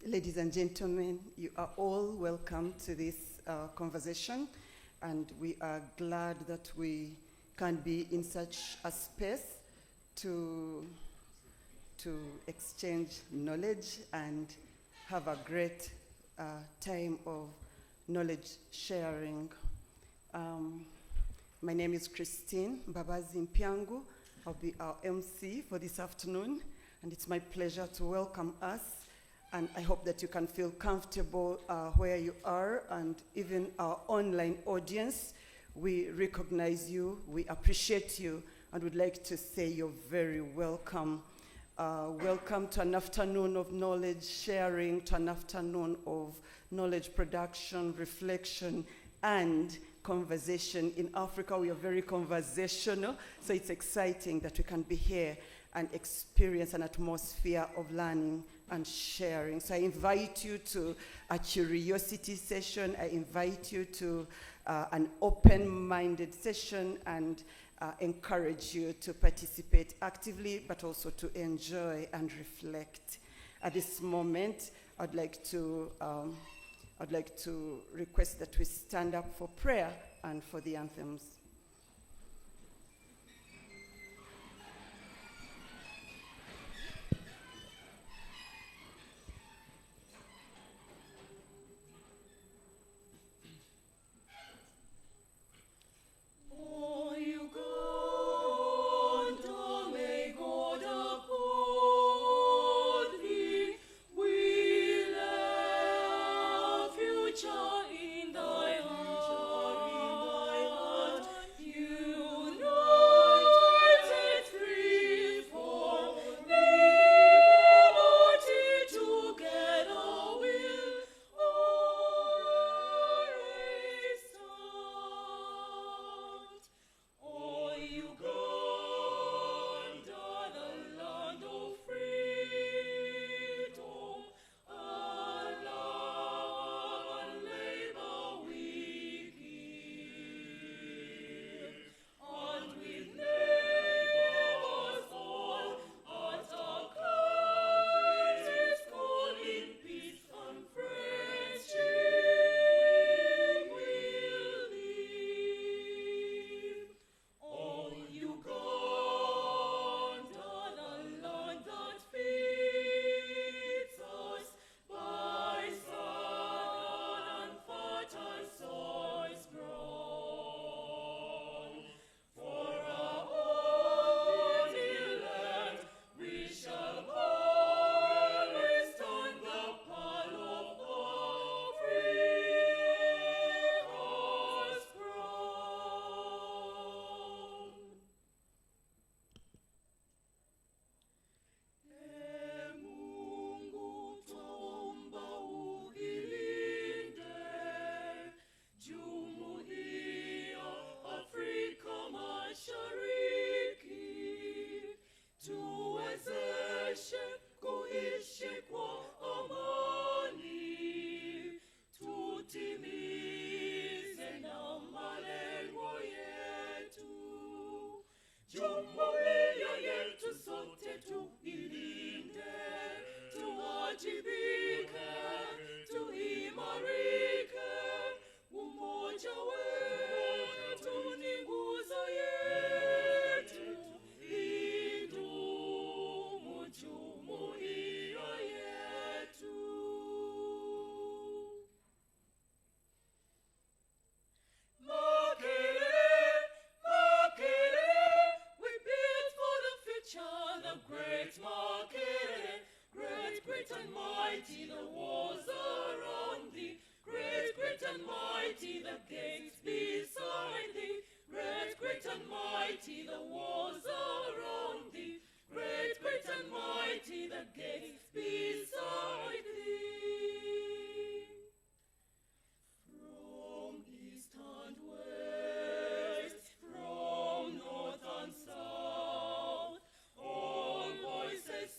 Ladies and gentlemen, you are all welcome to this conversation, and we are glad that we can be in such a space to exchange knowledge and have a great time of knowledge sharing. My name is Christine Babazi Mpiangu. I'll be our MC for this afternoon, and it's my pleasure to welcome us. And I hope that you can feel comfortable where you are, and even our online audience. We recognize you, we appreciate you, and would like to say you're very welcome. Welcome to an afternoon of knowledge sharing, to an afternoon of knowledge production, reflection, and conversation. In Africa, we are very conversational, so it's exciting that we can be here and experience an atmosphere of learning and sharing. So I invite you to a curiosity session. I invite you to an open-minded session, and encourage you to participate actively, but also to enjoy and reflect. At this moment, I'd like to request that we stand up for prayer and for the anthems.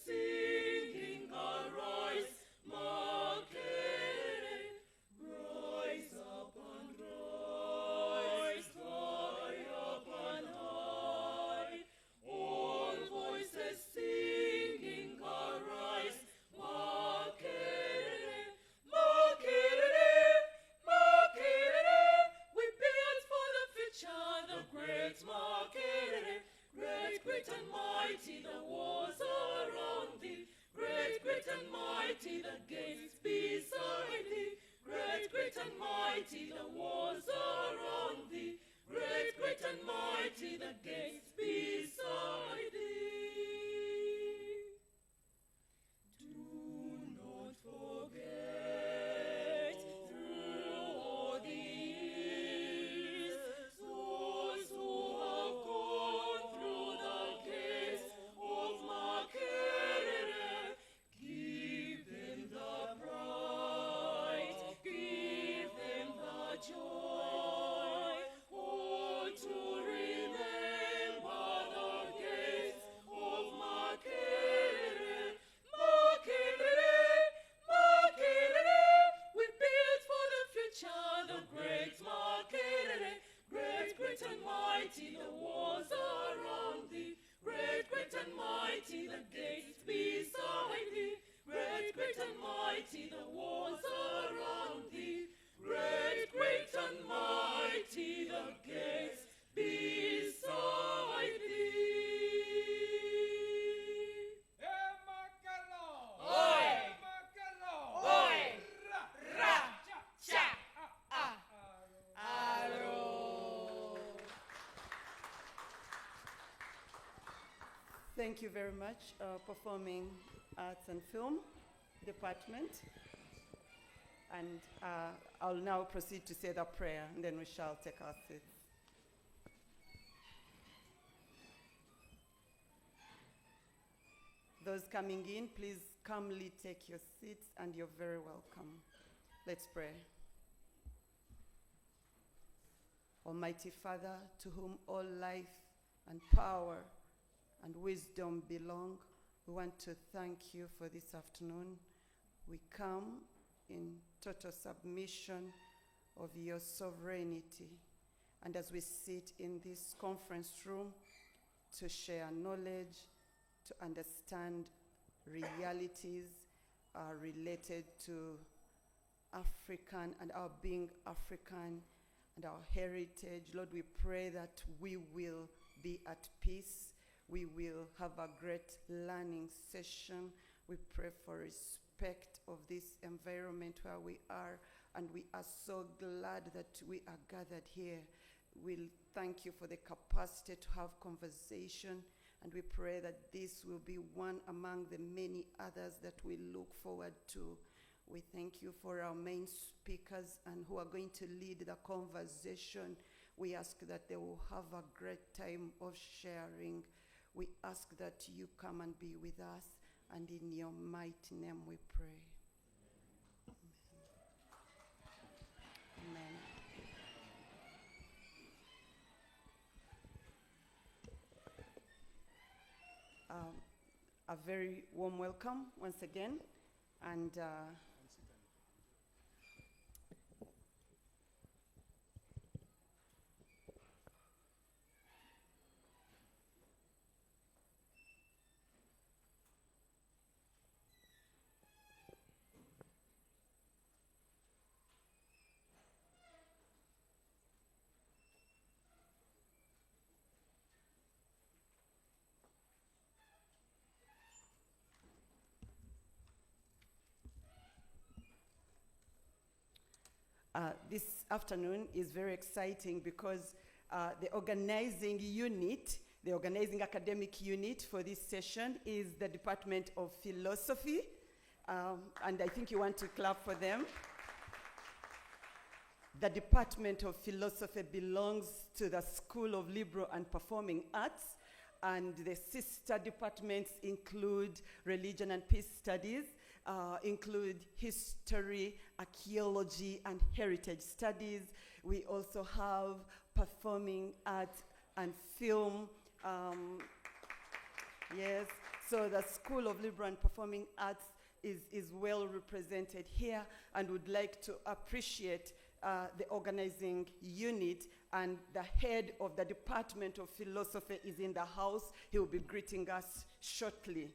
Singing, arise, my Thank you very much, Performing Arts and Film Department. And I'll now proceed to say the prayer, and then we shall take our seats. Those coming in, please calmly take your seats, and you're very welcome. Let's pray. Almighty Father, to whom all life and power and wisdom belong, we want to thank you for this afternoon. We come in total submission of your sovereignty. And as we sit in this conference room to share knowledge, to understand realities related to African and our being African and our heritage, Lord, we pray that we will be at peace. We will have a great learning session. We pray for respect of this environment where we are, and we are so glad that we are gathered here. We'll thank you for the capacity to have conversation, and we pray that this will be one among the many others that we look forward to. We thank you for our main speakers and who are going to lead the conversation. We ask that they will have a great time of sharing. We ask that you come and be with us, and in your mighty name we pray. Amen. A very warm welcome once again, and this afternoon is very exciting because the organizing unit, the organizing academic unit for this session is the Department of Philosophy. And I think you want to clap for them. The Department of Philosophy belongs to the School of Liberal and Performing Arts, and the sister departments include Religion and Peace Studies, include History, Archaeology, and Heritage Studies. We also have Performing Arts and Film. Yes, so the School of Liberal and Performing Arts is well represented here, and would like to appreciate the organizing unit, and the head of the Department of Philosophy is in the house. He will be greeting us shortly.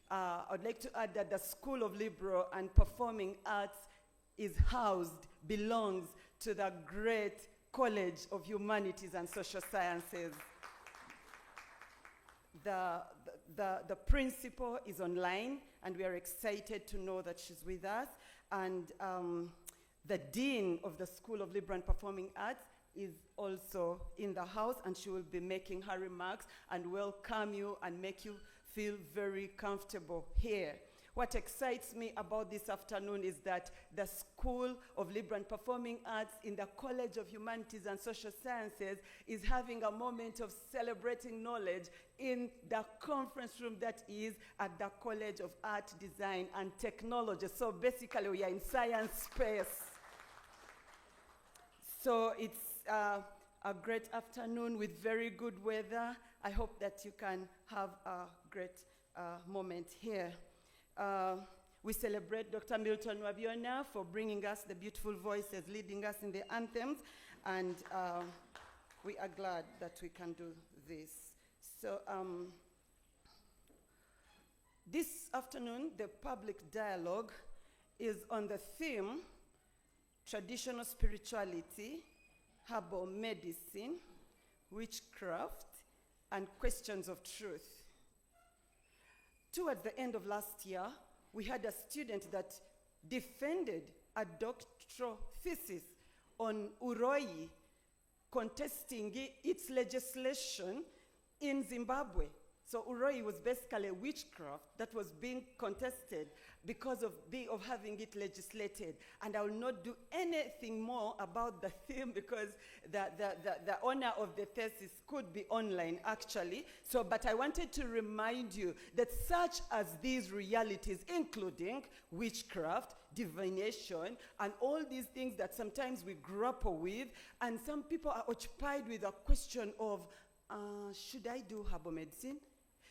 I'd like to add that the School of Liberal and Performing Arts belongs to the great College of Humanities and Social Sciences. The principal is online, and we are excited to know that she's with us. And the dean of the School of Liberal and Performing Arts is also in the house, and she will be making her remarks and welcome you and make you feel very comfortable here. What excites me about this afternoon is that the School of Liberal and Performing Arts in the College of Humanities and Social Sciences is having a moment of celebrating knowledge in the conference room that is at the College of Art, Design and Technology. So basically we are in science space. So it's a great afternoon with very good weather. I hope that you can have a great moment here. We celebrate Dr. Milton Wabiona for bringing us the beautiful voices, leading us in the anthems, and we are glad that we can do this. So this afternoon, the public dialogue is on the theme, traditional spirituality, herbal medicine, witchcraft, and questions of truth. Towards the end of last year, we had a student that defended a doctoral thesis on Uroi, contesting its legislation in Zimbabwe. So Uroi was basically witchcraft that was being contested because of having it legislated. And I will not do anything more about the theme because the owner of the thesis could be online actually. So, but I wanted to remind you that such as these realities, including witchcraft, divination, and all these things that sometimes we grapple with, and some people are occupied with a question of, should I do herbal medicine?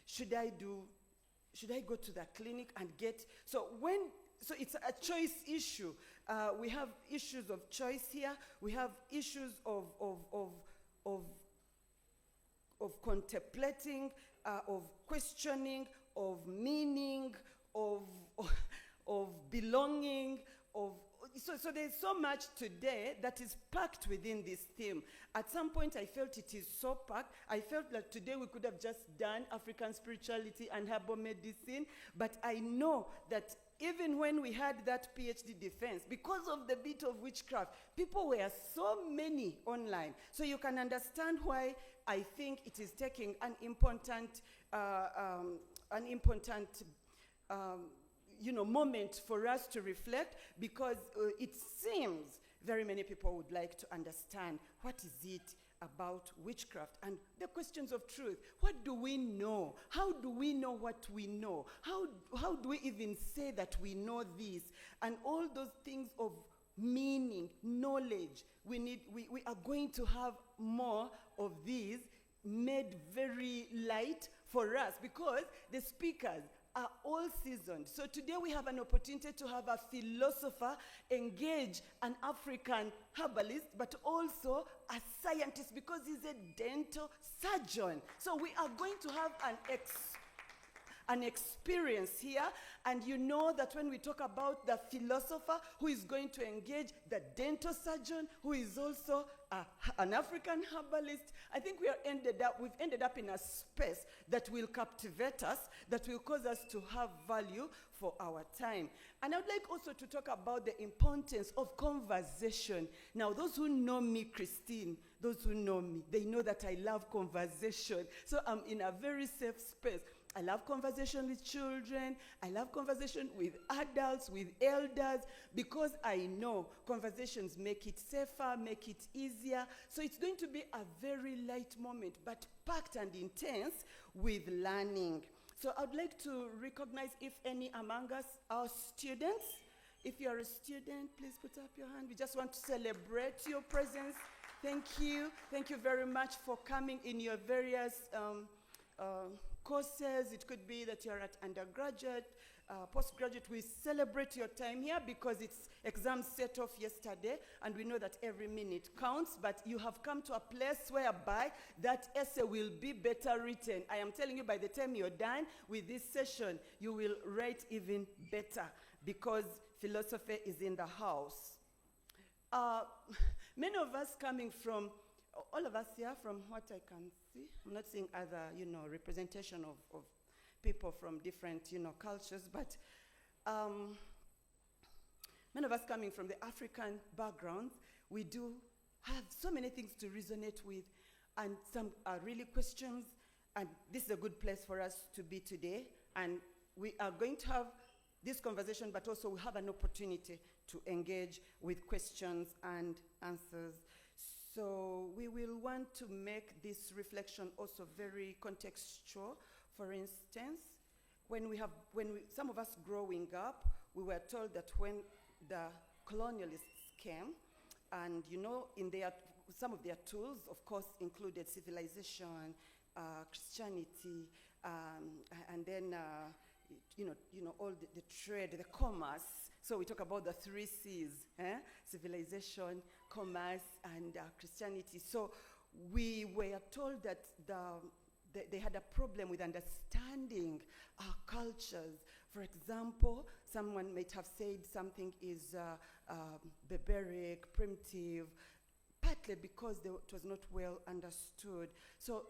Should I go to the clinic and get, so it's a choice issue. We have issues of choice here. We have issues of contemplating, of questioning, of meaning, of belonging, so there's so much today that is packed within this theme. At some point, I felt it is so packed. I felt that today we could have just done African spirituality and herbal medicine, but I know that even when we had that PhD defense, because of the bit of witchcraft, people were so many online. So you can understand why I think it is taking an important moment for us to reflect, because it seems very many people would like to understand what is it about witchcraft and the questions of truth. What do we know? How do we know what we know? How do we even say that we know this? And all those things of meaning, knowledge, we are going to have more of these made very light for us, because the speakers are all seasoned. So today we have an opportunity to have a philosopher engage an African herbalist, but also a scientist, because he's a dental surgeon. So we are going to have an experience here, and you know that when we talk about the philosopher who is going to engage the dental surgeon, who is also an African herbalist, I think we've ended up in a space that will captivate us, that will cause us to have value for our time. And I would like also to talk about the importance of conversation. Now, those who know me, Christine, those who know me, they know that I love conversation. So I'm in a very safe space. I love conversation with children. I love conversation with adults, with elders, because I know conversations make it safer, make it easier. So it's going to be a very light moment, but packed and intense with learning. So I'd like to recognize if any among us are students. If you're a student, please put up your hand. We just want to celebrate your presence. Thank you. Thank you very much for coming in your various courses. It could be that you're at undergraduate, postgraduate. We celebrate your time here because it's exams set off yesterday, and we know that every minute counts, but you have come to a place whereby that essay will be better written. I am telling you, by the time you're done with this session, you will write even better, because philosophy is in the house. Many of us coming from, all of us here, from what I can see, I'm not seeing other, representation of people from different, cultures, but many of us coming from the African background, we do have so many things to resonate with, and some are really questions, and this is a good place for us to be today, and we are going to have this conversation, but also we have an opportunity to engage with questions and answers. So we will want to make this reflection also very contextual. For instance, some of us growing up, we were told that when the colonialists came, and some of their tools, of course, included civilization, Christianity, and then all the trade, the commerce. So we talk about the 3 C's, civilization, commerce, and Christianity. So we were told that they had a problem with understanding our cultures. For example, someone might have said something is barbaric, primitive, partly because it was not well understood. So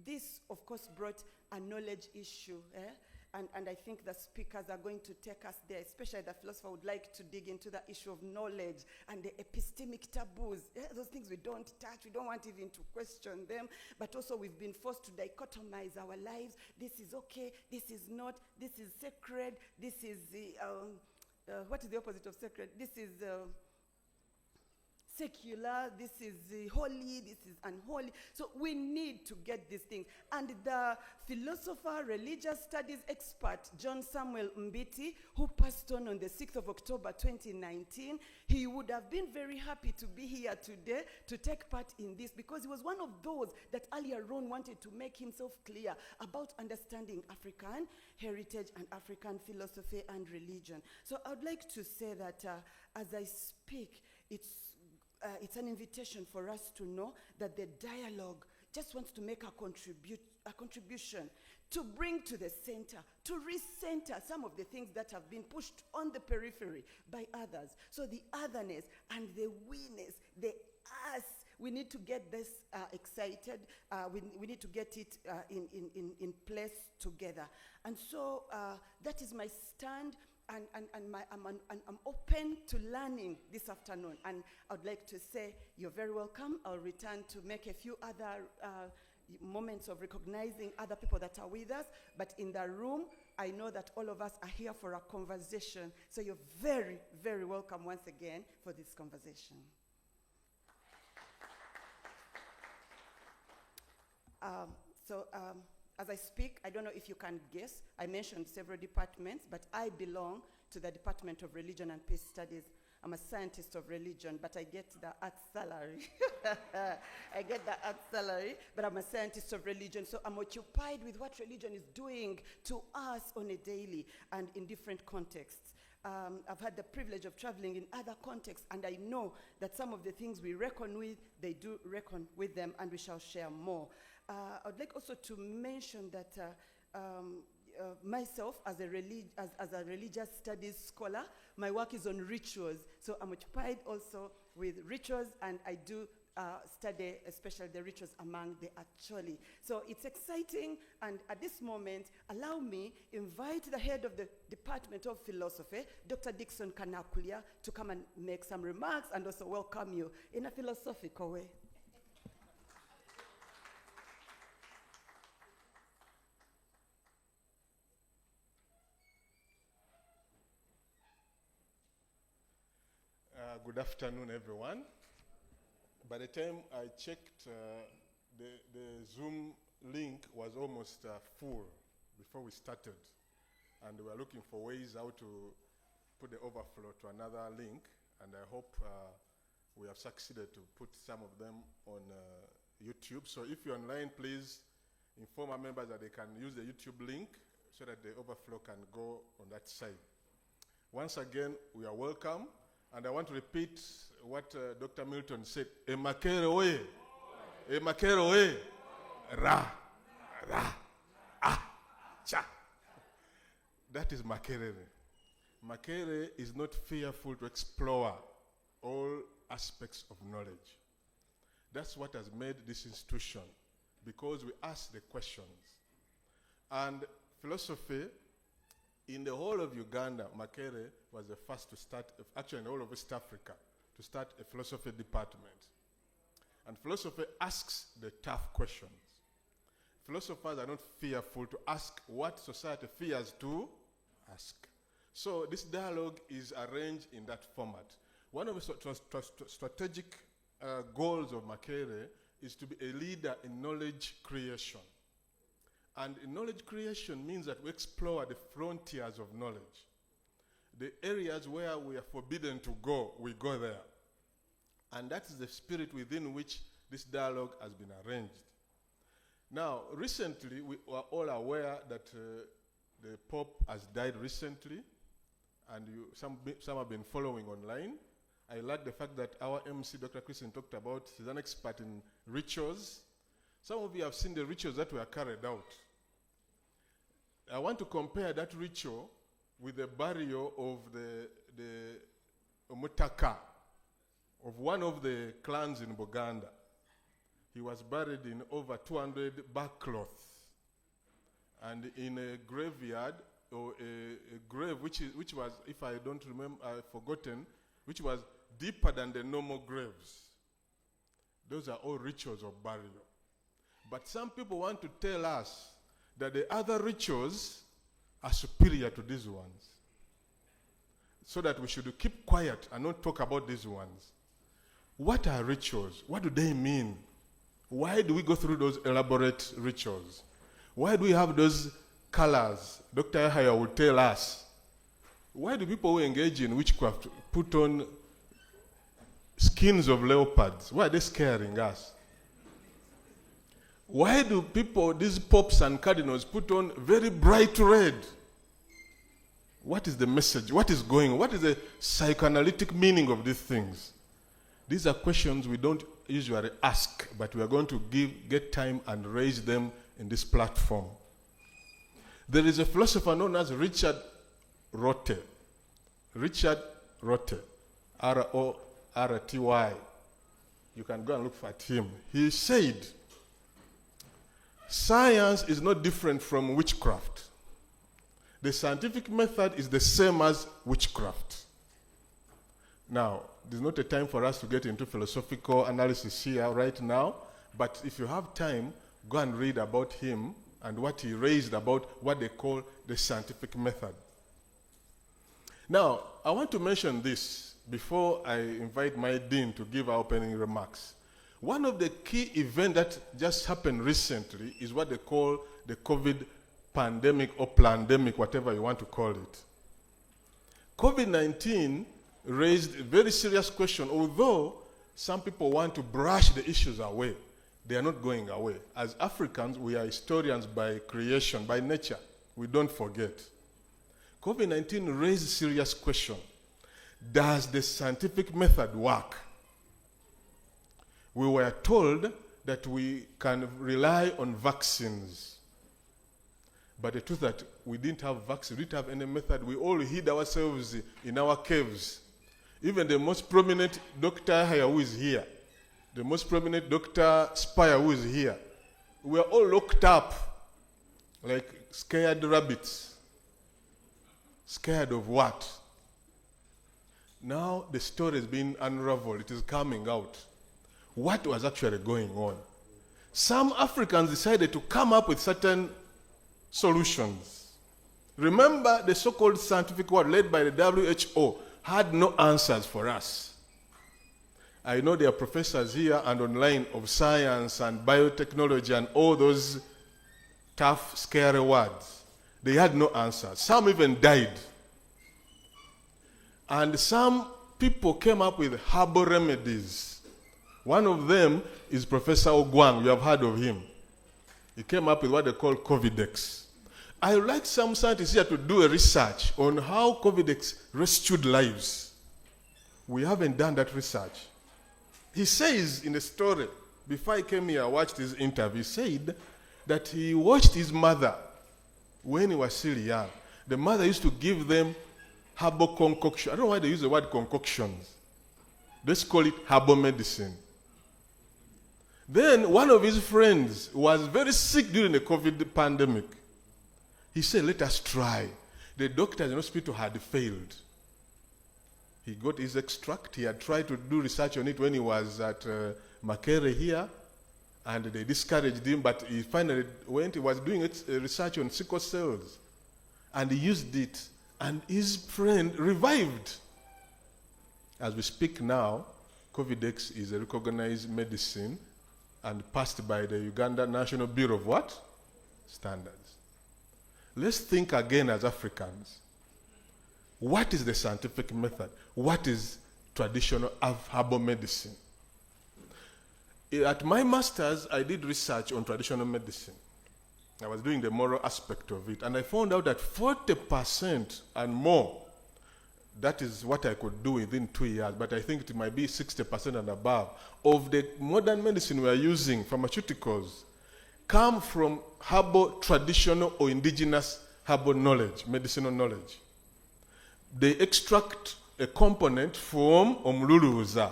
this, of course, brought a knowledge issue, And I think the speakers are going to take us there, especially the philosopher would like to dig into the issue of knowledge and the epistemic taboos. Those things we don't touch, we don't want even to question them, but also we've been forced to dichotomize our lives. This is okay, this is not, this is sacred, this is, what is the opposite of sacred? This is secular, this is holy, this is unholy. So we need to get these things. And the philosopher, religious studies expert, John Samuel Mbiti, who passed on the 6th of October 2019, he would have been very happy to be here today to take part in this, because he was one of those that earlier on wanted to make himself clear about understanding African heritage and African philosophy and religion. So I would like to say that as I speak, it's an invitation for us to know that the dialogue just wants to make a contribution to bring to the center, to recenter some of the things that have been pushed on the periphery by others. So the otherness and the we-ness, the us, we need to get this excited. We need to get it in place together. And so that is my stand. And I'm open to learning this afternoon. And I'd like to say you're very welcome. I'll return to make a few other moments of recognizing other people that are with us. But in the room, I know that all of us are here for a conversation. So you're very, very welcome once again for this conversation. As I speak, I don't know if you can guess, I mentioned several departments, but I belong to the Department of Religion and Peace Studies. I'm a scientist of religion, but I get the art salary. I get the art salary, but I'm a scientist of religion, so I'm occupied with what religion is doing to us on a daily and in different contexts. I've had the privilege of traveling in other contexts, and I know that some of the things we reckon with, they do reckon with them, and we shall share more. I'd like also to mention that myself, as a religious studies scholar, my work is on rituals. So I'm occupied also with rituals, and I do study especially the rituals among the Acholi. So it's exciting, and at this moment, allow me invite the head of the Department of Philosophy, Dr. Dixon Kanakulia, to come and make some remarks and also welcome you in a philosophical way. Good afternoon, everyone. By the time I checked, the Zoom link was almost full before we started. And we were looking for ways how to put the overflow to another link. And I hope we have succeeded to put some of them on YouTube. So if you're online, please inform our members that they can use the YouTube link so that the overflow can go on that side. Once again, we are welcome. And I want to repeat what Dr. Milton said. Emakere we, emakere we, ra, cha. That is Makerere. Makerere is not fearful to explore all aspects of knowledge. That's what has made this institution, because we ask the questions. And philosophy, in the whole of Uganda, Makerere was the first to start, actually in the whole of East Africa, to start a philosophy department. And philosophy asks the tough questions. Philosophers are not fearful to ask what society fears to ask. So this dialogue is arranged in that format. One of the strategic goals of Makerere is to be a leader in knowledge creation. And knowledge creation means that we explore the frontiers of knowledge. The areas where we are forbidden to go, we go there. And that is the spirit within which this dialogue has been arranged. Now, recently, we are all aware that the Pope has died recently, and some have been following online. I like the fact that our MC, Dr. Christian, talked about, he's an expert in rituals. Some of you have seen the rituals that were carried out. I want to compare that ritual with the burial of the Mutaka of one of the clans in Baganda. He was buried in over 200 backcloths. and in a graveyard or a grave which was, if I don't remember, I've forgotten, which was deeper than the normal graves. Those are all rituals of burial. But some people want to tell us that the other rituals are superior to these ones, so that we should keep quiet and not talk about these ones. What are rituals? What do they mean? Why do we go through those elaborate rituals? Why do we have those colors? Dr. Yahya will tell us. Why do people who engage in witchcraft put on skins of leopards? Why are they scaring us? Why do people, these popes and cardinals, put on very bright red? What is the message? What is going on? What is the psychoanalytic meaning of these things? These are questions we don't usually ask, but we are going to get time and raise them in this platform. There is a philosopher known as Richard Rorty. Richard Rorty, R-O-R-T-Y. You can go and look at him. He said, science is not different from witchcraft. The scientific method is the same as witchcraft. Now, there's not a time for us to get into philosophical analysis here right now, but if you have time, go and read about him and what he raised about what they call the scientific method. Now, I want to mention this before I invite my dean to give our opening remarks. One of the key events that just happened recently is what they call the COVID pandemic or plandemic, whatever you want to call it. COVID-19 raised a very serious question, although some people want to brush the issues away. They are not going away. As Africans, we are historians by creation, by nature. We don't forget. COVID-19 raised a serious question. Does the scientific method work? We were told that we can rely on vaccines. But the truth is that we didn't have vaccines, we didn't have any method. We all hid ourselves in our caves. Even the most prominent Dr. Yahya who is here, the most prominent Dr. Spire who is here, we are all locked up like scared rabbits. Scared of what? Now the story is being unraveled. It is coming out. What was actually going on? Some Africans decided to come up with certain solutions. Remember, the so-called scientific world led by the WHO had no answers for us. I know there are professors here and online of science and biotechnology and all those tough, scary words. They had no answers. Some even died. And some people came up with herbal remedies. One of them is Professor Ogwang. You have heard of him. He came up with what they call Covidex. I would like some scientists here to do a research on how Covidex rescued lives. We haven't done that research. He says in the story, before I came here, I watched his interview, he said that he watched his mother when he was still young. The mother used to give them herbal concoction. I don't know why they use the word concoctions. Let's call it herbal medicine. Then one of his friends was very sick during the COVID pandemic. He said, let us try. The doctors in the hospital had failed. He got his extract. He had tried to do research on it when he was at Makere here, and they discouraged him, but he finally went. He was doing research on sickle cells, and he used it, and his friend revived. As we speak now, Covidex is a recognized medicine and passed by the Uganda National Bureau of what? Standards. Let's think again as Africans. What is the scientific method? What is traditional herbal medicine? At my master's, I did research on traditional medicine. I was doing the moral aspect of it, and I found out that 40% and more, that is what I could do within 2 years, but I think it might be 60% and above, of the modern medicine we are using, pharmaceuticals, come from herbal, traditional, or indigenous herbal knowledge, medicinal knowledge. They extract a component from omluluza,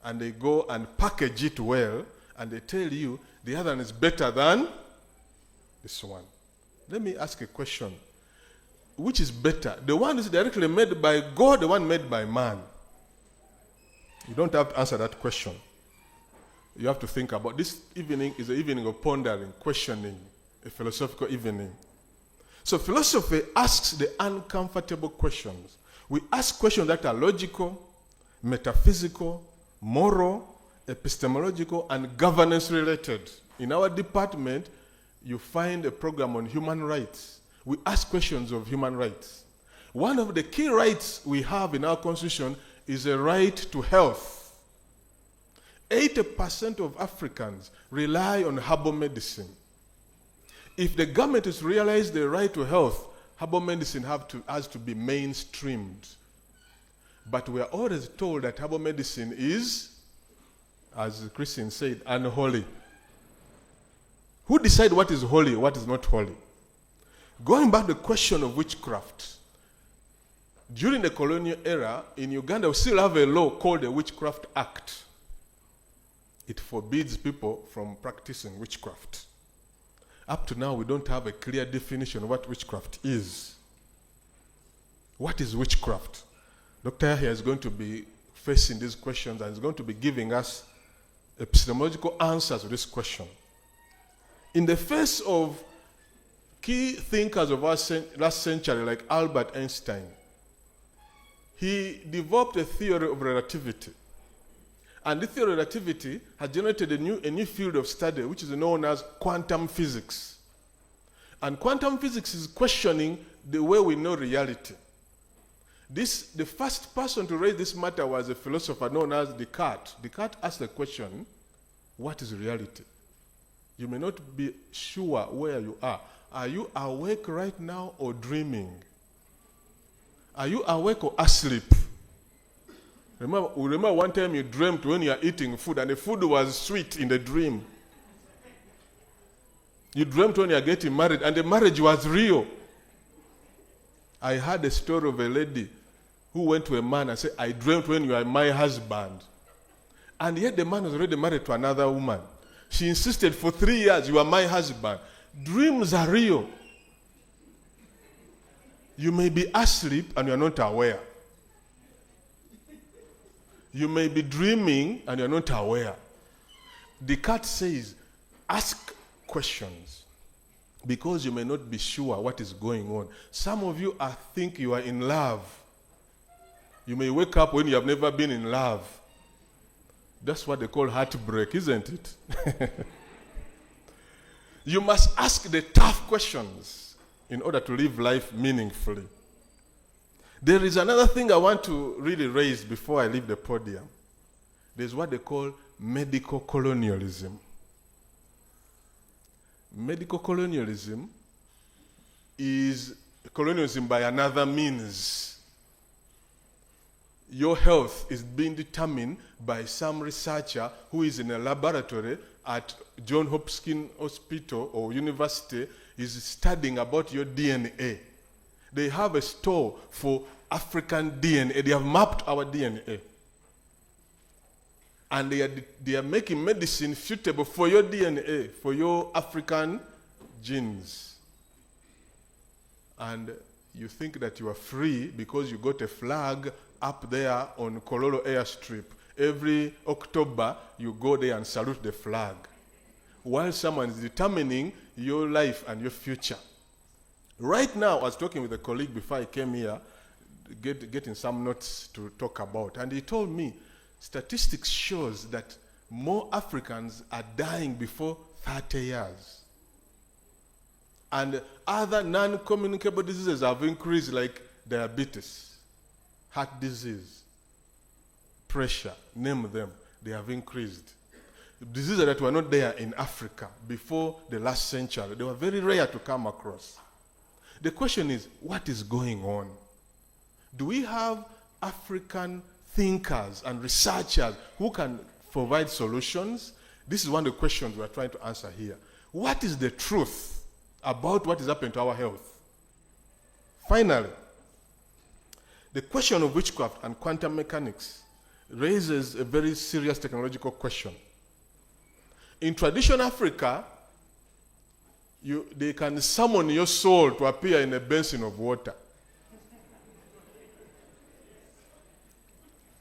and they go and package it well, and they tell you the other one is better than This one. Let me ask a question. Which is better? The one is directly made by God, the one made by man? You don't have to answer that question. You have to think about this. Evening is an evening of pondering, questioning, a philosophical evening. So philosophy asks the uncomfortable questions. We ask questions that are logical, metaphysical, moral, epistemological, and governance related. In our department, you find a program on human rights. We ask questions of human rights. One of the key rights we have in our constitution is a right to health. 80% of Africans rely on herbal medicine. If the government is to realize the right to health, herbal medicine has to be mainstreamed. But we are always told that herbal medicine is, as Christian said, unholy. Who decides what is holy, what is not holy? Going back to the question of witchcraft, during the colonial era, in Uganda, we still have a law called the Witchcraft Act. It forbids people from practicing witchcraft. Up to now, we don't have a clear definition of what witchcraft is. What is witchcraft? Dr. Yahya is going to be facing these questions and is going to be giving us epistemological answers to this question. In the face of key thinkers of our last century, like Albert Einstein, he developed a theory of relativity. And this theory of relativity has generated a new field of study, which is known as quantum physics. And quantum physics is questioning the way we know reality. The first person to raise this matter was a philosopher known as Descartes. Descartes asked the question, what is reality? You may not be sure where you are. Are you awake right now or dreaming? Are you awake or asleep? Remember one time you dreamt when you are eating food and the food was sweet in the dream. You dreamt when you are getting married and the marriage was real. I heard a story of a lady who went to a man and said, I dreamt when you are my husband. And yet the man was already married to another woman. She insisted for 3 years, you are my husband. Dreams are real. You may be asleep and you are not aware. You may be dreaming and you are not aware. Descartes says, ask questions because you may not be sure what is going on. Some of you think you are in love. You may wake up when you have never been in love. That's what they call heartbreak, isn't it? You must ask the tough questions in order to live life meaningfully. There is another thing I want to really raise before I leave the podium. There's what they call medical colonialism. Medical colonialism is colonialism by another means. Your health is being determined by some researcher who is in a laboratory at Johns Hopkins Hospital or university, is studying about your DNA. They have a store for African DNA. They have mapped our DNA. And they are making medicine suitable for your DNA, for your African genes. And you think that you are free because you got a flag up there on Kololo airstrip. Every October, you go there and salute the flag, while someone is determining your life and your future. Right now, I was talking with a colleague before I came here, getting some notes to talk about, and he told me statistics shows that more Africans are dying before 30 years. And other non-communicable diseases have increased, like diabetes, heart disease, pressure, name them, they have increased. Diseases that were not there in Africa before the last century, they were very rare to come across. The question is, what is going on? Do we have African thinkers and researchers who can provide solutions? This is one of the questions we are trying to answer here. What is the truth about what is happening to our health? Finally, the question of witchcraft and quantum mechanics raises a very serious technological question. In traditional Africa, they can summon your soul to appear in a basin of water.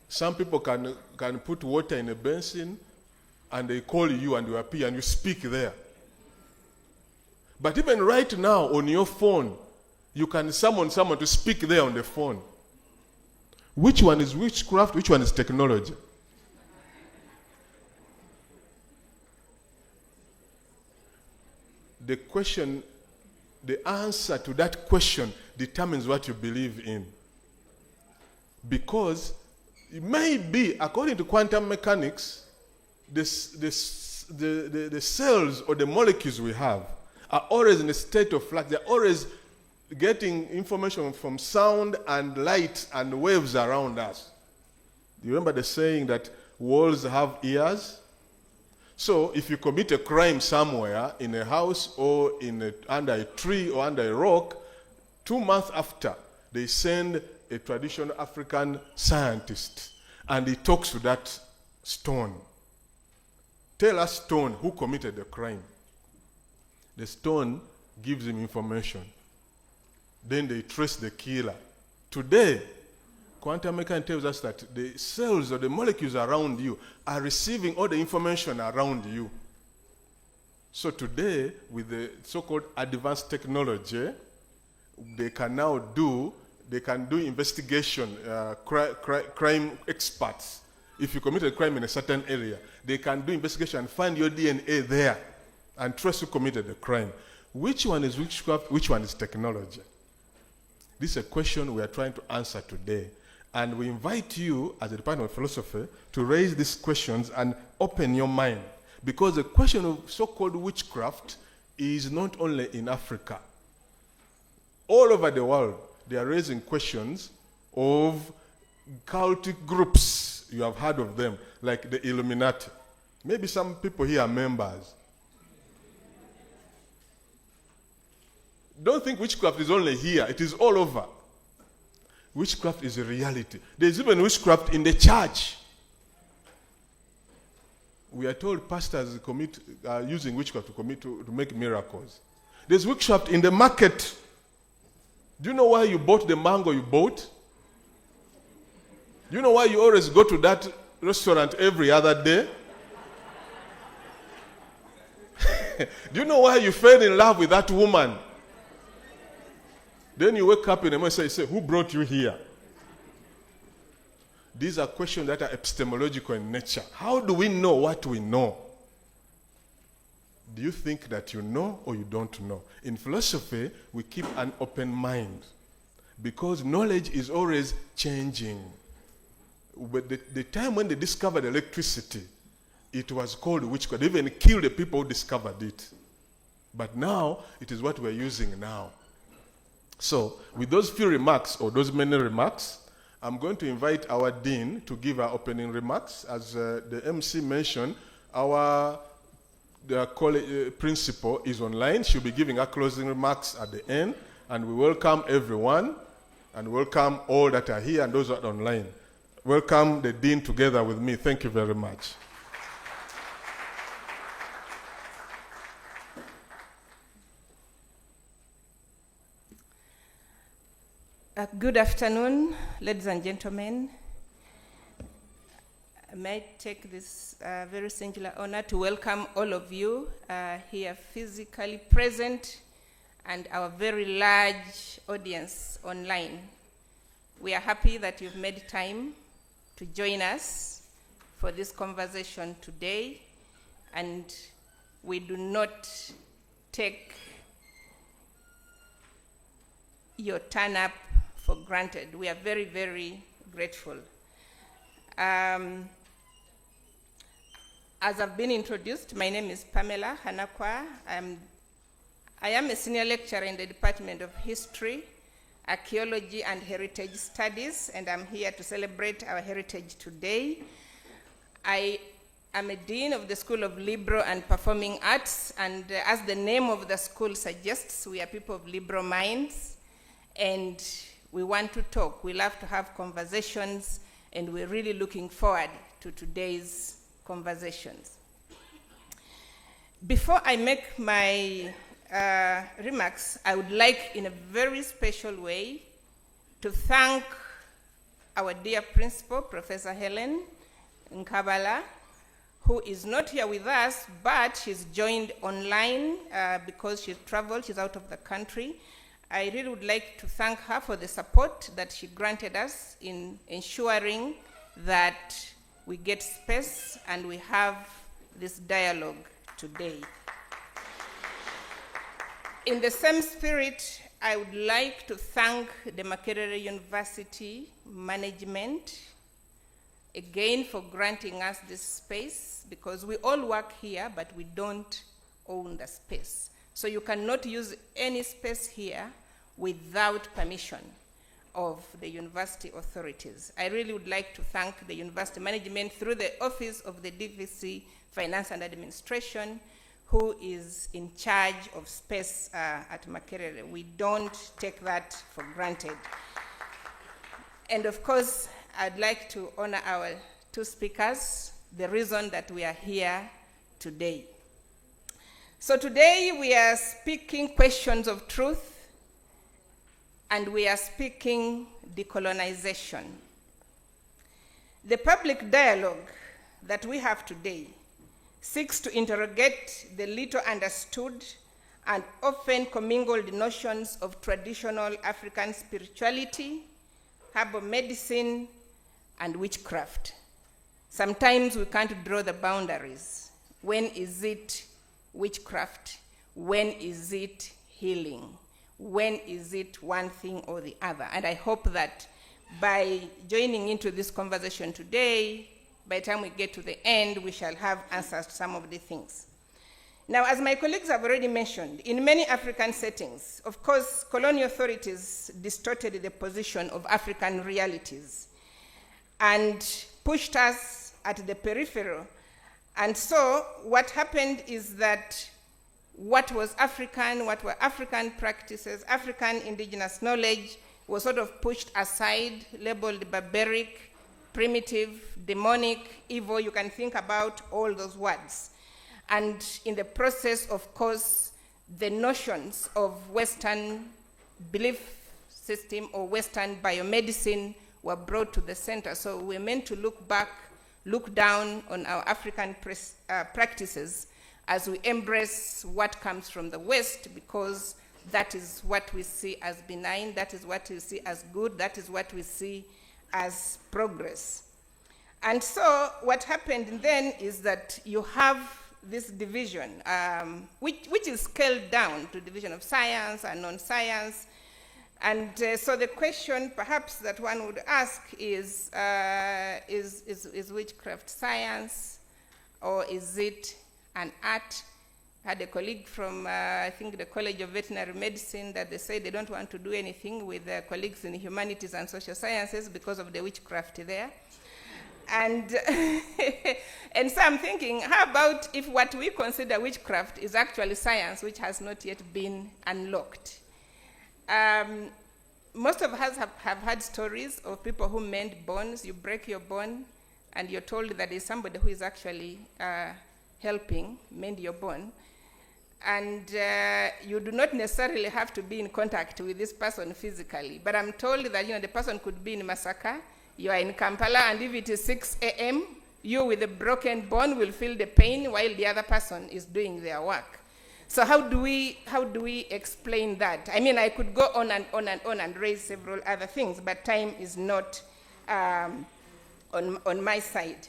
Some people can put water in a basin and they call you and you appear and you speak there. But even right now on your phone, you can summon someone to speak there on the phone. Which one is witchcraft? Which one is technology? The answer to that question determines what you believe in. Because it may be, according to quantum mechanics, the cells or the molecules we have are always in a state of flux. They're always getting information from sound and light and waves around us. You remember the saying that walls have ears? So if you commit a crime somewhere, in a house or under a tree or under a rock, 2 months after, they send a traditional African scientist and he talks to that stone. Tell us, stone, who committed the crime. The stone gives him information. Then they trace the killer. Today, quantum mechanics tells us that the cells or the molecules around you are receiving all the information around you. So today, with the so-called advanced technology, they can do investigation, crime experts. If you commit a crime in a certain area, they can do investigation and find your DNA there and trace who committed the crime. Which one is witchcraft? Which one is technology? This is a question we are trying to answer today. And we invite you, as a Department of Philosophy, to raise these questions and open your mind. Because the question of so-called witchcraft is not only in Africa. All over the world, they are raising questions of cultic groups. You have heard of them, like the Illuminati. Maybe some people here are members. Don't think witchcraft is only here. It is all over. Witchcraft is a reality. There's even witchcraft in the church. We are told pastors are using witchcraft to make miracles. There's witchcraft in the market. Do you know why you bought the mango you bought? Do you know why you always go to that restaurant every other day? Do you know why you fell in love with that woman? Then you wake up in the morning and say, who brought you here? These are questions that are epistemological in nature. How do we know what we know? Do you think that you know or you don't know? In philosophy, we keep an open mind because knowledge is always changing. But the time when they discovered electricity, it was called witchcraft. They even killed the people who discovered it. But now, it is what we're using now. So, with those few remarks, or those many remarks, I'm going to invite our dean to give our opening remarks. As the MC mentioned, the college principal is online. She'll be giving her closing remarks at the end. And we welcome everyone, and welcome all that are here and those that are online. Welcome the dean together with me. Thank you very much. Good afternoon, ladies and gentlemen. I might take this very singular honor to welcome all of you here physically present and our very large audience online. We are happy that you've made time to join us for this conversation today, and we do not take your turn up for granted. We are very, very grateful. As I've been introduced, my name is Pamela Hanakwa. I am a senior lecturer in the Department of History, Archaeology and Heritage Studies, and I'm here to celebrate our heritage today. I am a dean of the School of Liberal and Performing Arts, and as the name of the school suggests, we are people of liberal minds, and we want to talk. We love to have conversations, and we're really looking forward to today's conversations. Before I make my remarks, I would like, in a very special way, to thank our dear principal, Professor Helen Nkabala, who is not here with us, but she's joined online because she traveled, she's out of the country. I really would like to thank her for the support that she granted us in ensuring that we get space and we have this dialogue today. In the same spirit, I would like to thank the Makerere University management again for granting us this space, because we all work here, but we don't own the space. So you cannot use any space here without permission of the university authorities. I really would like to thank the university management through the Office of the DVC Finance and Administration, who is in charge of space at Makerere. We don't take that for granted. And of course, I'd like to honor our two speakers, the reason that we are here today. So today we are speaking questions of truth, and we are speaking decolonization. The public dialogue that we have today seeks to interrogate the little understood and often commingled notions of traditional African spirituality, herbal medicine, and witchcraft. Sometimes we can't draw the boundaries. When is it witchcraft? When is it healing? When is it one thing or the other? And I hope that by joining into this conversation today, by the time we get to the end, we shall have answers to some of the things. Now, as my colleagues have already mentioned, in many African settings, of course, colonial authorities distorted the position of African realities and pushed us at the peripheral. And so what happened is that what was African, what were African practices, African indigenous knowledge was sort of pushed aside, labeled barbaric, primitive, demonic, evil. You can think about all those words. And in the process, of course, the notions of Western belief system or Western biomedicine were brought to the center. So we're meant to look back, look down on our African practices as we embrace what comes from the West, because that is what we see as benign, that is what we see as good, that is what we see as progress. And so what happened then is that you have this division, which is scaled down to division of science and non-science. And so the question perhaps that one would ask is witchcraft science, or is it an art? I had a colleague from, I think, the College of Veterinary Medicine that they say they don't want to do anything with their colleagues in humanities and social sciences because of the witchcraft there. And, and so I'm thinking, how about if what we consider witchcraft is actually science, which has not yet been unlocked? Most of us have had stories of people who mend bones. You break your bone, and you're told that there's somebody who is actually helping mend your bone. And you do not necessarily have to be in contact with this person physically. But I'm told that the person could be in Masaka, you are in Kampala, and if it is 6 a.m., you with a broken bone will feel the pain while the other person is doing their work. So how do we explain that? I mean, I could go on and on and on and raise several other things, but time is not on my side.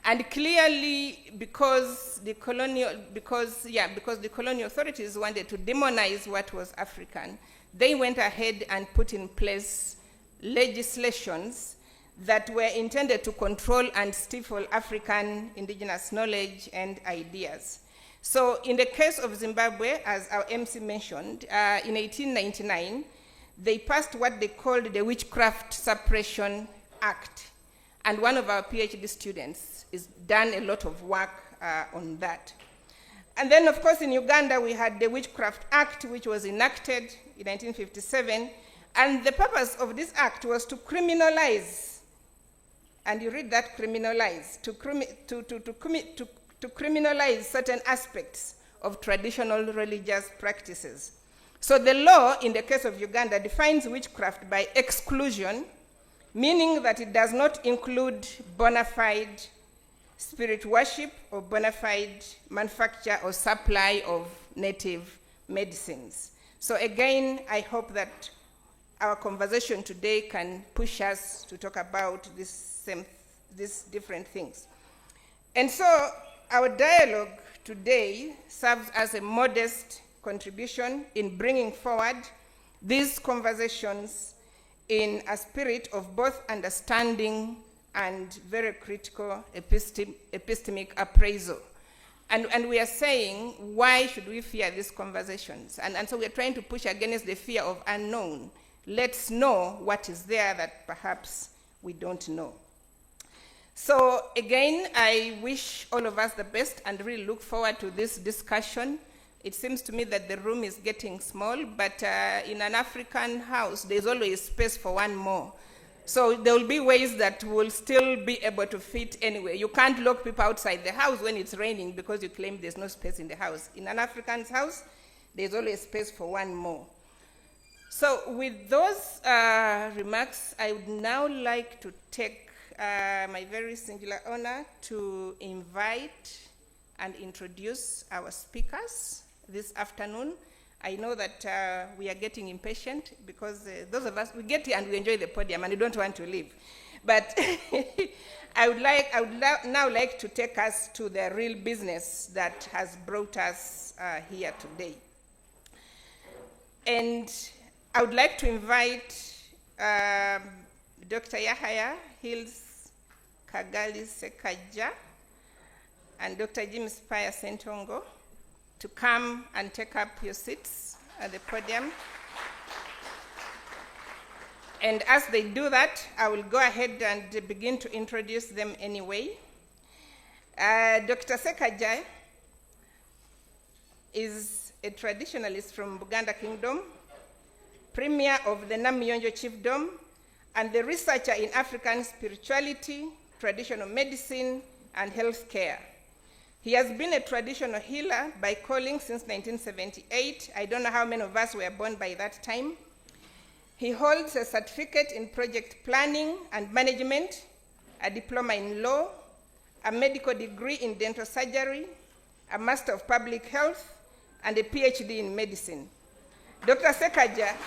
And clearly, because the colonial authorities wanted to demonize what was African, they went ahead and put in place legislations that were intended to control and stifle African indigenous knowledge and ideas. So in the case of Zimbabwe, as our MC mentioned, in 1899, they passed what they called the Witchcraft Suppression Act. And one of our PhD students has done a lot of work on that. And then, of course, in Uganda, we had the Witchcraft Act, which was enacted in 1957. And the purpose of this act was to criminalize, and you read that, criminalize, to criminalize certain aspects of traditional religious practices. So the law, in the case of Uganda, defines witchcraft by exclusion, meaning that it does not include bona fide spirit worship or bona fide manufacture or supply of native medicines. So again, I hope that our conversation today can push us to talk about these different things. And so our dialogue today serves as a modest contribution in bringing forward these conversations in a spirit of both understanding and very critical epistemic appraisal. And we are saying, why should we fear these conversations? And so we are trying to push against the fear of unknown. Let's know what is there that perhaps we don't know. So again, I wish all of us the best and really look forward to this discussion. It seems to me that the room is getting small, but in an African house, there's always space for one more. So there will be ways that will still be able to fit anyway. You can't lock people outside the house when it's raining because you claim there's no space in the house. In an African's house, there's always space for one more. So with those remarks, I would now like to take my very singular honor to invite and introduce our speakers this afternoon. I know that we are getting impatient because those of us, we get here and we enjoy the podium and we don't want to leave. But I would now like to take us to the real business that has brought us here today. And I would like to invite Dr. Yahaya Hills Kagali Ssekagya and Dr. Spire Ssentongo to come and take up your seats at the podium. And as they do that, I will go ahead and begin to introduce them anyway. Dr. Ssekagya is a traditionalist from Baganda Kingdom, premier of the Namiyonjo Chiefdom, and the researcher in African spirituality, traditional medicine, and healthcare. He has been a traditional healer by calling since 1978. I don't know how many of us were born by that time. He holds a certificate in project planning and management, a diploma in law, a medical degree in dental surgery, a master of public health, and a PhD in medicine. Dr. Ssekagya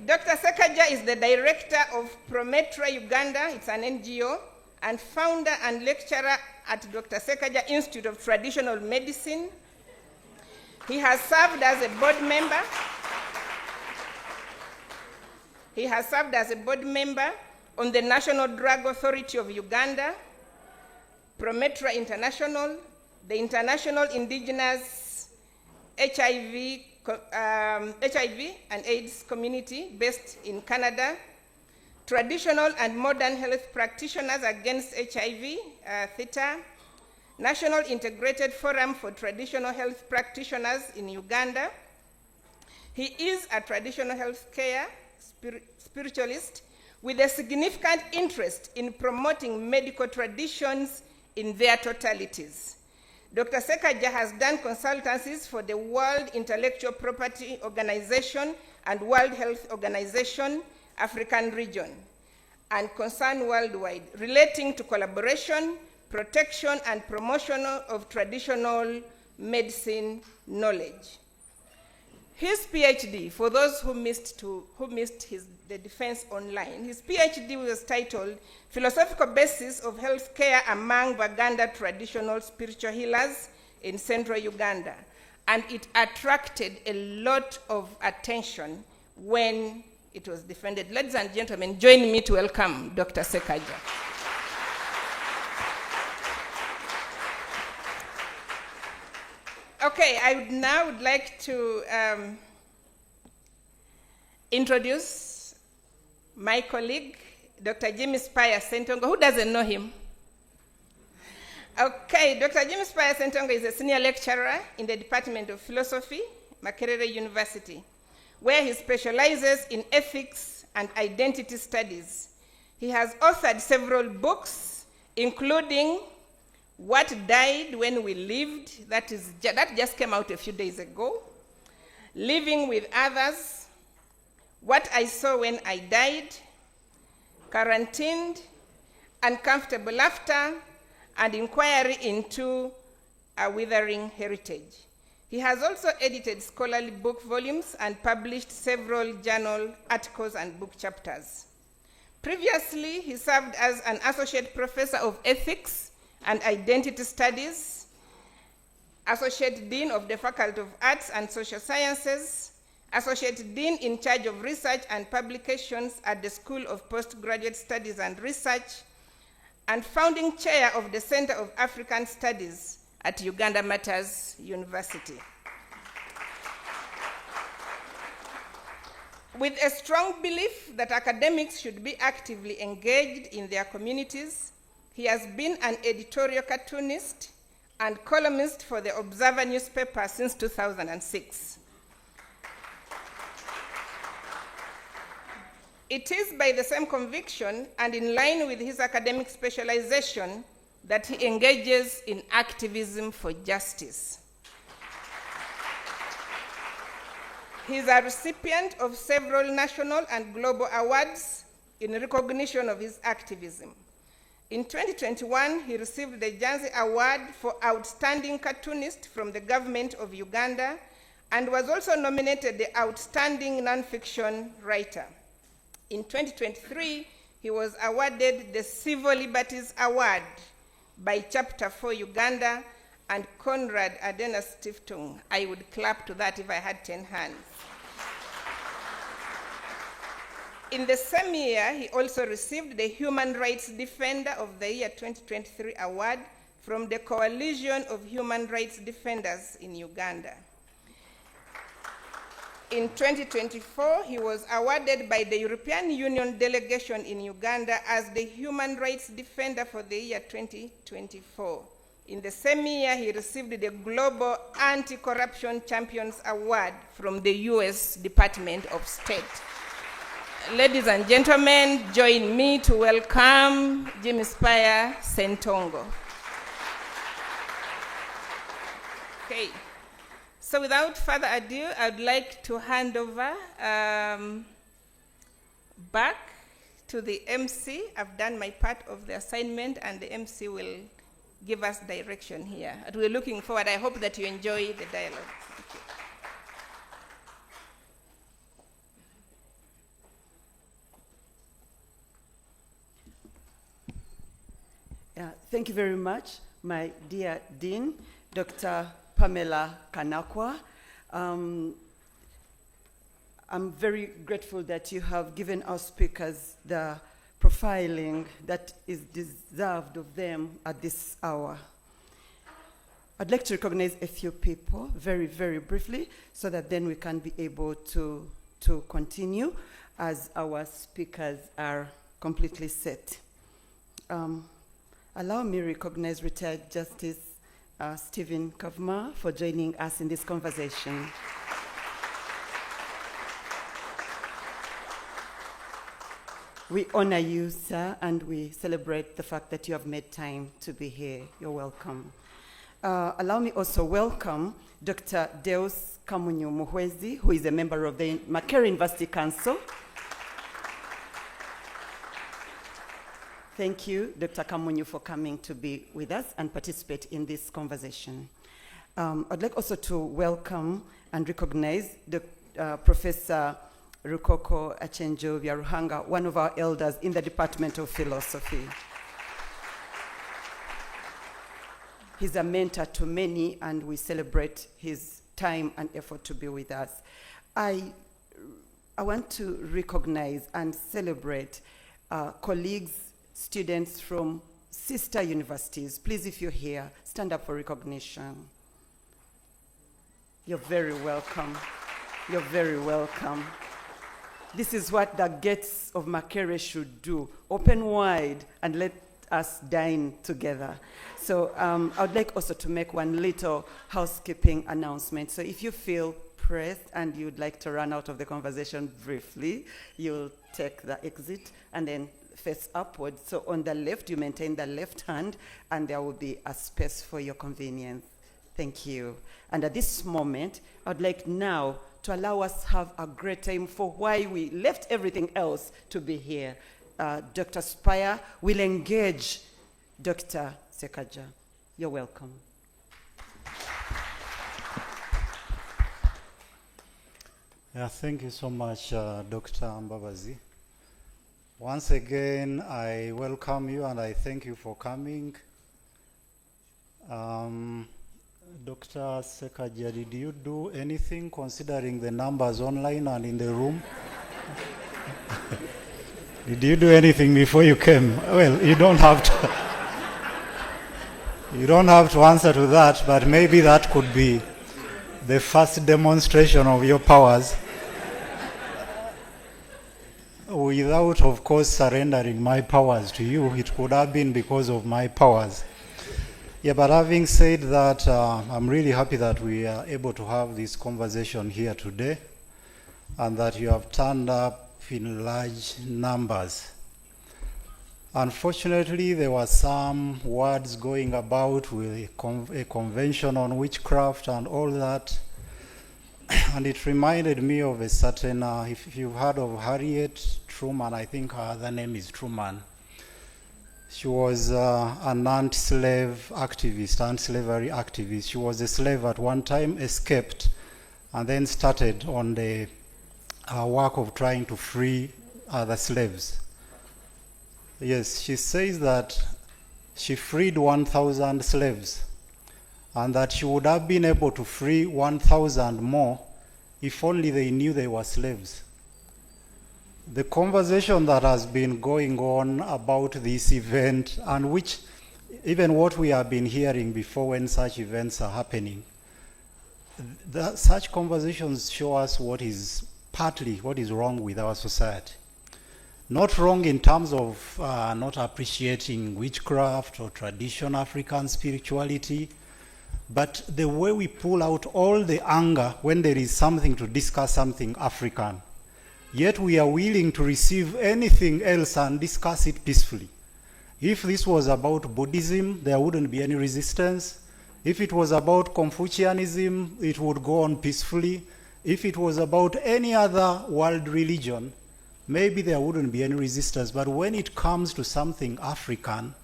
Dr. Ssekagya is the director of Prometra Uganda, it's an NGO, and founder and lecturer at Dr. Ssekagya Institute of Traditional Medicine. He has served as a board member. On the National Drug Authority of Uganda, Prometra International, the International Indigenous HIV and AIDS community based in Canada, Traditional and Modern Health Practitioners Against HIV, THETA, National Integrated Forum for Traditional Health Practitioners in Uganda. He is a traditional health care spiritualist with a significant interest in promoting medical traditions in their totalities. Dr. Ssekagya has done consultancies for the World Intellectual Property Organization and World Health Organization, African region, and concern worldwide relating to collaboration, protection, and promotion of traditional medicine knowledge. His PhD, for those who missed the defense online, his PhD was titled Philosophical Basis of Healthcare Among Baganda Traditional Spiritual Healers in Central Uganda. And it attracted a lot of attention when it was defended. Ladies and gentlemen, join me to welcome Dr. Ssekagya. Okay, I would now like to introduce my colleague, Dr. Spire Ssentongo. Who doesn't know him? Okay, Dr. Spire Ssentongo is a senior lecturer in the Department of Philosophy, Makerere University, where he specializes in ethics and identity studies. He has authored several books, including What Died When We Lived, that just came out a few days ago, Living with Others, What I Saw When I Died, Quarantined, Uncomfortable Laughter, and Inquiry into a Withering Heritage. He has also edited scholarly book volumes and published several journal articles and book chapters. Previously, he served as an associate professor of ethics and identity studies, associate dean of the Faculty of Arts and Social Sciences, associate dean in charge of research and publications at the School of Postgraduate Studies and Research, and founding chair of the Center of African Studies at Uganda Matters University. With a strong belief that academics should be actively engaged in their communities, he has been an editorial cartoonist and columnist for the Observer newspaper since 2006. It is by the same conviction and in line with his academic specialization that he engages in activism for justice. He is a recipient of several national and global awards in recognition of his activism. In 2021, he received the Janzi Award for Outstanding Cartoonist from the Government of Uganda and was also nominated the Outstanding Nonfiction Writer. In 2023, he was awarded the Civil Liberties Award by Chapter 4 Uganda and Konrad Adenauer Stiftung. I would clap to that if I had 10 hands. In the same year, he also received the Human Rights Defender of the Year 2023 award from the Coalition of Human Rights Defenders in Uganda. In 2024, he was awarded by the European Union delegation in Uganda as the Human Rights Defender for the year 2024. In the same year, he received the Global Anti-Corruption Champions Award from the US Department of State. Ladies and gentlemen, join me to welcome Spire Ssentongo. Okay. So without further ado, I'd like to hand over back to the MC. I've done my part of the assignment, and the MC will give us direction here. And we're looking forward. I hope that you enjoy the dialogue. Thank you. Thank you very much, my dear Dean, Dr. Pamela Kanakwa. I'm very grateful that you have given our speakers the profiling that is deserved of them at this hour. I'd like to recognize a few people very, very briefly so that then we can be able to continue as our speakers are completely set. Allow me to recognize retired Justice Stephen Kavma for joining us in this conversation. We honor you, sir, and we celebrate the fact that you have made time to be here. You're welcome. Allow me also welcome Dr. Deus Kamunyu Muhwezi, who is a member of the Makerere University Council. Thank you, Dr. Kamunyu, for coming to be with us and participate in this conversation. I'd like also to welcome and recognize Professor Rukoko Achenjo Byaruhanga, one of our elders in the Department of Philosophy. He's a mentor to many, and we celebrate his time and effort to be with us. I want to recognize and celebrate colleagues, students from sister universities. Please, if you're here, stand up for recognition. You're very welcome. You're very welcome. This is what the gates of Makerere should do. Open wide and let us dine together. So I would like also to make one little housekeeping announcement. So if you feel pressed and you'd like to run out of the conversation briefly, you'll take the exit and then face upwards. So on the left, you maintain the left hand, and there will be a space for your convenience. Thank you. And at this moment, I'd like now to allow us to have a great time for why we left everything else to be here. Dr. Spire will engage Dr. Ssekagya. You're welcome. Yeah, thank you so much, Dr. Mbabazi. Once again, I welcome you and I thank you for coming. Dr. Ssekagya, did you do anything considering the numbers online and in the room? Did you do anything before you came? Well, you don't have to. You don't have to answer to that, but maybe that could be the first demonstration of your powers. Without, of course, surrendering my powers to you, it could have been because of my powers. Yeah, but having said that, I'm really happy that we are able to have this conversation here today, and that you have turned up in large numbers. Unfortunately, there were some words going about with a convention on witchcraft and all that, and it reminded me of a certain, if you've heard of Harriet Truman, I think her other name is Truman. She was an anti-slave activist, anti-slavery activist. She was a slave at one time, escaped, and then started on the work of trying to free other slaves. Yes, she says that she freed 1,000 slaves, and that she would have been able to free 1,000 more if only they knew they were slaves. The conversation that has been going on about this event, and which even what we have been hearing before when such events are happening, such conversations show us partly what is wrong with our society. Not wrong in terms of not appreciating witchcraft or traditional African spirituality, but the way we pull out all the anger when there is something to discuss something African. Yet we are willing to receive anything else and discuss it peacefully. If this was about Buddhism, there wouldn't be any resistance. If it was about Confucianism, it would go on peacefully. If it was about any other world religion, maybe there wouldn't be any resistance. But when it comes to something African,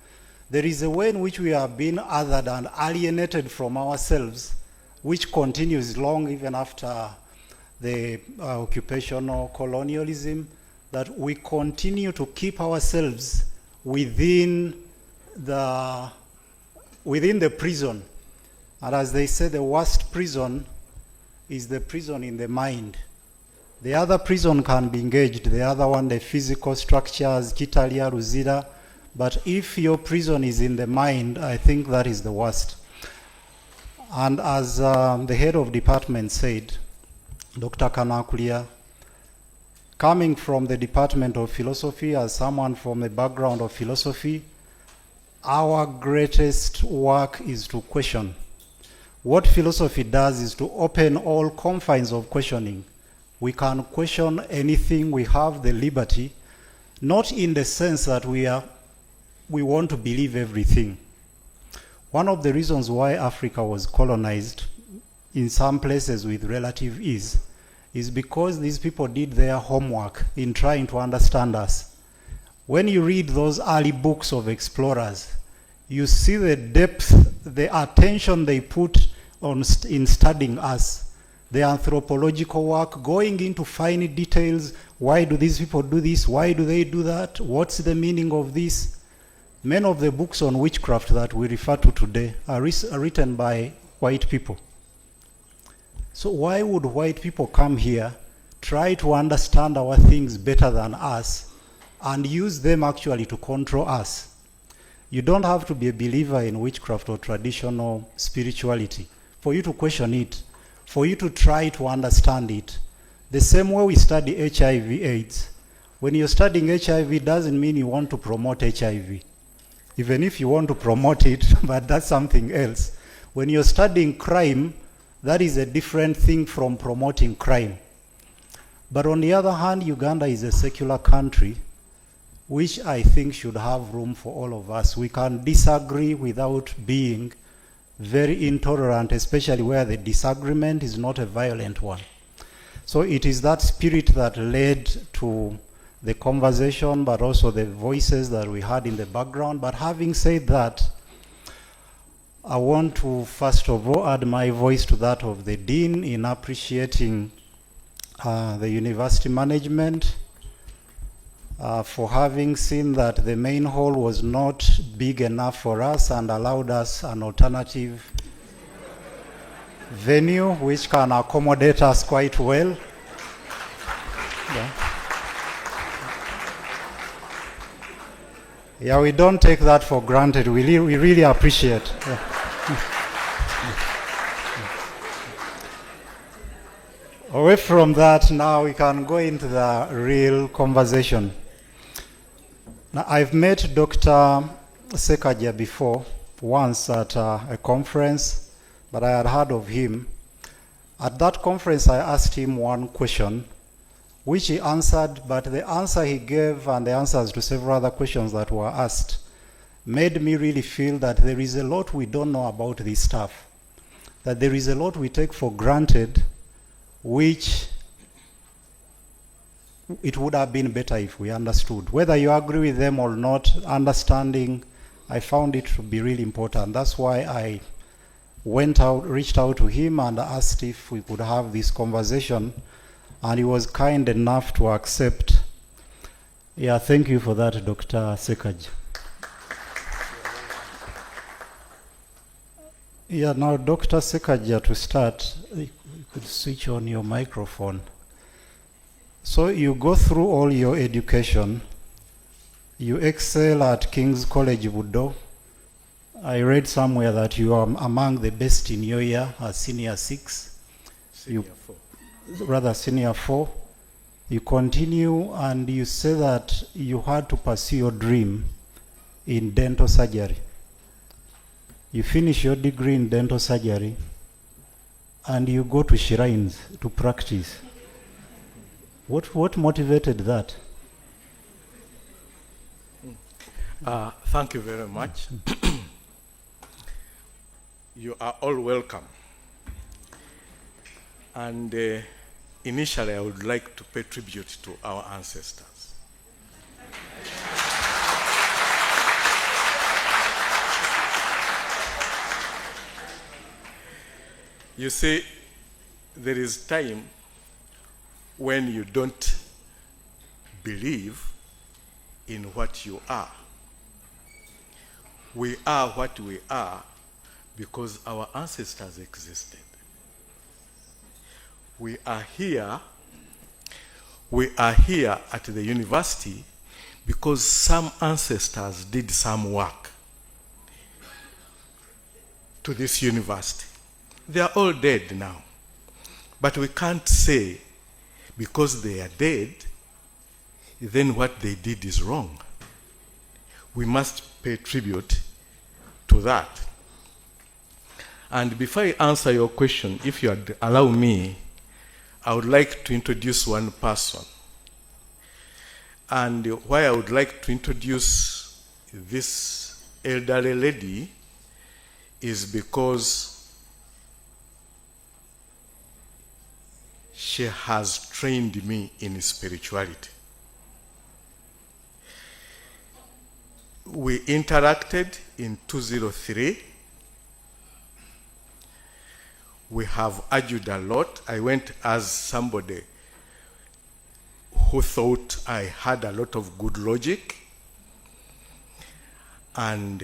there is a way in which we are being othered and alienated from ourselves, which continues long even after the occupational colonialism, that we continue to keep ourselves within the prison. And as they say, the worst prison is the prison in the mind. The other prison can be engaged, the other one, the physical structures, Kitalia, Ruzira, but if your prison is in the mind, I think that is the worst. And as the head of department said, Dr. Kanakulia, coming from the Department of Philosophy, as someone from a background of philosophy, our greatest work is to question. What philosophy does is to open all confines of questioning. We can question anything, we have the liberty, not in the sense that we want to believe everything. One of the reasons why Africa was colonized in some places with relative ease is because these people did their homework in trying to understand us. When you read those early books of explorers, you see the depth, the attention they put in studying us, the anthropological work, going into fine details. Why do these people do this? Why do they do that? What's the meaning of this? Many of the books on witchcraft that we refer to today are written by white people. So why would white people come here, try to understand our things better than us, and use them actually to control us? You don't have to be a believer in witchcraft or traditional spirituality for you to question it, for you to try to understand it. The same way we study HIV/AIDS. When you're studying HIV, it doesn't mean you want to promote HIV. Even if you want to promote it, but that's something else. When you're studying crime, that is a different thing from promoting crime. But on the other hand, Uganda is a secular country. which I think should have room for all of us. We can disagree without being very intolerant, especially where the disagreement is not a violent one. So it is that spirit that led to the conversation, but also the voices that we had in the background. But having said that, I want to first of all add my voice to that of the Dean in appreciating the university management for having seen that the main hall was not big enough for us and allowed us an alternative venue which can accommodate us quite well. Yeah, we don't take that for granted. We really appreciate. Yeah. Away from that, now we can go into the real conversation. Now, I've met Dr. Ssekagya before, once at a conference, but I had heard of him. At that conference, I asked him one question, which he answered, but the answer he gave and the answers to several other questions that were asked made me really feel that there is a lot we don't know about this stuff, that there is a lot we take for granted, which it would have been better if we understood. Whether you agree with them or not, understanding, I found it to be really important. That's why I reached out to him and asked if we could have this conversation, and he was kind enough to accept. Yeah, thank you for that, Dr. Ssekagya. Yeah, now Dr. Ssekagya, to start, you could switch on your microphone. So you go through all your education. You excel at King's College Budo. I read somewhere that you are among the best in your year as senior 6. Senior 4. You continue and you say that you had to pursue your dream in dental surgery. You finish your degree in dental surgery and you go to shrines to practice. What motivated that? Thank you very much. You are all welcome. And initially, I would like to pay tribute to our ancestors. You see, there is time when you don't believe in what you are. We are what we are because our ancestors existed. We are here at the university because some ancestors did some work to this university. They are all dead now. But we can't say because they are dead, then what they did is wrong. We must pay tribute to that. And before I answer your question, if you would allow me, I would like to introduce one person. And why I would like to introduce this elderly lady is because she has trained me in spirituality. We interacted in 2003. We have argued a lot. I went as somebody who thought I had a lot of good logic. And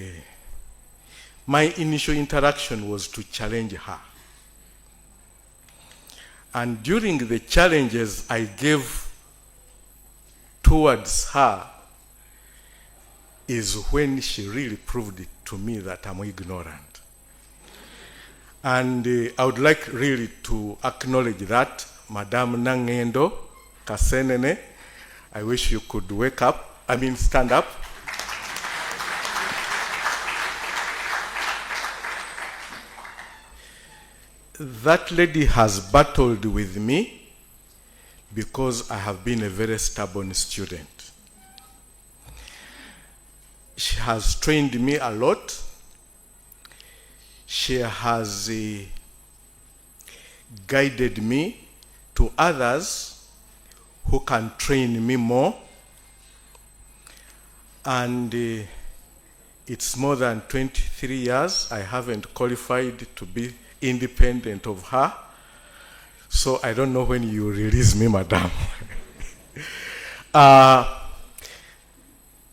my initial interaction was to challenge her. And during the challenges I gave towards her is when she really proved it to me that I'm ignorant. And I would like really to acknowledge that, Madam Nangendo Kasenene, I wish you could stand up. That lady has battled with me because I have been a very stubborn student. She has trained me a lot. She has guided me to others who can train me more. And it's more than 23 years. I haven't qualified to be independent of her. So I don't know when you release me, madam.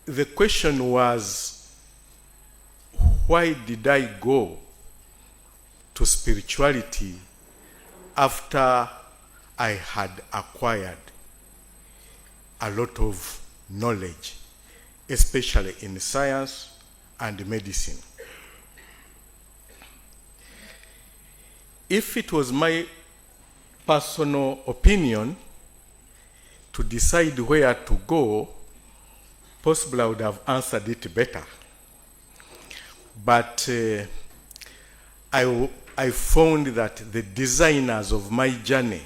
The question was, why did I go to spirituality after I had acquired a lot of knowledge, especially in science and medicine? If it was my personal opinion to decide where to go, possibly I would have answered it better. But I found that the designers of my journey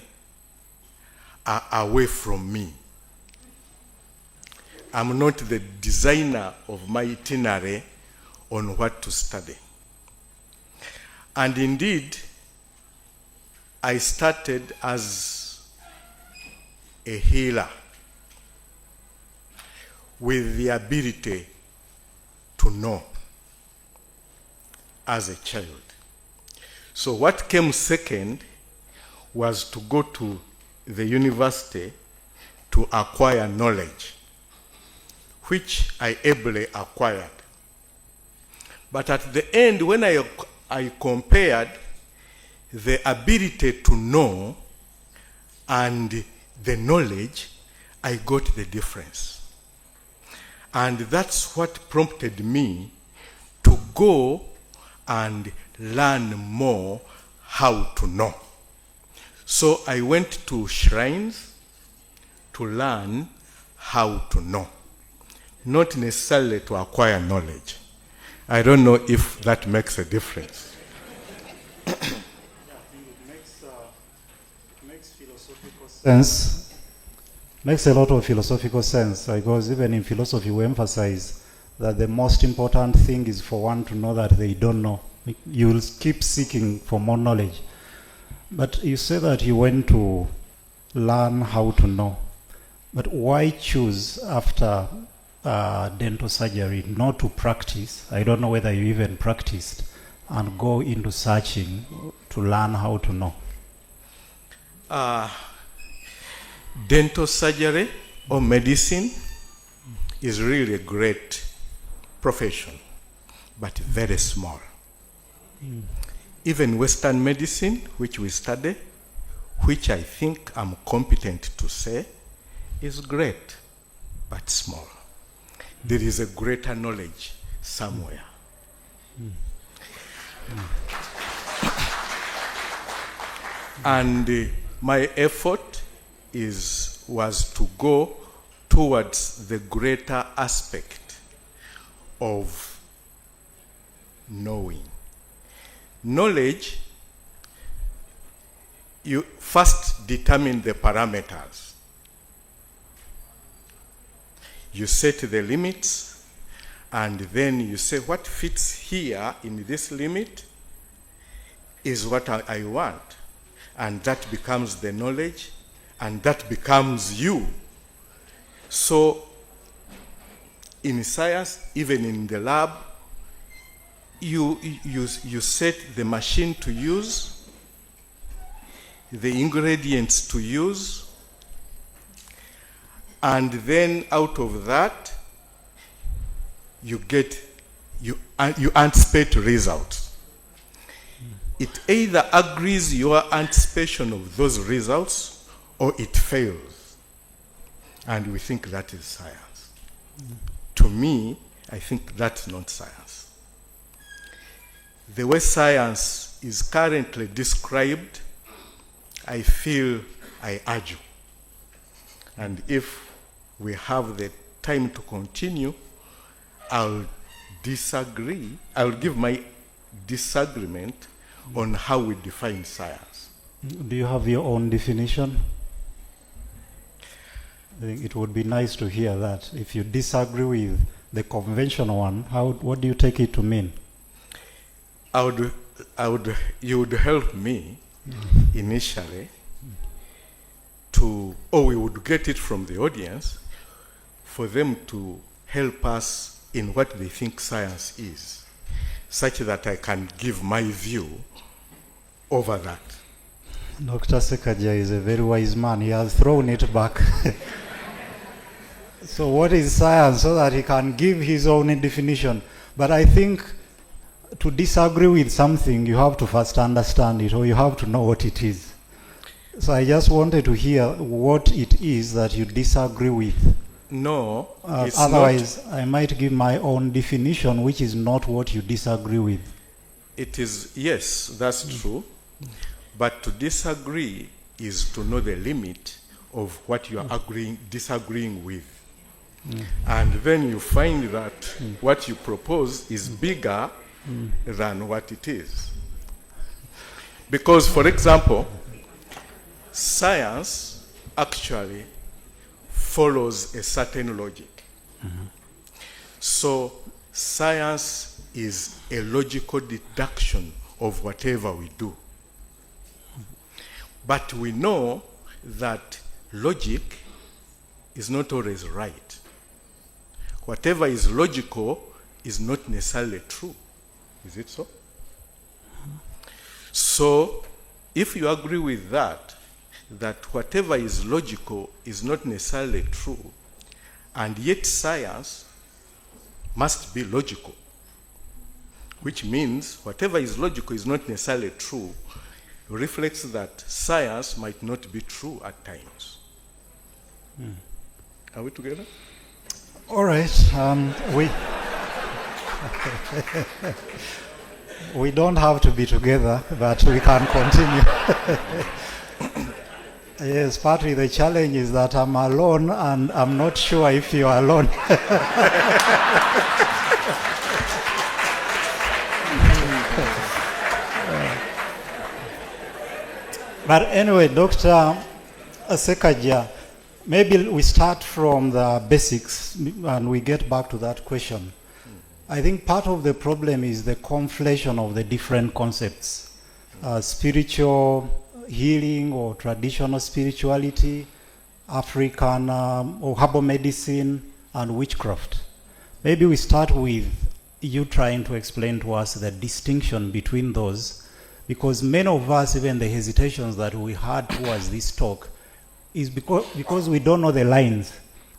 are away from me. I'm not the designer of my itinerary on what to study. And indeed, I started as a healer with the ability to know as a child. So what came second was to go to the university to acquire knowledge, which I ably acquired. But at the end, when I compared the ability to know and the knowledge, I got the difference. And that's what prompted me to go and learn more how to know. So I went to shrines to learn how to know, not necessarily to acquire knowledge. I don't know if that makes a difference. Makes philosophical sense. Makes a lot of philosophical sense, because even in philosophy we emphasize that the most important thing is for one to know that they don't know. You will keep seeking for more knowledge. But you say that you went to learn how to know. But why choose after dental surgery not to practice? I don't know whether you even practiced, and go into searching to learn how to know. Dental surgery or medicine is really a great profession, but very small. Even Western medicine, which we study, which I think I'm competent to say, is great, but small. There is a greater knowledge somewhere. And my effort was to go towards the greater aspect of knowing. Knowledge, you first determine the parameters. You set the limits, and then you say what fits here in this limit is what I want. And that becomes the knowledge, and that becomes you. So in science, even in the lab, you set the machine to use, the ingredients to use, and then out of that, you anticipate results. It either agrees your anticipation of those results or it fails. And we think that is science. To me, I think that's not science. The way science is currently described, I feel I argue. And if we have the time to continue, I'll disagree. I'll give my disagreement on how we define science. Do you have your own definition? I think it would be nice to hear that. If you disagree with the conventional one, what do you take it to mean? You would help me initially or we would get it from the audience for them to help us in what they think science is, such that I can give my view over that. Dr. Ssekagya is a very wise man. He has thrown it back. So what is science, so that he can give his own definition? But I think to disagree with something, you have to first understand it, or you have to know what it is. So I just wanted to hear what it is that you disagree with. No, it's otherwise I might give my own definition, which is not what you disagree with. It is, yes, that's true. But to disagree is to know the limit of what you are disagreeing with. And then you find that what you propose is bigger than what it is. Because, for example, science actually follows a certain logic. So science is a logical deduction of whatever we do. But we know that logic is not always right. Whatever is logical is not necessarily true. Is it so? So, if you agree with that whatever is logical is not necessarily true, and yet science must be logical, which means whatever is logical is not necessarily true, reflects that science might not be true at times. Are we together? All right. We don't have to be together, but we can continue. Yes, partly the challenge is that I'm alone, and I'm not sure if you're alone. But anyway, Dr. Ssekagya, maybe we start from the basics and we get back to that question. I think part of the problem is the conflation of the different concepts. Spiritual healing or traditional spirituality, African or herbal medicine, and witchcraft. Maybe we start with you trying to explain to us the distinction between those, because many of us, even the hesitations that we had towards this talk, is because we don't know the lines.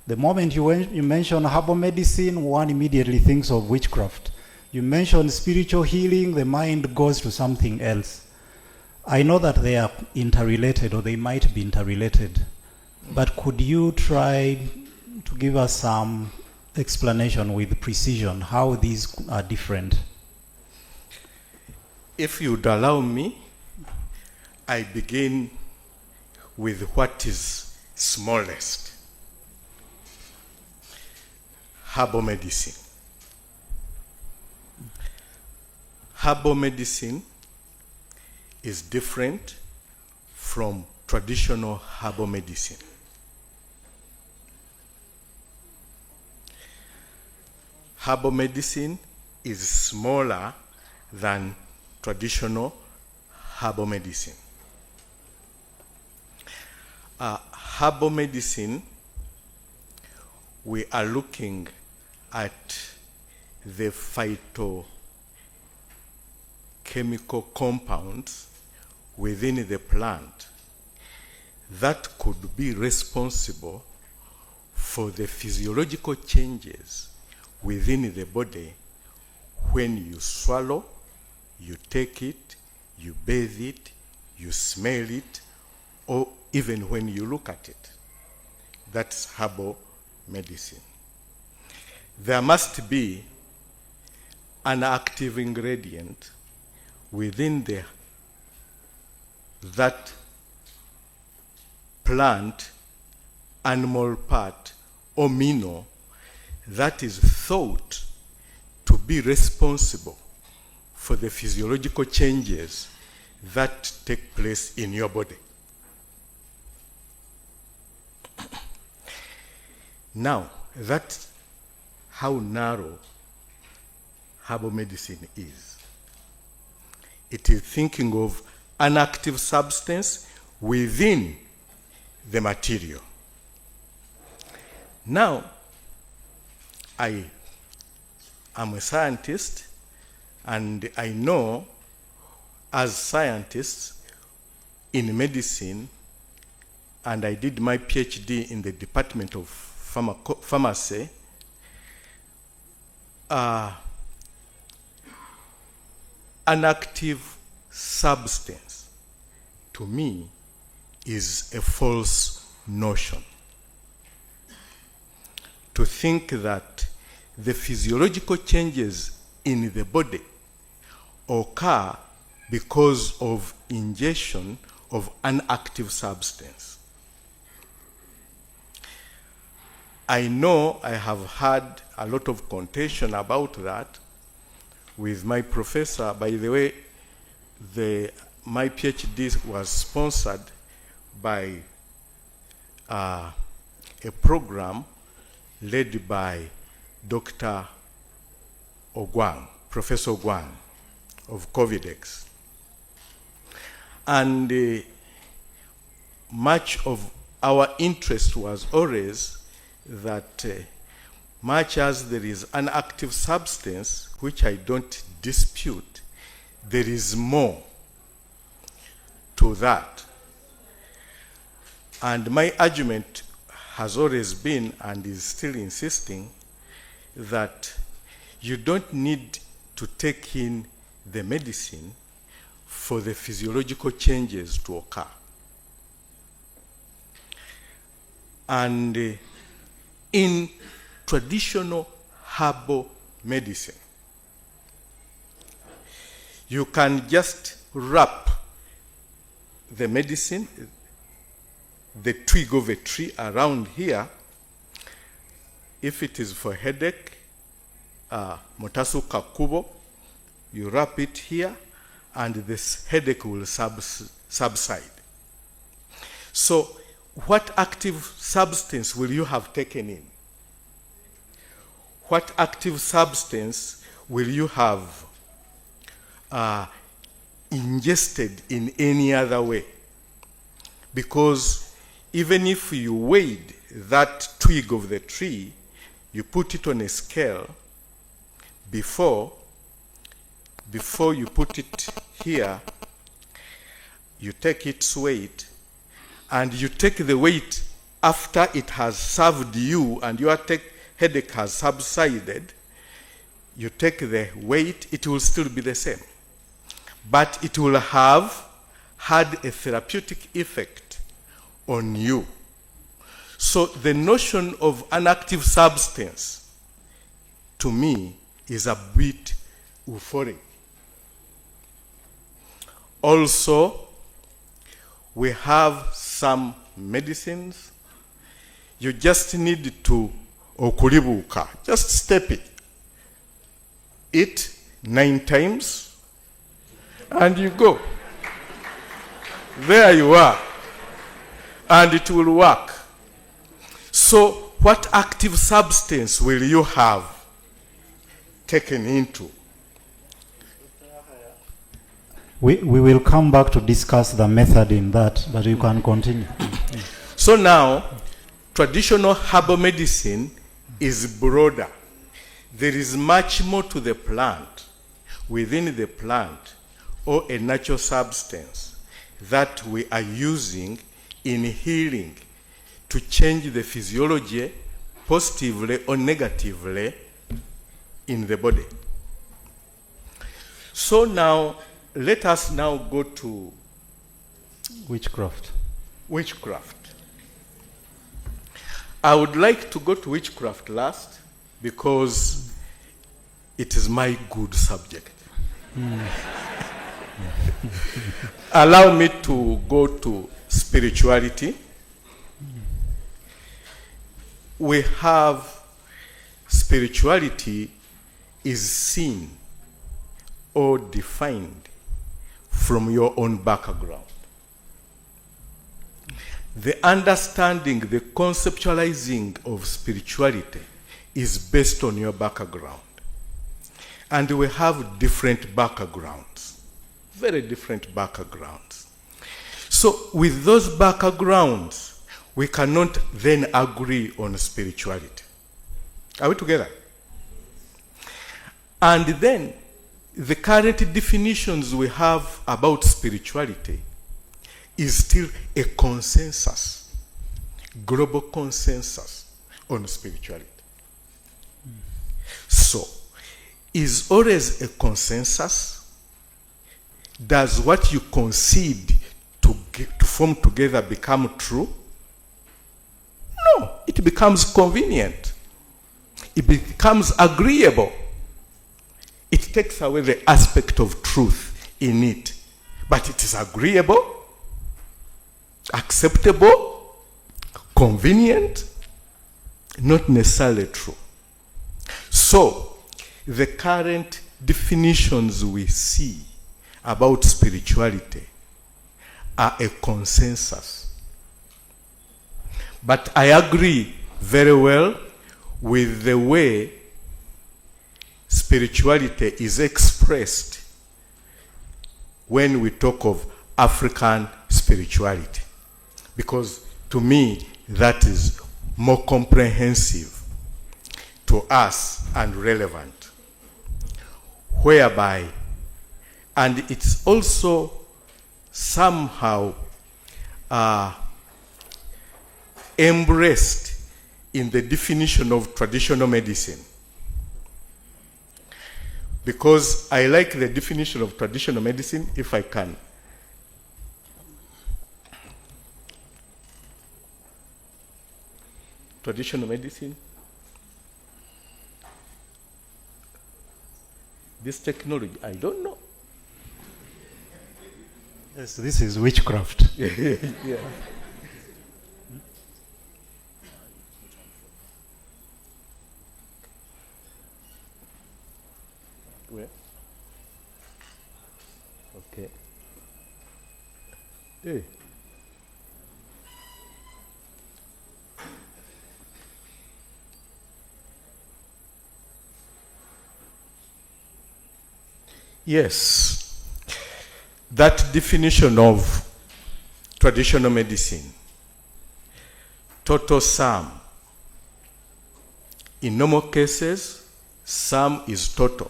The moment you mention herbal medicine, one immediately thinks of witchcraft. You mention spiritual healing, the mind goes to something else. I know that they are interrelated, or they might be interrelated, but could you try to give us some explanation with precision how these are different? If you'd allow me, I begin with what is smallest. Herbal medicine. Herbal medicine is different from traditional herbal medicine. Herbal medicine is smaller than traditional herbal medicine. Herbal medicine, we are looking at the phytochemical compounds within the plant that could be responsible for the physiological changes within the body when you swallow, you take it, you bathe it, you smell it, or even when you look at it. That's herbal medicine. There must be an active ingredient within that plant, animal part, or mineral that is thought to be responsible for the physiological changes that take place in your body. Now, that how narrow herbal medicine is. It is thinking of an active substance within the material. Now, I am a scientist, and I know as scientists in medicine, and I did my PhD in the Department of Pharmacy, an active substance, to me, is a false notion. To think that the physiological changes in the body occur because of ingestion of an active substance. I know I have had a lot of contention about that with my professor. By the way, my PhD was sponsored by a program led by Dr. Ogwang, Professor Ogwang of COVIDX. And much of our interest was always that much as there is an active substance, which I don't dispute, there is more to that. And my argument has always been, and is still insisting, that you don't need to take in the medicine for the physiological changes to occur. And in traditional herbal medicine, you can just wrap the medicine, the twig of a tree around here. If it is for headache, motasu kakubo, you wrap it here, and this headache will subside. So, what active substance will you have taken in? What active substance will you have ingested in any other way? Because even if you weighed that twig of the tree, you put it on a scale before you put it here, you take its weight, and you take the weight after it has served you and your headache has subsided. You take the weight, it will still be the same, but it will have had a therapeutic effect on you. So the notion of an active substance, to me, is a bit euphoric. Also, we have some medicines. You just need to okuribuka, just step it. Eat 9 times, and you go. There you are. And it will work. So, what active substance will you have taken into? We will come back to discuss the method in that, but you can continue. So now, traditional herbal medicine is broader. There is much more to the plant, within the plant, or a natural substance that we are using in healing to change the physiology positively or negatively in the body. So now, let us now go to Witchcraft. Witchcraft. I would like to go to witchcraft last because it is my good subject. Allow me to go to spirituality. We have spirituality is seen or defined from your own background. The understanding, the conceptualizing of spirituality is based on your background. And we have different backgrounds, very different backgrounds. So with those backgrounds, we cannot then agree on spirituality. Are we together? And then the current definitions we have about spirituality is still a consensus, global consensus on spirituality. So, is always a consensus? Does what you concede to form together become true? No, it becomes convenient. It becomes agreeable. It takes away the aspect of truth in it. But it is agreeable, acceptable, convenient, not necessarily true. So, the current definitions we see about spirituality are a consensus. But I agree very well with the way spirituality is expressed when we talk of African spirituality. Because to me, that is more comprehensive to us and relevant. Whereby, and it's also somehow embraced in the definition of traditional medicine. Because I like the definition of traditional medicine, if I can. Traditional medicine. This technology, I don't know. Yes, this is witchcraft. Yeah. Where? Okay. Hey. Yes, that definition of traditional medicine, total sum. In normal cases, sum is total.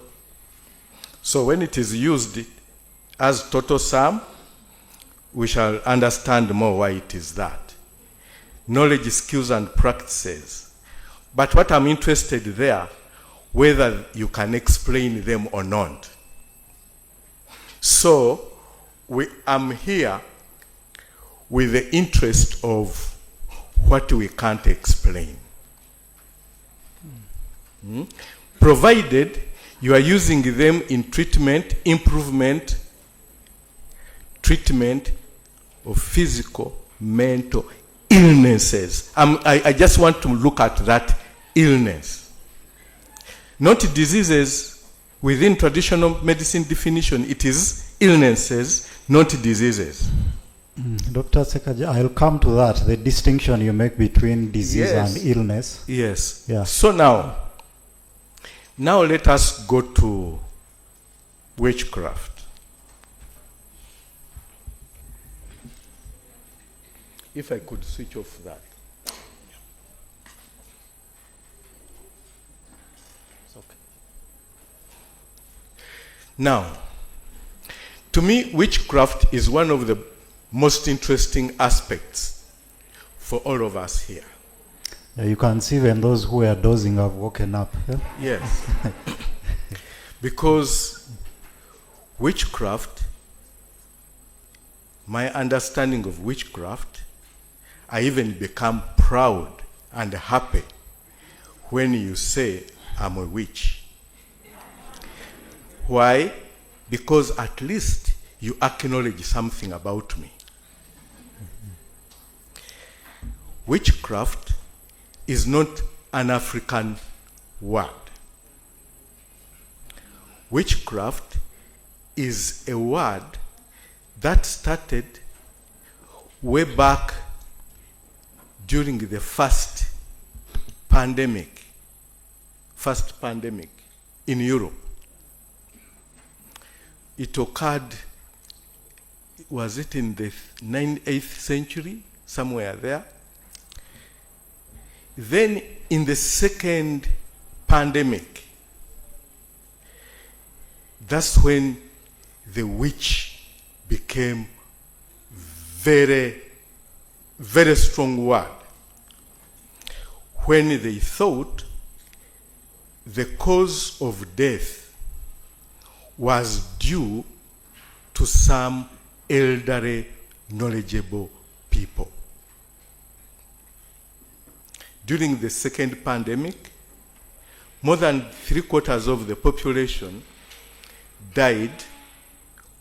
So when it is used as total sum, we shall understand more why it is that. Knowledge, skills, and practices. But what I'm interested there, whether you can explain them or not. So, I'm here with the interest of what we can't explain. Provided you are using them in treatment, improvement, treatment of physical, mental illnesses. I just want to look at that illness. Not diseases. Within traditional medicine definition, it is illnesses, not diseases. Dr. Ssekagya, I'll come to that, the distinction you make between disease and illness. Yes. Yeah. So now let us go to witchcraft. If I could switch off that. Now, to me, witchcraft is one of the most interesting aspects for all of us here. Yeah, you can see when those who are dozing have woken up. Yeah? Yes. Because witchcraft, my understanding of witchcraft, I even become proud and happy when you say, I'm a witch. Why? Because at least you acknowledge something about me. Witchcraft is not an African word. Witchcraft is a word that started way back during the first pandemic first pandemic in Europe. It occurred, was it in the 8th century, somewhere there? Then in the second pandemic, that's when the witch became very, very strong word. When they thought the cause of death was due to some elderly, knowledgeable people. During the second pandemic, more than 3/4 of the population died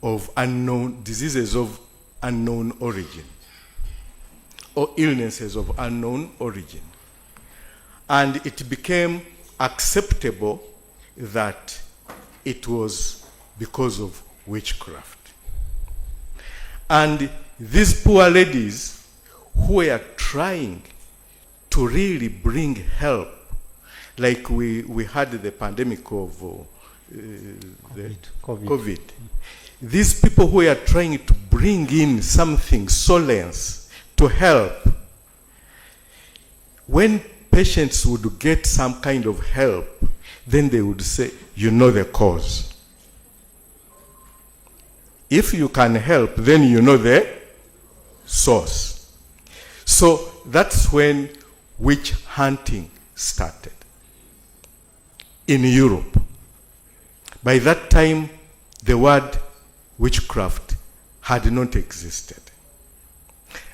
of unknown diseases of unknown origin or illnesses of unknown origin. And it became acceptable that it was because of witchcraft. And these poor ladies who were trying to really bring help, like we had the pandemic of COVID. These people who are trying to bring in something, solace, to help, when patients would get some kind of help, then they would say, you know the cause. If you can help, then you know the source. So that's when witch hunting started in Europe. By that time, the word witchcraft had not existed.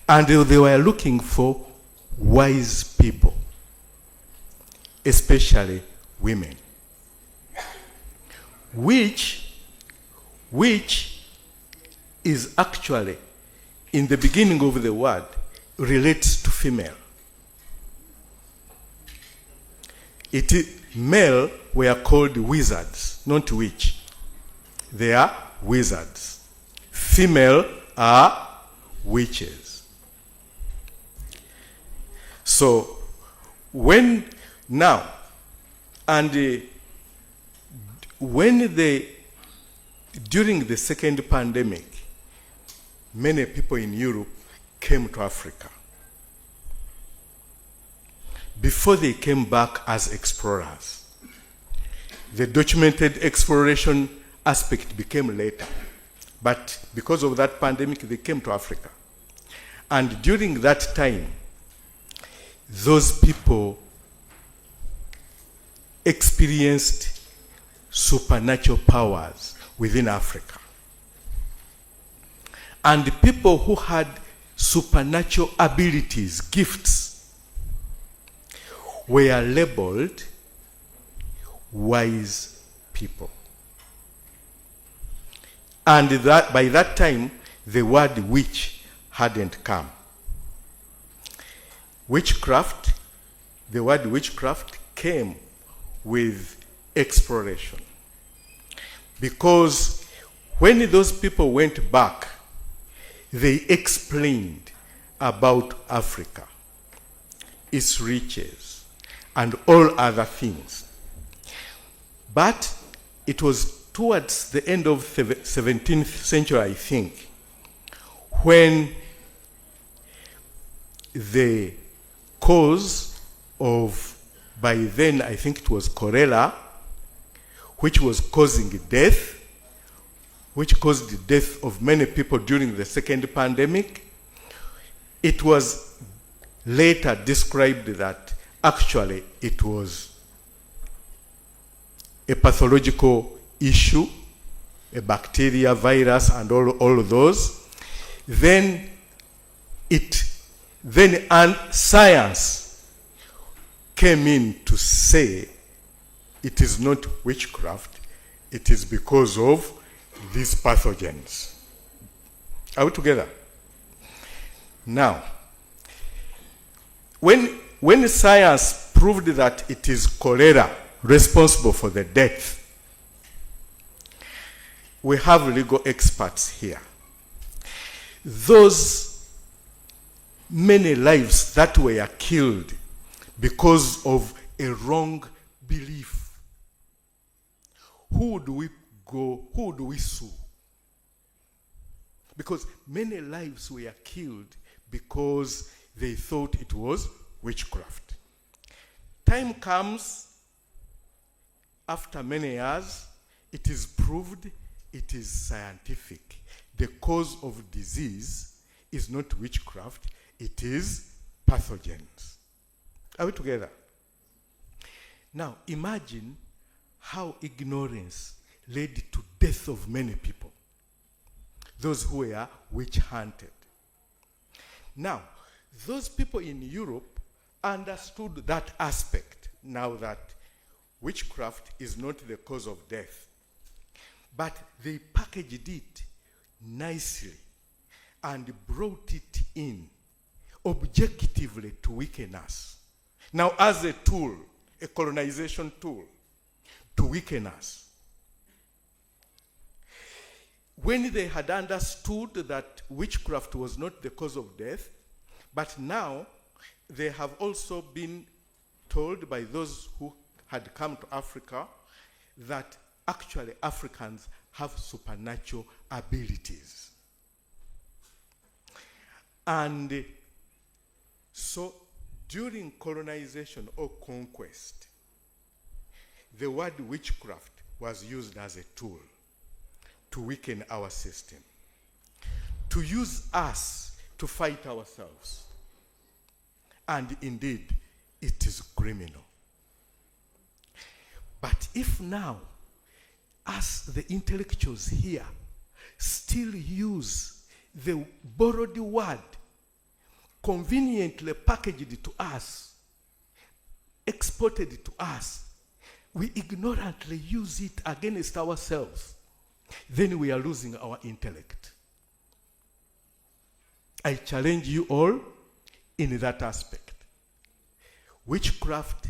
And they were looking for wise people, especially women, which is actually, in the beginning of the word, relates to female. Male were called wizards, not witch. They are wizards. Female are witches. So when now, and when during the second pandemic, many people in Europe came to Africa. Before they came back as explorers, the documented exploration aspect became later. But because of that pandemic, they came to Africa. And during that time, those people experienced supernatural powers within Africa. And the people who had supernatural abilities, gifts, were labeled wise people. And that by that time, the word witch hadn't come. Witchcraft, the word witchcraft came with exploration. Because when those people went back, they explained about Africa, its riches, and all other things. But it was towards the end of the 17th century, I think, when the cause of, by then I think it was cholera, which was causing death, which caused the death of many people during the second pandemic, it was later described that actually it was a pathological issue, a bacteria, virus, and all of those. Then science came in to say it is not witchcraft, it is because of these pathogens. Are we together? Now, when science proved that it is cholera responsible for the death, we have legal experts here. Those many lives that were killed because of a wrong belief who do we go, who do we sue? Because many lives were killed because they thought it was witchcraft. Time comes, after many years, it is proved, it is scientific. The cause of disease is not witchcraft, it is pathogens. Are we together? Now, imagine how ignorance led to death of many people, those who were witch hunted. Now, those people in Europe understood that aspect, now that witchcraft is not the cause of death. But they packaged it nicely and brought it in objectively to weaken us. Now, as a tool, a colonization tool, to weaken us. When they had understood that witchcraft was not the cause of death, but now they have also been told by those who had come to Africa that actually Africans have supernatural abilities. And so during colonization or conquest, the word witchcraft was used as a tool to weaken our system, to use us to fight ourselves. And indeed, it is criminal. But if now, us the intellectuals here, still use the borrowed word, conveniently packaged to us, exported to us, we ignorantly use it against ourselves, then we are losing our intellect. I challenge you all in that aspect. Witchcraft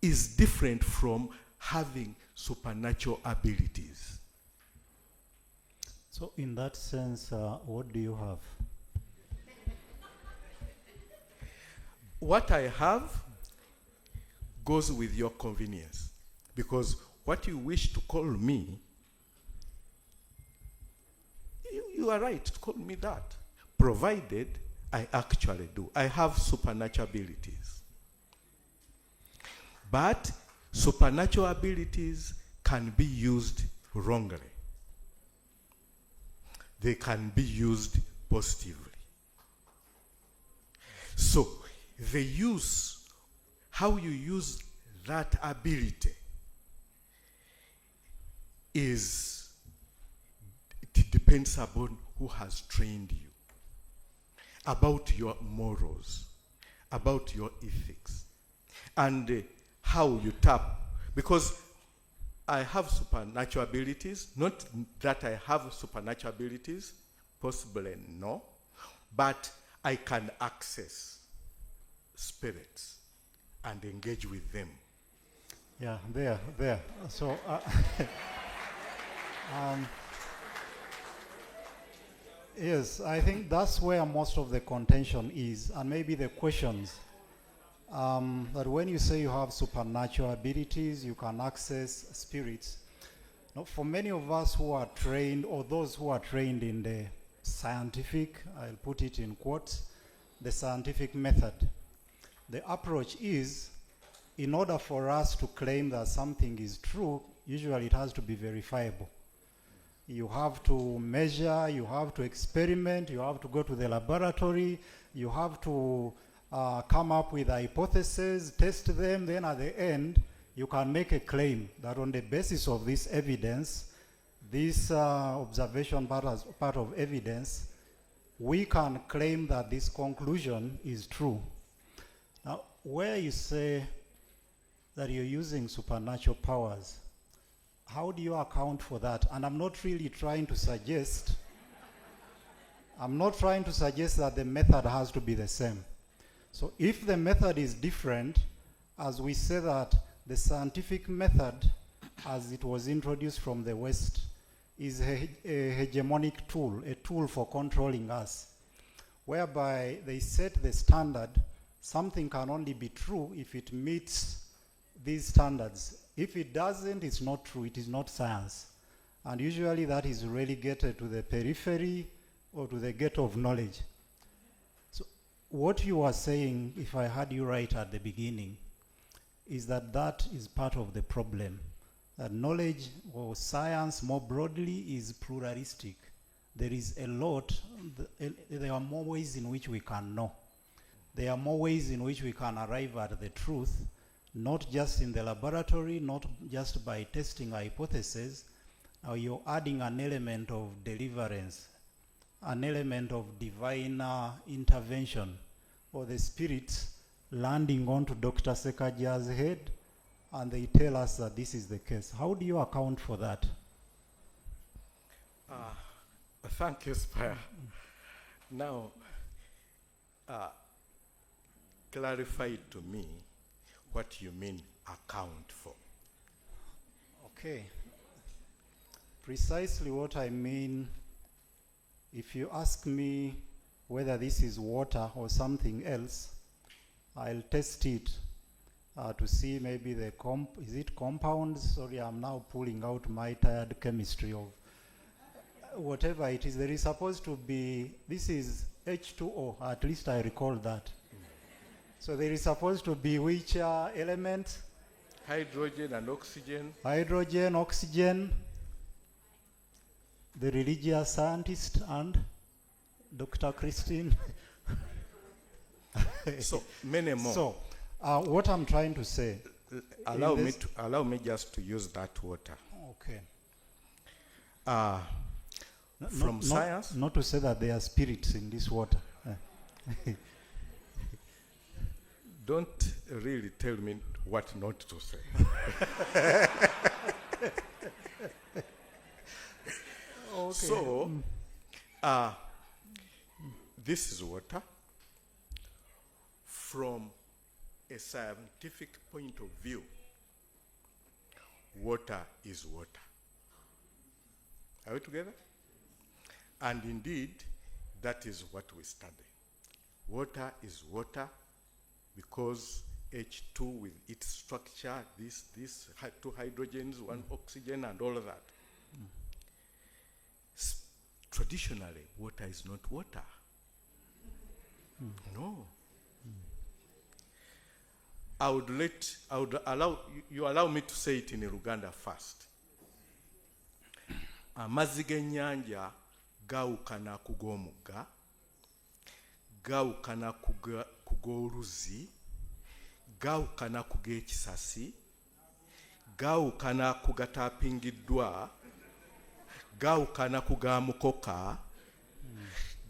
is different from having supernatural abilities. So in that sense, what do you have? What I have goes with your convenience, because what you wish to call me, you are right to call me that, provided I actually do. I have supernatural abilities. But supernatural abilities can be used wrongly. They can be used positively. So, the use, how you use that ability is, it depends upon who has trained you, about your morals, about your ethics, and how you tap. Because I have supernatural abilities, not that I have supernatural abilities, possibly no, but I can access spirits and engage with them. Yeah, there. So, yes, I think that's where most of the contention is, and maybe the questions. That when you say you have supernatural abilities, you can access spirits. Now, for many of us who are trained, or those who are trained in the scientific, I'll put it in quotes, the scientific method, the approach is, in order for us to claim that something is true, usually it has to be verifiable. You have to measure, you have to experiment, you have to go to the laboratory, you have to come up with hypotheses, test them, then at the end, you can make a claim that on the basis of this evidence, this observation part of evidence, we can claim that this conclusion is true. Now, where you say that you're using supernatural powers, how do you account for that? And I'm not really trying to suggest, that the method has to be the same. So if the method is different, as we say that the scientific method, as it was introduced from the West, is a hegemonic tool, a tool for controlling us, whereby they set the standard, something can only be true if it meets these standards. If it doesn't, it's not true, it is not science. And usually that is relegated to the periphery or to the gate of knowledge. So what you are saying, if I heard you right at the beginning, is that that is part of the problem. That knowledge or science more broadly is pluralistic. There is a lot, there are more ways in which we can know. There are more ways in which we can arrive at the truth, not just in the laboratory, not just by testing hypotheses. You're adding an element of deliverance, an element of divine intervention, or the spirits landing onto Dr. Ssekagya's head, and they tell us that this is the case. How do you account for that? Thank you, Spire. Now, clarify to me what you mean account for. Okay. Precisely what I mean, if you ask me whether this is water or something else, I'll test it to see maybe the is it compounds? Sorry, I'm now pulling out my tired chemistry of whatever it is. There is supposed to be, this is H2O, at least I recall that. So there is supposed to be which element? Hydrogen and oxygen. Hydrogen, oxygen. The religious scientist and Dr. Christine. So many more. So what I'm trying to say. Allow me just to use that water. Okay. From science. Not to say that there are spirits in this water. Don't really tell me what not to say. Okay. So, this is water. From a scientific point of view, water is water. Are we together? And indeed, that is what we study. Water is water because H2 with its structure, this two hydrogens, one oxygen, and all of that. Traditionally, water is not water. No. I would allow me to say it in Uganda first. Amazzi g'ennyanja gaawukana ku g'omugga, gaawukana ku g'oluzzi, gaawukana ku g'ekisasi, gaawukana ku gataapingiddwa, gaawukana ku ga mukoka,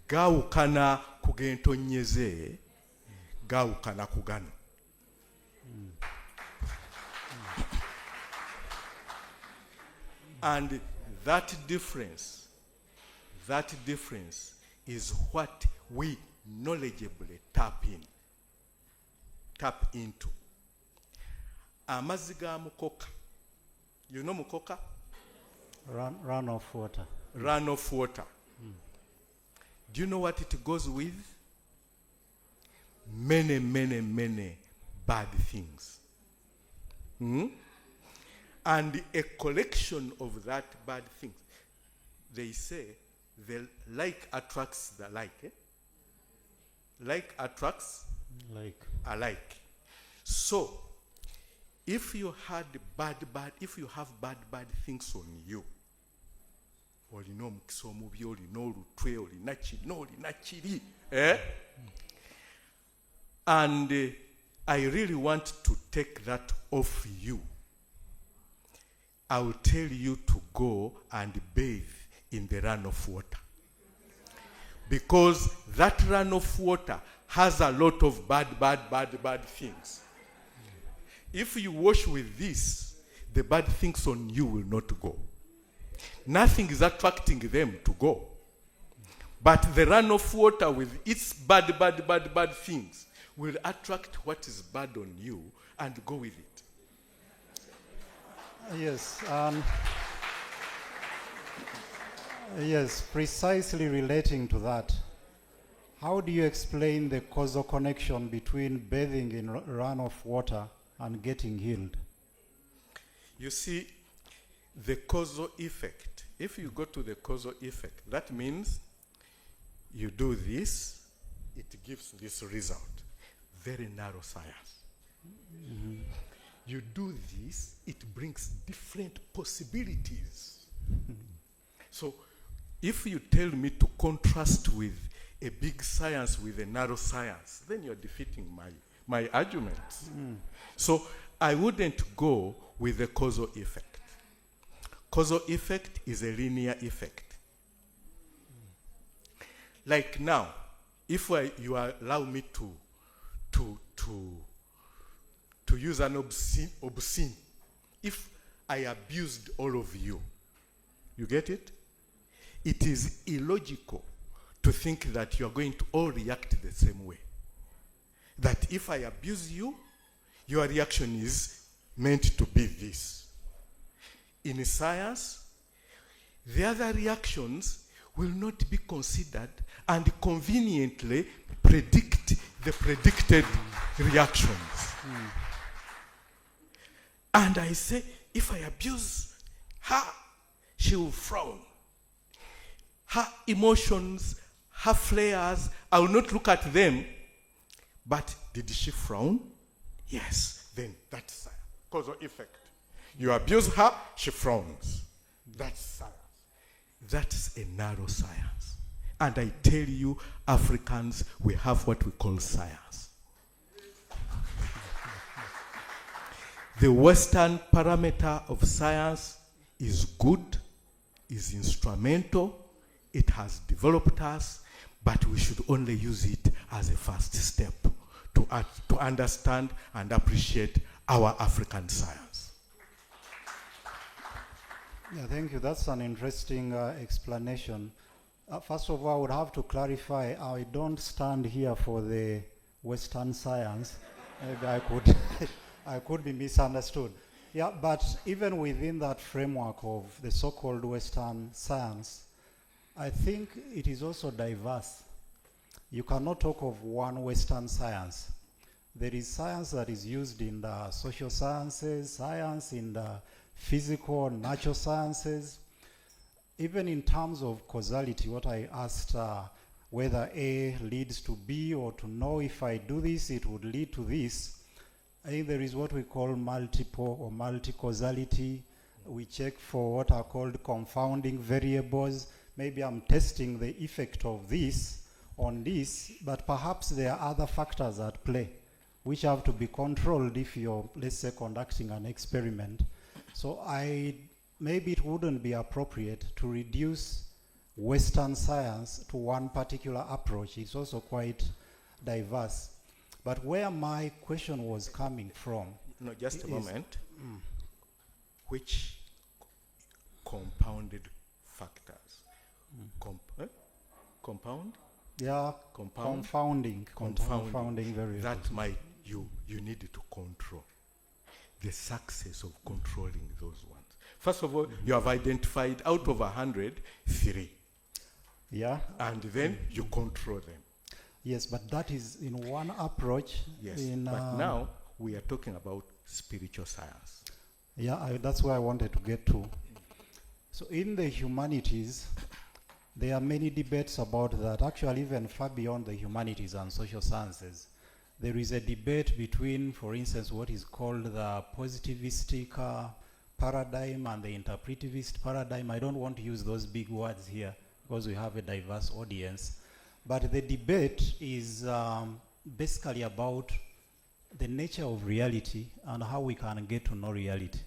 gaawukana ku g'entonnyeze, gaawukana ku gano. And that difference is what we knowledgeably tap into. Amazzi ga mukoka. You know mukoka? Run off water. Run off water. Do you know what it goes with? Many, many, many bad things. And a collection of that bad things. They say the like attracts the like. Like attracts alike. So, if you have bad things on you, olina omukisa omubi, olina olutwe, olina kino, olina kiri, and I really want to take that off you. I will tell you to go and bathe in the runoff water. Because that runoff water has a lot of bad things. If you wash with this, the bad things on you will not go. Nothing is attracting them to go. But the runoff water with its bad things will attract what is bad on you and go with it. Yes. Yes, precisely relating to that. How do you explain the causal connection between bathing in runoff water and getting healed? You see, the causal effect, if you go to the causal effect, that means you do this, it gives this result. Very narrow science. Mm-hmm. You do this, it brings different possibilities. So if you tell me to contrast with a big science with a narrow science, then you're defeating my arguments. So I wouldn't go with the causal effect. Causal effect is a linear effect. Like now, if you allow me to use an obscene, if I abused all of you, you get it? It is illogical to think that you are going to all react the same way. That if I abuse you, your reaction is meant to be this. In science, the other reactions will not be considered and conveniently predict the predicted reactions. And I say, if I abuse her, she will frown. Her emotions, her flares, I will not look at them. But did she frown? Yes. Then that's science. Causal effect. You abuse her, she frowns. That's science. That's a narrow science. And I tell you, Africans, we have what we call science. The Western parameter of science is good, is instrumental, it has developed us, but we should only use it as a first step to understand and appreciate our African science. Yeah, thank you. That's an interesting explanation. First of all, I would have to clarify, I don't stand here for the Western science. Maybe I could be misunderstood. Yeah, but even within that framework of the so-called Western science, I think it is also diverse. You cannot talk of one Western science. There is science that is used in the social sciences, science in the physical, natural sciences. Even in terms of causality, what I asked, whether A leads to B, or to know if I do this, it would lead to this. I think there is what we call multiple or multi-causality. We check for what are called confounding variables. Maybe I'm testing the effect of this on this, but perhaps there are other factors at play which have to be controlled if you're, let's say, conducting an experiment. So maybe it wouldn't be appropriate to reduce Western science to one particular approach. It's also quite diverse. But where my question was coming from... No, just a moment. Which compounded factors? Compound? Yeah, confounding variables. That might you need to control. The success of controlling those ones. First of all, you have identified out of 100, 3. Yeah. And then you control them. Yes, but that is in one approach. Yes, but now we are talking about spiritual science. Yeah, that's where I wanted to get to. So in the humanities, there are many debates about that, actually even far beyond the humanities and social sciences. There is a debate between, for instance, what is called the positivistic paradigm and the interpretivist paradigm. I don't want to use those big words here because we have a diverse audience. But the debate is basically about the nature of reality and how we can get to know reality.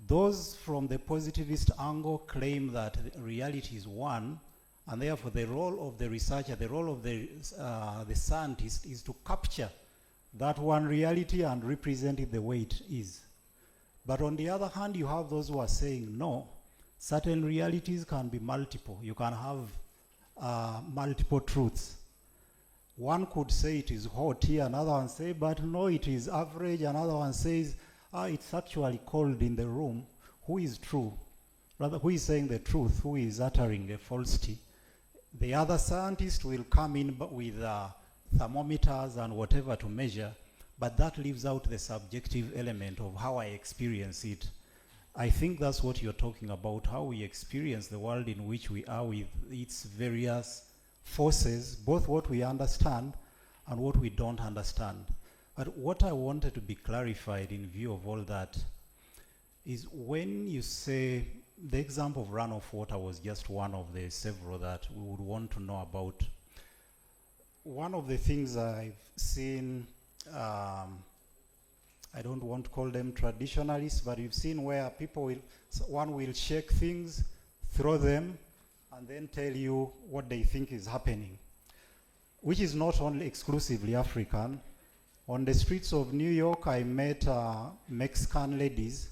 Those from the positivist angle claim that reality is one, and therefore the role of the researcher, the role of the scientist is to capture that one reality and represent it the way it is. But on the other hand, you have those who are saying, no, certain realities can be multiple. You can have multiple truths. One could say it is hot here, another one say, but no, it is average. Another one says, it's actually cold in the room. Who is true? Rather, who is saying the truth? Who is uttering a falsity? The other scientist will come in with thermometers and whatever to measure, but that leaves out the subjective element of how I experience it. I think that's what you're talking about, how we experience the world in which we are with its various forces, both what we understand and what we don't understand. But what I wanted to be clarified in view of all that is when you say the example of runoff water was just one of the several that we would want to know about. One of the things I've seen, I don't want to call them traditionalists, but you've seen where one will shake things, throw them, and then tell you what they think is happening, which is not only exclusively African. On the streets of New York, I met Mexican ladies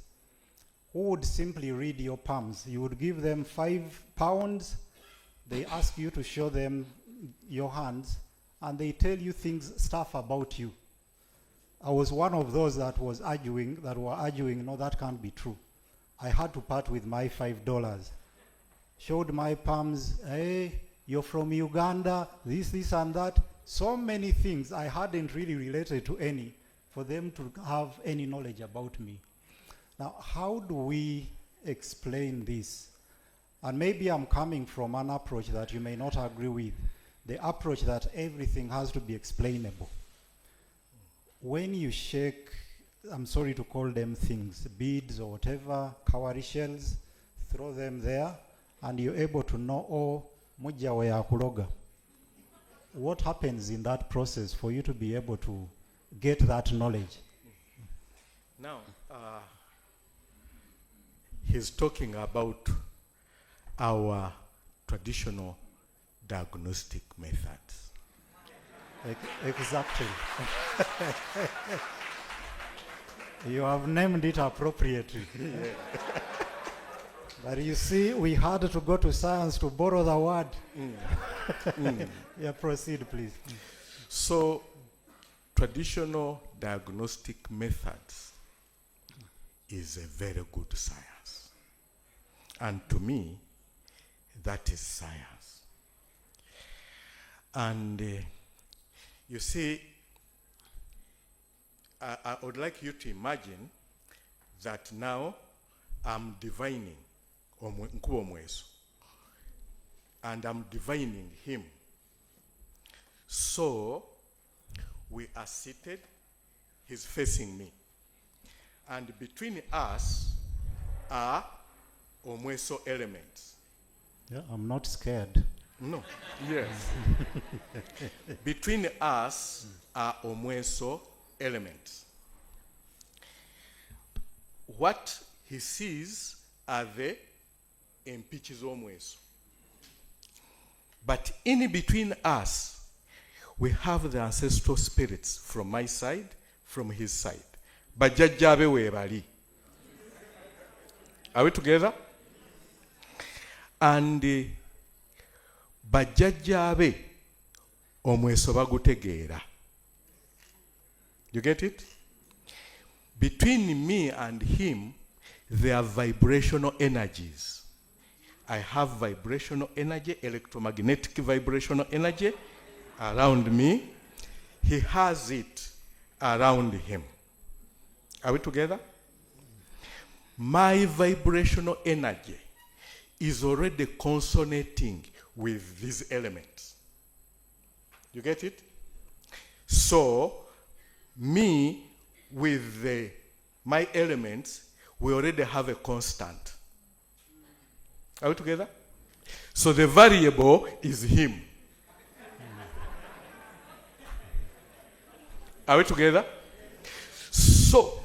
who would simply read your palms. You would give them £5, they ask you to show them your hands, and they tell you stuff about you. I was one of those that were arguing, no, that can't be true. I had to part with my $5. Showed my palms, hey, you're from Uganda, this and that. So many things I hadn't really related to any, for them to have any knowledge about me. Now, how do we explain this? And maybe I'm coming from an approach that you may not agree with, the approach that everything has to be explainable. When you shake, I'm sorry to call them things, beads or whatever, cowrie shells, throw them there, and you're able to know, oh, mujja we akuloga. What happens in that process for you to be able to get that knowledge? Now, he's talking about our traditional diagnostic methods. Exactly. You have named it appropriately. But you see, we had to go to science to borrow the word. Yeah, proceed, please. So, traditional diagnostic methods is a very good science. And to me, that is science. And you see, I would like you to imagine that now I'm divining Nkubo Mweso, and I'm divining him. So we are seated, he's facing me. And between us are Omweso elements. Yeah, I'm not scared. No, yes. Between us are Omweso elements. What he sees are the impeaches Omweso. But in between us, we have the ancestral spirits from my side, from his side. Bajjajjabe webali. Are we together? And bajjajjabe omweso bagutegeera. You get it? Between me and him, there are vibrational energies. I have vibrational energy, electromagnetic vibrational energy around me. He has it around him. Are we together? My vibrational energy is already consonnating with these elements. You get it? So, me with my elements, we already have a constant. Are we together? So the variable is him. Are we together? So,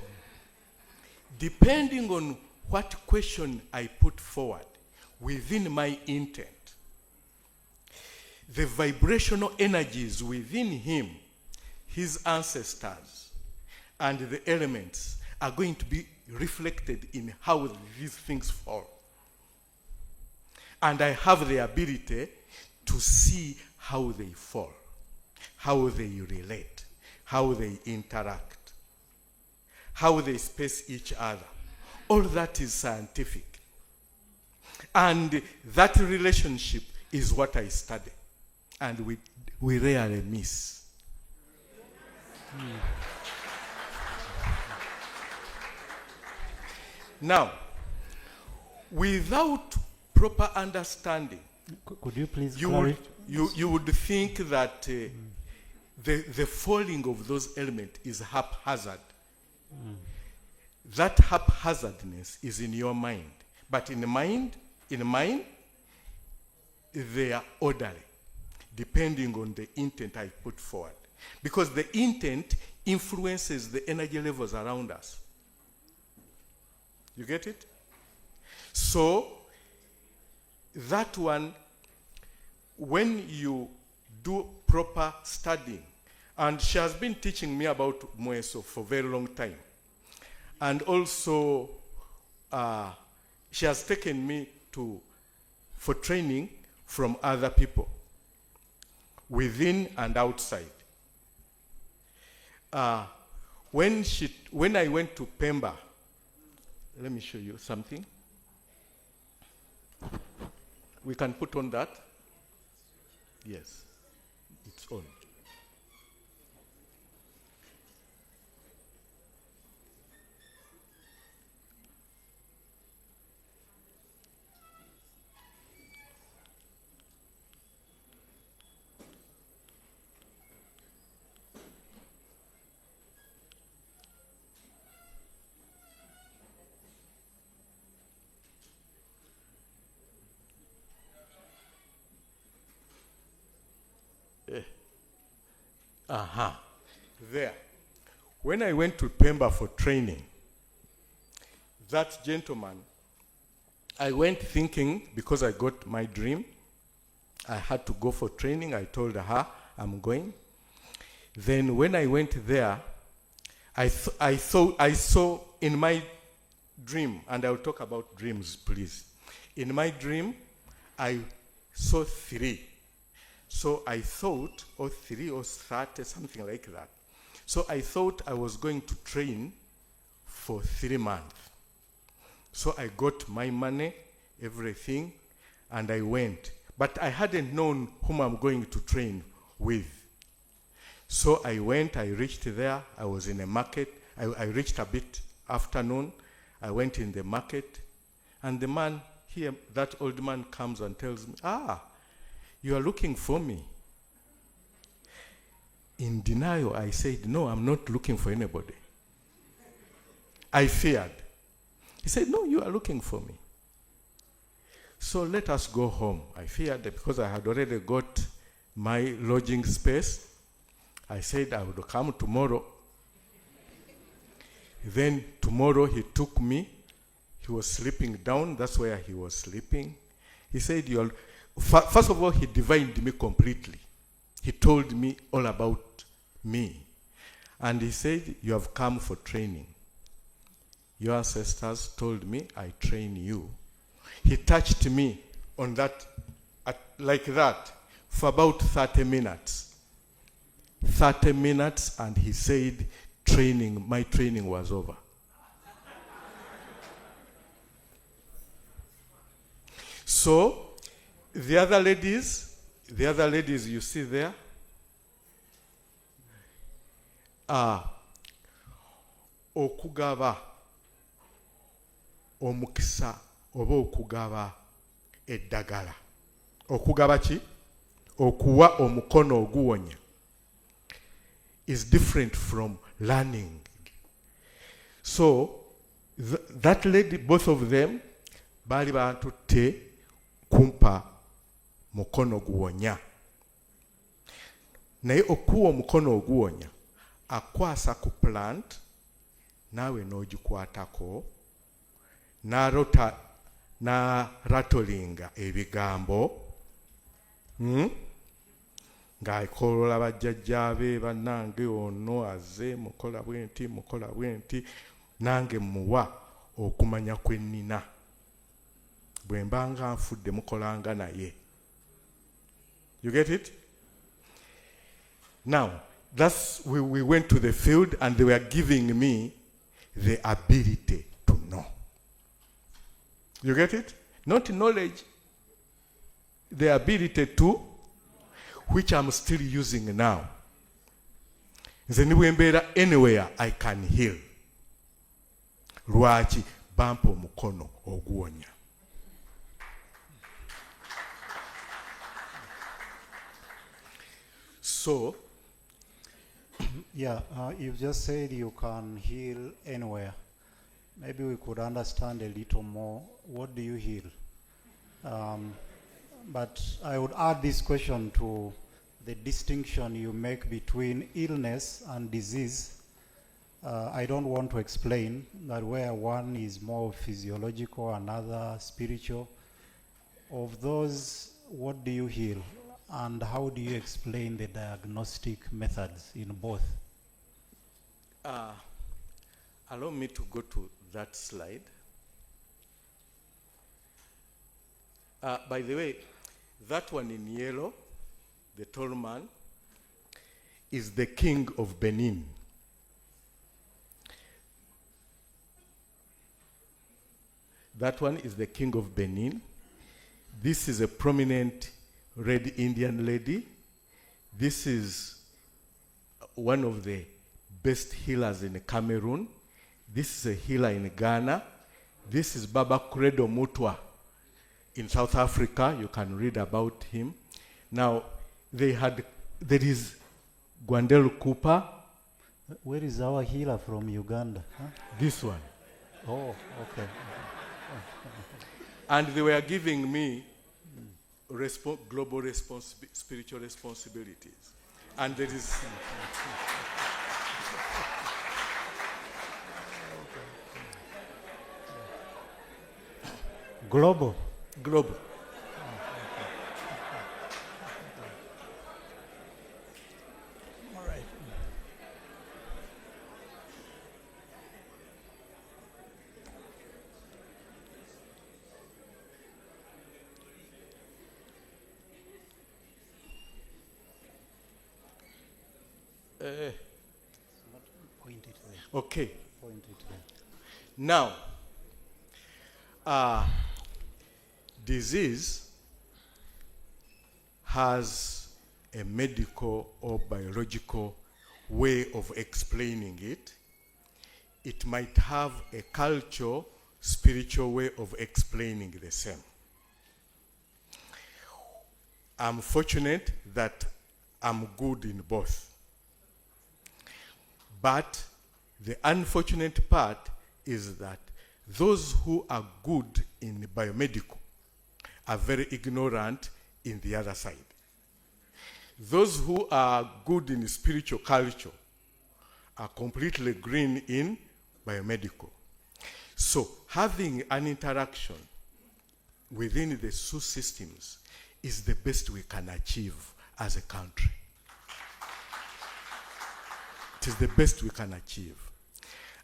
depending on what question I put forward within my intent, the vibrational energies within him, his ancestors, and the elements are going to be reflected in how these things fall. And I have the ability to see how they fall, how they relate, how they interact, how they space each other. All that is scientific. And that relationship is what I study. And we rarely miss. Now, without proper understanding, Could you please you would think that the falling of those elements is haphazard. That haphazardness is in your mind. But in mind, they are orderly, depending on the intent I put forward. Because the intent influences the energy levels around us. You get it? So, that one, when you do proper studying, and she has been teaching me about Mweso for a very long time. And also, she has taken me for training from other people, within and outside. When I went to Pemba, let me show you something. We can put on that. Yes, it's on. There. When I went to Pemba for training, that gentleman, I went thinking, because I got my dream, I had to go for training. I told her, I'm going. Then when I went there, I saw in my dream, and I'll talk about dreams, please. In my dream, I saw 3. So I thought, or 3 or 30, something like that. So I thought I was going to train for 3 months. So I got my money, everything, and I went. But I hadn't known whom I'm going to train with. So I went, I reached there, I was in a market. I reached a bit afternoon. I went in the market, and the man here, that old man comes and tells me, you are looking for me. In denial, I said, no, I'm not looking for anybody. I feared. He said, no, you are looking for me. So let us go home. I feared because I had already got my lodging space. I said I would come tomorrow. Then tomorrow he took me. He was sleeping down. That's where he was sleeping. He said, first of all, he divined me completely. He told me all about me. And he said, you have come for training. Your ancestors told me, I train you. He touched me on that, like that, for about 30 minutes. 30 minutes, and he said, my training was over. So, the other ladies you see there, okugaba omukisa oba okugaba eddagala. Okugaba ki? Okuwa omukono oguwonya is different from learning. So, that lady, both of them, bali batutte kumpa mukono guwonya. Naye okuwa omukono oguwonya akwasa ku plant, nawe n'ogikwatako, n'aratolinga ebigambo, ng'akolola bajjajjaabe bannange ono aze mukola bwe nti nange muwa okumanya kwe nnina. Bwe mbanga nfudde mukolanga naye. You get it? Now, we went to the field and they were giving me the ability to know. You get it? Not knowledge, the ability to, which I'm still using now. Nze niwe mbeera anywhere I can heal. Lwaki bampa omukono oguwonya. So, Yeah, you've just said you can heal anywhere. Maybe we could understand a little more. What do you heal? But I would add this question to the distinction you make between illness and disease. I don't want to explain that where one is more physiological, another spiritual. Of those, what do you heal? And how do you explain the diagnostic methods in both? allow me to go to that slide. By the way, that one in yellow, the tall man, is the king of Benin. That one is the king of Benin. This is a prominent red Indian lady. This is one of the best healers in Cameroon. This is a healer in Ghana. This is Baba Credo Mutwa in South Africa. You can read about him. Now, there is Gwandel Cooper. Where is our healer from Uganda? Huh? This one. Oh, okay. And they were giving me global spiritual responsibilities. And there is... Global. Global. All right. Point it there. Okay. Point it there. Now, disease has a medical or biological way of explaining it. It might have a cultural, spiritual way of explaining the same. I'm fortunate that I'm good in both. But the unfortunate part is that those who are good in biomedical are very ignorant in the other side. Those who are good in spiritual culture are completely green in biomedical. So having an interaction within the two systems is the best we can achieve as a country. It is the best we can achieve.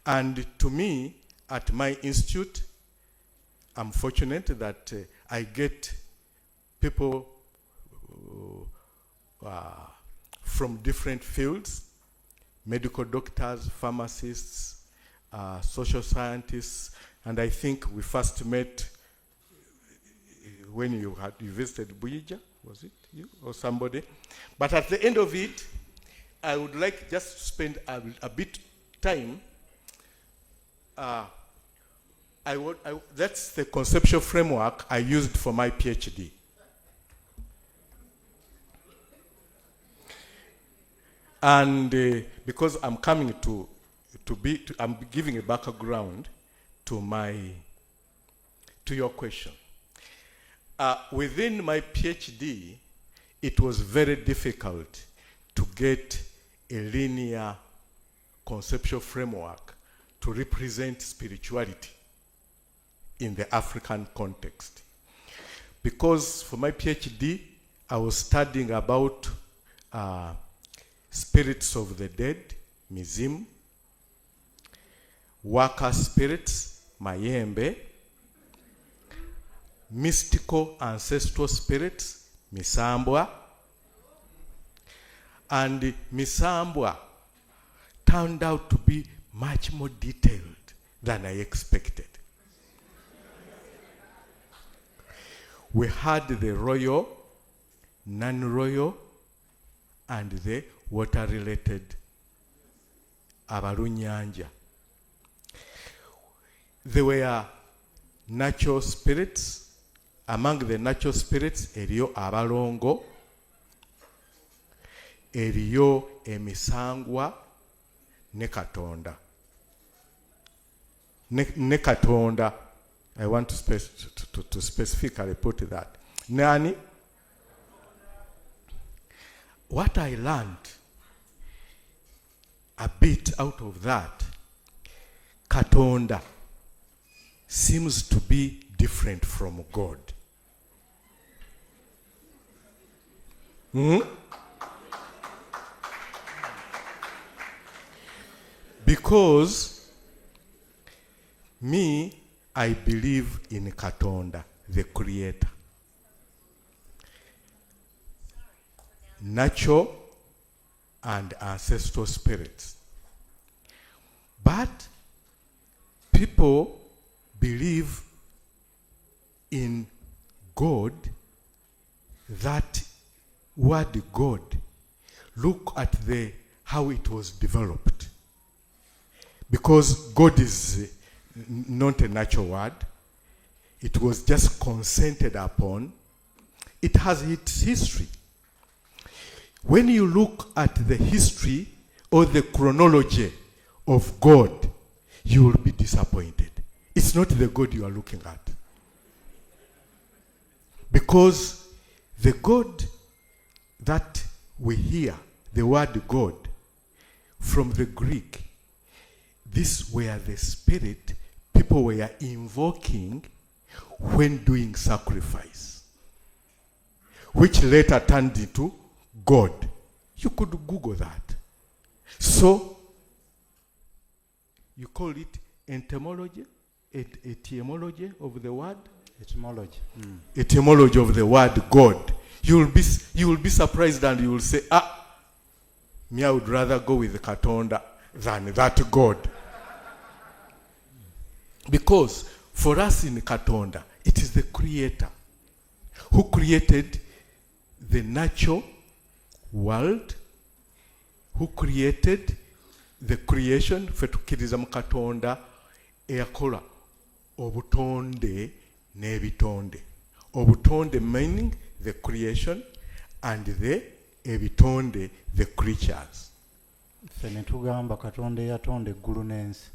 And to me, at my institute, I'm fortunate that I get people from different fields, medical doctors, pharmacists, social scientists, and I think we first met when you visited Buija, was it you or somebody? But at the end of it, I would like just to spend a bit time. That's the conceptual framework I used for my PhD. And because I'm coming I'm giving a background to your question. Within my PhD, it was very difficult to get a linear conceptual framework to represent spirituality in the African context. Because for my PhD, I was studying about spirits of the dead, Mizimu, worker spirits, Mayembe, mystical ancestral spirits, Misambwa, and Misambwa turned out to be much more detailed than I expected. We had the royal, non-royal, and the water-related Abarunyanja. There were natural spirits. Among the natural spirits, Eriyo Abalongo, eriyo emisangwa ne Katonda. Ne Katonda. I want to specifically put that. Nani? What I learned a bit out of that, Katonda seems to be different from God. Because me, I believe in Katonda, the Creator. Natural and ancestral spirits. But people believe in God, that word God. Look at how it was developed. Because God is not a natural word. It was just consented upon. It has its history. When you look at the history or the chronology of God, you will be disappointed. It's not the God you are looking at. Because the God that we hear, the word God, from the Greek, this were the spirit people were invoking when doing sacrifice, which later turned into God. You could Google that. So, you call it etymology? Etymology of the word? Etymology. Etymology of the word God. You will be surprised and you will say, me I would rather go with Katonda than that God. Because for us in Katonda, it is the Creator who created the natural world, who created the creation, fetukiriza mu Katonda eyakola obutonde n'ebitonde. Obutonde meaning the creation, and the ebitonde the creatures. Fene tugamba Katonda eyatonda eggulu n'ensi.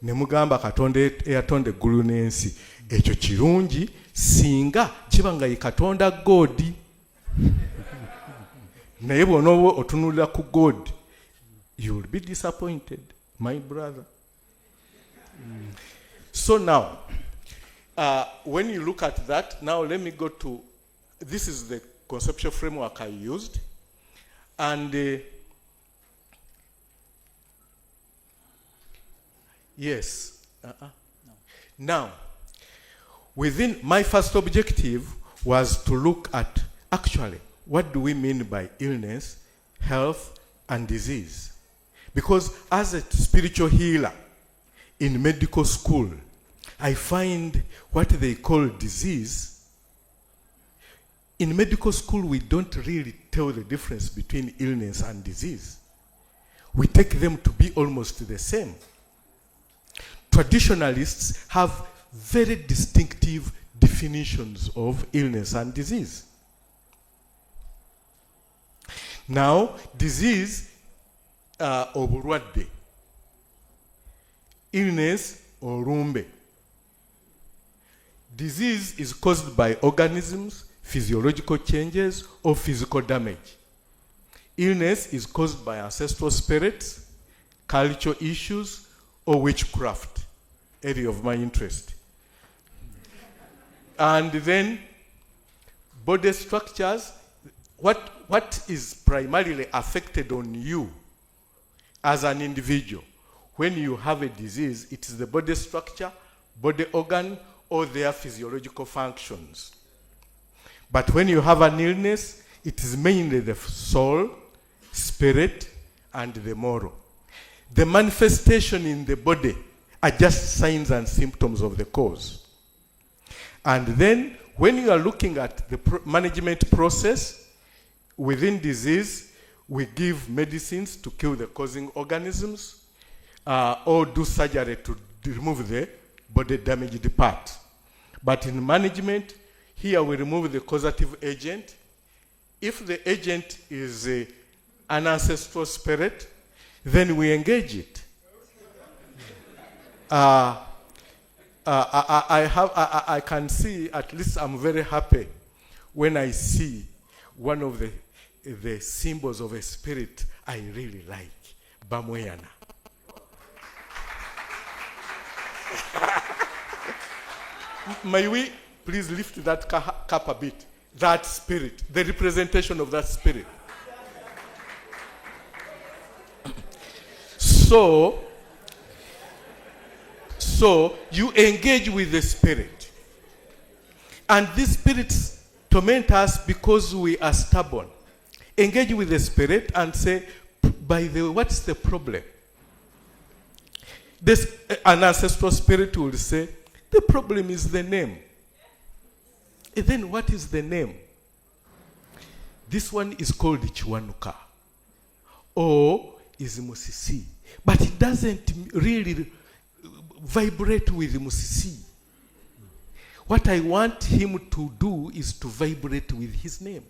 Ne mugamba Katonda eyatonda eggulu n'ensi. Ekyo kirungi singa kiba nga ye Katonda God. Naye bw'onooba otunulira ku God, you will be disappointed, my brother. So now, when you look at that, now let me go to, this is the conceptual framework I used. And yes. No. Now, within my first objective was to look at actually what do we mean by illness, health, and disease. Because as a spiritual healer in medical school, I find what they call disease. In medical school, we don't really tell the difference between illness and disease. We take them to be almost the same. Traditionalists have very distinctive definitions of illness and disease. Now, disease, obulwadde, illness, olumbe. Disease is caused by organisms, physiological changes, or physical damage. Illness is caused by ancestral spirits, cultural issues, or witchcraft, area of my interest. And then body structures, what is primarily affected on you as an individual. When you have a disease, it is the body structure, body organ, or their physiological functions. But when you have an illness, it is mainly the soul, spirit, and the moral. The manifestation in the body are just signs and symptoms of the cause. And then, when you are looking at the management process, within disease, we give medicines to kill the causing organisms, or do surgery to remove the body damaged part. But in management, here we remove the causative agent. If the agent is an ancestral spirit, then we engage it. I can see, at least I'm very happy when I see one of the symbols of a spirit I really like, Bamweyana. May we please lift that cup a bit? That spirit, the representation of that spirit. So you engage with the spirit. And these spirits torment us because we are stubborn. Engage with the spirit and say, by the way, what's the problem? An ancestral spirit will say, the problem is the name. And then what is the name? This one is called Chiwanuka or is Musisi. But it doesn't really vibrate with Musisi. What I want him to do is to vibrate with his name.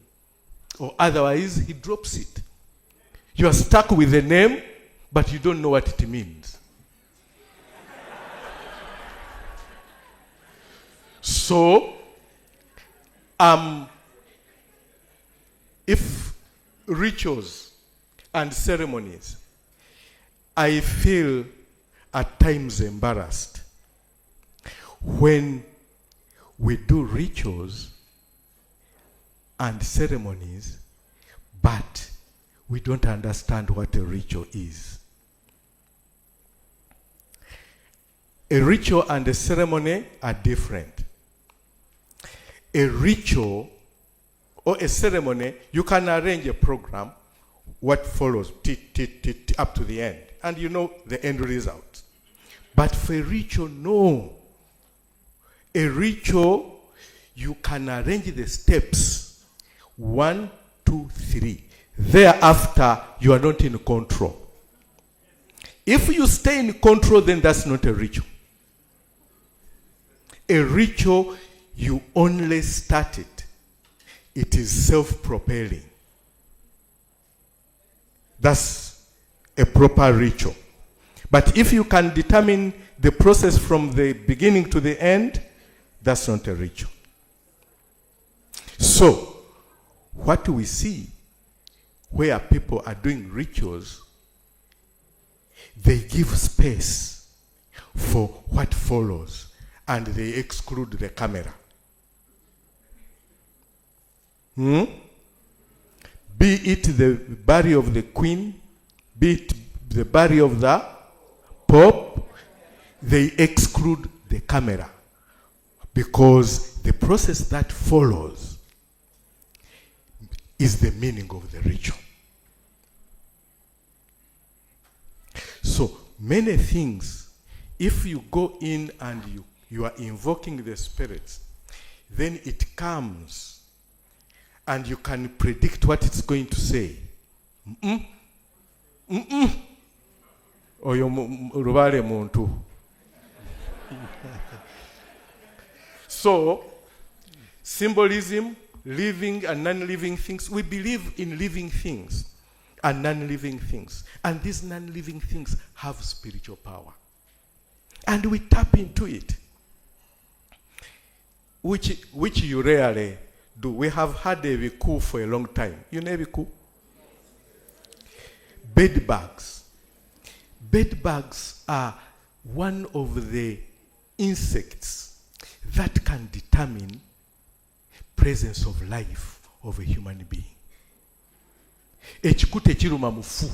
Or otherwise, he drops it. You are stuck with the name, but you don't know what it means. So, if rituals and ceremonies, I feel at times embarrassed when we do rituals and ceremonies, but we don't understand what a ritual is. A ritual and a ceremony are different. A ritual or a ceremony, you can arrange a program, what follows, up to the end, and you know the end result. But for a ritual, no. A ritual, you can arrange the steps, 1, 2, 3. Thereafter, you are not in control. If you stay in control, then that's not a ritual. A ritual, you only start it. It is self-propelling. That's a proper ritual. But if you can determine the process from the beginning to the end, that's not a ritual. So, what we see where people are doing rituals, they give space for what follows, and they exclude the camera. Be it the burial of the queen, be it the burial of the pope, they exclude the camera because the process that follows is the meaning of the ritual. So many things, if you go in and you are invoking the spirits, then it comes and you can predict what it's going to say. Oyo rubale muntu. So, symbolism, living and non-living things. We believe in living things and non-living things. And these non-living things have spiritual power. And we tap into it. Which you rarely do. We have had a viku for a long time. You know viku? Bed bugs. Bed bugs are one of the insects that can determine presence of life of a human being. Ekikute kiruma mufu.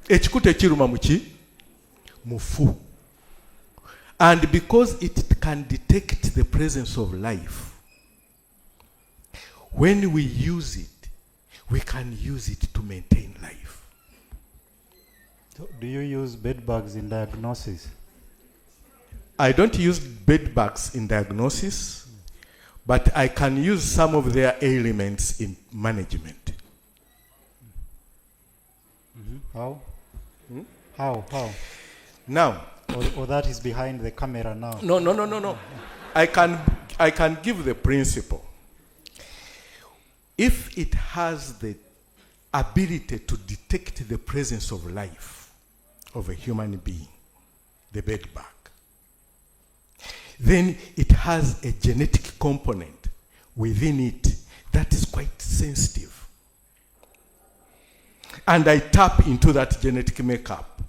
Ekikute kiruma muki? Mufu. And because it can detect the presence of life, when we use it, we can use it to maintain life. So do you use bed bugs in diagnosis? I don't use bed bugs in diagnosis, but I can use some of their ailments in management. How? How? Now, or that is behind the camera now. No. I can give the principle. if it has the ability to detect the presence of life of a human being, the bed bug, then it has a genetic component within it that is quite sensitive. And I tap into that genetic makeup.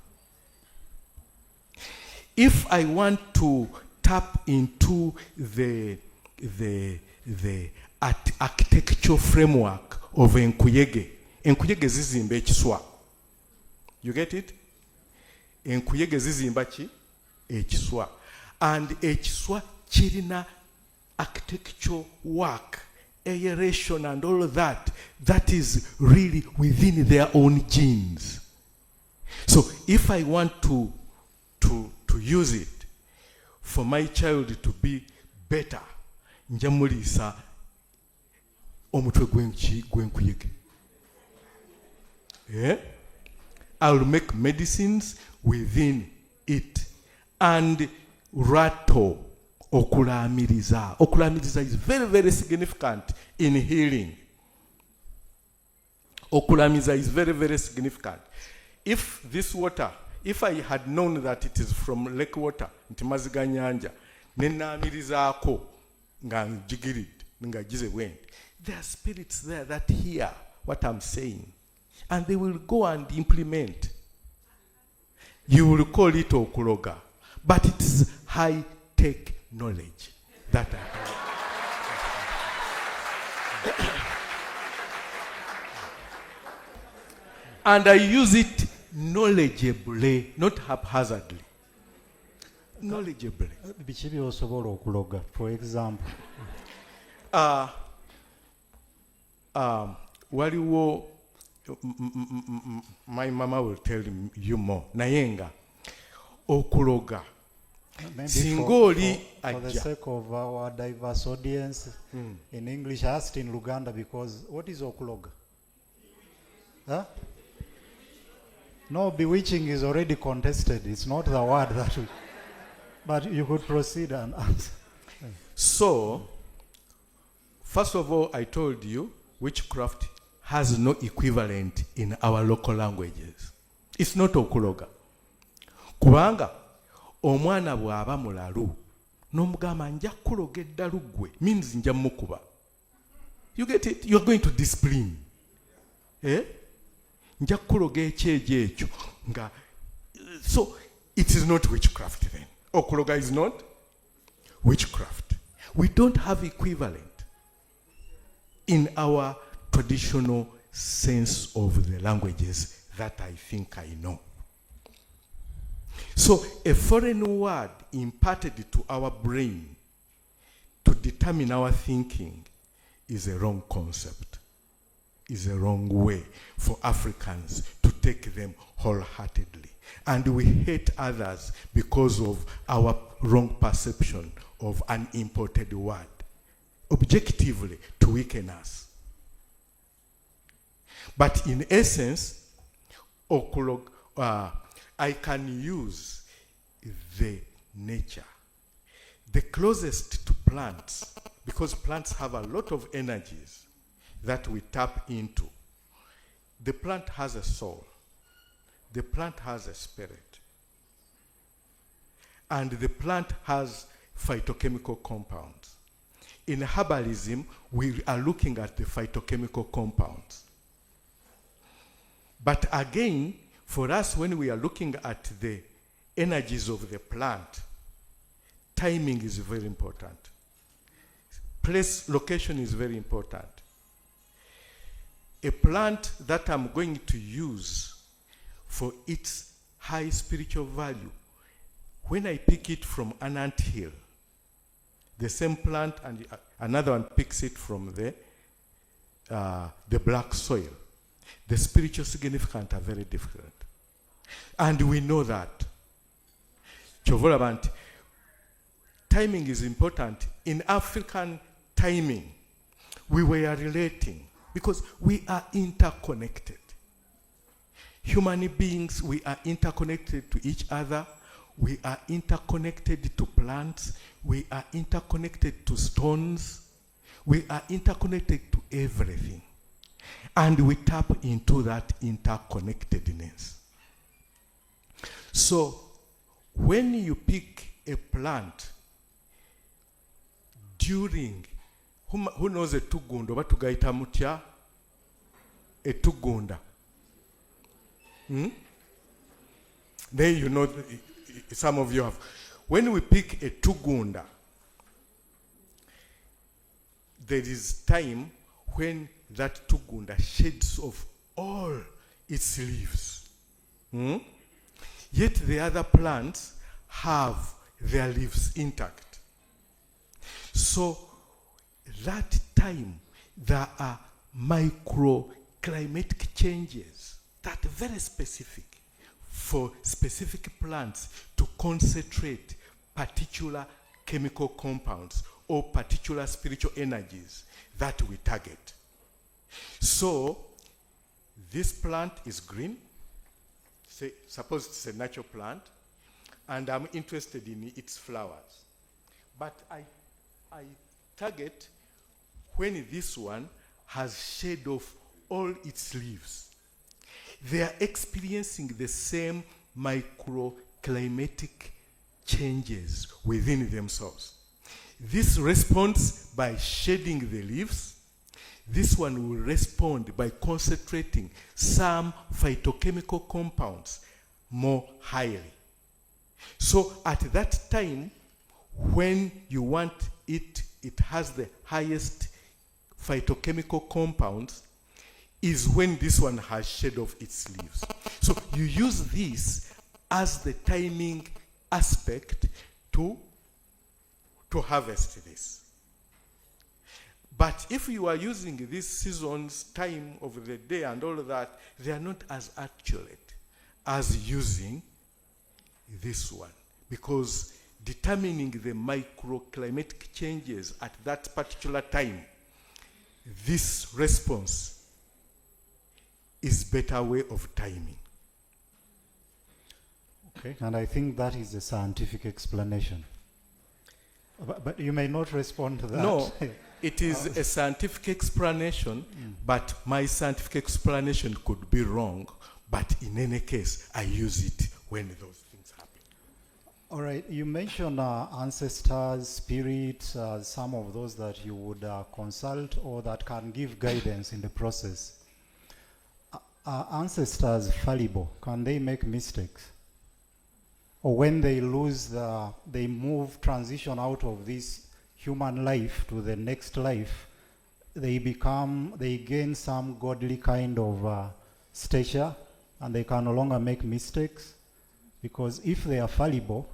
If I want to tap into the architectural framework of enkuyege zizimba ekiswa. You get it? Enkuyege zizimba ki? Ekiswa. And ekiswa kirina architectural work, aeration and all of that is really within their own genes. So if I want to use it for my child to be better, njamulisa omutwe gwenkuyege. Yeah? I'll make medicines within it and rattle okulamiriza. Okulamiriza is very, very significant in healing. Okulamiriza is very, very significant. If this water, if I had known that it is from lake water, ntimaziga nyanja, nenamirizako nga njigirid, nga jize went, there are spirits there that hear what I'm saying. And they will go and implement. You will call it okuloga. But it is high-tech knowledge that I have. And I use it knowledgeably, not haphazardly. Knowledgeably. Biki by'osobola okuloga, for example? Waliwo, my mama will tell you more. Nayenga, okuloga. For the sake of our diverse audience, in English, I asked in Luganda because what is okuloga? Huh? No, bewitching is already contested. It's not the word that we... But you could proceed and answer. So, first of all, I told you, witchcraft has no equivalent in our local languages. It's not okuloga. Kubanga, omwana bw'aba mulalu, n'omugamba nja kuloga eddalu ggwe, means nja mukuba. You get it? You're going to discipline. Eh? Nja kuloga ekyejo ekyo. So, it is not witchcraft then. Okuloga is not witchcraft. We don't have equivalent in our traditional sense of the languages that I think I know. So a foreign word imparted to our brain to determine our thinking is a wrong concept, is a wrong way for Africans to take them wholeheartedly. And we hate others because of our wrong perception of an imported word, objectively to weaken us. But in essence, I can use the nature, the closest to plants, because plants have a lot of energies that we tap into. The plant has a soul. The plant has a spirit. And the plant has phytochemical compounds. In herbalism, we are looking at the phytochemical compounds. But again, for us, when we are looking at the energies of the plant, timing is very important. Place, location is very important. A plant that I'm going to use for its high spiritual value, when I pick it from an ant hill, the same plant and another one picks it from the black soil, the spiritual significance are very different. And we know that. Timing is important. In African timing, we were relating because we are interconnected. Human beings, we are interconnected to each other. We are interconnected to plants. We are interconnected to stones. We are interconnected to everything. And we tap into that interconnectedness. So, when you pick a plant during, who knows a tugunda? Oba tugaita mutya? A tugunda. Then you know, some of you have. When we pick a tugunda, there is time when that tugunda sheds off all its leaves. Yet the other plants have their leaves intact. So that time there are microclimatic changes that are very specific for specific plants to concentrate particular chemical compounds or particular spiritual energies that we target. So this plant is green. Say, suppose it's a natural plant, and I'm interested in its flowers. But I target when this one has shed off all its leaves. They are experiencing the same microclimatic changes within themselves. This responds by shedding the leaves. This one will respond by concentrating some phytochemical compounds more highly. So at that time, when you want it has the highest phytochemical compounds, is when this one has shed off its leaves. So you use this as the timing aspect to harvest this. But if you are using these seasons, time of the day and all of that, they are not as accurate as using this one. Because determining the microclimatic changes at that particular time, this response is better way of timing. Okay, and I think that is a scientific explanation. But you may not respond to that. No, it is a scientific explanation, but my scientific explanation could be wrong. But in any case, I use it when those things happen. All right, you mentioned ancestors, spirits, some of those that you would consult or that can give guidance in the process. Are ancestors fallible? Can they make mistakes? Or when they lose they transition out of this human life to the next life, they gain some godly kind of stature and they can no longer make mistakes? Because if they are fallible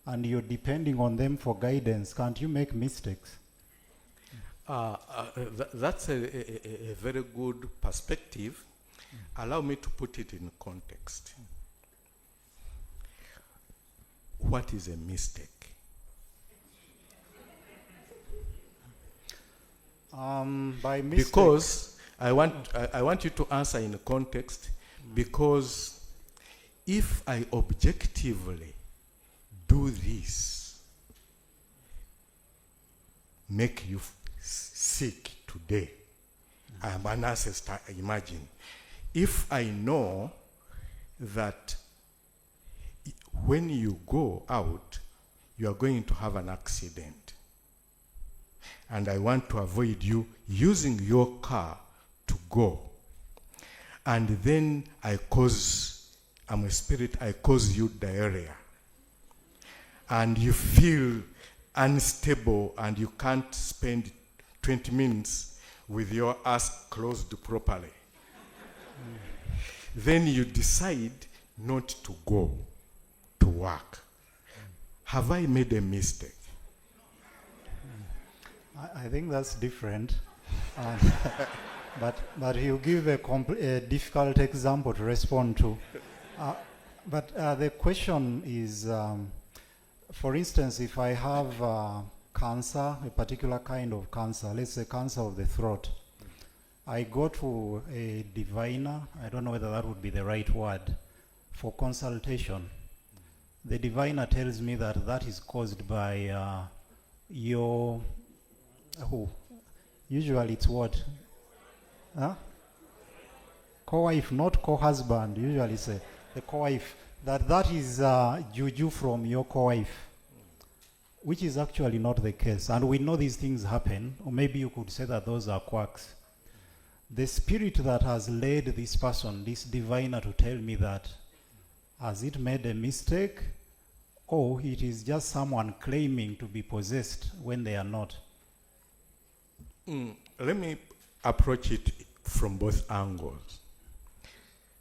and you're depending on them for guidance, can't you make mistakes? That's a very good perspective. Allow me to put it in context. What is a mistake? By mistake. Because I want you to answer in context, because if I objectively do this, make you sick today, I am an ancestor, imagine. If I know that when you go out, you are going to have an accident, and I want to avoid you using your car to go, and then I'm a spirit, I cause you diarrhea, and you feel unstable and you can't spend 20 minutes with your ass closed properly. Then you decide not to go to work. Have I made a mistake? I think that's different. But you give a difficult example to respond to. But the question is, for instance, if I have cancer, a particular kind of cancer, let's say cancer of the throat, I go to a diviner, I don't know whether that would be the right word, for consultation. The diviner tells me that is caused by your Usually it's what? Huh? Co-wife, not co-husband. Usually it's the co-wife. That is juju from your co-wife, which is actually not the case. And we know these things happen, or maybe you could say that those are quacks. The spirit that has led this person, this diviner, to tell me that, has it made a mistake, or it is just someone claiming to be possessed when they are not? Let me approach it from both angles.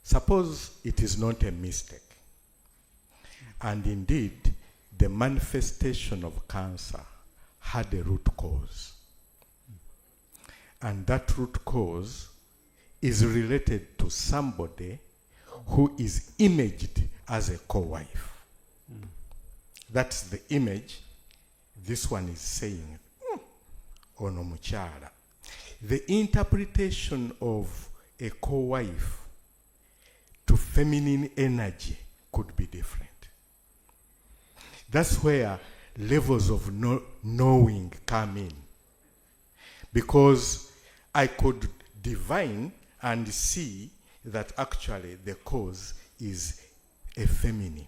Suppose it is not a mistake, and indeed the manifestation of cancer had a root cause, and that root cause is related to somebody who is imaged as a co-wife. That's the image this one is saying. Ono mukyala. The interpretation of a co-wife to feminine energy could be different. That's where levels of knowing come in. Because I could divine and see that actually the cause is a female.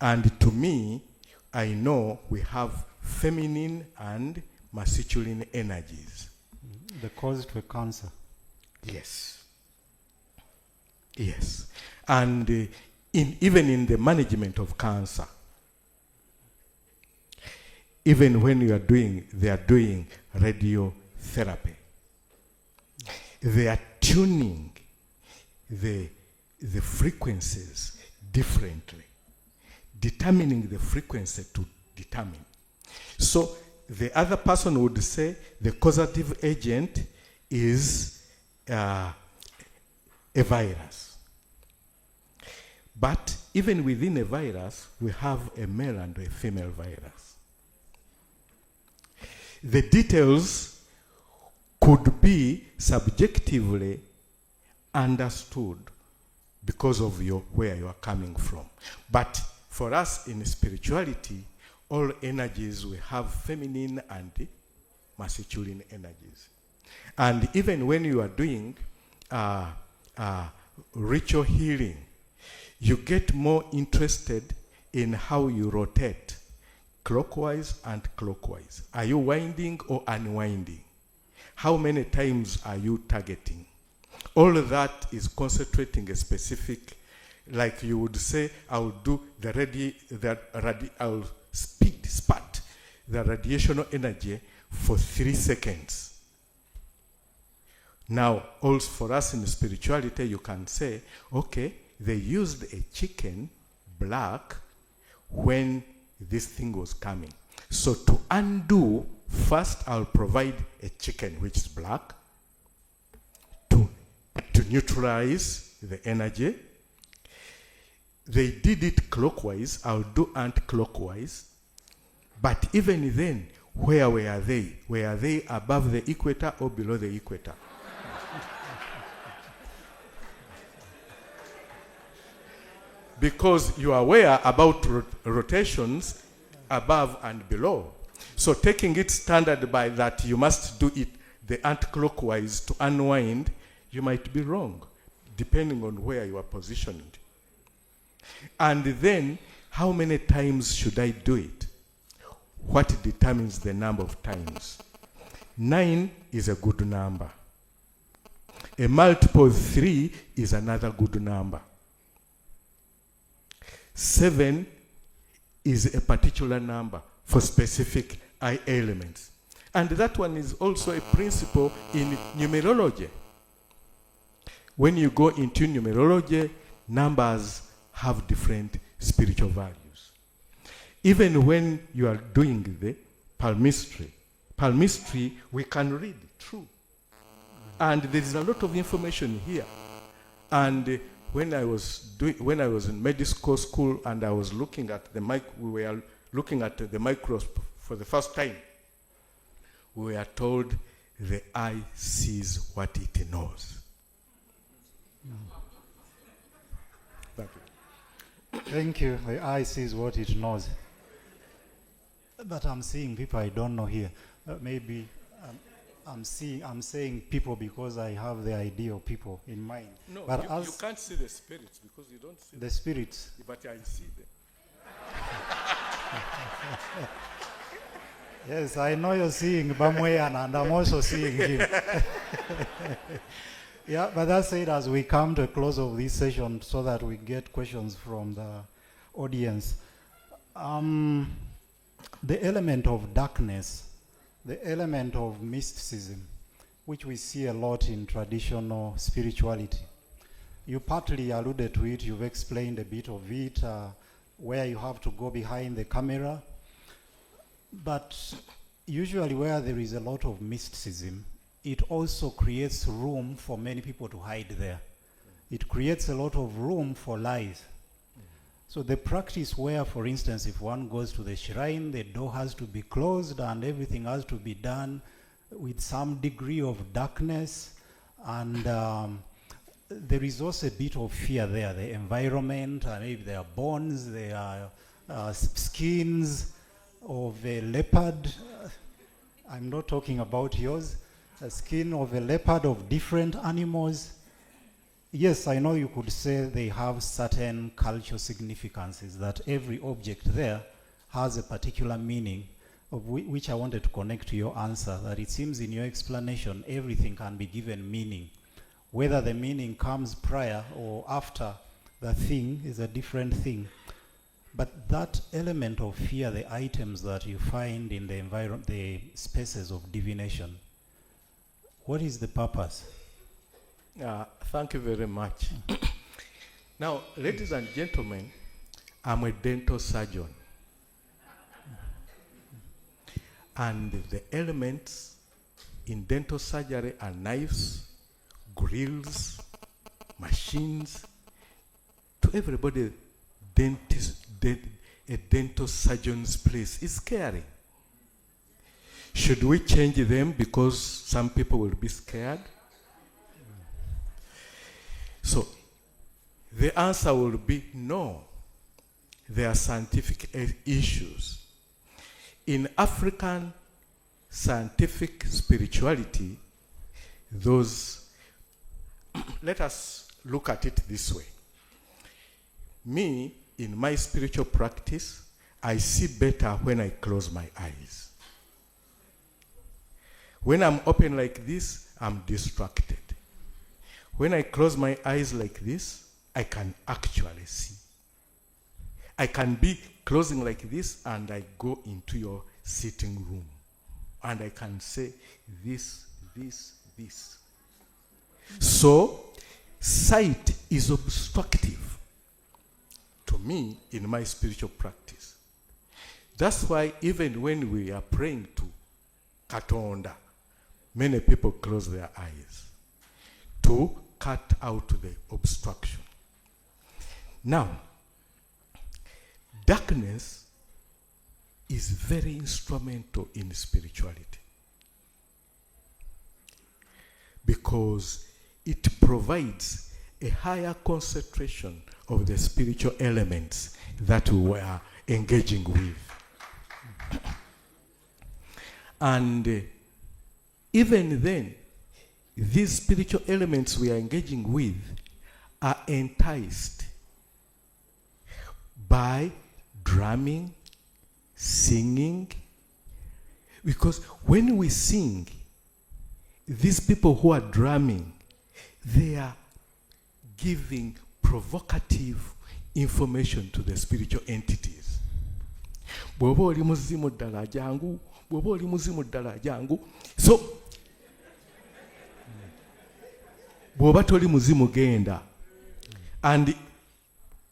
And to me, I know we have feminine and masculine energies. The cause to a cancer. Yes. Yes. And even in the management of cancer, even when they are doing radiotherapy, they are tuning the frequencies differently, determining the frequency to determine. So the other person would say the causative agent is a virus. But even within a virus, we have a male and a female virus. The details could be subjectively understood because of where you are coming from. But for us in spirituality, all energies, we have feminine and masculine energies. And even when you are doing ritual healing, you get more interested in how you rotate, clockwise and clockwise. Are you winding or unwinding? How many times are you targeting? All of that is concentrating a specific, like you would say, I'll do I'll spat the radiational energy for 3 seconds. Now, also for us in spirituality, you can say, okay, they used a chicken black when this thing was coming. So to undo, first I'll provide a chicken which is black to neutralize the energy. They did it clockwise, I'll do anti-clockwise. But even then, where were they? Were they above the equator or below the equator? Because you are aware about rotations above and below. So taking it standard by that you must do it the anti-clockwise to unwind, you might be wrong, depending on where you are positioned. And then, how many times should I do it? What determines the number of times? 9 is a good number. A multiple of 3 is another good number. 7 is a particular number for specific eye elements. And that one is also a principle in numerology. When you go into numerology, numbers have different spiritual values. Even when you are doing the palmistry, we can read through. And there is a lot of information here. And when I was in medical school and I was looking at we were looking at the microscope for the first time, we were told the eye sees what it knows. Thank you. The eye sees what it knows. But I'm seeing people I don't know here. maybe I'm saying people because I have the idea of people in mind. No, but you can't see the spirits because you don't see the spirits. But I see them. Yes, I know you're seeing Bamwayan and I'm also seeing him. Yeah, but that said, as we come to a close of this session so that we get questions from the audience, the element of darkness, the element of mysticism, which we see a lot in traditional spirituality. You partly alluded to it, you've explained a bit of it, where you have to go behind the camera. But usually where there is a lot of mysticism, it also creates room for many people to hide there. It creates a lot of room for lies. So the practice where, for instance, if one goes to the shrine, the door has to be closed and everything has to be done with some degree of darkness, and there is also a bit of fear there. The environment, and maybe there are bones, there are skins of a leopard. I'm not talking about yours. A skin of a leopard, of different animals. Yes, I know you could say they have certain cultural significances, that every object there has a particular meaning, of which I wanted to connect to your answer, that it seems in your explanation everything can be given meaning. Whether the meaning comes prior or after the thing is a different thing. But that element of fear, the items that you find in the environment, the spaces of divination, what is the purpose? Thank you very much. Now, ladies and gentlemen, I'm a dental surgeon. And the elements in dental surgery are knives, grills, machines. To everybody, a dental surgeon's place is scary. Should we change them because some people will be scared? So the answer will be no. There are scientific issues. In African scientific spirituality, let us look at it this way. Me, in my spiritual practice, I see better when I close my eyes. When I'm open like this, I'm distracted. When I close my eyes like this, I can actually see. I can be closing like this and I go into your sitting room and I can say this. So, sight is obstructive to me in my spiritual practice. That's why even when we are praying to Katonda, many people close their eyes to cut out the obstruction. Now, darkness is very instrumental in spirituality because it provides a higher concentration of the spiritual elements that we are engaging with. And even then, these spiritual elements we are engaging with are enticed by drumming, singing, because when we sing, these people who are drumming, they are giving provocative information to the spiritual entities. Bw'oba oli muzimu ddala jangu, bw'oba oli muzimu ddala jangu. So, bw'oba toli muzimu genda. And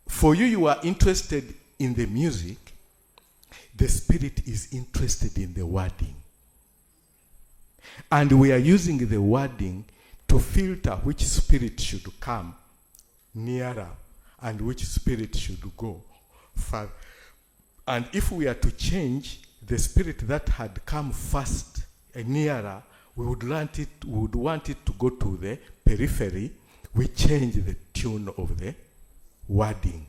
for you are interested in the music, the spirit is interested in the wording. And we are using the wording to filter which spirit should come nearer and which spirit should go far. And if we are to change the spirit that had come first nearer, we would want it to go to the periphery. We change the tune of the wording.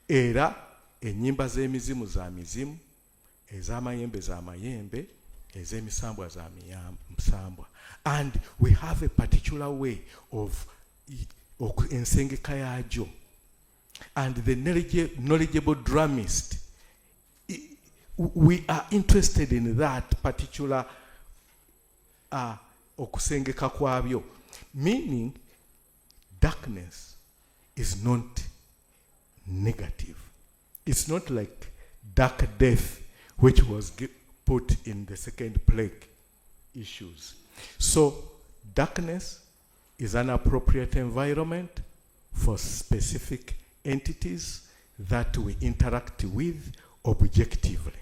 Era enyimba z'emizimu za mizimu, ez'amayembe z'amayembe, ez'emisambwa misambwa. And we have a particular way of ensengeka yajo. And the knowledgeable drummist, we are interested in that particular okusengeka kwabyo. Meaning, darkness is not negative. It's not like dark death, which was put in the second plague issues. So, darkness is an appropriate environment for specific entities that we interact with objectively.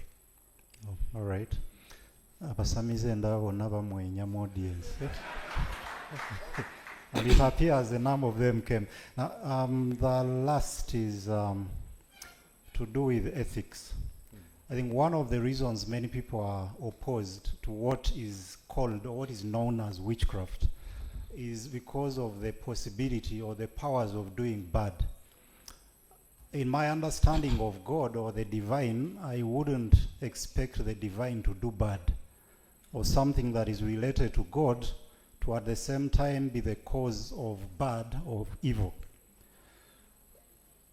Oh, all right. Abasamize ndabo nabamwenya mu audience. And it appears a number of them came. Now, the last is to do with ethics. I think one of the reasons many people are opposed to what is called or what is known as witchcraft is because of the possibility or the powers of doing bad. In my understanding of God or the divine, I wouldn't expect the divine to do bad or something that is related to God to at the same time be the cause of bad or evil.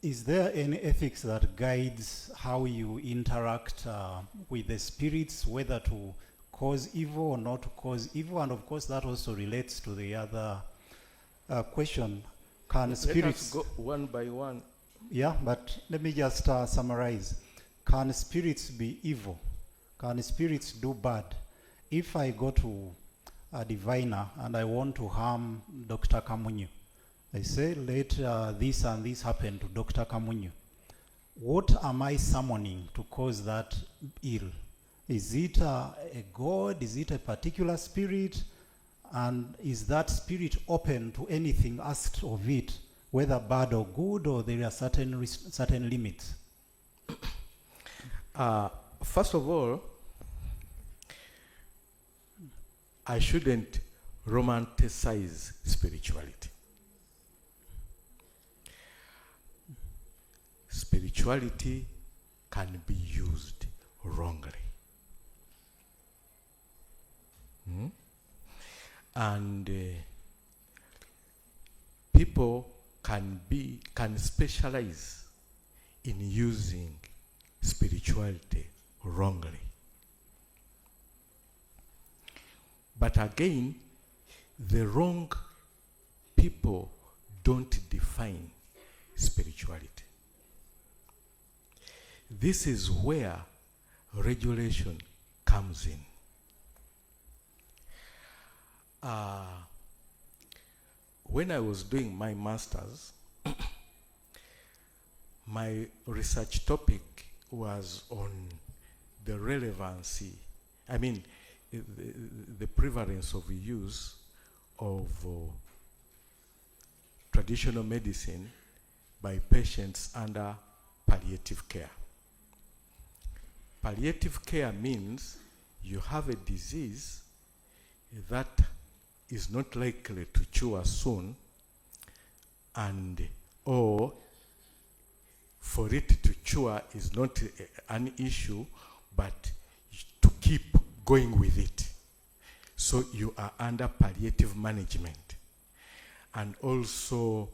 Is there any ethics that guides how you interact with the spirits, whether to cause evil or not to cause evil? And of course that also relates to the other question. Can spirits... Let us go one by one. Yeah, but let me just summarize. Can spirits be evil? Can spirits do bad? If I go to a diviner and I want to harm Dr. Kamunyu, I say, let this and this happen to Dr. Kamunyu. What am I summoning to cause that ill? Is it a god? Is it a particular spirit? And is that spirit open to anything asked of it, whether bad or good, or there are certain limits? First of all, I shouldn't romanticize spirituality. Spirituality can be used wrongly. And people can specialize in using spirituality wrongly. But again, the wrong people don't define spirituality. This is where regulation comes in. When I was doing my master's, my research topic was on the relevancy, the prevalence of use of traditional medicine by patients under palliative care. Palliative care means you have a disease that is not likely to cure soon, or for it to cure is not an issue, but to keep going with it. So you are under palliative management. And also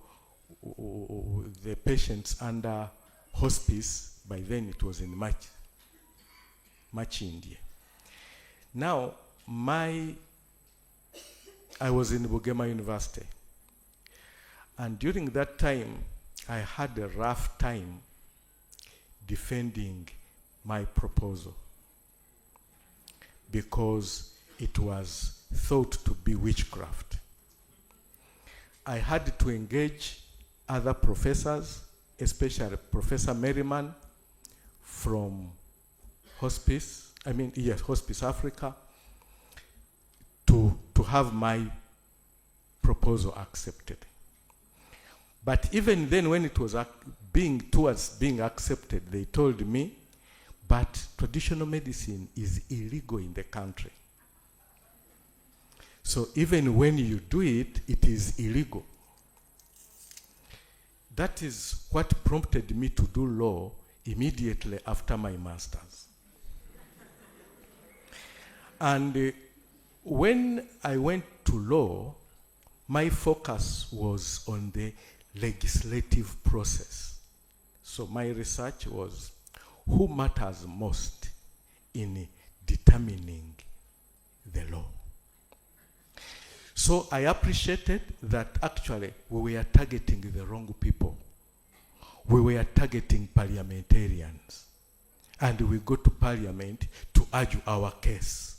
the patients under hospice, by then it was in March India. Now, I was in Bugema University, and during that time, I had a rough time defending my proposal because it was thought to be witchcraft. I had to engage other professors, especially Professor Merriman from Hospice Africa, to have my proposal accepted. But even then, when it was being accepted, they told me, but traditional medicine is illegal in the country. So even when you do it, it is illegal. That is what prompted me to do law immediately after my master's. And when I went to law, my focus was on the legislative process. So my research was who matters most in determining the law. So I appreciated that actually we were targeting the wrong people. We were targeting parliamentarians. And we go to parliament to argue our case.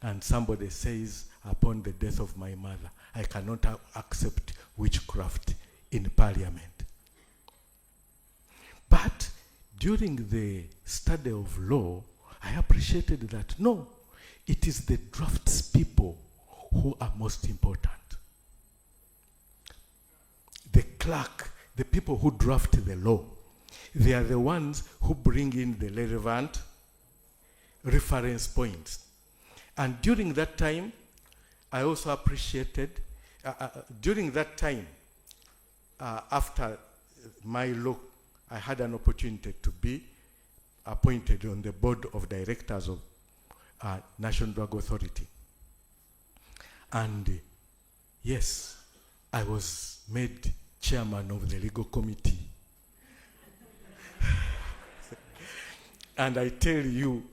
And somebody says, upon the death of my mother, I cannot accept witchcraft in parliament. But during the study of law, I appreciated that, no, it is the draftspeople who are most important. The clerk, the people who draft the law, they are the ones who bring in the relevant reference points. And during that time, I also appreciated, during that time, after my law, I had an opportunity to be appointed on the board of directors of National Drug Authority. And yes, I was made chairman of the legal committee. And I tell you,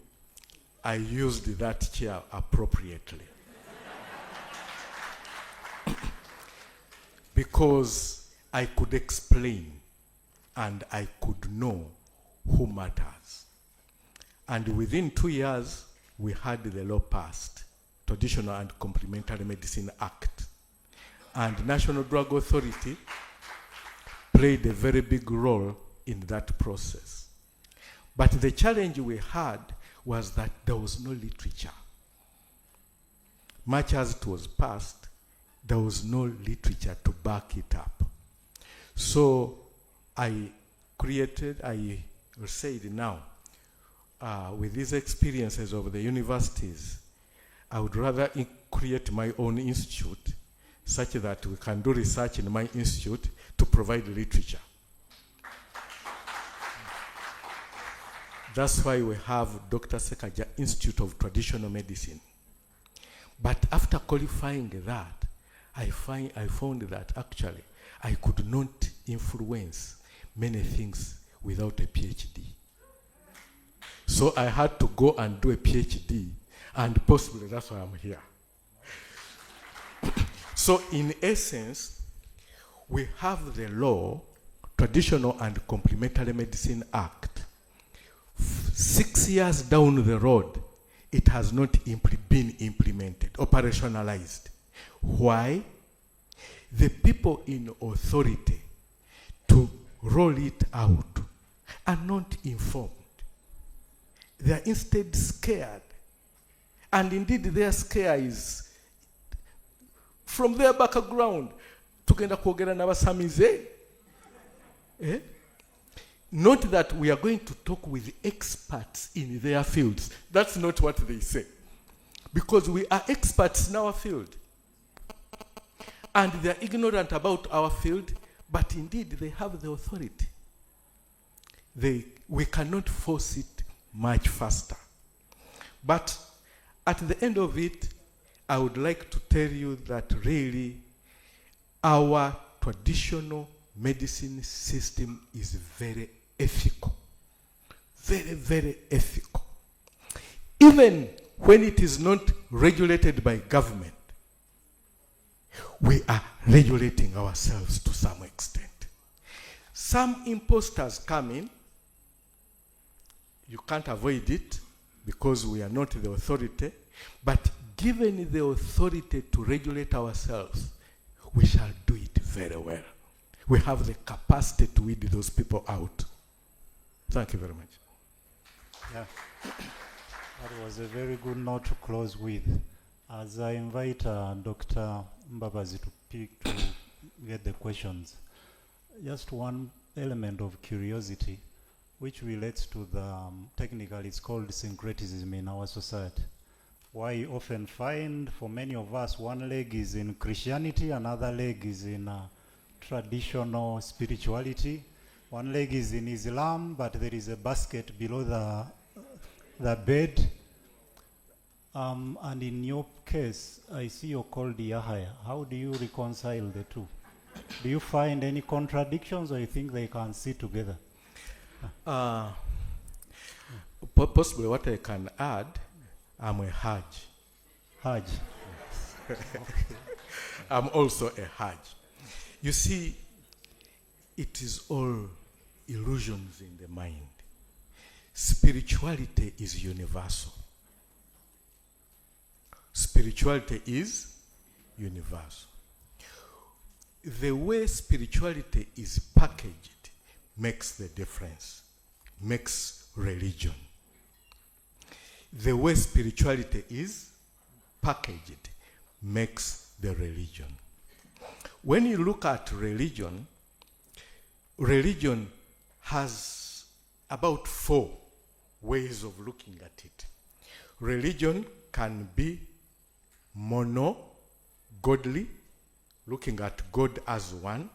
I used that chair appropriately. Because I could explain and I could know who matters. And within 2 years, we had the law passed, Traditional and Complementary Medicine Act. And National Drug Authority played a very big role in that process. But the challenge we had was that there was no literature. Much as it was passed, there was no literature to back it up. So I said now, with these experiences of the universities, I would rather create my own institute such that we can do research in my institute to provide literature. That's why we have Dr. Ssekagya Institute of Traditional Medicine. But after qualifying that, I found that actually I could not influence many things without a PhD. So I had to go and do a PhD, and possibly that's why I'm here. So in essence, we have the law, Traditional and Complementary Medicine Act. 6 years down the road, it has not been implemented, operationalized. Why? The people in authority to roll it out are not informed. They are instead scared. And indeed their scare is from their background. Tugenda kwogera n'abasamize. Not that we are going to talk with experts in their fields. That's not what they say. Because we are experts in our field. And they are ignorant about our field, but indeed they have the authority. We cannot force it much faster. But at the end of it, I would like to tell you that really our traditional medicine system is very ethical. Very, very ethical. Even when it is not regulated by government, we are regulating ourselves to some extent. Some imposters come in. You can't avoid it because we are not the authority. But given the authority to regulate ourselves, we shall do it very well. We have the capacity to weed those people out. Thank you very much. Yeah, that was a very good note to close with. As I invite Dr. Mbabazi to get the questions, just one element of curiosity, which relates to the, technically it's called syncretism in our society. Why you often find, for many of us, one leg is in Christianity, another leg is in traditional spirituality. One leg is in Islam, but there is a basket below the bed. And in your case, I see you're called Yahya. How do you reconcile the two? Do you find any contradictions, or you think they can sit together? Possibly what I can add, I'm a Hajj. Hajj. I'm also a Hajj. You see, it is all illusions in the mind. Spirituality is universal. Spirituality is universal. The way spirituality is packaged makes the difference, makes religion. The way spirituality is packaged makes the religion. When you look at religion, religion has about 4 ways of looking at it. Religion can be mono-godly, looking at God as one,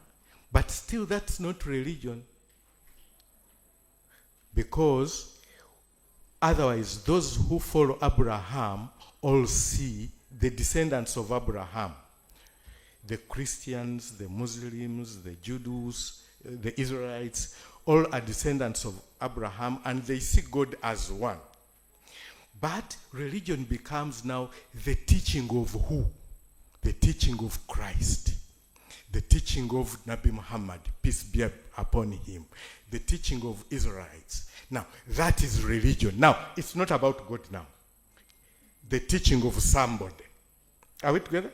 but still that's not religion, because otherwise those who follow Abraham all see the descendants of Abraham. The Christians, the Muslims, the Jews, the Israelites, all are descendants of Abraham, and they see God as one. But religion becomes now the teaching of who? The teaching of Christ. The teaching of Nabi Muhammad, peace be upon him. The teaching of Israelites. Now, that is religion. Now, it's not about God now. The teaching of somebody. Are we together?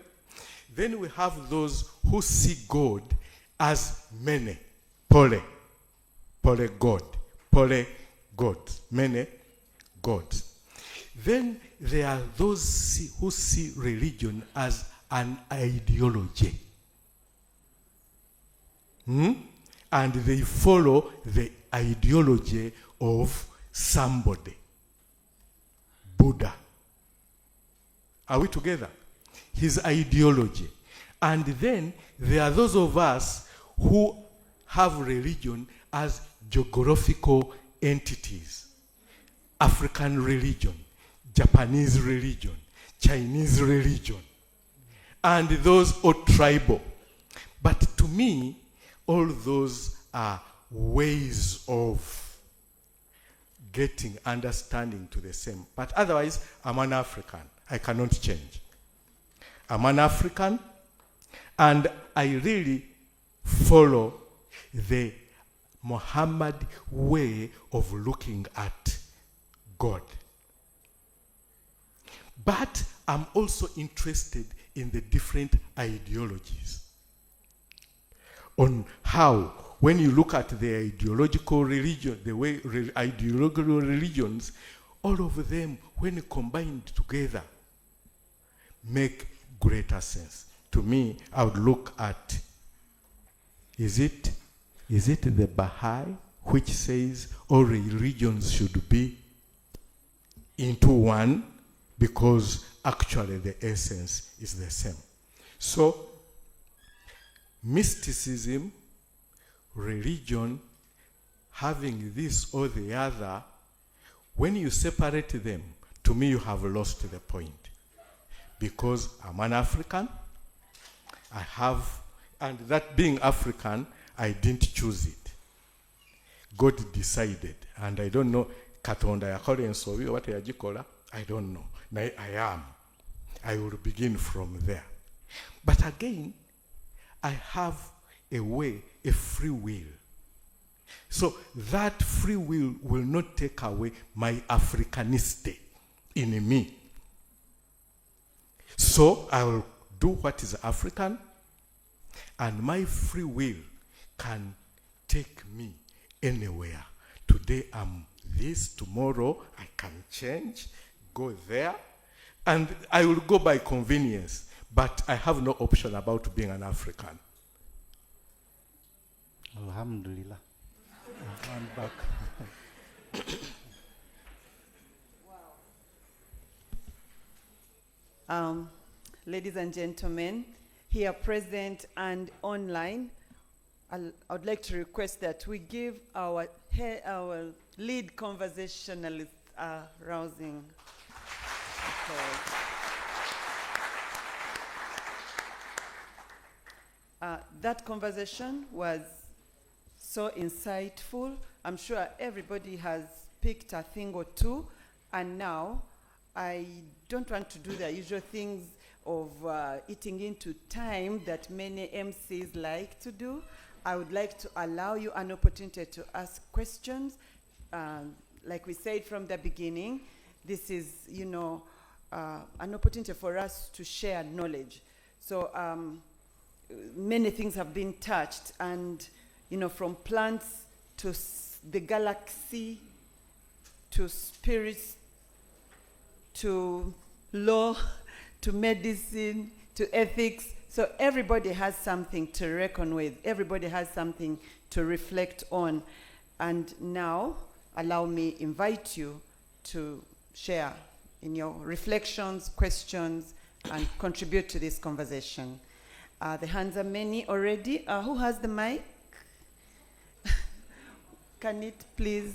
Then we have those who see God as many. Pole God. Pole gods. Many gods. Then there are those who see religion as an ideology. And they follow the ideology of somebody. Buddha. Are we together? His ideology. And then there are those of us who have religion as geographical entities. African religion, Japanese religion, Chinese religion, and those are tribal. But to me, all those are ways of getting understanding to the same. But otherwise, I'm an African. I cannot change. I'm an African, and I really follow the Muhammad way of looking at God. But I'm also interested in the different ideologies. On how, when you look at the ideological religion, the way ideological religions, all of them, when combined together, make greater sense. To me, I would look at, is it the Baha'i, which says all religions should be into one, because actually the essence is the same. So, mysticism, religion, having this or the other, when you separate them, to me you have lost the point. Because I'm an African, and that being African, I didn't choose it. God decided, and I don't know, Katonda yakole ensobi what yagikola, I don't know. I am. I will begin from there. But again, I have a way, a free will. So that free will not take away my Africanity in me. So I will do what is African, and my free will can take me anywhere. Today I'm this, tomorrow I can change, go there, and I will go by convenience, but I have no option about being an African. Alhamdulillah. I'm back. Ladies and gentlemen, here present and online, I would like to request that we give our lead conversationalist a rousing applause. That conversation was so insightful. I'm sure everybody has picked a thing or two, and now I don't want to do the usual things of eating into time that many MCs like to do. I would like to allow you an opportunity to ask questions. Like we said from the beginning, this is, an opportunity for us to share knowledge. So many things have been touched, and, from plants to the galaxy, to spirits, to law, to medicine, to ethics. So everybody has something to reckon with. Everybody has something to reflect on. And now, allow me invite you to share in your reflections, questions, and contribute to this conversation. The hands are many already. Who has the mic? Can it please...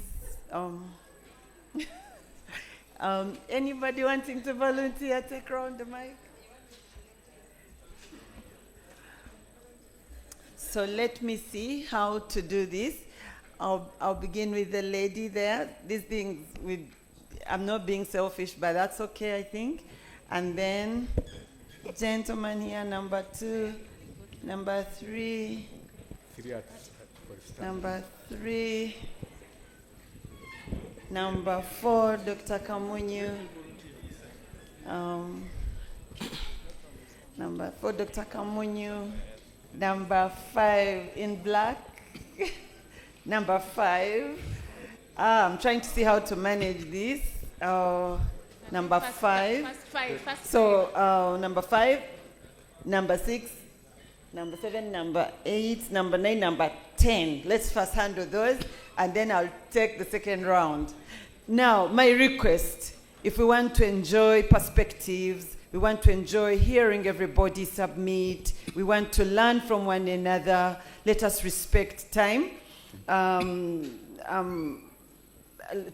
anybody wanting to volunteer, take around the mic? So let me see how to do this. I'll begin with the lady there. These things, I'm not being selfish, but that's okay, I think. And then, gentleman here, number 2, number 3, number 3, number 4, Dr. Kamunyu. Number 4, Dr. Kamunyu. Number 5 in black. Number 5. I'm trying to see how to manage this. Number 5. So number 5, number 6, number 7, number 8, number 9, number 10. Let's first handle those, and then I'll take the second round. Now, my request, if we want to enjoy perspectives, we want to enjoy hearing everybody submit, we want to learn from one another, let us respect time.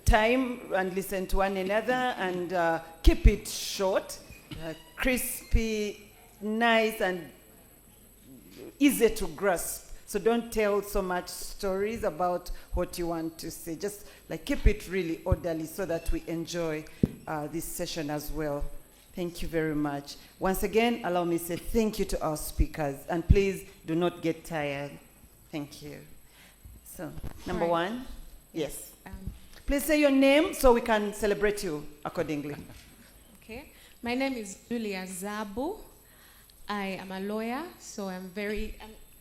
Time and listen to one another, and keep it short, crispy, nice, and easy to grasp. So don't tell so much stories about what you want to say. Just keep it really orderly so that we enjoy this session as well. Thank you very much. Once again, allow me to say thank you to our speakers, and please do not get tired. Thank you. So, number 1, yes. Please say your name so we can celebrate you accordingly. Okay. My name is Julia Zabu. I am a lawyer, so I'm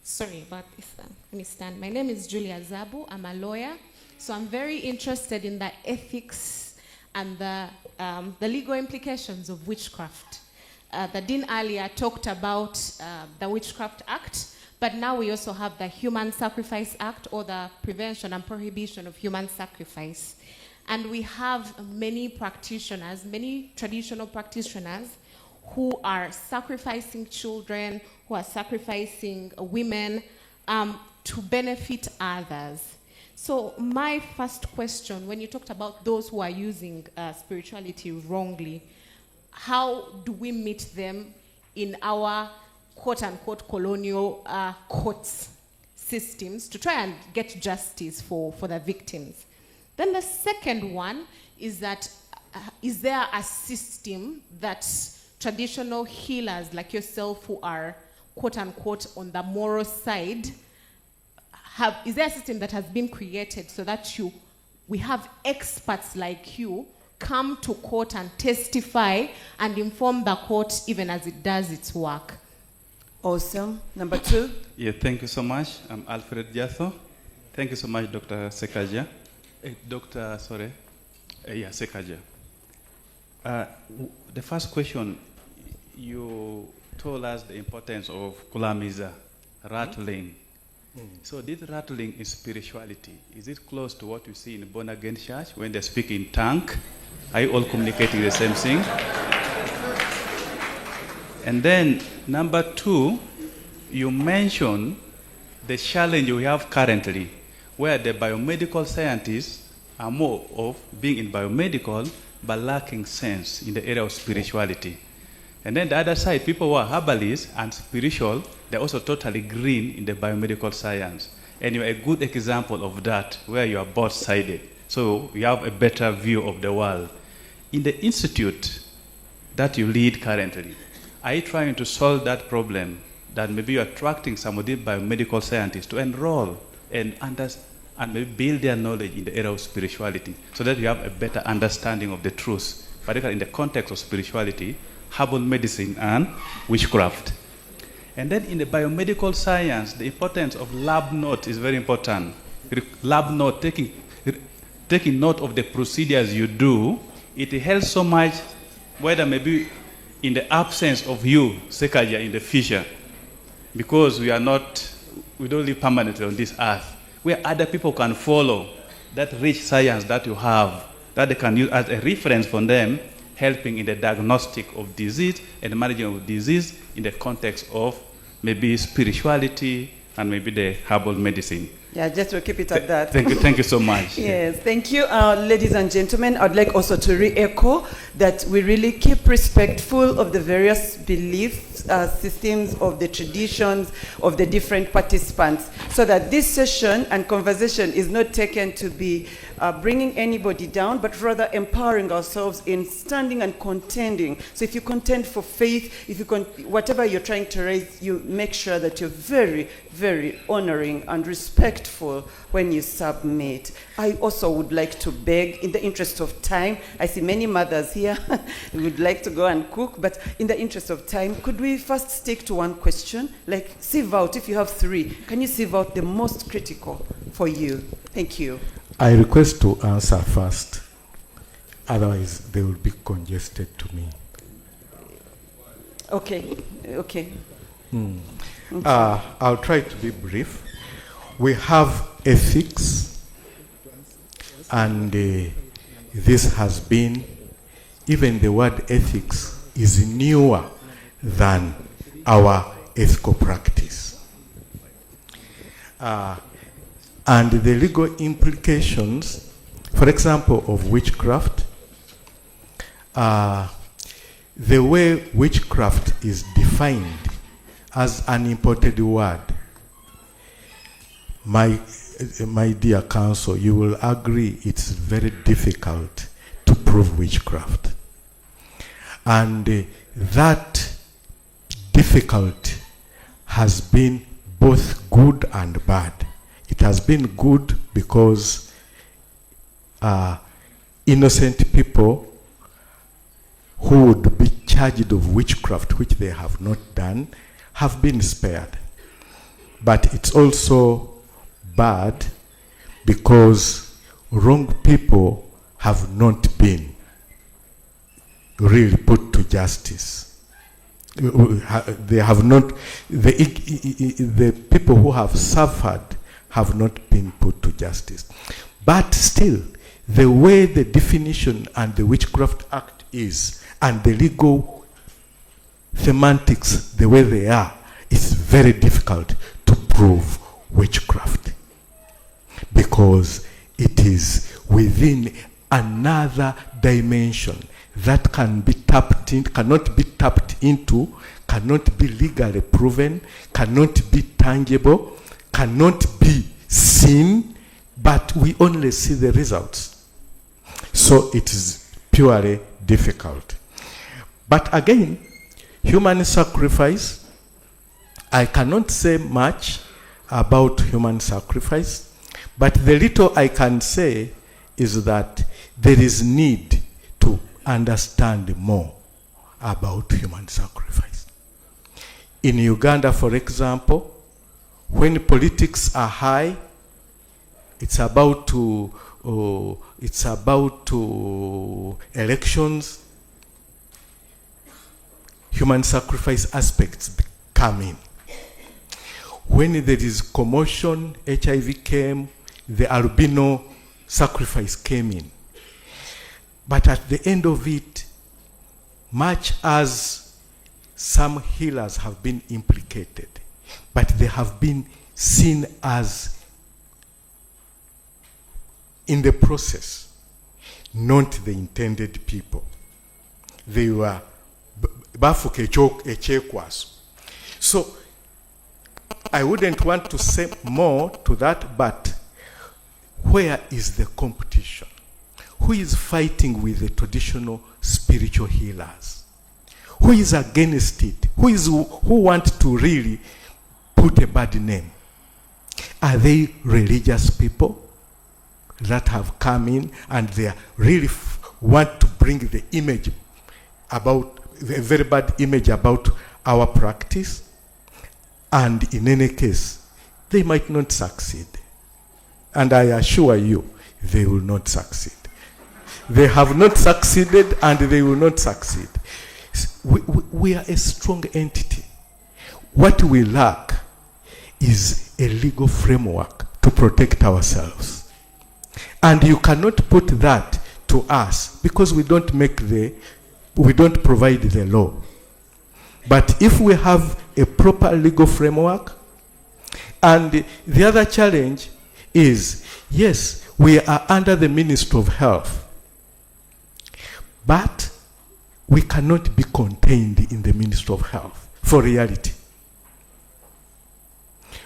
sorry about this. Let me stand. My name is Julia Zabu. I'm a lawyer, so I'm very interested in the ethics and the legal implications of witchcraft. The Dean earlier talked about the Witchcraft Act, but now we also have the Human Sacrifice Act, or the Prevention and Prohibition of Human Sacrifice. And we have many practitioners, many traditional practitioners, who are sacrificing children, who are sacrificing women to benefit others. So my first question, when you talked about those who are using spirituality wrongly, how do we meet them in our quote-unquote colonial courts systems to try and get justice for the victims? Then the second one is that, is there a system that traditional healers like yourself, who are quote-unquote on the moral side, is there a system that has been created so that we have experts like you come to court and testify and inform the court even as it does its work? Awesome. Number 2. Yeah, thank you so much. I'm Alfred Jatho. Thank you so much, Dr. Ssekagya. Ssekagya. The first question, you told us the importance of kulamiza, rattling. So this rattling in spirituality, is it close to what you see in born again church when they speak in tongue? Are you all communicating the same thing? And then number 2, you mentioned the challenge we have currently, where the biomedical scientists are more of being in biomedical, but lacking sense in the area of spirituality. And then the other side, people who are herbalists and spiritual, they're also totally green in the biomedical science. And you're a good example of that, where you are both-sided. So you have a better view of the world. In the institute that you lead currently, are you trying to solve that problem, that maybe you're attracting some of the biomedical scientists to enroll and understand and maybe build their knowledge in the area of spirituality, so that you have a better understanding of the truth, particularly in the context of spirituality, herbal medicine, and witchcraft? And then in the biomedical science, the importance of lab note is very important. Lab note, taking note of the procedures you do, it helps so much, whether maybe in the absence of you, Ssekagya, in the future, because we don't live permanently on this earth, where other people can follow that rich science that you have, that they can use as a reference for them, helping in the diagnostic of disease and the management of disease in the context of maybe spirituality and maybe the herbal medicine. Yeah, just to keep it at that. Thank you so much. Yes, thank you, ladies and gentlemen. I'd like also to re-echo that we really keep respectful of the various beliefs, systems, of the traditions of the different participants, so that this session and conversation is not taken to be bringing anybody down, but rather empowering ourselves in standing and contending. So if you contend for faith, whatever you're trying to raise, you make sure that you're very, very honoring and respectful when you submit. I also would like to beg, in the interest of time, I see many mothers here who would like to go and cook, but in the interest of time, could we first stick to one question? Like, sieve out, if you have 3, can you sieve out the most critical for you? Thank you. I request to answer first, otherwise they will be congested to me. Okay. I'll try to be brief. We have ethics, and this has been, even the word ethics is newer than our ethical practice. And the legal implications, for example, of witchcraft, the way witchcraft is defined as an imported word, my dear counsel, you will agree it's very difficult to prove witchcraft. And that difficulty has been both good and bad. It has been good because innocent people who would be charged of witchcraft, which they have not done, have been spared. But it's also bad because wrong people have not been really put to justice. They have not, the people who have suffered have not been put to justice. But still, the way the definition and the Witchcraft Act is, and the legal semantics, the way they are, it's very difficult to prove witchcraft, because it is within another dimension that can be tapped in, cannot be tapped into, cannot be legally proven, cannot be tangible, cannot be seen, but we only see the results. So it is purely difficult. But again, human sacrifice, I cannot say much about human sacrifice, but the little I can say is that there is need to understand more about human sacrifice. In Uganda, for example, when politics are high, it's about elections, human sacrifice aspects come in. When there is commotion, HIV came, the albino sacrifice came in. But at the end of it, much as some healers have been implicated, but they have been seen as in the process. not the intended people. They were bafuka ekyekwaso. So I wouldn't want to say more to that, but where is the competition? Who is fighting with the traditional spiritual healers? Who is against it? Who want to really put a bad name? Are they religious people that have come in and they really want to bring the image about, a very bad image about our practice? And in any case, they might not succeed. And I assure you, they will not succeed. They have not succeeded and they will not succeed. We are a strong entity. What we lack is a legal framework to protect ourselves. And you cannot put that to us because we don't provide the law. But if we have a proper legal framework, and the other challenge is, yes, we are under the Ministry of Health, but we cannot be contained in the Ministry of Health for reality.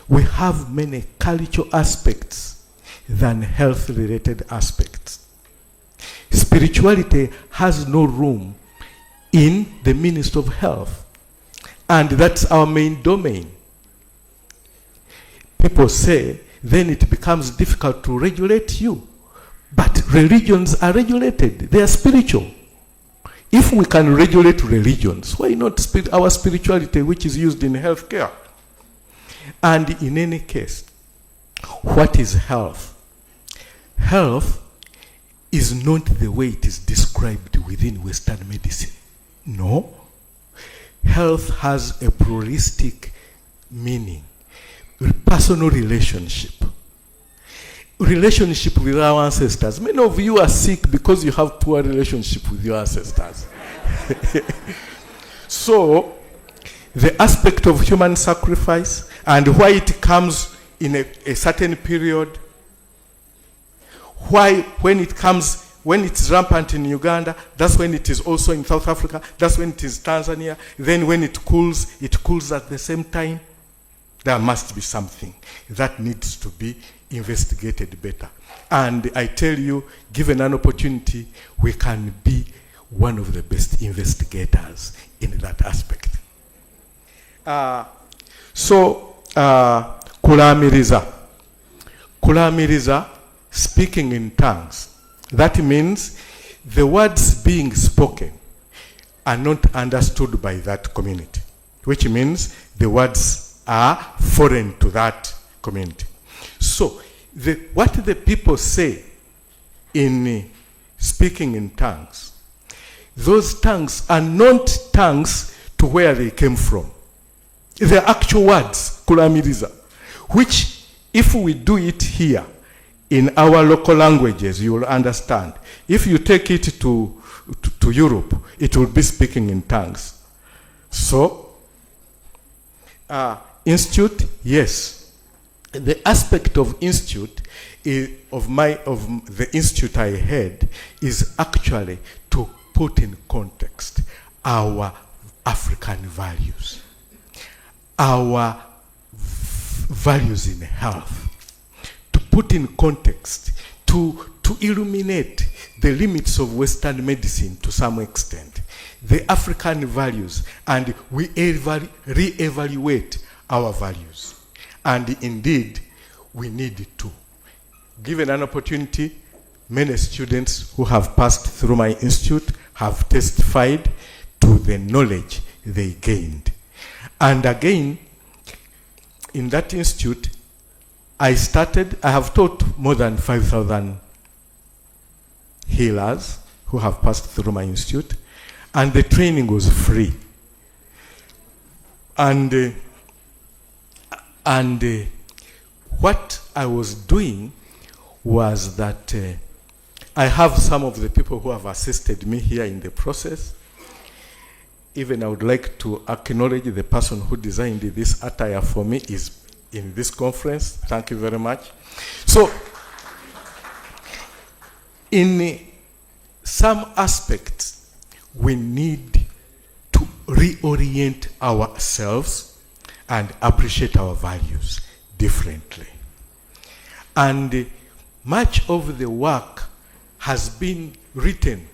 We have many cultural aspects than health-related aspects. Spirituality has no room in the Ministry of Health, and that's our main domain. People say, then it becomes difficult to regulate you. But religions are regulated. They are spiritual. If we can regulate religions, why not our spirituality, which is used in healthcare? And in any case, what is health? Health is not the way it is described within Western medicine. No. Health has a pluralistic meaning. Personal relationship. Relationship with our ancestors. Many of you are sick because you have poor relationship with your ancestors. So, the aspect of human sacrifice and why it comes in a certain period, why when it's rampant in Uganda, that's when it is also in South Africa, that's when it is Tanzania, then when it cools at the same time. There must be something that needs to be investigated better. And I tell you, given an opportunity, we can be one of the best investigators in that aspect. Kulamiriza. Kulamiriza, speaking in tongues. That means the words being spoken are not understood by that community, which means the words are foreign to that community. So, what the people say in speaking in tongues, those tongues are not tongues to where they came from. They're actual words, kulamiriza, which if we do it here in our local languages, you will understand. If you take it to Europe, it will be speaking in tongues. So, institute, yes. The aspect of institute of the institute I had is actually to put in context our African values, our values in health, to put in context, to illuminate the limits of Western medicine to some extent, the African values, and we re-evaluate our values. And indeed, we need to. Given an opportunity, many students who have passed through my institute have testified to the knowledge they gained. And again, in that institute, I have taught more than 5,000 healers who have passed through my institute, and the training was free. And what I was doing was that I have some of the people who have assisted me here in the process. Even I would like to acknowledge the person who designed this attire for me is in this conference. Thank you very much. So, in some aspects we need to reorient ourselves and appreciate our values differently. And much of the work has been written.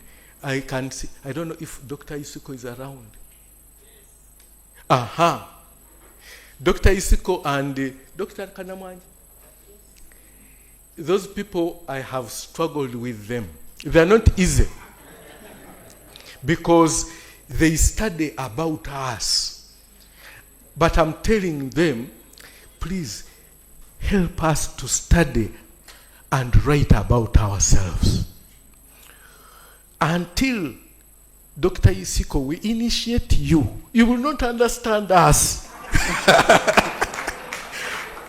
I can see, I don't know if Dr. Isiko is around. Dr. Isiko and Dr. Kanamwanya. Those people, I have struggled with them. They are not easy. Because they study about us. But I'm telling them, please help us to study and write about ourselves. Until Dr. Isiko, we initiate you, you will not understand us.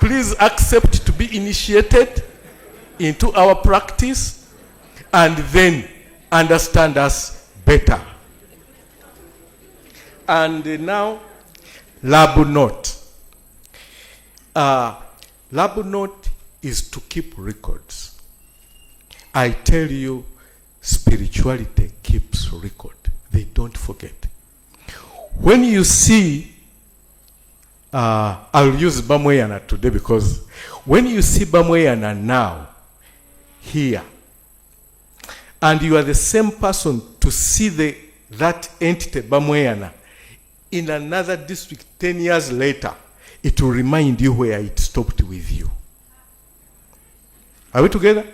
Please accept to be initiated into our practice and then understand us better. And now, lab note. Lab note is to keep records. I tell you, spirituality keeps record. They don't forget. When you see, I'll use Bamweyana today because when you see Bamweyana now, here, and you are the same person to see that entity, Bamweyana, in another district 10 years later, it will remind you where it stopped with you. Are we together?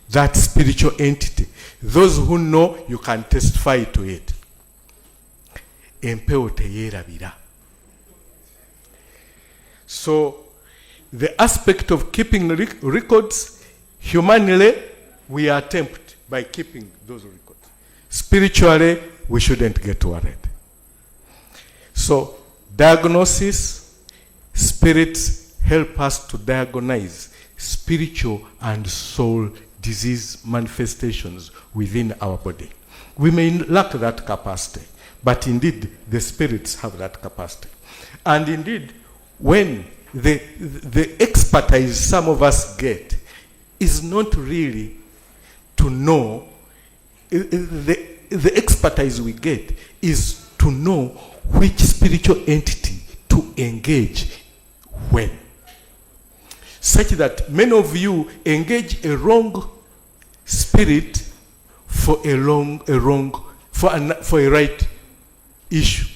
That spiritual entity. Those who know, you can testify to it. So, the aspect of keeping records, humanly, we attempt by keeping those records. Spiritually, we shouldn't get worried. So, diagnosis, spirits help us to diagnose spiritual and soul disease manifestations within our body. We may lack that capacity, but indeed the spirits have that capacity. And indeed, when the expertise some of us get is not really to know, the expertise we get is to know which spiritual entity to engage when. Such that many of you engage a wrong spirit for a right issue.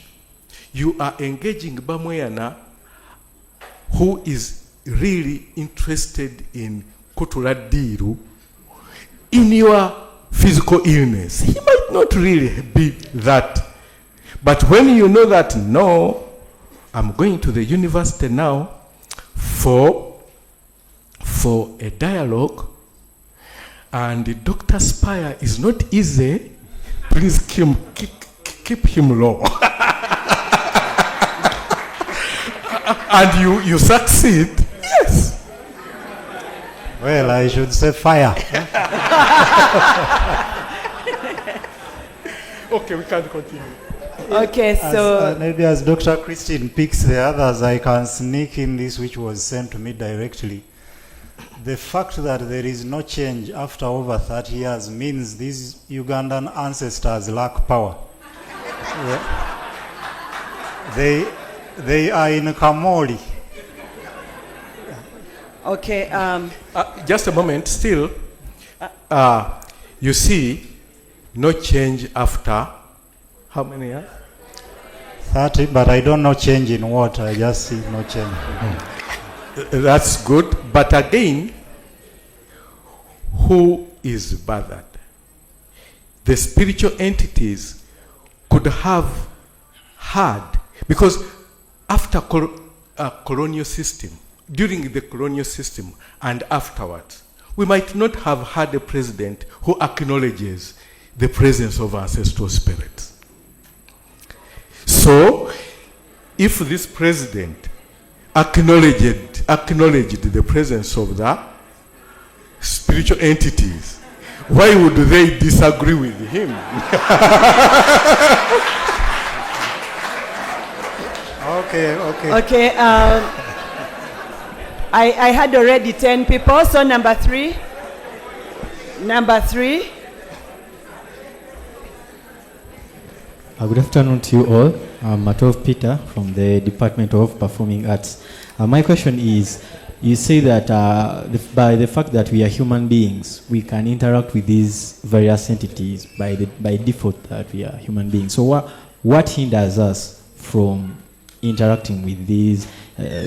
You are engaging Bamweyana, who is really interested in Kutuladiru, in your physical illness. He might not really be that. But when you know that, no, I'm going to the university now for a dialogue, and Dr. Spire is not easy, please keep him low. And you succeed, yes. Well, I should say fire. Okay, we can continue. Okay, so maybe as Dr. Christine picks the others, I can sneak in this which was sent to me directly. The fact that there is no change after over 30 years means these Ugandan ancestors lack power. They are in Kamori. okay, Just a moment, still, you see, no change after how many years? 30, but I don't know change in what. I just see no change. That's good, but again, who is bothered? The spiritual entities could have had, because after colonial system, during the colonial system and afterwards, we might not have had a president who acknowledges the presence of ancestral spirits. So, if this president acknowledged the presence of the spiritual entities, why would they disagree with him? Okay, I had already 10 people, so number three. Good afternoon to you all. I'm Matov Peter from the Department of Performing Arts. My question is, you say that by the fact that we are human beings, we can interact with these various entities by default that we are human beings. So what hinders us from interacting with these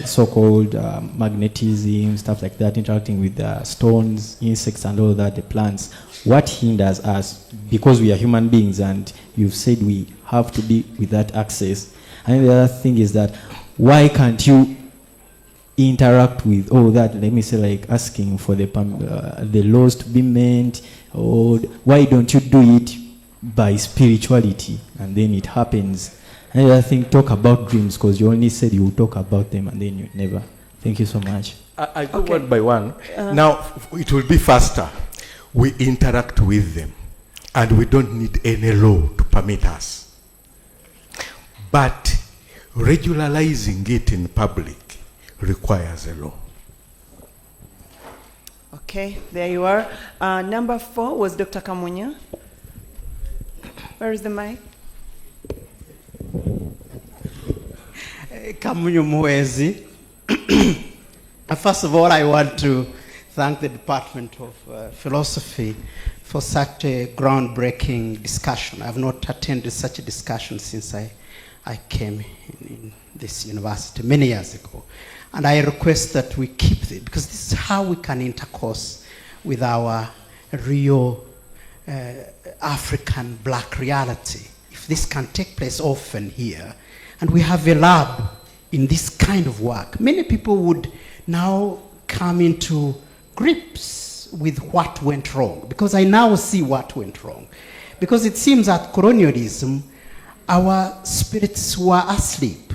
so-called magnetism, stuff like that, interacting with stones, insects and all that, the plants? What hinders us? Because we are human beings and you've said we have to be with that access. And the other thing is that why can't you interact with all that? Let me say, like asking for the laws to be meant, or why don't you do it by spirituality and then it happens? And the other thing, talk about dreams, because you only said you will talk about them and then you never. Thank you so much. I go one by one. Now, it will be faster. We interact with them, and we don't need any law to permit us. But regularizing it in public requires a law. Okay, there you are. Number 4 was Dr. Kamunya. Where is the mic? Kamunyu Mwezi. First of all, I want to thank the Department of Philosophy for such a groundbreaking discussion. I have not attended such a discussion since I came in this university many years ago. And I request that we keep it, because this is how we can intercourse with our real African black reality. If this can take place often here, and we have a lab in this kind of work, many people would now come into grips with what went wrong, because I now see what went wrong. Because it seems that colonialism, our spirits were asleep.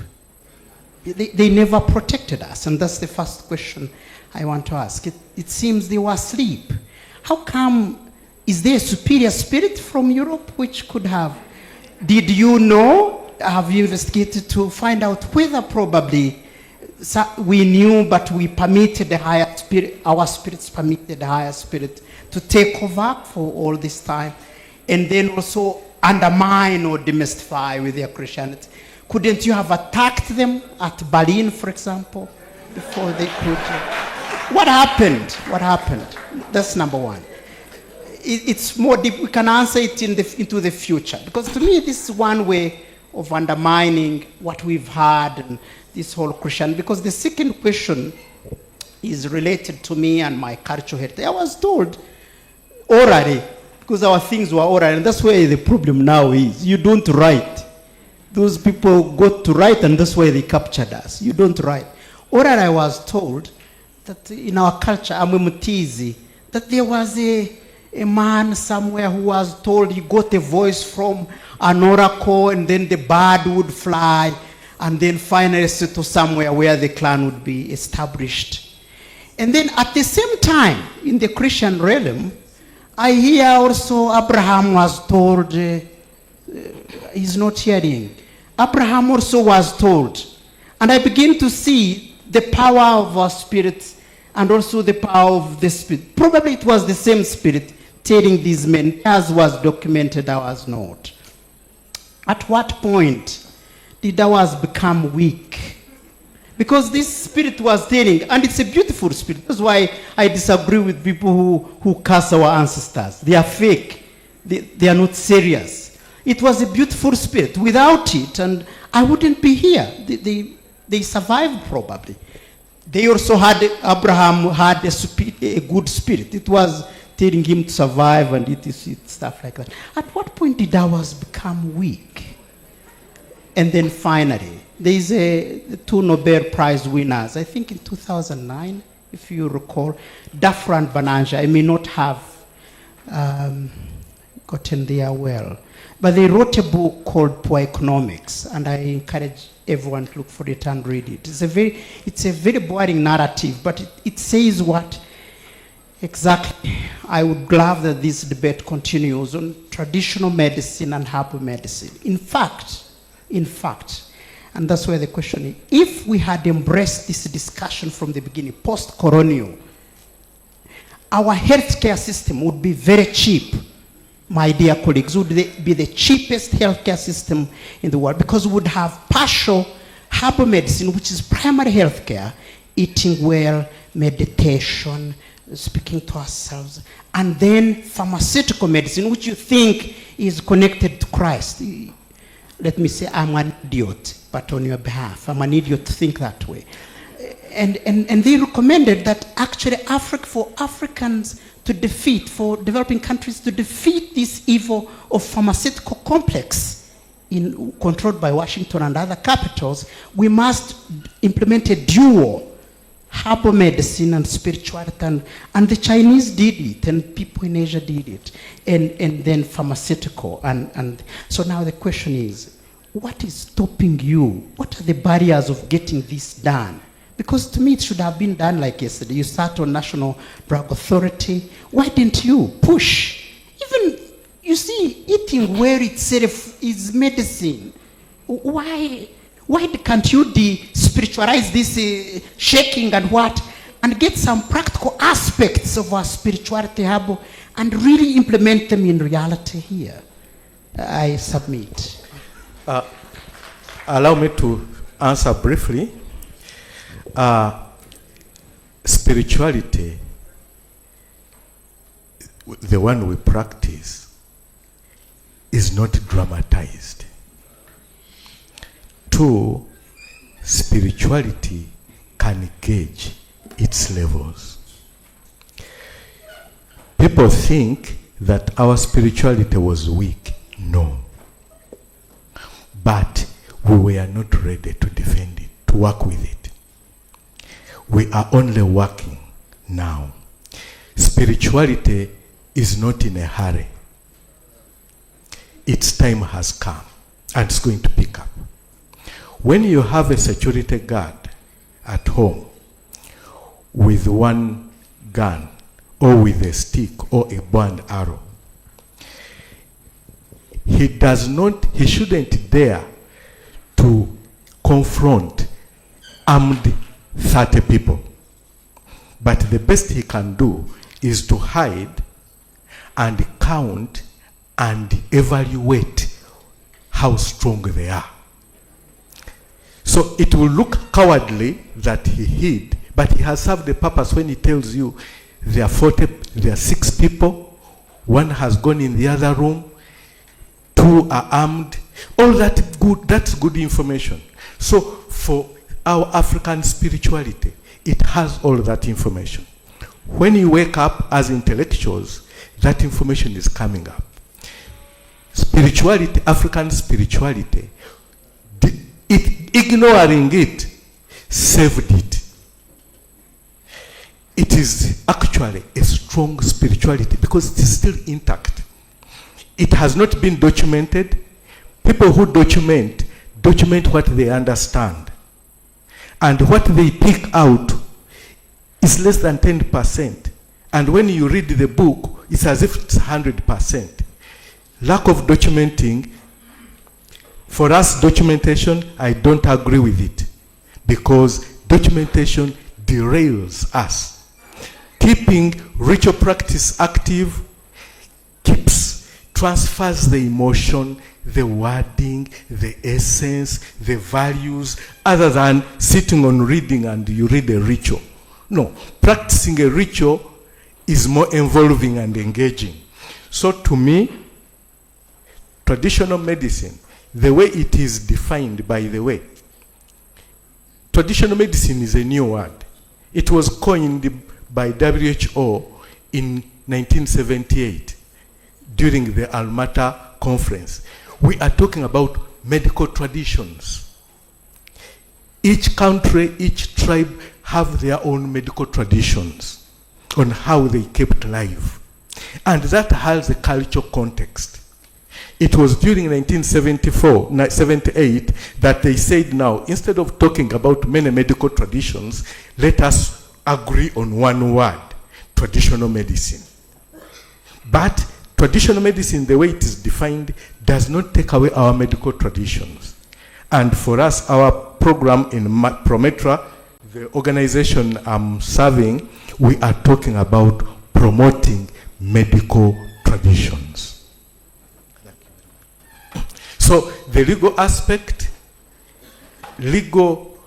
They never protected us, and that's the first question I want to ask. It seems they were asleep. How come, is there a superior spirit from Europe which could have? Did you know, have you investigated to find out whether probably we knew but we permitted the higher spirit, our spirits permitted the higher spirit to take over for all this time, and then also undermine or demystify with their Christianity? Couldn't you have attacked them at Berlin, for example, before they could? What happened? What happened? That's number one. It's more deep. We can answer it into the future, because to me this is one way of undermining what we've had and this whole Christian. Because the second question is related to me and my cultural heritage. I was told orally, because our things were oral, and that's where the problem now is. You don't write. Those people got to write, and that's why they captured us. You don't write. Oral, I was told that in our culture, Amwemutizi, that there was a man somewhere who was told he got a voice from an oracle, and then the bird would fly, and then finally settle somewhere where the clan would be established. And then at the same time, in the Christian realm, I hear also Abraham was told, he's not hearing. Abraham also was told. And I begin to see the power of our spirit and also the power of the spirit. Probably it was the same spirit telling these men, as was documented, ours not. At what point did ours become weak? Because this spirit was telling, and it's a beautiful spirit. That's why I disagree with people who curse our ancestors. They are fake. They are not serious. It was a beautiful spirit. Without it, and I wouldn't be here. They survived probably. They also had, Abraham had a good spirit. It was telling him to survive and eat stuff like that. At what point did ours become weak? And then finally, there is the 2 Nobel Prize winners, I think in 2009, if you recall, Dafra and Bananja. I may not have gotten there well, but they wrote a book called Poor Economics, and I encourage everyone to look for it and read it. It's a very boring narrative, but it says what exactly. I would love that this debate continues on traditional medicine and herbal medicine. In fact, and that's where the question is, if we had embraced this discussion from the beginning, post-colonial, our healthcare system would be very cheap. my dear colleagues, would be the cheapest healthcare system in the world, because we would have partial herbal medicine, which is primary healthcare, eating well, meditation, speaking to ourselves, and then pharmaceutical medicine, which you think is connected to Christ. Let me say, I'm an idiot, but on your behalf, I'm an idiot to think that way. And they recommended that actually for Africans to defeat, for developing countries to defeat this evil of pharmaceutical complex controlled by Washington and other capitals, we must implement a dual herbal medicine and spirituality, and the Chinese did it, and people in Asia did it, and then pharmaceutical. And so now the question is, what is stopping you? What are the barriers of getting this done? Because to me, it should have been done like yesterday. You sat on National Drug Authority. Why didn't you push? Even, you see, eating well itself is medicine. Why can't you de-spiritualize this shaking and what, and get some practical aspects of our spirituality herbal and really implement them in reality here? I submit. Allow me to answer briefly. Spirituality, the one we practice, is not dramatized. 2, spirituality can gauge its levels. People think that our spirituality was weak. No. But we were not ready to defend it, to work with it. We are only working now. Spirituality is not in a hurry. Its time has come, and it's going to pick up. When you have a security guard at home with one gun, or with a stick, or a bow and arrow, he shouldn't dare to confront armed 30 people. But the best he can do is to hide and count and evaluate how strong they are. So it will look cowardly that he hid, but he has served the purpose when he tells you there are 6 people, 1 has gone in the other room, 2 are armed. All that's good information. So for our African spirituality, it has all that information. When you wake up as intellectuals, that information is coming up. Spirituality, African spirituality, ignoring it saved it. It is actually a strong spirituality because it is still intact. It has not been documented. People who document what they understand. And what they pick out is less than 10%. And when you read the book, it's as if it's 100%. Lack of documenting, for us documentation, I don't agree with it. Because documentation derails us. Keeping ritual practice active transfers the emotion, the wording, the essence, the values, other than sitting on reading and you read a ritual. No, practicing a ritual is more involving and engaging. So to me, traditional medicine, the way it is defined, by the way, traditional medicine is a new word. It was coined by WHO in 1978 during the Almata conference. We are talking about medical traditions. Each country, each tribe have their own medical traditions on how they kept life. And that has a cultural context. It was during 1978 that they said, now, instead of talking about many medical traditions, let us agree on one word, traditional medicine. But traditional medicine, the way it is defined, does not take away our medical traditions. And for us, our program in Prometra, the organization I'm serving, we are talking about promoting medical traditions. the legal aspect, legal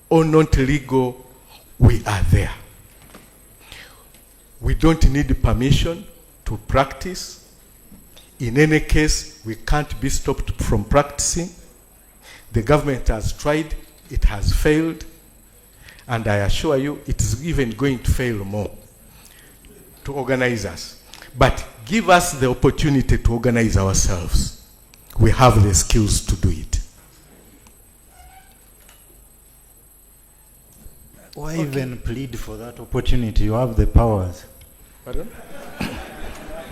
or not legal, we are there. We don't need permission to practice. In any case, we can't be stopped from practicing. The government has tried, it has failed, and I assure you it is even going to fail more to organize us. But give us the opportunity to organize ourselves. We have the skills to do it. Why even plead for that opportunity? You have the powers. Pardon?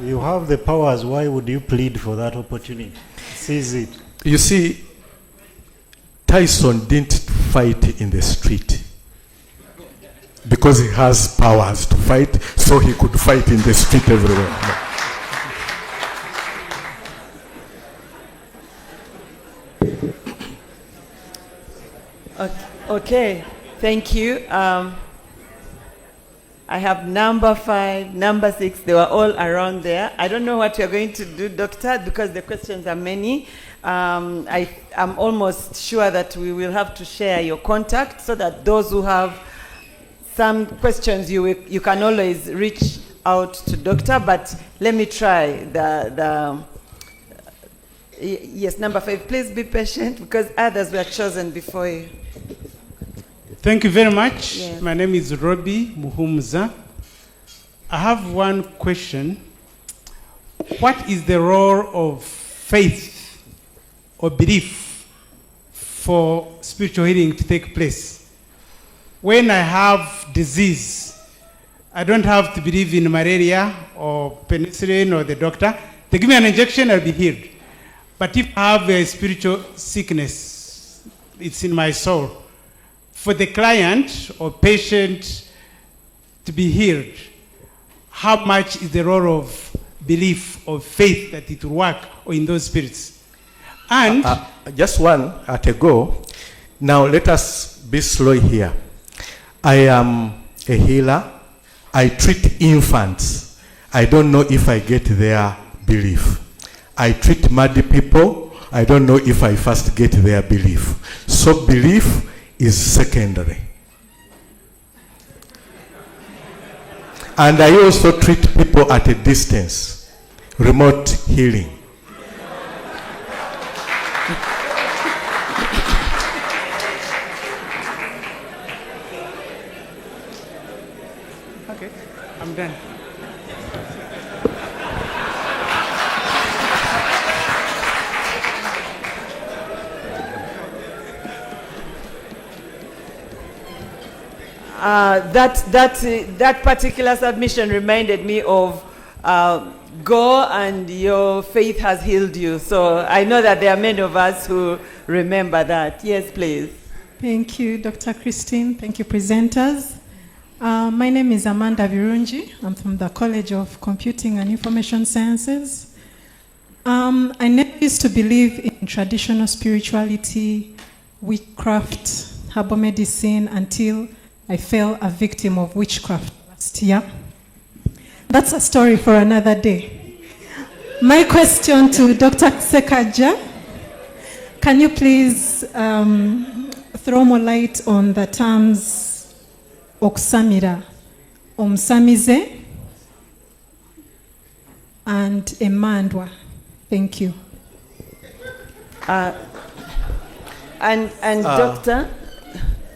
You have the powers. Why would you plead for that opportunity? Seize it. You see, Tyson didn't fight in the street because he has powers to fight, so he could fight in the street everywhere. Okay, thank you. I have number 5, number 6, they were all around there. I don't know what you're going to do, Doctor, because the questions are many. I'm almost sure that we will have to share your contact so that those who have some questions, you can always reach out to Doctor, but let me try yes, number 5. Please be patient because others were chosen before you. Thank you very much. Yes. My name is Robbie Muhumuza. I have one question. What is the role of faith or belief for spiritual healing to take place? When I have disease, I don't have to believe in malaria or penicillin or the doctor. They give me an injection, I'll be healed. But if I have a spiritual sickness, it's in my soul. For the client or patient to be healed, how much is the role of belief or faith that it will work or in those spirits? And just one at a go. Now let us be slow here. I am a healer. I treat infants. I don't know if I get their belief. I treat mad people. I don't know if I first get their belief. So belief is secondary. And I also treat people at a distance, remote healing. okay, I'm done. That particular submission reminded me of go and your faith has healed you. So I know that there are many of us who remember that. Yes, please. Thank you, Dr. Christine. Thank you, presenters. My name is Amanda Virungi. I'm from the College of Computing and Information Sciences. I never used to believe in traditional spirituality, witchcraft, herbal medicine until I fell a victim of witchcraft last year. That's a story for another day. My question to Dr. Ssekagya, can you please throw more light on the terms okusamira, omusamize, and emandwa? Thank you. And Doctor,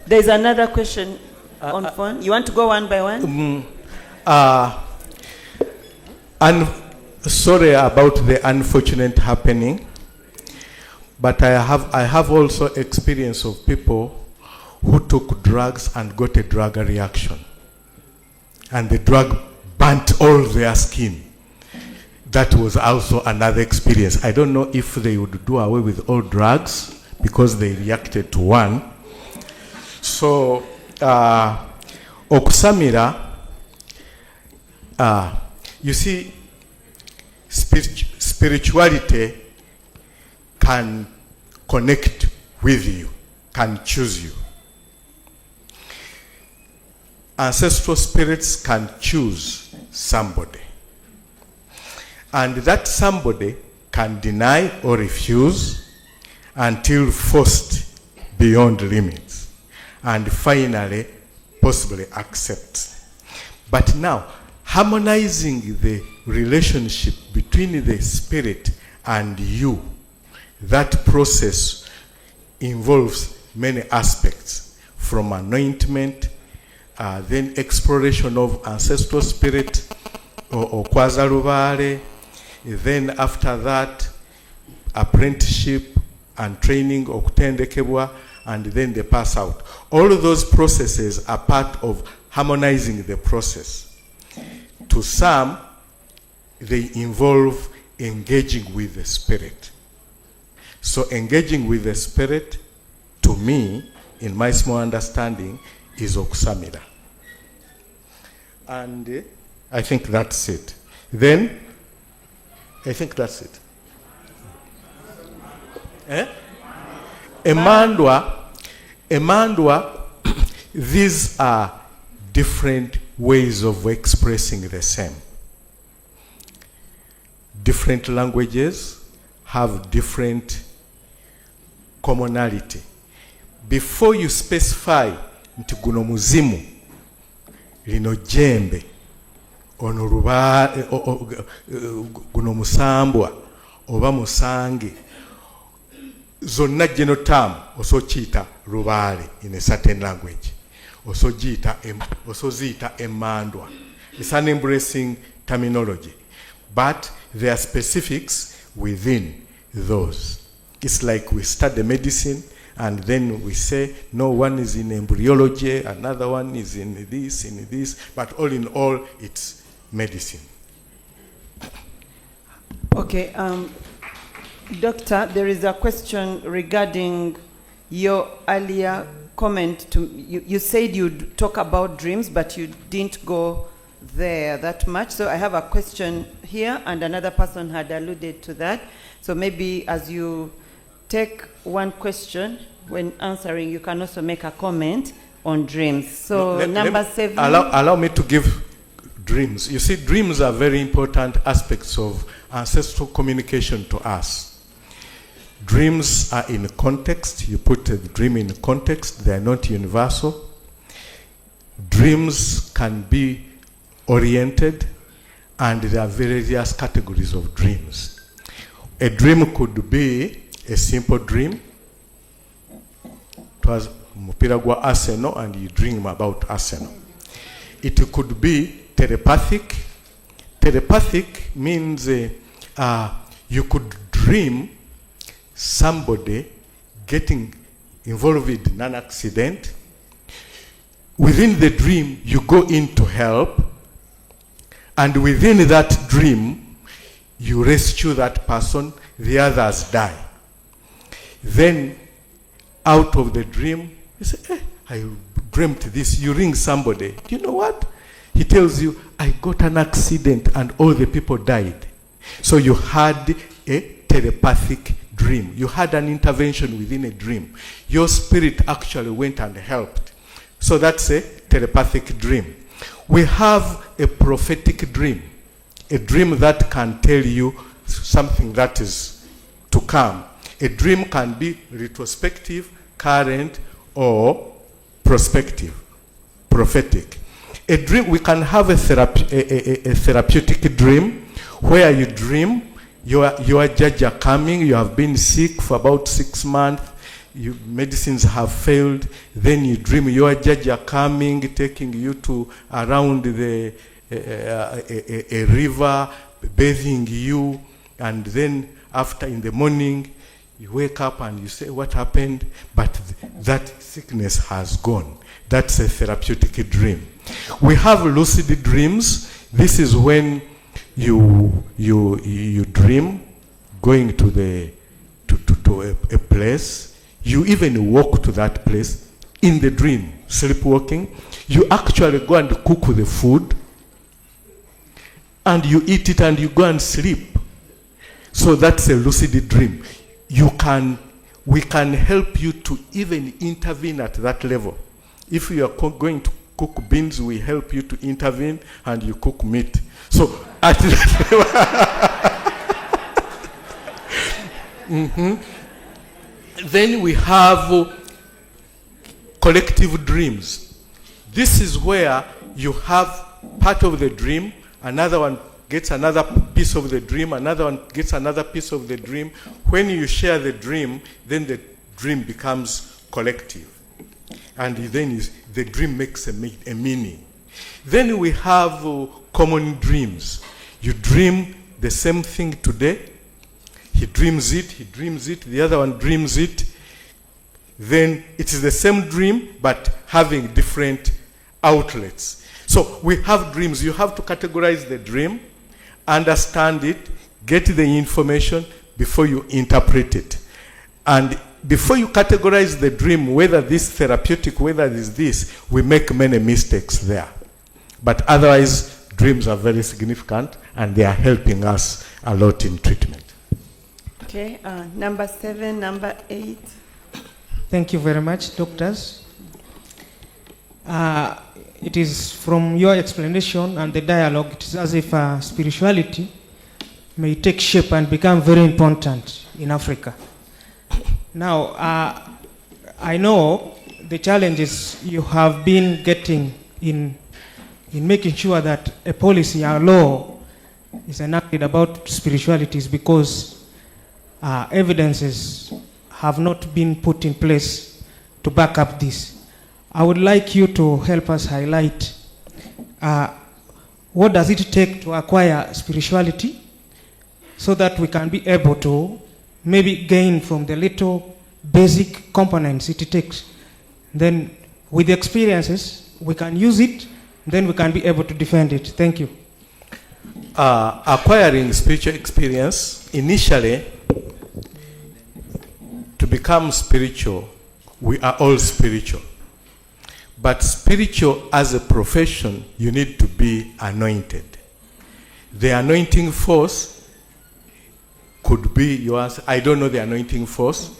there's another question on phone. You want to go one by one? I'm sorry about the unfortunate happening, but I have also experience of people who took drugs and got a drug reaction, and the drug burnt all their skin. That was also another experience. I don't know if they would do away with all drugs because they reacted to one. So, okusamira, you see, spirituality can connect with you, can choose you. Ancestral spirits can choose somebody. And that somebody can deny or refuse, until forced beyond limits, and finally possibly accept. But now, harmonizing the relationship between the spirit and you, that process involves many aspects, from anointment, then exploration of ancestral spirit or kwazalubale, then after that apprenticeship and training okutendekebwa, and then they pass out. All of those processes are part of harmonizing the process. To some, they involve engaging with the spirit. So engaging with the spirit, to me, in my small understanding, is okusamira. And I think that's it. Then, I think that's it. Emandwa, these are different ways of expressing the same. Different languages have different commonality. Before you specify nti guno muzimu, lino jembe, ono guno musambwa, oba musange, zonna genotam osochita rubale in a certain language. Osozita emandwa. It's an embracing terminology. But there are specifics within those. It's like we study medicine and then we say, no, one is in embryology, another one is in this, but all in all, it's medicine. Okay, Doctor, there is a question regarding your earlier comment. You said you'd talk about dreams, but you didn't go there that much. So I have a question here, and another person had alluded to that. So maybe as you take one question, when answering, you can also make a comment on dreams. So number 7. Allow me to give dreams. You see, dreams are very important aspects of ancestral communication to us. Dreams are in context. You put a dream in context. They are not universal. Dreams can be oriented, and there are various categories of dreams. A dream could be a simple dream. It was mupira gwa Arsenal, and you dream about Arsenal. It could be telepathic. Telepathic means you could dream somebody getting involved in an accident. Within the dream, you go in to help, and within that dream, you rescue that person, the others die. Then, out of the dream, you say, I dreamt this. You ring somebody. Do you know what? He tells you, I got an accident and all the people died. So you had a telepathic dream. You had an intervention within a dream. Your spirit actually went and helped. So that's a telepathic dream. We have a prophetic dream. A dream that can tell you something that is to come. A dream can be retrospective, current, or prospective, prophetic. A dream, we can have a therapeutic dream where you dream your judge are coming, you have been sick for about 6 months, medicines have failed, then you dream your judge are coming, taking you to around a river, bathing you, and then after in the morning, you wake up and you say, what happened? But that sickness has gone. That's a therapeutic dream. We have lucid dreams. This is when you dream going to a place. You even walk to that place in the dream, sleepwalking. You actually go and cook the food, and you eat it and you go and sleep. So that's a lucid dream. We can help you to even intervene at that level. If you are going to cook beans, we help you to intervene and you cook meat. So at that level, Then we have collective dreams. This is where you have part of the dream, another one gets another piece of the dream, another one gets another piece of the dream. When you share the dream, then the dream becomes collective. And then the dream makes a meaning. Then we have common dreams. You dream the same thing today. He dreams it, the other one dreams it. Then it is the same dream, but having different outlets. So we have dreams. You have to categorize the dream, understand it, get the information before you interpret it. And before you categorize the dream, whether this therapeutic, whether it is this, we make many mistakes there. But otherwise, dreams are very significant, and they are helping us a lot in treatment. Okay, number 7, number 8. Thank you very much, doctors. It is from your explanation and the dialogue, it is as if spirituality may take shape and become very important in Africa. Now, I know the challenges you have been getting in making sure that a policy, a law, is enacted about spiritualities because evidences have not been put in place to back up this. I would like you to help us highlight what does it take to acquire spirituality so that we can be able to maybe gain from the little basic components it takes. Then with the experiences, we can use it, then we can be able to defend it. Thank you. Acquiring spiritual experience, initially, to become spiritual, we are all spiritual. But spiritual as a profession, you need to be anointed. The anointing force could be yours. I don't know the anointing force,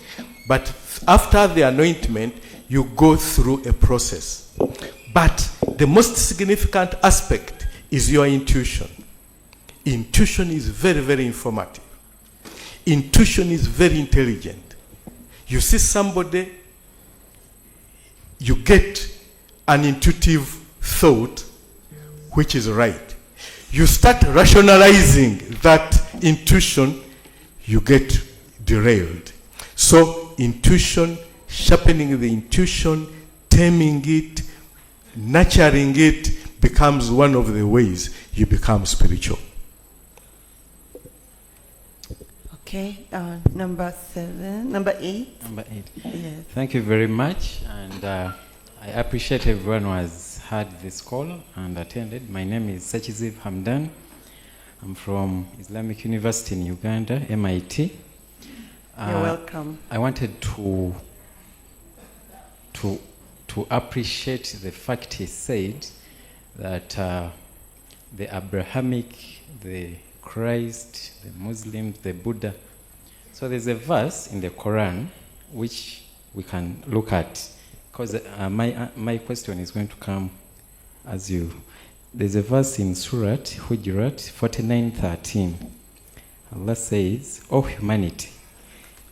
but after the anointment, you go through a process. But the most significant aspect is your intuition. Intuition is very, very informative. Intuition is very intelligent. You see somebody, you get an intuitive thought which is right. You start rationalizing that intuition, you get derailed. So intuition, sharpening the intuition, taming it, nurturing it becomes one of the ways you become spiritual. Okay, number 7, number 8. Number 8. Yes. Thank you very much, and I appreciate everyone who has heard this call and attended. My name is Ssekagya Hamdan. I'm from Islamic University in Uganda, MIT. You're welcome. I wanted to appreciate the fact he said that the Abrahamic, the Christ, the Muslims, the Buddha. So there's a verse in the Quran which we can look at, because my question is going to come as you. There's a verse in Surah Hujurat 49:13. Allah says, "O humanity,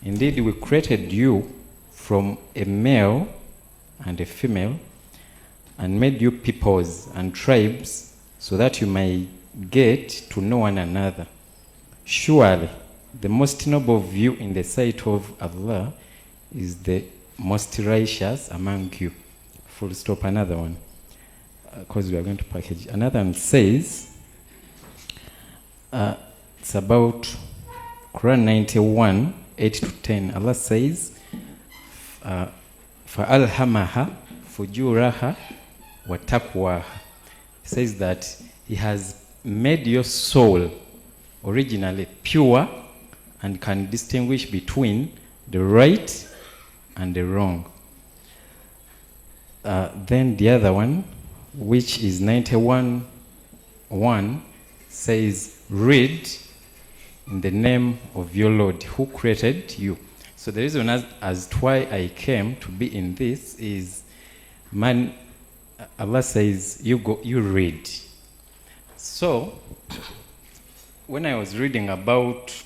indeed we created you from a male and a female, and made you peoples and tribes so that you may get to know one another. Surely the most noble of you in the sight of Allah is the most righteous among you." Full stop. Another one, because we are going to package. Another one says, it's about Quran 91, 8-10. Allah says, فَأَلْهَمَهَا فُجُورَهَا وَتَقْوَاهَا. He says that He has made your soul originally pure and can distinguish between the right and the wrong. Then the other one, which is 91:1, says, "Read in the name of your Lord who created you." So the reason as to why I came to be in this is, Allah says, you read. So when I was reading about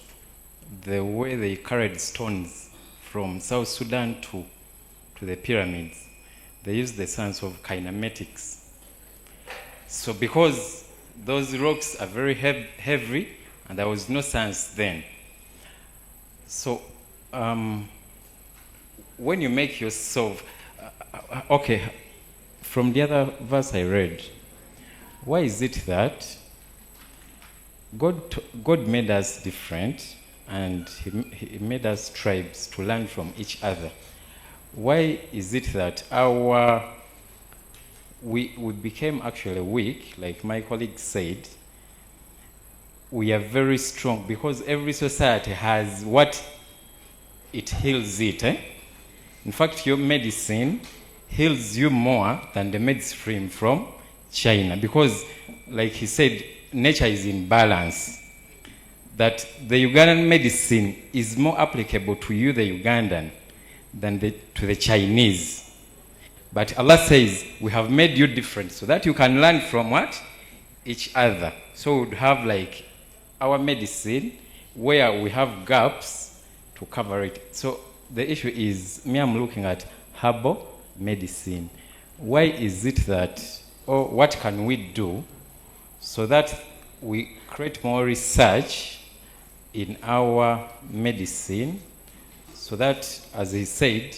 the way they carried stones from South Sudan to the pyramids, they used the science of kinematics. So because those rocks are very heavy, and there was no science then. So when you make yourself, okay, from the other verse I read, why is it that God made us different, and he made us tribes to learn from each other? Why is it that we became actually weak, like my colleague said? We are very strong because every society has what it heals it. In fact, your medicine heals you more than the medicine from China, because, like he said, nature is in balance. That the Ugandan medicine is more applicable to you, the Ugandan, than to the Chinese. But Allah says, we have made you different so that you can learn from what? Each other. So we would have like our medicine where we have gaps to cover it. So the issue is, I'm looking at herbal medicine. Why is it that, or what can we do so that we create more research in our medicine, so that, as he said,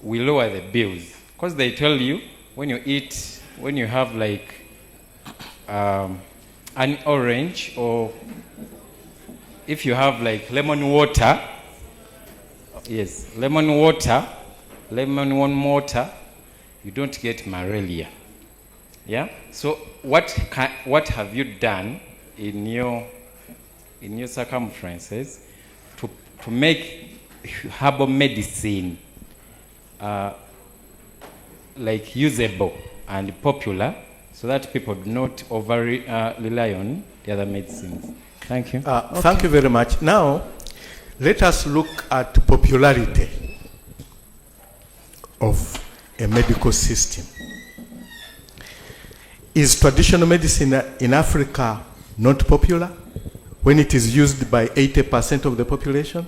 we lower the bills? Because they tell you, when you have like an orange, or if you have like lemon water, lemon water, you don't get malaria. Yeah. So what have you done in your circumferences to make herbal medicine like usable and popular, so that people do not rely on the other medicines? Thank you. Thank you very much. Now, let us look at popularity of a medical system. Is traditional medicine in Africa not popular when it is used by 80% of the population?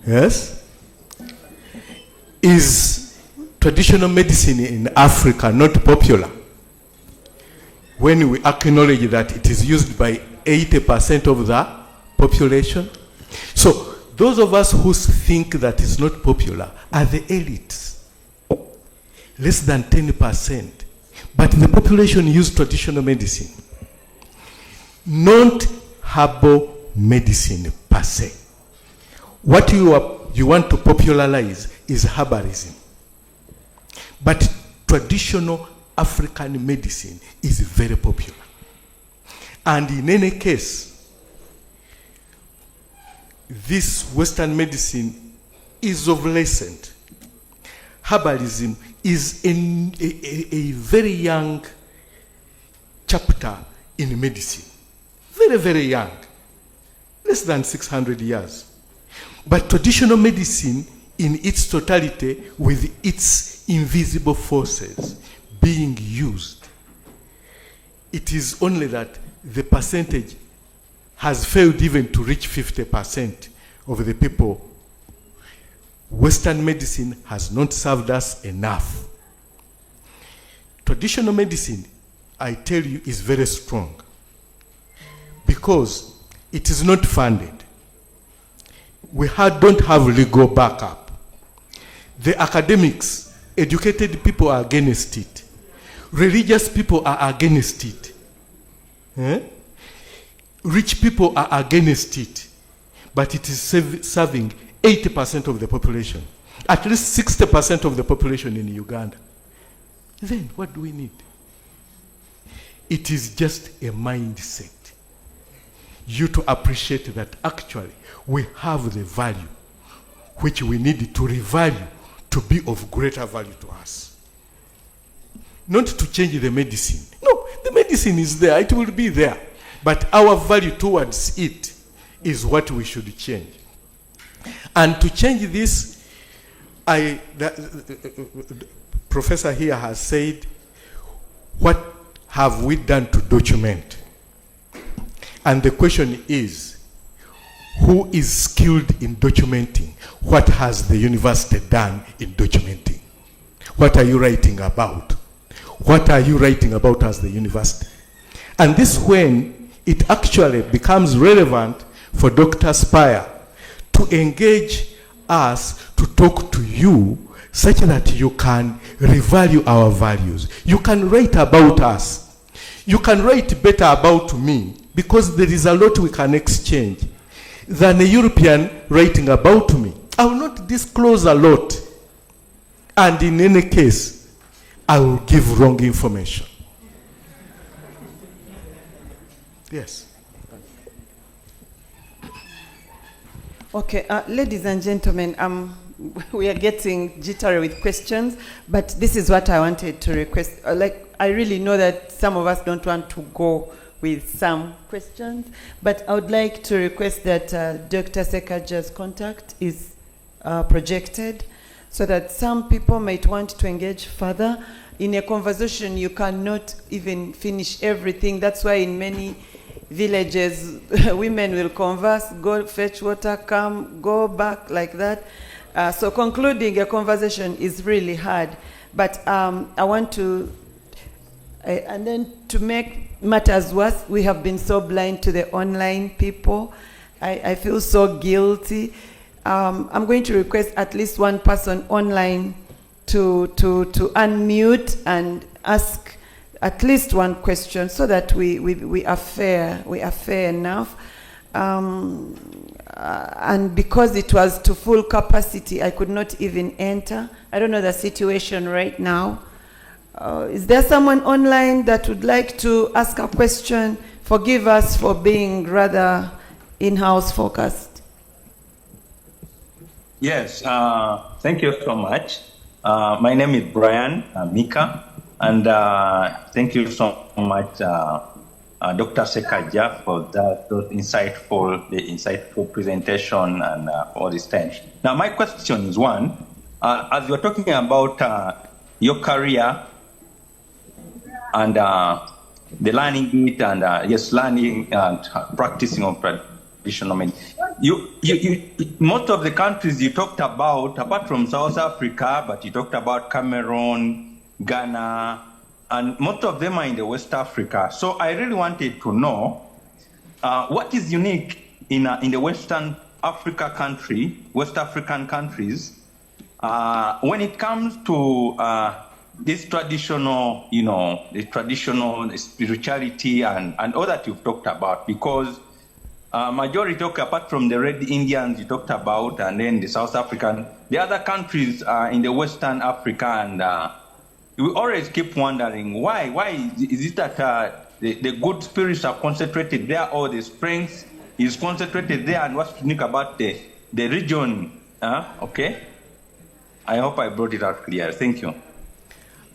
Yes? Is traditional medicine in Africa not popular when we acknowledge that it is used by 80% of the population? So those of us who think that it's not popular are the elites, less than 10%. But the population use traditional medicine, not herbal medicine per se. What you want to popularize is herbalism. But traditional African medicine is very popular. And in any case, this Western medicine is of recent. Herbalism is a very young chapter in medicine. Very, very young. Less than 600 years. But traditional medicine in its totality, with its invisible forces being used, it is only that the percentage has failed even to reach 50% of the people. Western medicine has not served us enough. Traditional medicine, I tell you, is very strong because it is not funded. We don't have legal backup. The academics, educated people are against it. Religious people are against it. Rich people are against it. But it is serving 80% of the population. At least 60% of the population in Uganda. Then what do we need? It is just a mindset. You to appreciate that actually we have the value which we need to revalue to be of greater value to us. Not to change the medicine. No, the medicine is there. It will be there. But our value towards it is what we should change. And to change this, the professor here has said, what have we done to document? And the question is, who is skilled in documenting. What has the university done in documenting? What are you writing about? What are you writing about as the university? And this when it actually becomes relevant for Dr. Spire to engage us, to talk to you, such that you can revalue our values. You can write about us. You can write better about me, because there is a lot we can exchange than a European writing about me. I will not disclose a lot. And in any case, I will give wrong information. Yes. Okay, ladies and gentlemen, we are getting jittery with questions, but this is what I wanted to request. I really know that some of us don't want to go with some questions, but I would like to request that Dr. Ssekagya's contact is projected, so that some people might want to engage further. In a conversation, you cannot even finish everything. That's why in many villages, women will converse, go fetch water, come, go back, like that. So concluding a conversation is really hard. But I want to, and then to make matters worse, we have been so blind to the online people. I feel so guilty. I'm going to request at least one person online to unmute and ask at least one question, so that we are fair. We are fair enough. And because it was to full capacity, I could not even enter. I don't know the situation right now. Is there someone online that would like to ask a question? Forgive us for being rather in-house focused. Yes, thank you so much. My name is Brian Mika, and thank you so much, Dr. Ssekagya, for those insightful presentation and all this time. Now, my question is one, as you're talking about your career and the learning it, and yes, learning and practicing of traditional medicine. Most of the countries you talked about, apart from South Africa, but you talked about Cameroon, Ghana, and most of them are in the West Africa. So I really wanted to know what is unique in the West African countries, when it comes to this traditional, the traditional spirituality and all that you've talked about, because majority talk, apart from the Red Indians you talked about, and then the South African, the other countries in the Western Africa, and we always keep wondering why is it that the good spirits are concentrated there, or the strength is concentrated there, and what's unique about the region? Okay, I hope I brought it out clear. Thank you.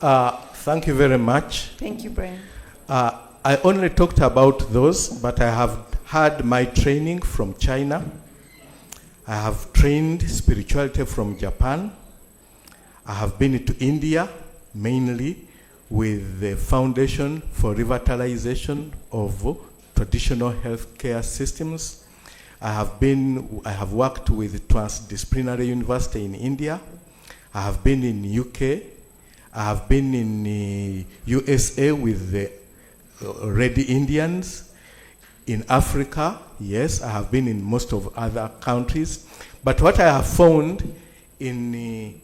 Thank you very much. Thank you, Brian. I only talked about those, but I have had my training from China. I have trained spirituality from Japan. I have been to India, mainly with the Foundation for Revitalization of Traditional Healthcare Systems. I have worked with Transdisciplinary University in India. I have been in UK. I have been in USA with the Red Indians. In Africa, yes, I have been in most of other countries. But what I have found in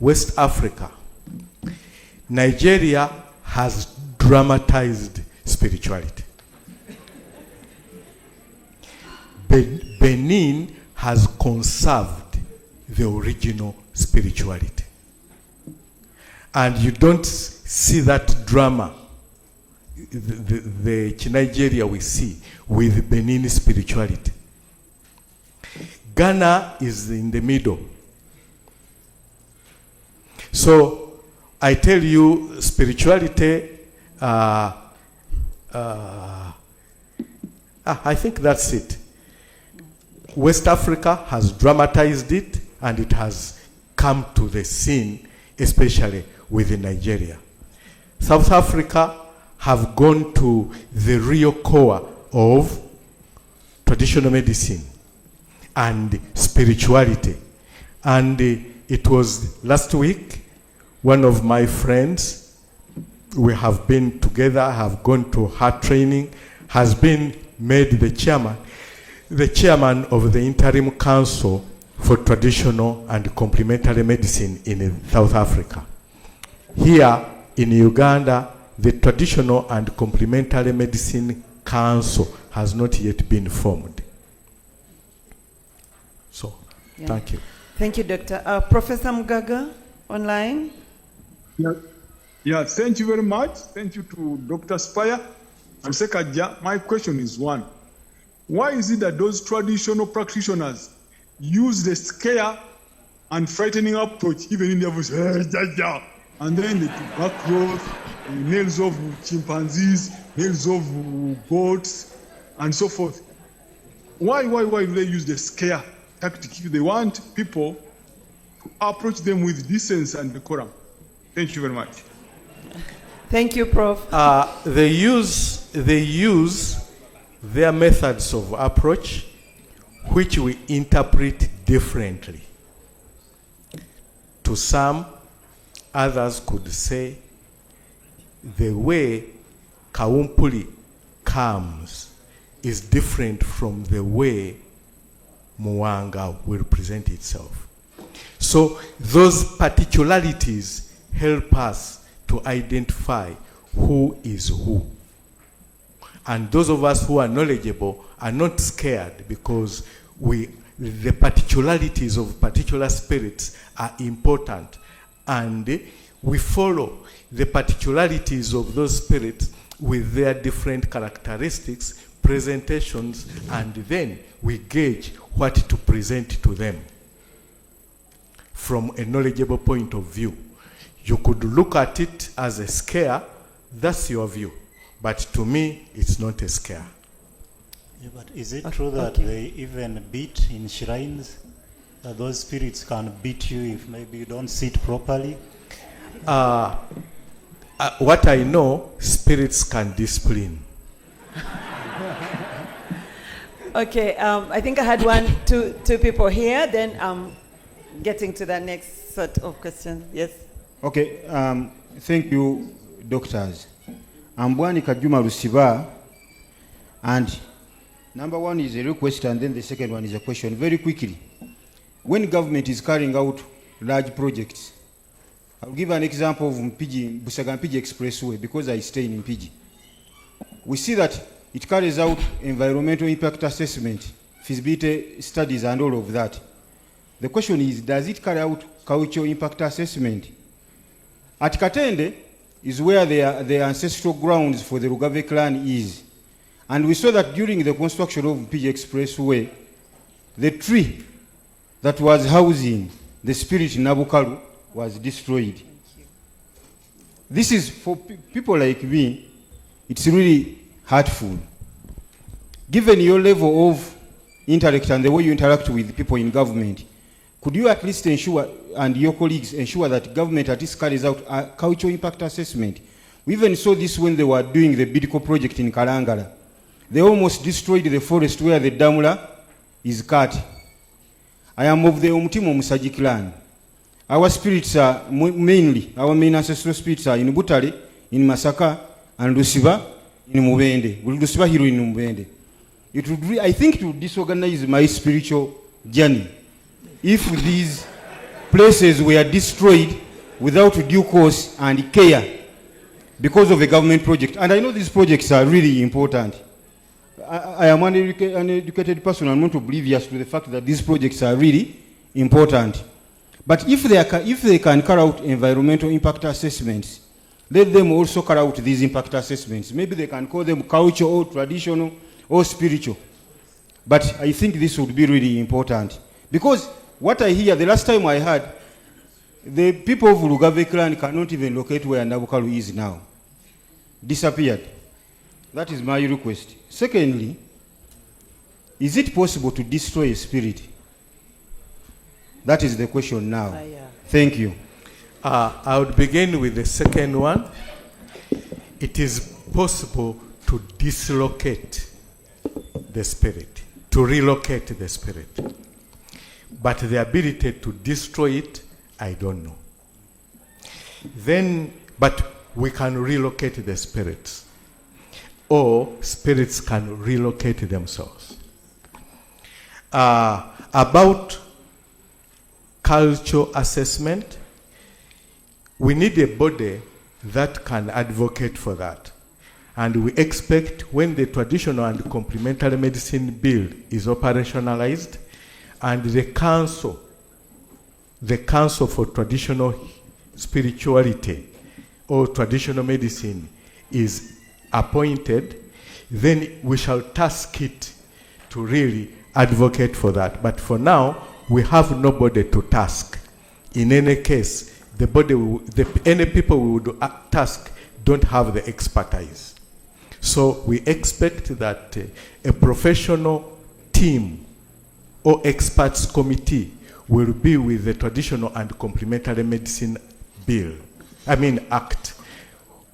West Africa, Nigeria has dramatized spirituality. Benin has conserved the original spirituality. And you don't see that drama, the Nigeria we see with Benin spirituality. Ghana is in the middle. So I tell you, spirituality, I think that's it. West Africa has dramatized it, and it has come to the scene, especially within Nigeria. South Africa have gone to the real core of traditional medicine and spirituality. And it was last week, one of my friends, we have been together, have gone to her training, has been made the chairman of the Interim Council for Traditional and Complementary Medicine in South Africa. Here in Uganda, the Traditional and Complementary Medicine Council has not yet been formed. So, thank you. Thank you, Doctor. Professor Mugaga, online. Yeah, thank you very much. Thank you to Dr. Spire and Ssekagya. My question is one. Why is it that those traditional practitioners use the scare and frightening approach, even in their voice, and then the tuberculosis, nails of chimpanzees, nails of goats, and so forth? Why do they use the scare tactic if they want people to approach them with decency and decorum? Thank you very much. Thank you, Prof. They use their methods of approach, which we interpret differently. To some, others could say the way Kawumpuli comes is different from the way Muwanga will present itself. So those particularities help us to identify who is who. And those of us who are knowledgeable are not scared because the particularities of particular spirits are important, and we follow the particularities of those spirits with their different characteristics, presentations, and then we gauge what to present to them from a knowledgeable point of view. You could look at it as a scare, that's your view. But to me, it's not a scare. Yeah, but is it true that they even beat in shrines? That those spirits can beat you if maybe you don't sit properly? What I know, spirits can discipline. Okay, I think I had two people here, then getting to the next set of questions. Yes. Okay, thank you, doctors. I'm Bwani Kajuma Lusiba, and number one is a request, and then the second one is a question. Very quickly, when government is carrying out large projects, I'll give an example of Busaga-Mpigi Expressway, because I stay in Mpigi. We see that it carries out environmental impact assessment, feasibility studies, and all of that. The question is, does it carry out cultural impact assessment? At Katende is where the ancestral grounds for the Rugave clan is. And we saw that during the construction of Mpigi Expressway, the tree that was housing the spirit Nabukalu was destroyed. This is, for people like me, it's really hurtful. Given your level of intellect and the way you interact with people in government, could you at least ensure, and your colleagues ensure, that government at least carries out a cultural impact assessment? We even saw this when they were doing the Bidco project in Kalangala. They almost destroyed the forest where the Damula is cut. I am of the Omutimo Musaji clan. Our spirits are mainly, our main ancestral spirits are in Butale, in Masaka, and Lusiba in Mubende. Lusiba Hiro in Mubende. It would, I think, it would disorganize my spiritual journey if these places were destroyed without due course and care because of a government project. And I know these projects are really important. I am an educated person. I'm not oblivious to the fact that these projects are really important. But if they can carry out environmental impact assessments, let them also carry out these impact assessments. Maybe they can call them cultural or traditional or spiritual. But I think this would be really important. Because what I hear, the last time I heard, the people of Rugave clan cannot even locate where Nabukalu is now. Disappeared. That is my request. Secondly, is it possible to destroy a spirit? That is the question now. Thank you. I would begin with the second one. It is possible to dislocate the spirit. to relocate the spirit. But the ability to destroy it, I don't know. Then, but we can relocate the spirits, or spirits can relocate themselves. About cultural assessment, we need a body that can advocate for that. And we expect when the traditional and complementary medicine bill is operationalized and the council for traditional spirituality or traditional medicine is appointed, then we shall task it to really advocate for that. But for now, we have nobody to task. In any case, any people we would task don't have the expertise. So we expect that a professional team or experts committee will be with the traditional and complementary medicine act.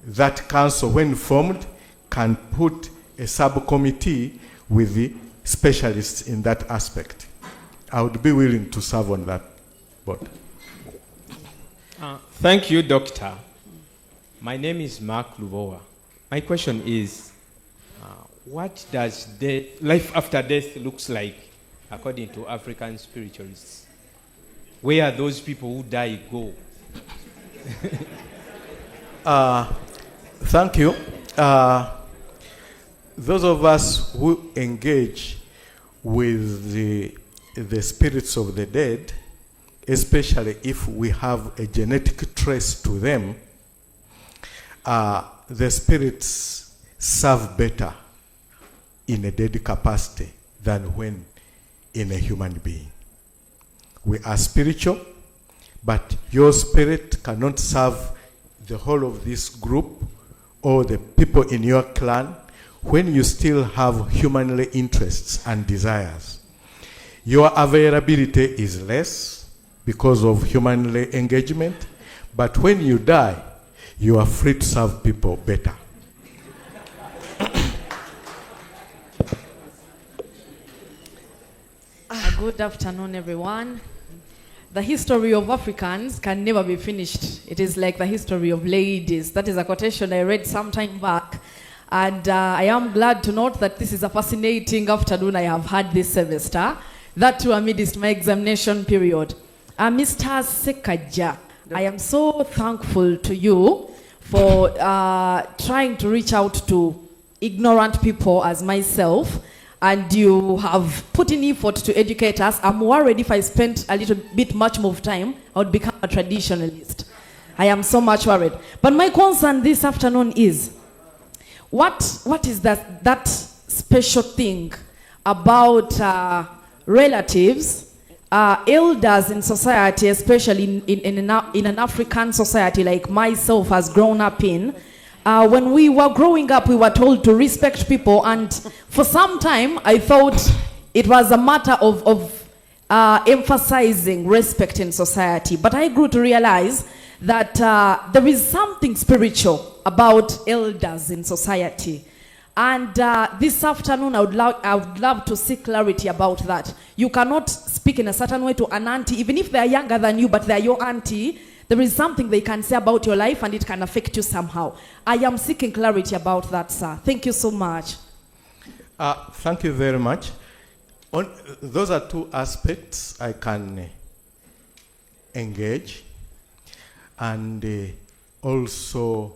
That council, when formed, can put a subcommittee with the specialists in that aspect. I would be willing to serve on that board. Thank you, Doctor. My name is Mark Lubowa. My question is, what does life after death looks like according to African spiritualists? Where those people who die go? Thank you. Those of us who engage with the spirits of the dead, especially if we have a genetic trace to them, the spirits serve better in a dead capacity than when in a human being. We are spiritual, but your spirit cannot serve the whole of this group or the people in your clan when you still have humanly interests and desires. Your availability is less because of humanly engagement, but when you die, you are free to serve people better. Good afternoon, everyone. The history of Africans can never be finished. It is like the history of ladies. That is a quotation I read some time back. And I am glad to note that this is a fascinating afternoon I have had this semester. That too amidst my examination period. Mr. Ssekagya, I am so thankful to you for trying to reach out to ignorant people as myself. And you have put in effort to educate us. I'm worried if I spent a little bit much more time, I would become a traditionalist. I am so much worried. But my concern this afternoon is, what is that special thing about relatives, elders in society, especially in an African society like myself has grown up in? When we were growing up, we were told to respect people, and for some time, I thought it was a matter of emphasizing respect in society. But I grew to realize that there is something spiritual about elders in society. And this afternoon, I would love to seek clarity about that. You cannot speak in a certain way to an auntie, even if they are younger than you, but they are your auntie. There is something they can say about your life and it can affect you somehow. I am seeking clarity about that, sir. Thank you so much. Thank you very much. Those are two aspects I can engage and also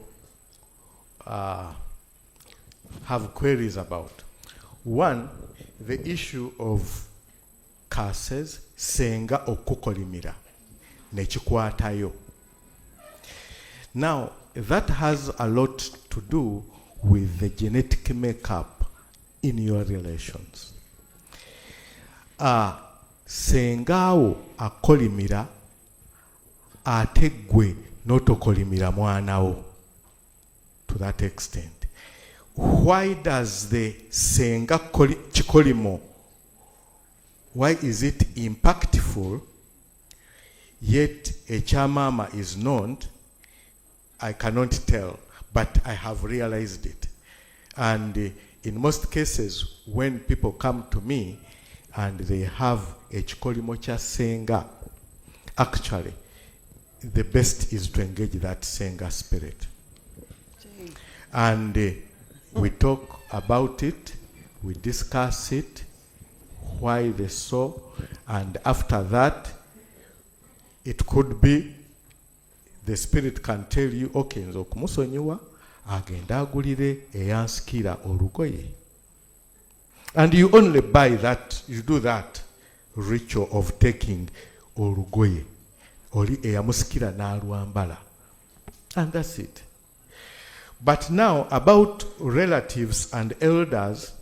have queries about. One, the issue of curses, senga okukolimira. Nechikwatayo. Now, that has a lot to do with the genetic makeup in your relations. Sengawo akolimira ategwe notokolimira mwanawo. To that extent. Why does the senga chikolimo, why is it impactful? Yet a chamama is known, I cannot tell, but I have realized it. And in most cases, when people come to me, and they have ekikolimo kya Senga, actually, the best is to engage that Senga spirit. And we talk about it, we discuss it, why they so, and after that, it could be the spirit can tell you, okay, nzo kumusonyiwa agenda agulire eyansikira olugoye. And you only buy that, you do that ritual of taking olugoye oli eyamusikira n'alwambala, and that's it. But now about relatives and elders,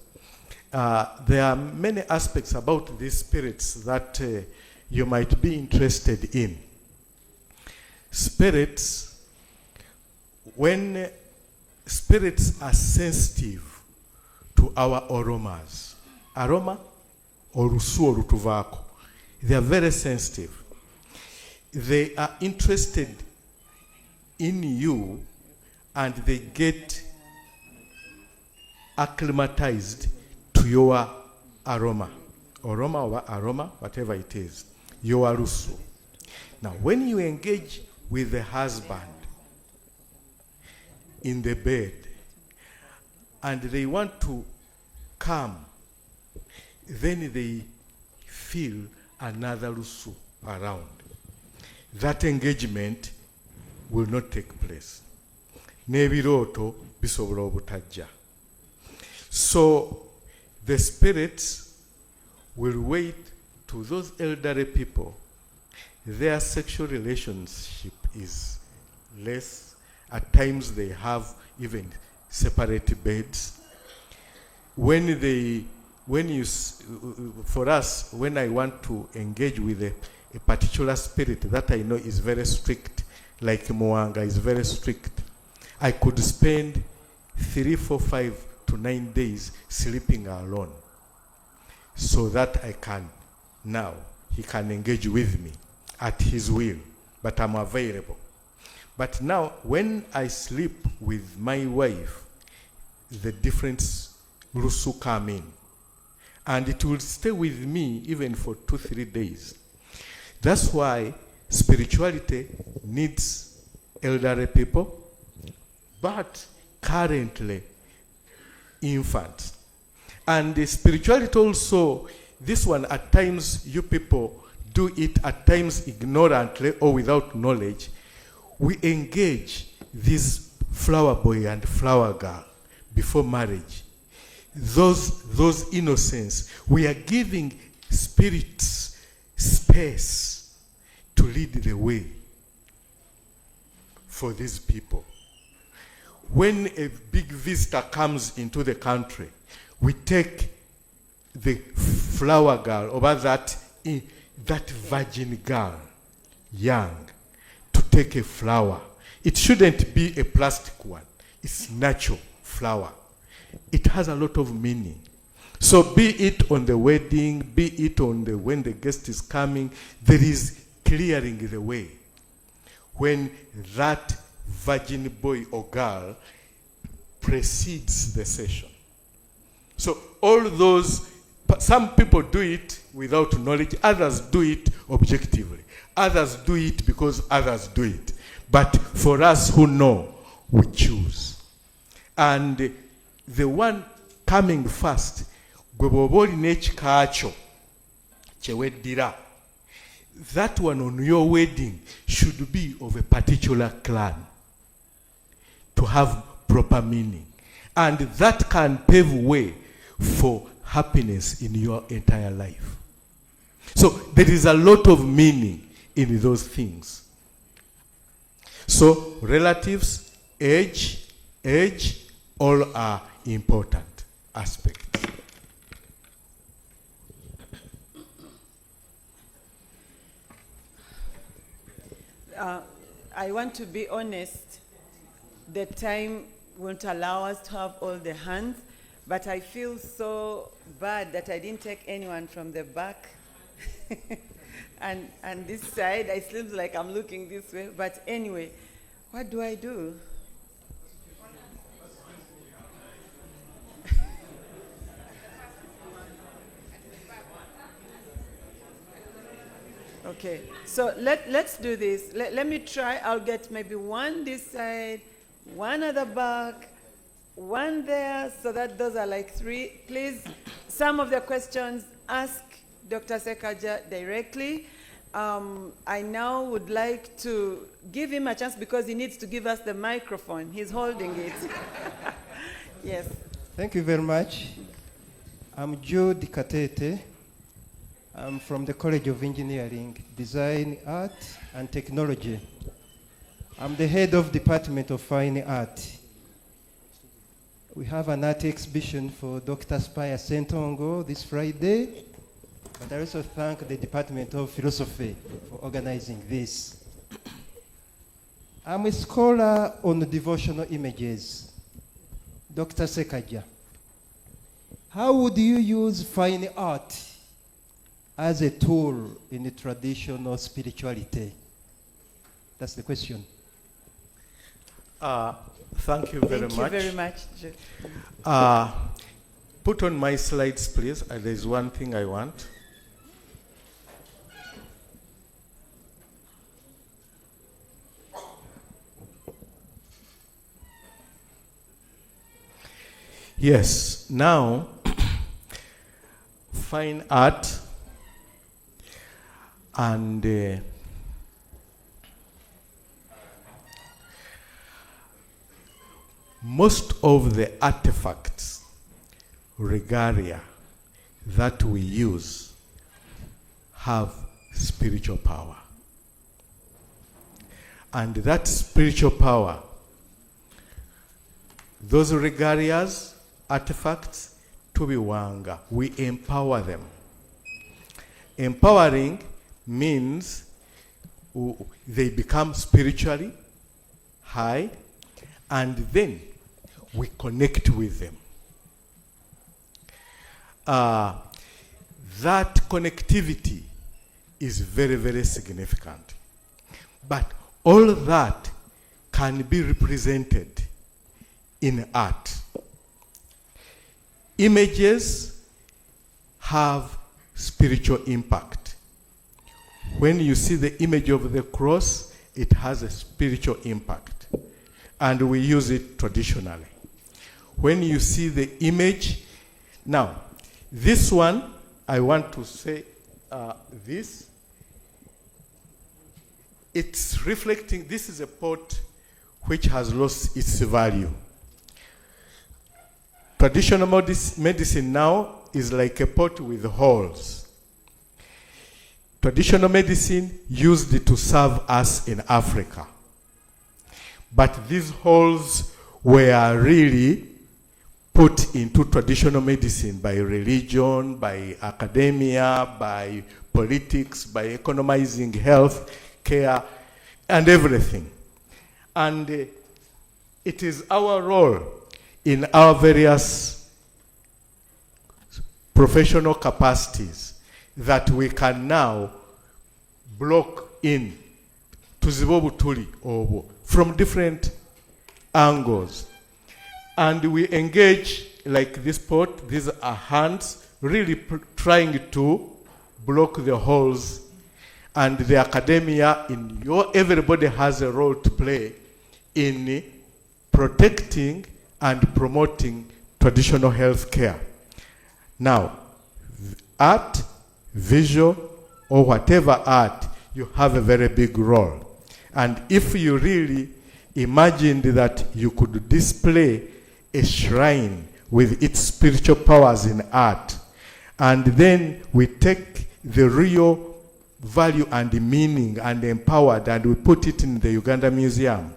there are many aspects about these spirits that you might be interested in. Spirits, when spirits are sensitive to our aromas, aroma olusu olutuvako, they are very sensitive. They are interested in you and they get acclimatized to your aroma. Aroma, whatever it is, your arusu. Now, when you engage with the husband in the bed and they want to come, then they feel another rusu around. That engagement will not take place. Nebiroto bisobola obutajja. So the spirits will wait to those elderly people. Their sexual relationship is less. At times they have even separate beds. For us, when I want to engage with a particular spirit that I know is very strict, like Moanga is very strict, I could spend 3, 4, 5 to 9 days sleeping alone, so that I can now, he can engage with me at his will, but I'm available. But now, when I sleep with my wife, the different rusu come in, and it will stay with me even for 2, 3 days. That's why spirituality needs elderly people, but currently infants. And the spirituality also, this one at times you people do it at times ignorantly or without knowledge. We engage this flower boy and flower girl before marriage. Those innocents, we are giving spirits space to lead the way for these people. When a big visitor comes into the country, we take the flower girl over that virgin girl, young, to take a flower. It shouldn't be a plastic one. It's natural flower. It has a lot of meaning. So be it on the wedding, be it on when the guest is coming, there is clearing the way. When that virgin boy or girl precedes the session. So all those, some people do it without knowledge, others do it objectively. Others do it because others do it. But for us who know, we choose. And the one coming first, that one on your wedding should be of a particular clan to have proper meaning. And that can pave way for happiness in your entire life. So there is a lot of meaning in those things. So relatives, age, all are important aspects. I want to be honest, the time won't allow us to have all the hands, but I feel so bad that I didn't take anyone from the back. and this side, it seems like I'm looking this way, but anyway, what do I do? Okay, so let's do this. Let me try. I'll get maybe one this side, one at the back, one there, so that those are like three. Please, some of the questions ask Dr. Ssekagya directly. I now would like to give him a chance because he needs to give us the microphone. He's holding it. Yes. Thank you very much. I'm Joe Dikatete. I'm from the College of Engineering, Design, Art, and Technology. I'm the head of Department of Fine Art. We have an art exhibition for Dr. Spire Ssentongo this Friday, but I also thank the Department of Philosophy for organizing this. I'm a scholar on devotional images. Dr. Ssekagya, how would you use fine art as a tool in the traditional spirituality? That's the question. Thank you very much. Thank you very much. Put on my slides, please. There's one thing I want. Yes, now, fine art and most of the artifacts, regalia that we use have spiritual power. And that spiritual power, those regalias, artifacts, tubiwanga, we empower them. Empowering means they become spiritually high, and then we connect with them. That connectivity is very, very significant. But all that can be represented in art. Images have spiritual impact. When you see the image of the cross, it has a spiritual impact. And we use it traditionally. When you see the image, now, this one, I want to say this. It's reflecting, this is a pot which has lost its value. Traditional medicine now is like a pot with holes. Traditional medicine used it to serve us in Africa. But these holes were really put into traditional medicine by religion, by academia, by politics, by economizing health care, and everything. And it is our role in our various professional capacities that we can now block in from different angles. And we engage, like this pot, these are hands, really trying to block the holes. And the academia, everybody has a role to play in protecting and promoting traditional health care. Now, art, visual, or whatever art, you have a very big role. And if you really imagined that you could display a shrine with its spiritual powers in art, and then we take the real value and the meaning and empowered and we put it in the Uganda Museum.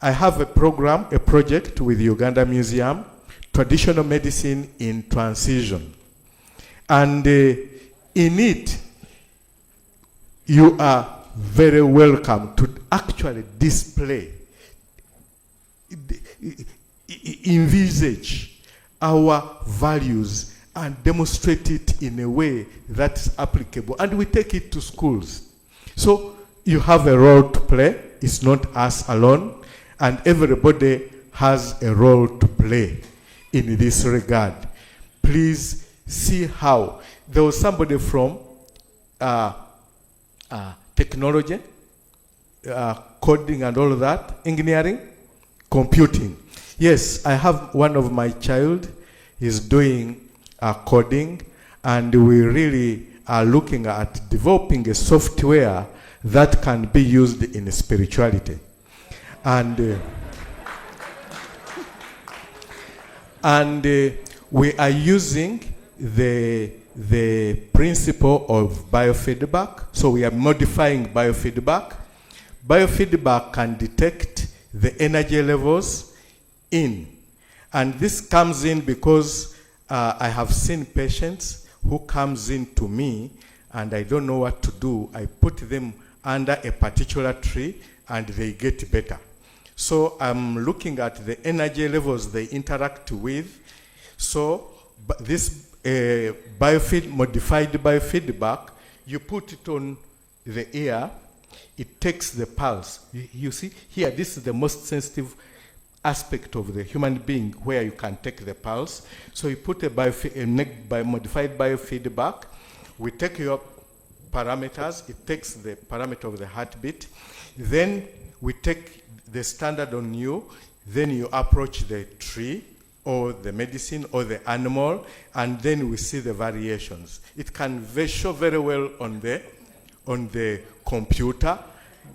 I have a program, a project with the Uganda Museum, Traditional Medicine in Transition. And in it, you are very welcome to actually display, envisage our values and demonstrate it in a way that's applicable. And we take it to schools. So you have a role to play. It's not us alone. And everybody has a role to play in this regard. Please see how. There was somebody from technology, coding and all that, engineering, computing. Yes, I have one of my child is doing coding, and we really are looking at developing a software that can be used in spirituality. And we are using the principle of biofeedback. So we are modifying biofeedback. Biofeedback can detect the energy levels in. And this comes in because I have seen patients who comes in to me and I don't know what to do. I put them under a particular tree and they get better. So I'm looking at the energy levels they interact with. So this modified biofeedback, you put it on the ear, it takes the pulse. You see here, this is the most sensitive aspect of the human being where you can take the pulse. So you put a modified biofeedback. We take your parameters. It takes the parameter of the heartbeat. Then we take the standard on you. Then you approach the tree or the medicine or the animal, and then we see the variations. It can show very well on the computer.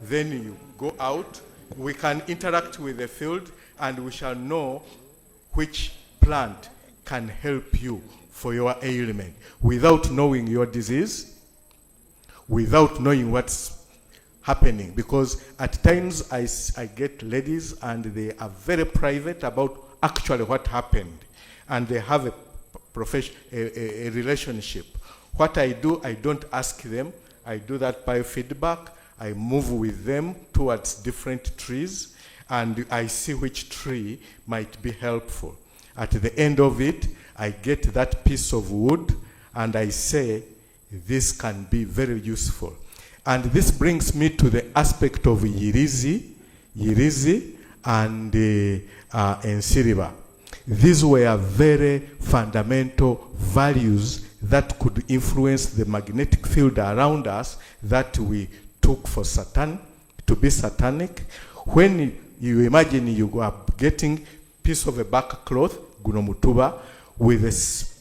Then you go out. We can interact with the field, and we shall know which plant can help you for your ailment without knowing your disease, without knowing what's happening. Because at times I get ladies and they are very private about actually what happened, and they have a relationship. What I do, I don't ask them. I do that biofeedback. I move with them towards different trees, and I see which tree might be helpful. At the end of it, I get that piece of wood, and I say, this can be very useful. And this brings me to the aspect of Yirizi, and Ensiriba. These were very fundamental values that could influence the magnetic field around us that we took for Satan, to be satanic. When you imagine you are getting piece of a back cloth, gunomutuba, with a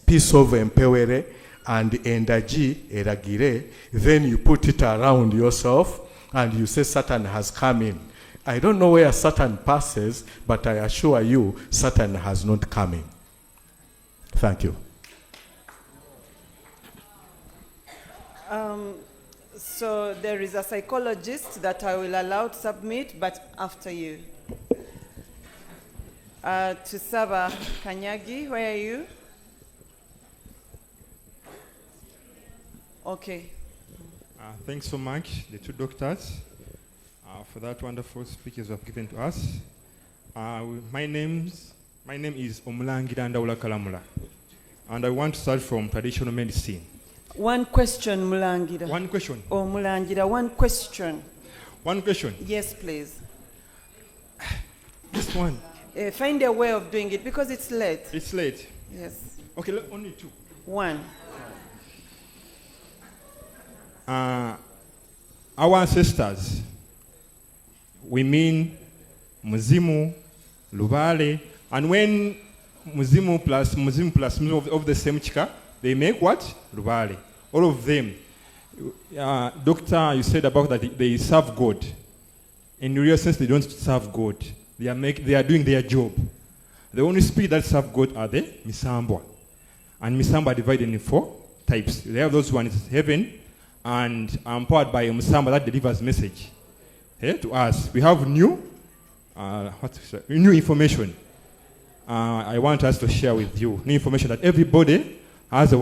piece of empewere and endaji, eragire, then you put it around yourself and you say Satan has come in. I don't know where Satan passes, but I assure you, Satan has not come in. Thank you. So there is a psychologist that I will allow to submit, but after you. Tusaba Kanyagi, where are you? Okay. Thanks so much, the two doctors, for that wonderful speeches you have given to us. My name is Omulangira Ndawula Kalamula, and I want to start from traditional medicine. One question, Mulangira. One question. Oh, Mulangira, one question. One question. Yes, please. This one. Find a way of doing it because it's late. It's late. Yes. Okay, only two. One. Our ancestors, we mean Muzimu, Lubale, and when Muzimu plus of the same chika, they make what? Lubale. All of them. Doctor, you said about that they serve God. In real sense, they don't serve God. They are doing their job. The only spirit that serve God are the Misambwa. And Misambwa are divided in 4 types. They have those ones heaven, and empowered by Misambwa that delivers message to us. We have new information. I want us to share with you new information that everybody has a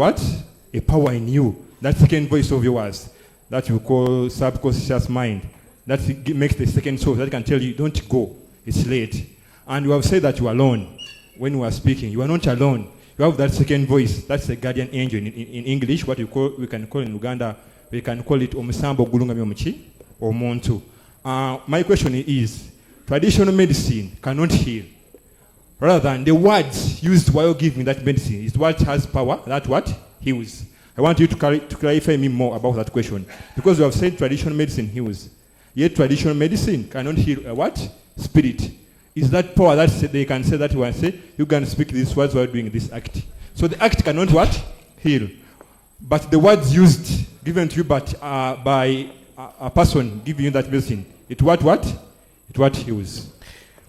power in you. That second voice of yours that you call subconscious mind. That makes the second soul that can tell you, don't go, it's late. And you have said that you are alone when you are speaking. You are not alone. You have that second voice. That's the guardian angel in English. What we can call in Uganda, we can call it Omusambo Gulungami Omuchi or Montu. My question is, traditional medicine cannot heal. Rather than the words used while giving that medicine is what has power, that what heals. I want you to clarify me more about that question. Because you have said traditional medicine heals. Yet traditional medicine cannot heal a what? Spirit. Is that power that they can say that one say, you can speak these words while doing this act. So the act cannot what? Heal. But the words used, given to you by a person giving you that medicine, it what? It what heals.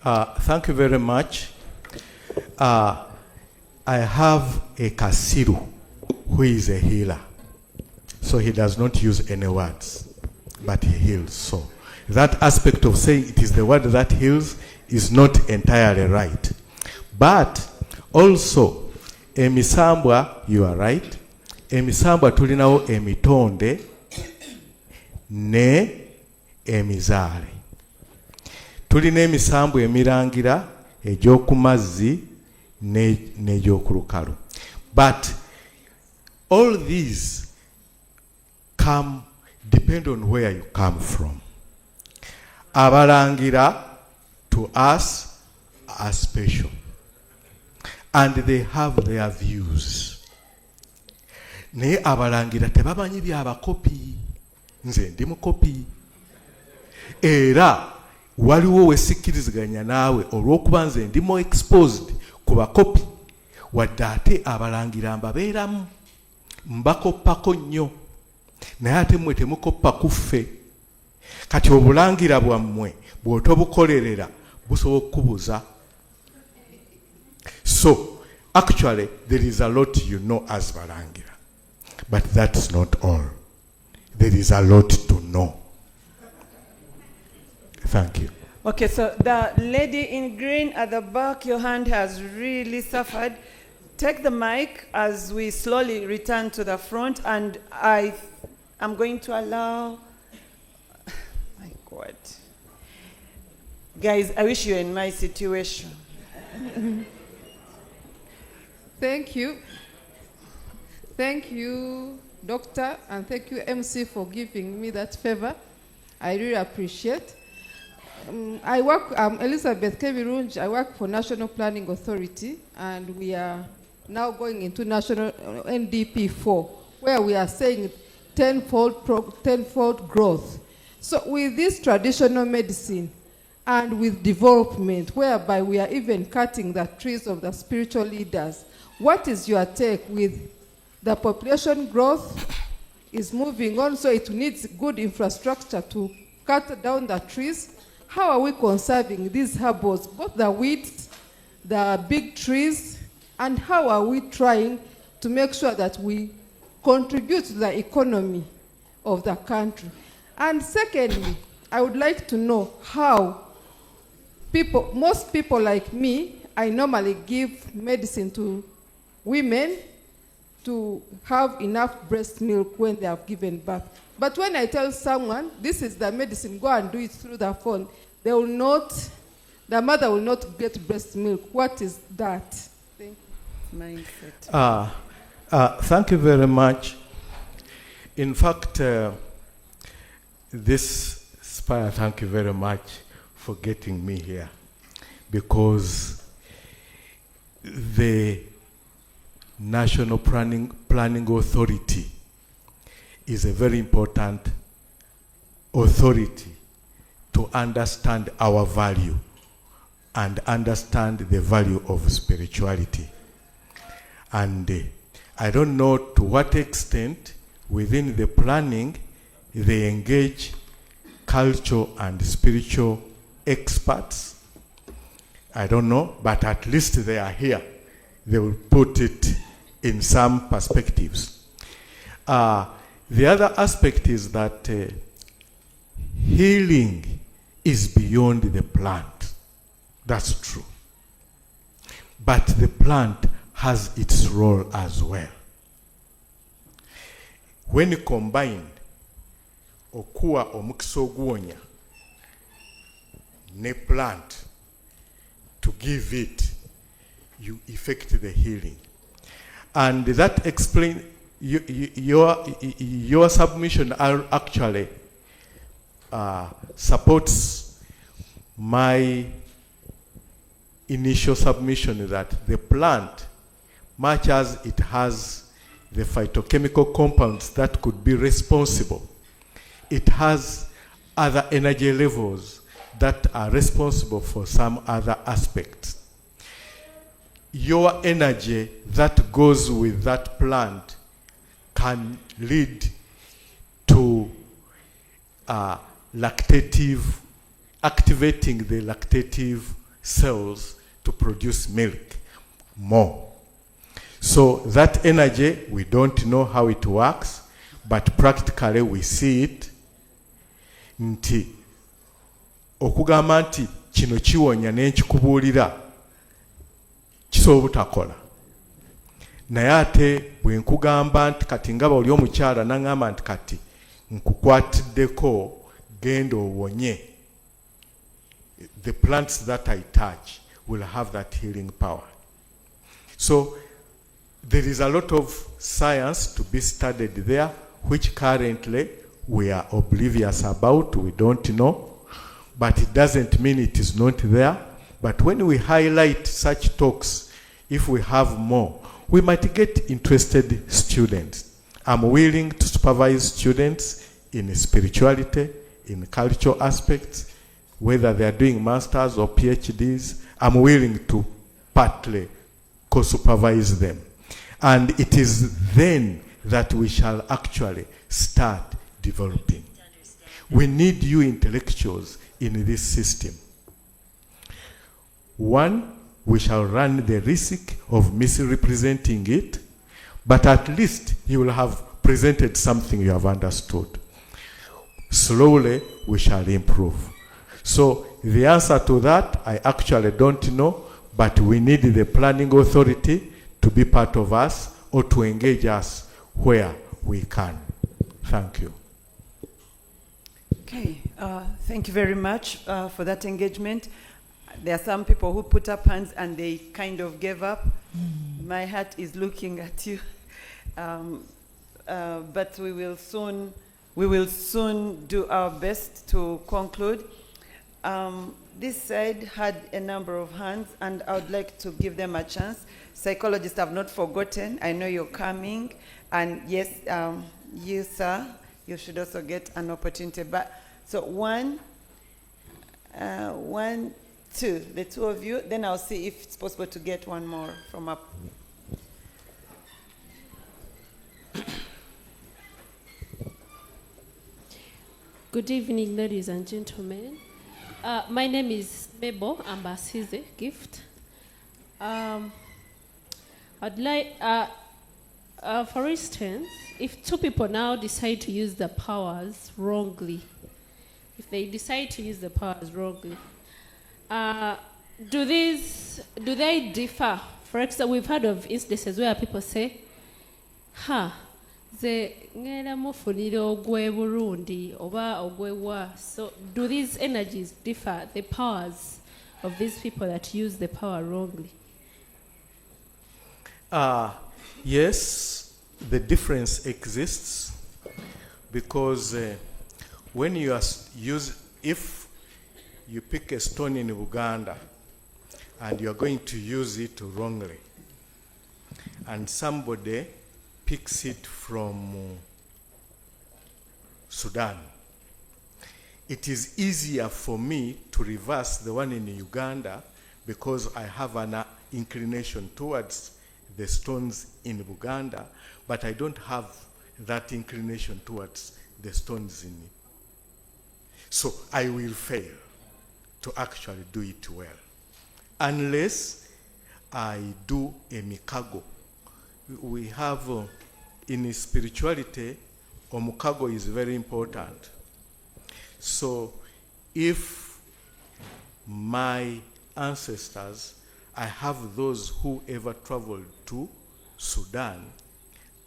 Thank you very much. I have a Kasiru who is a healer. So he does not use any words, but he heals. So that aspect of saying it is the word that heals is not entirely right. But also, emisambwa, you are right. Emisambwa tulinawo emitonde ne emizaale. Tulina emisambwa emirangira egy'okumazzi n'egy'okulukalu. But all these depend on where you come from. Abarangira to us are special. And they have their views. Naye abalangira tebamanyi byabakopi. Nze ndi mukopi. Era waliwo wesikkiriziganya naawe olw'okuba nze ndi more exposed ku bakopi wadde ate abalangira mbabeeramu mbakoppako nnyo naye ate mmwe temukoppa kuffe. Kati obulangira bwammwe bw'otobukolerera busobola okukubuza. So actually there is a lot you know as balangira, but that's not all. There is a lot to know. Thank you. Okay, so the lady in green at the back, your hand has really suffered. Take the mic as we slowly return to the front, and I'm going to allow. My God. Guys, I wish you were in my situation. Thank you. Thank you, Doctor, and thank you, MC, for giving me that favor. I really appreciate. I'm Elizabeth Kebirunj. I work for National Planning Authority, and we are now going into National NDP 4, where we are saying tenfold growth. So with this traditional medicine and with development, whereby we are even cutting the trees of the spiritual leaders, what is your take with the population growth is moving on, so it needs good infrastructure to cut down the trees? How are we conserving these herbals, both the weeds, the big trees, and how are we trying to make sure that we contribute to the economy of the country? And secondly, I would like to know how most people like me, I normally give medicine to women to have enough breast milk when they have given birth. But when I tell someone, this is the medicine, go and do it through the phone, the mother will not get breast milk. What is that? Thank you. Mindset. Thank you very much. In fact, this Spire, thank you very much for getting me here, because the National Planning Authority is a very important authority to understand our value and understand the value of spirituality. And I don't know to what extent within the planning they engage cultural and spiritual experts. I don't know, but at least they are here. They will put it in some perspectives. The other aspect is that healing is beyond the plant. That's true. But the plant has its role as well. When combined, okuwa omukisa ogwonya ne plant to give it, you effect the healing. And that explains your submission actually supports my initial submission that the plant, much as it has the phytochemical compounds that could be responsible. It has other energy levels that are responsible for some other aspects. Your energy that goes with that plant can lead to activating the lactative cells to produce milk more. So that energy, we don't know how it works, but practically we see it. Nti okugamba nti kino kiwonya n'ekikubuulira kisobola obutakola. Naye ate bwe nkugamba nti kati nga oli omukyala n'angamba nti kati nkukwatiddeko genda owonye, the plants that I touch will have that healing power. So there is a lot of science to be studied there, which currently we are oblivious about, we don't know, but it doesn't mean it is not there. But when we highlight such talks, if we have more, we might get interested students. I'm willing to supervise students in spirituality, in cultural aspects, whether they are doing masters or PhDs. I'm willing to partly co-supervise them. And it is then that we shall actually start developing. We need you intellectuals in this system. One, we shall run the risk of misrepresenting it, but at least you will have presented something you have understood. Slowly, we shall improve. So the answer to that, I actually don't know, but we need the planning authority to be part of us or to engage us where we can. Thank you. Okay, thank you very much for that engagement. There are some people who put up hands and they kind of gave up. My heart is looking at you. But we will soon do our best to conclude. This side had a number of hands, and I would like to give them a chance. Psychologists have not forgotten. I know you're coming. And yes, you, sir, you should also get an opportunity. But so one, two, the two of you. Then I'll see if it's possible to get one more from up. Good evening, ladies and gentlemen. My name is Mabel Ambasize Gift. I'd like, for instance, if two people now decide to use the powers wrongly, if they decide to use the powers wrongly, do they differ? For example, we've heard of instances where people say, ze ngera mufunira ogwe Burundi oba ogwe wa. So do these energies differ, the powers of these people that use the power wrongly? Yes, the difference exists because when you are if you pick a stone in Uganda and you are going to use it wrongly, and somebody picks it from Sudan, it is easier for me to reverse the one in Uganda because I have an inclination towards the stones in Uganda, but I don't have that inclination towards the stones in it. So I will fail to actually do it well, unless I do a mikago. We have, in spirituality, omukago is very important. So if my ancestors, I have those who ever traveled to Sudan,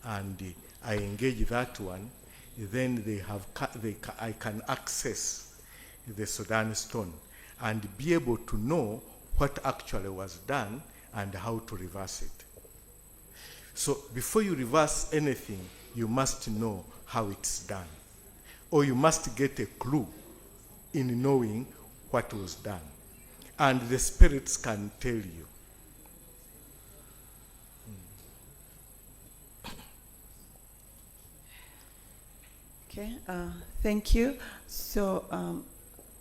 and I engage that one, then I can access the Sudan stone and be able to know what actually was done and how to reverse it. So before you reverse anything, you must know how it's done. Or you must get a clue in knowing what was done. And the spirits can tell you. Okay, thank you. So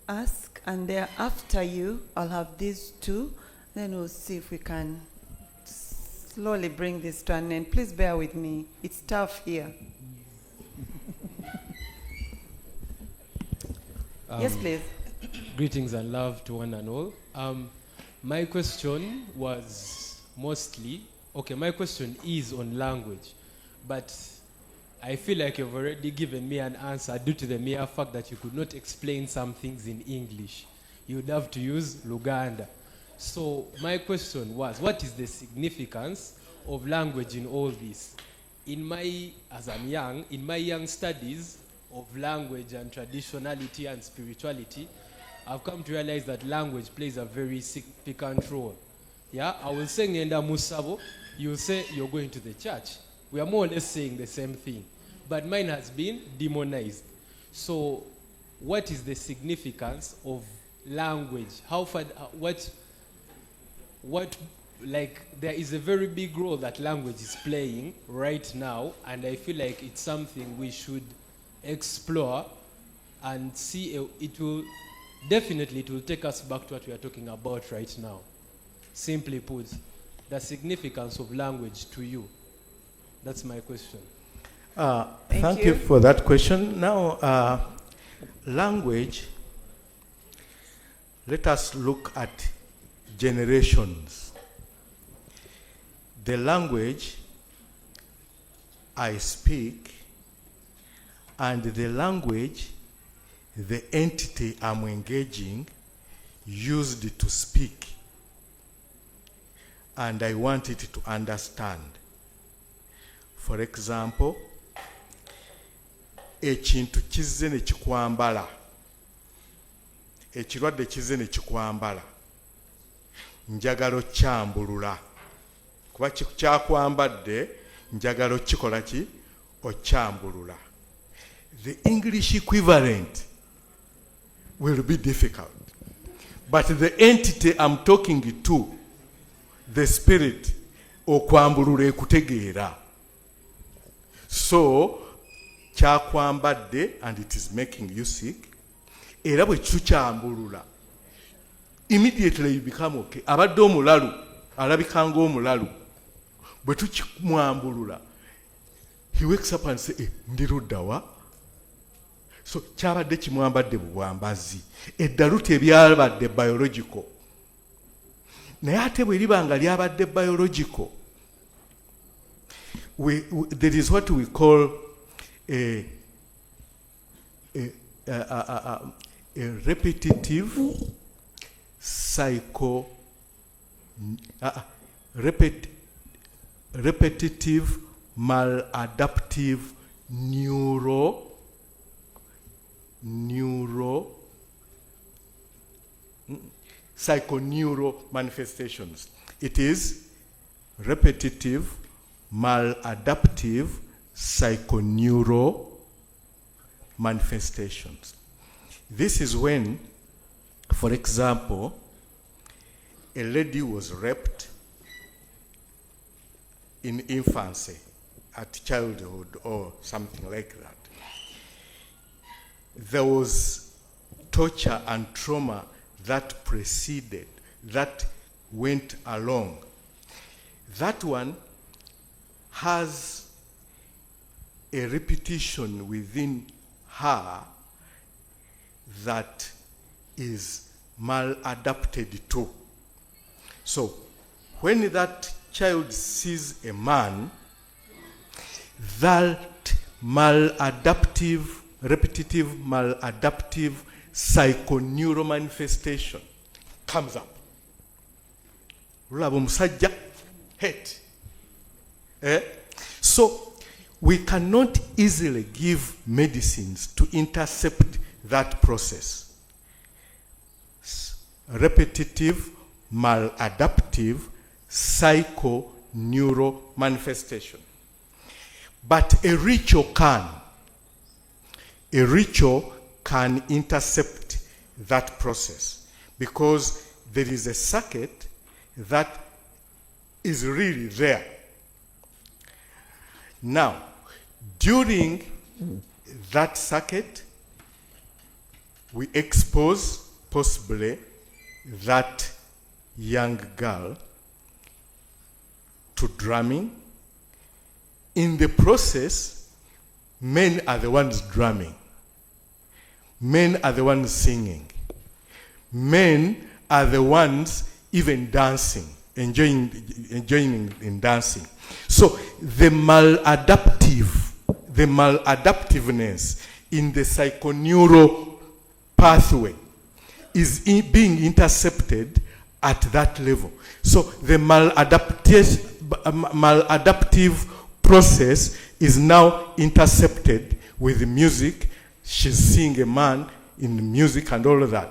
ask, and there after you, I'll have these two. Then we'll see if we can slowly bring this to an end. Please bear with me. It's tough here. Yes, please. Greetings and love to one and all. My question was mostly, okay, my question is on language, but I feel like you've already given me an answer due to the mere fact that you could not explain some things in English. You would have to use Luganda. So my question was, what is the significance of language in all this? As I'm young, in my young studies of language and traditionality and spirituality, I've come to realize that language plays a very significant role. Yeah, I will say Ngenda Musabo, you'll say you're going to the church. We are more or less saying the same thing. But mine has been demonized. So what is the significance of language? How far, like, there is a very big role that language is playing right now, and I feel like it's something we should explore and see. It will take us back to what we are talking about right now. Simply put, the significance of language to you. That's my question. Thank you for that question. Now, language, let us look at generations. The language I speak and the language the entity I'm engaging used to speak, and I want it to understand. For example, ekintu kizze ne kikwambala, ekirwadde kizze ne kikwambala, njagala okyambulula kuba kyakwambadde, njagala okikola ki, okyambulula. The English equivalent will be difficult, but the entity I'm talking to, the spirit, okwambulula ekutegeera. So kyakwambadde and it is making you sick, era bwe kikyambulula, immediately you become okay. Abadde omulalu alabika ng'omulalu, bwe tukimwambulula, he wakes up and say, ndi ludda wa? So kyabadde kimwambadde buwambazi, eddalu tebyabadde biological. Naye ate bwe liba nga lyabadde biological, there is what we call a repetitive repetitive maladaptive psychoneural manifestations. It is repetitive maladaptive psychoneural manifestations. This is when, for example, a lady was raped in infancy, at childhood or something like that. There was torture and trauma that preceded, that went along. That one has a repetition within her that is maladapted to. So when that child sees a man, that maladaptive, repetitive maladaptive psychoneural manifestation comes up. Lulaba omusajja, hate. So we cannot easily give medicines to intercept that process. Repetitive maladaptive psychoneural manifestation. But a ritual can intercept that process, because there is a circuit that is really there. Now, during that circuit, we expose possibly that young girl to drumming. In the process, men are the ones drumming. Men are the ones singing. Men are the ones even dancing, enjoying in dancing. So the maladaptiveness in the psychoneural pathway is being intercepted at that level. So the maladaptive process is now intercepted with the music. She's seeing a man in the music and all of that.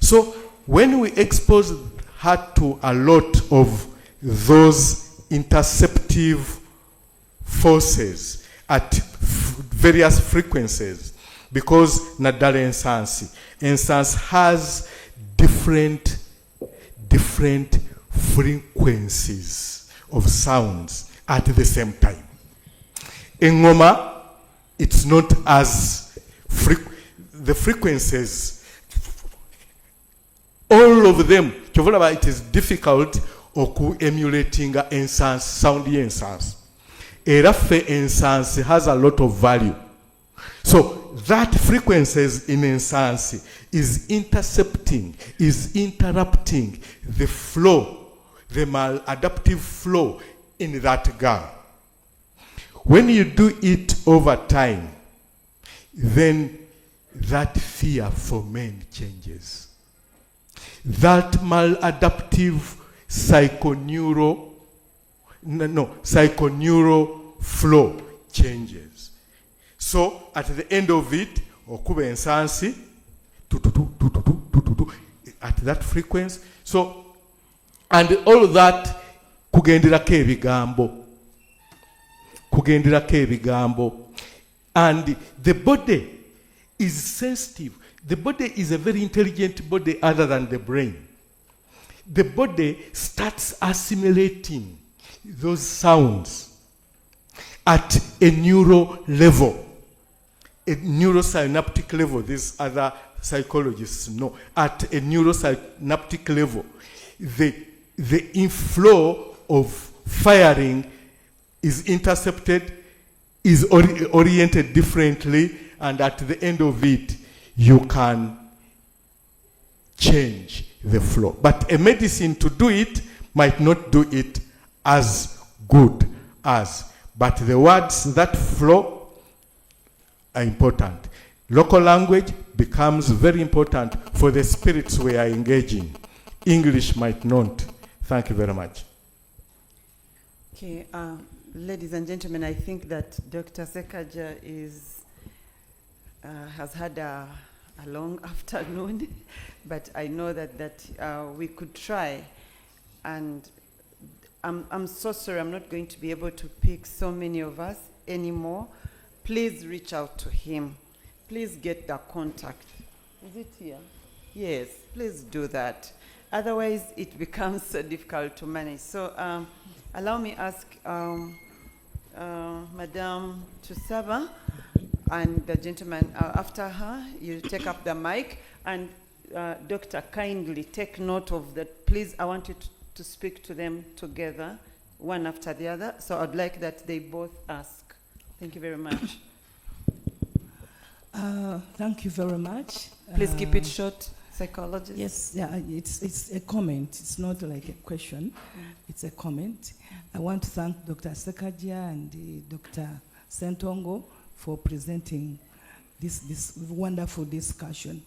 So when we expose her to a lot of those interceptive forces at various frequencies, because nadala ensansi has different frequencies of sounds at the same time. Engoma, it's not as the frequencies, all of them, it is difficult emulating incense, sound incense. Erafe incense has a lot of value. So that frequencies in incense is intercepting, is interrupting the flow, the maladaptive flow in that girl. When you do it over time, then that fear for men changes. That maladaptive psychoneural flow changes. So at the end of it, okube ensansi at that frequency. So, and all that kugenderako ebigambo. And the body is sensitive. The body is a very intelligent body other than the brain. The body starts assimilating those sounds at a neural level, a neurosynaptic level. These other psychologists know. At a neurosynaptic level, the inflow of firing is intercepted, is oriented differently, and at the end of it, you can change the flow. But a medicine to do it might not do it as good as. But the words that flow are important. Local language becomes very important for the spirits we are engaging. English might not. Thank you very much. Okay, ladies and gentlemen, I think that Dr. Ssekagya has had a long afternoon, but I know that we could try. And I'm so sorry I'm not going to be able to pick so many of us anymore. Please reach out to him. Please get the contact. Is it here? Yes, please do that. Otherwise, it becomes so difficult to manage. So allow me ask Madame Tusaba and the gentleman after her, you take up the mic. And Doctor, kindly take note of that. Please, I want you to speak to them together, one after the other. So I'd like that they both ask. Thank you very much. Thank you very much. Please keep it short, psychologist. Yes, yeah, it's a comment. It's not like a question. It's a comment. I want to thank Dr. Ssekagya and Dr. Ssentongo for presenting this wonderful discussion,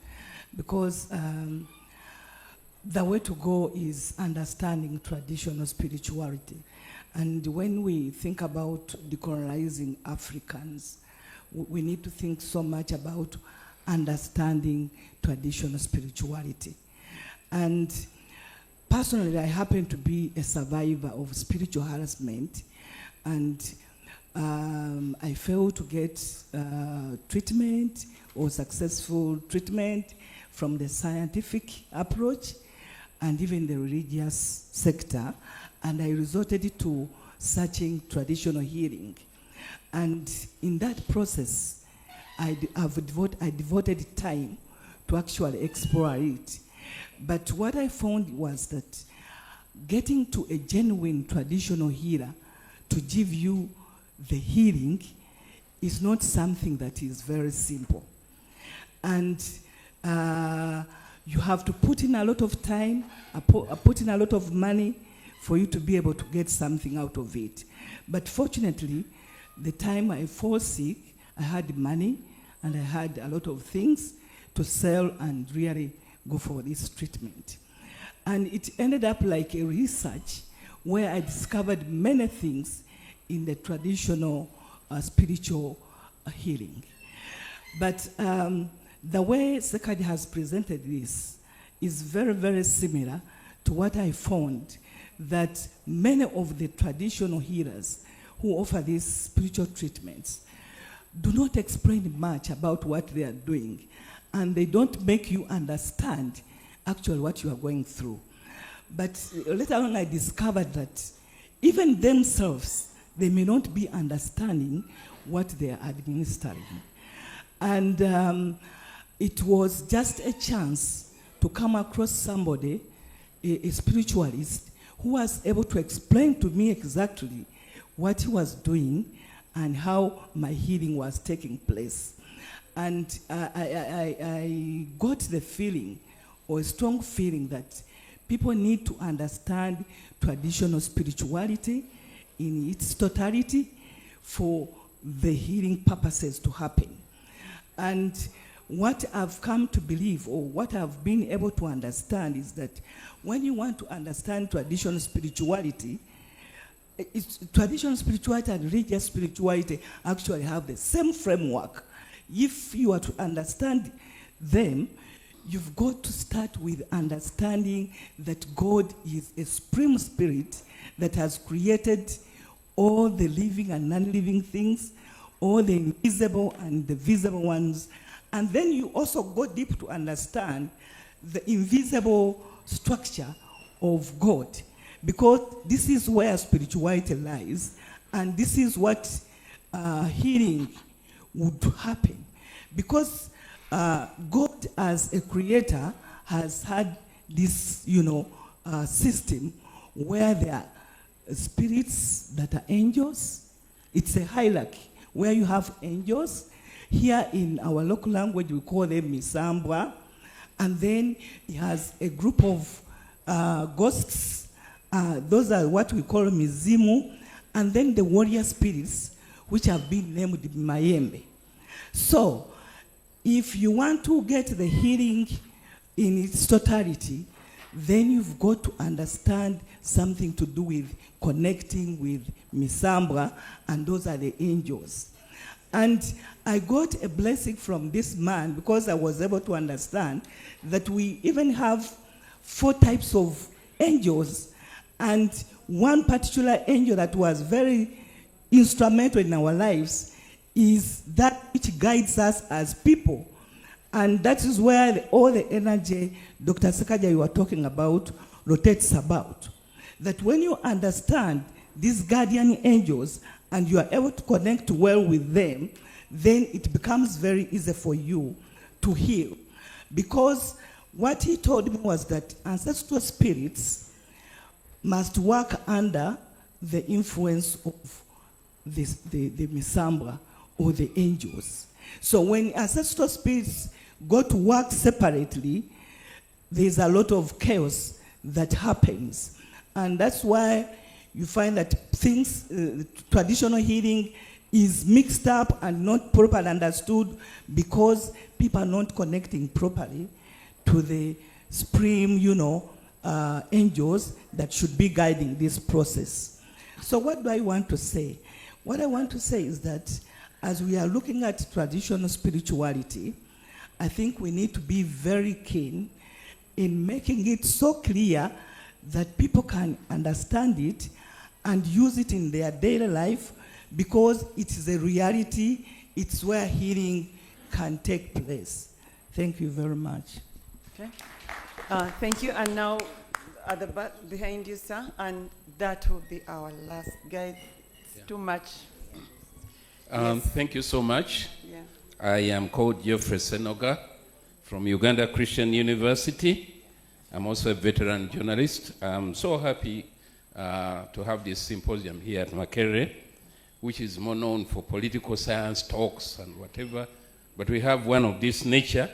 because the way to go is understanding traditional spirituality. And when we think about decolonizing Africans, we need to think so much about understanding traditional spirituality. And personally, I happen to be a survivor of spiritual harassment, and I failed to get treatment or successful treatment from the scientific approach and even the religious sector, and I resorted to searching traditional healing. And in that process, I devoted time to actually explore it. But what I found was that getting to a genuine traditional healer to give you the healing is not something that is very simple. And you have to put in a lot of time, put in a lot of money for you to be able to get something out of it. But fortunately, the time I fall sick, I had money and I had a lot of things to sell and really go for this treatment. And it ended up like a research where I discovered many things in the traditional spiritual healing. But the way Ssekagya has presented this is very, very similar to what I found that many of the traditional healers who offer these spiritual treatments do not explain much about what they are doing, and they don't make you understand actually what you are going through. But later on I discovered that even themselves, they may not be understanding what they are administering. And it was just a chance to come across somebody, a spiritualist, who was able to explain to me exactly what he was doing and how my healing was taking place. And I got the feeling, or a strong feeling, that people need to understand traditional spirituality in its totality for the healing purposes to happen. And what I've come to believe, or what I've been able to understand, is that when you want to understand traditional spirituality, traditional spirituality and religious spirituality actually have the same framework. If you are to understand them, you've got to start with understanding that God is a supreme spirit that has created all the living and non-living things, all the invisible and the visible ones. And then you also go deep to understand the invisible structure of God, because this is where spirituality lies, and this is what healing would happen. Because God as a creator has had this, system where there are spirits that are angels. It's a hierarchy where you have angels. Here in our local language, we call them Misambwa. And then he has a group of ghosts. Those are what we call Mizimu. And then the warrior spirits, which have been named Mayembe. So, if you want to get the healing in its totality, then you've got to understand something to do with connecting with Misambwa, and those are the angels. And I got a blessing from this man, because I was able to understand that we even have 4 types of angels, and one particular angel that was very instrumental in our lives is that which guides us as people. And that is where all the energy Dr. Ssekagya you were talking about rotates about. That when you understand these guardian angels and you are able to connect well with them, then it becomes very easy for you to heal. Because what he told me was that ancestral spirits must work under the influence of the Misambwa, or the angels. So when ancestral spirits go to work separately, there's a lot of chaos that happens. And that's why you find that things, traditional healing is mixed up and not properly understood, because people are not connecting properly to the supreme, angels that should be guiding this process. So what do I want to say? What I want to say is that as we are looking at traditional spirituality, I think we need to be very keen in making it so clear that people can understand it and use it in their daily life, because it is a reality. It's where healing can take place. Thank you very much. Okay. Thank you. And now at the back behind you, sir, and that will be our last guide. It's too much. Yes. Thank you so much. Yeah. I am called Spire Ssentongo from Uganda Christian University. I'm also a veteran journalist. I'm so happy to have this symposium here at Makerere, which is more known for political science talks and whatever. But we have one of this nature,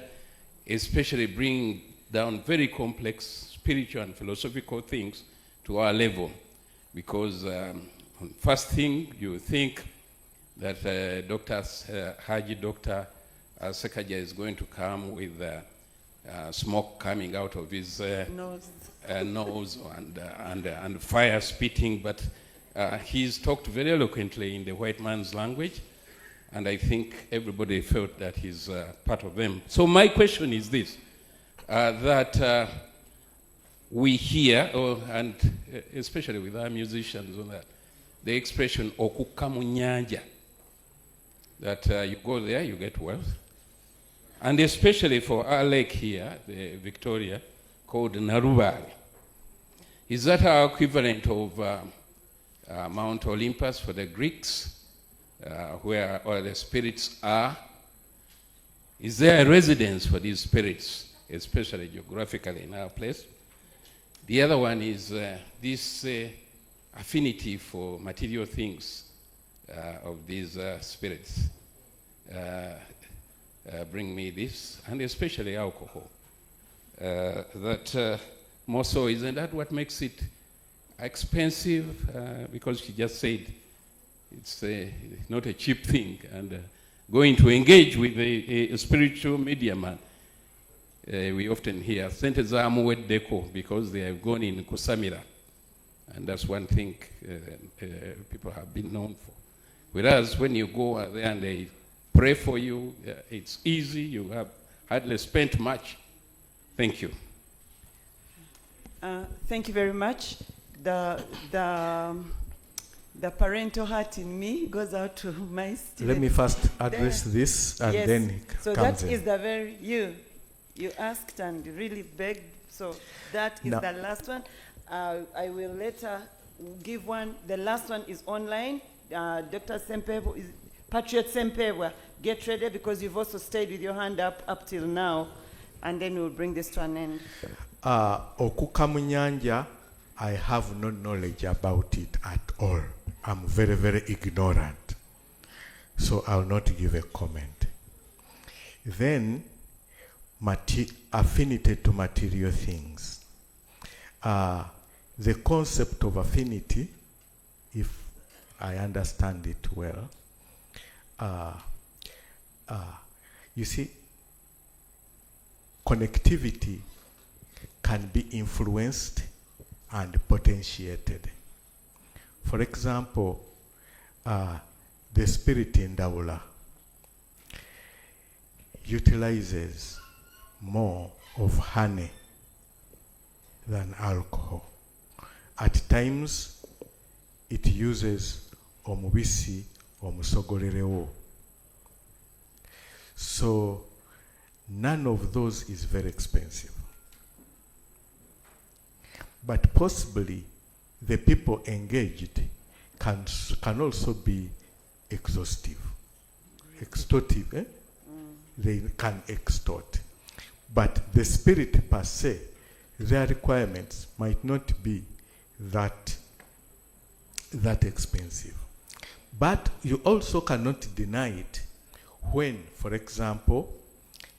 especially bringing down very complex spiritual and philosophical things to our level. Because first thing, you think that Dr. Ssekagya is going to come with smoke coming out of his nose and fire spitting, but he's talked very eloquently in the white man's language, and I think everybody felt that he's part of them. So my question is this, that we hear, and especially with our musicians on that, the expression okukka mu nyanja, that you go there, you get wealth. And especially for our lake here, the Victoria, called Narubale. Is that our equivalent of Mount Olympus for the Greeks, where all the spirits are? Is there a residence for these spirits, especially geographically in our place? The other one is this affinity for material things of these spirits. Bring me this, and especially alcohol. That more so, isn't that what makes it expensive? Because she just said it's not a cheap thing, and going to engage with a spiritual media man. We often hear sente za muweddeko because they have gone in kusamira, and that's one thing people have been known for. Whereas when you go there and they pray for you, it's easy, you have hardly spent much. Thank you. Thank you very much. The parental heart in me goes out to my students. Let me first address this, and yes. then So comes that in. is the very, you asked and really begged, so that is No. the last one. I will later give one. The last one is online. Dr. Sempebwa, Patriot Sempebwa, get ready because you've also stayed with your hand up till now, and then we'll bring this to an end. Okukka mu nyanja, I have no knowledge about it at all. I'm very, very ignorant. So I'll not give a comment. Then, affinity to material things. The concept of affinity, if I understand it well, you see, connectivity can be influenced and potentiated. For example, the spirit in Daula utilizes more of honey than alcohol. At times, it uses omubisi omusogolerewo. So none of those is very expensive. But possibly the people engaged can also be extortive. They can extort. But the spirit per se, their requirements might not be that expensive. But you also cannot deny it when, for example,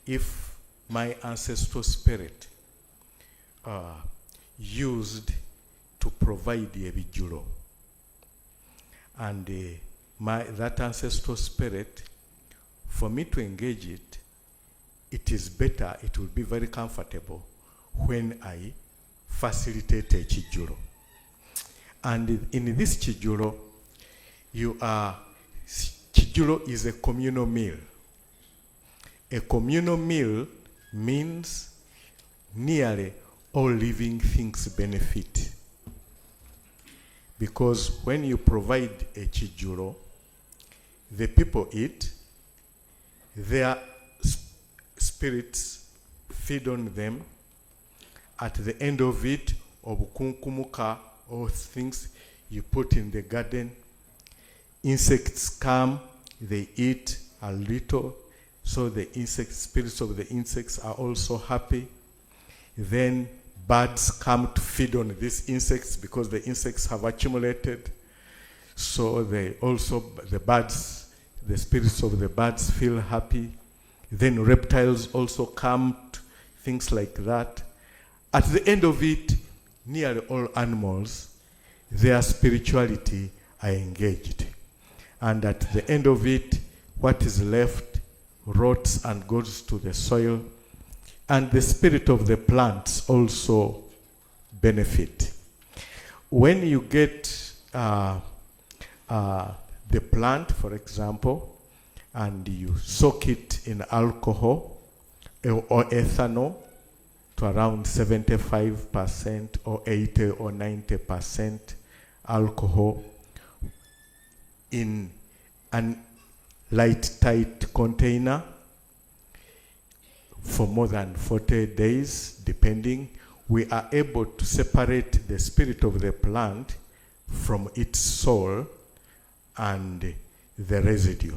if my ancestral spirit used to provide a vijulo, and that ancestral spirit, for me to engage it, it is better, it will be very comfortable when I facilitate a chijulo. And in this chijulo, chijulo is a communal meal. A communal meal means nearly all living things benefit. Because when you provide a chijulo, the people eat, their spirits feed on them. At the end of it, obukunkumuka, all things you put in the garden, insects come, they eat a little, So the spirits of the insects are also happy. Then birds come to feed on these insects because the insects have accumulated. So the birds, the spirits of the birds feel happy. Then reptiles also come, things like that. At the end of it, nearly all animals, their spirituality are engaged. And at the end of it, what is left rots and goes to the soil. And the spirit of the plants also benefit. When you get the plant, for example, and you soak it in alcohol or ethanol to around 75% or 80 or 90% alcohol in a light, tight container for more than 40 days, depending, we are able to separate the spirit of the plant from its soul and the residue.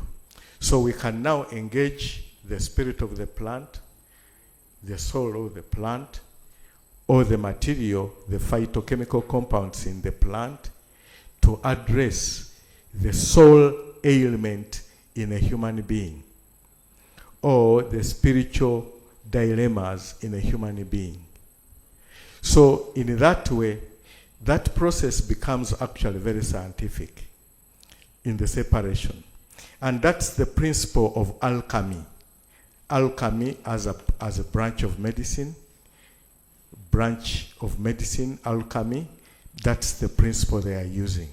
So we can now engage the spirit of the plant, the soul of the plant, or the material, the phytochemical compounds in the plant, to address the soul ailment in a human being, or the spiritual dilemmas in a human being. So in that way, that process becomes actually very scientific in the separation. And that's the principle of alchemy. Alchemy as a branch of medicine, alchemy, that's the principle they are using.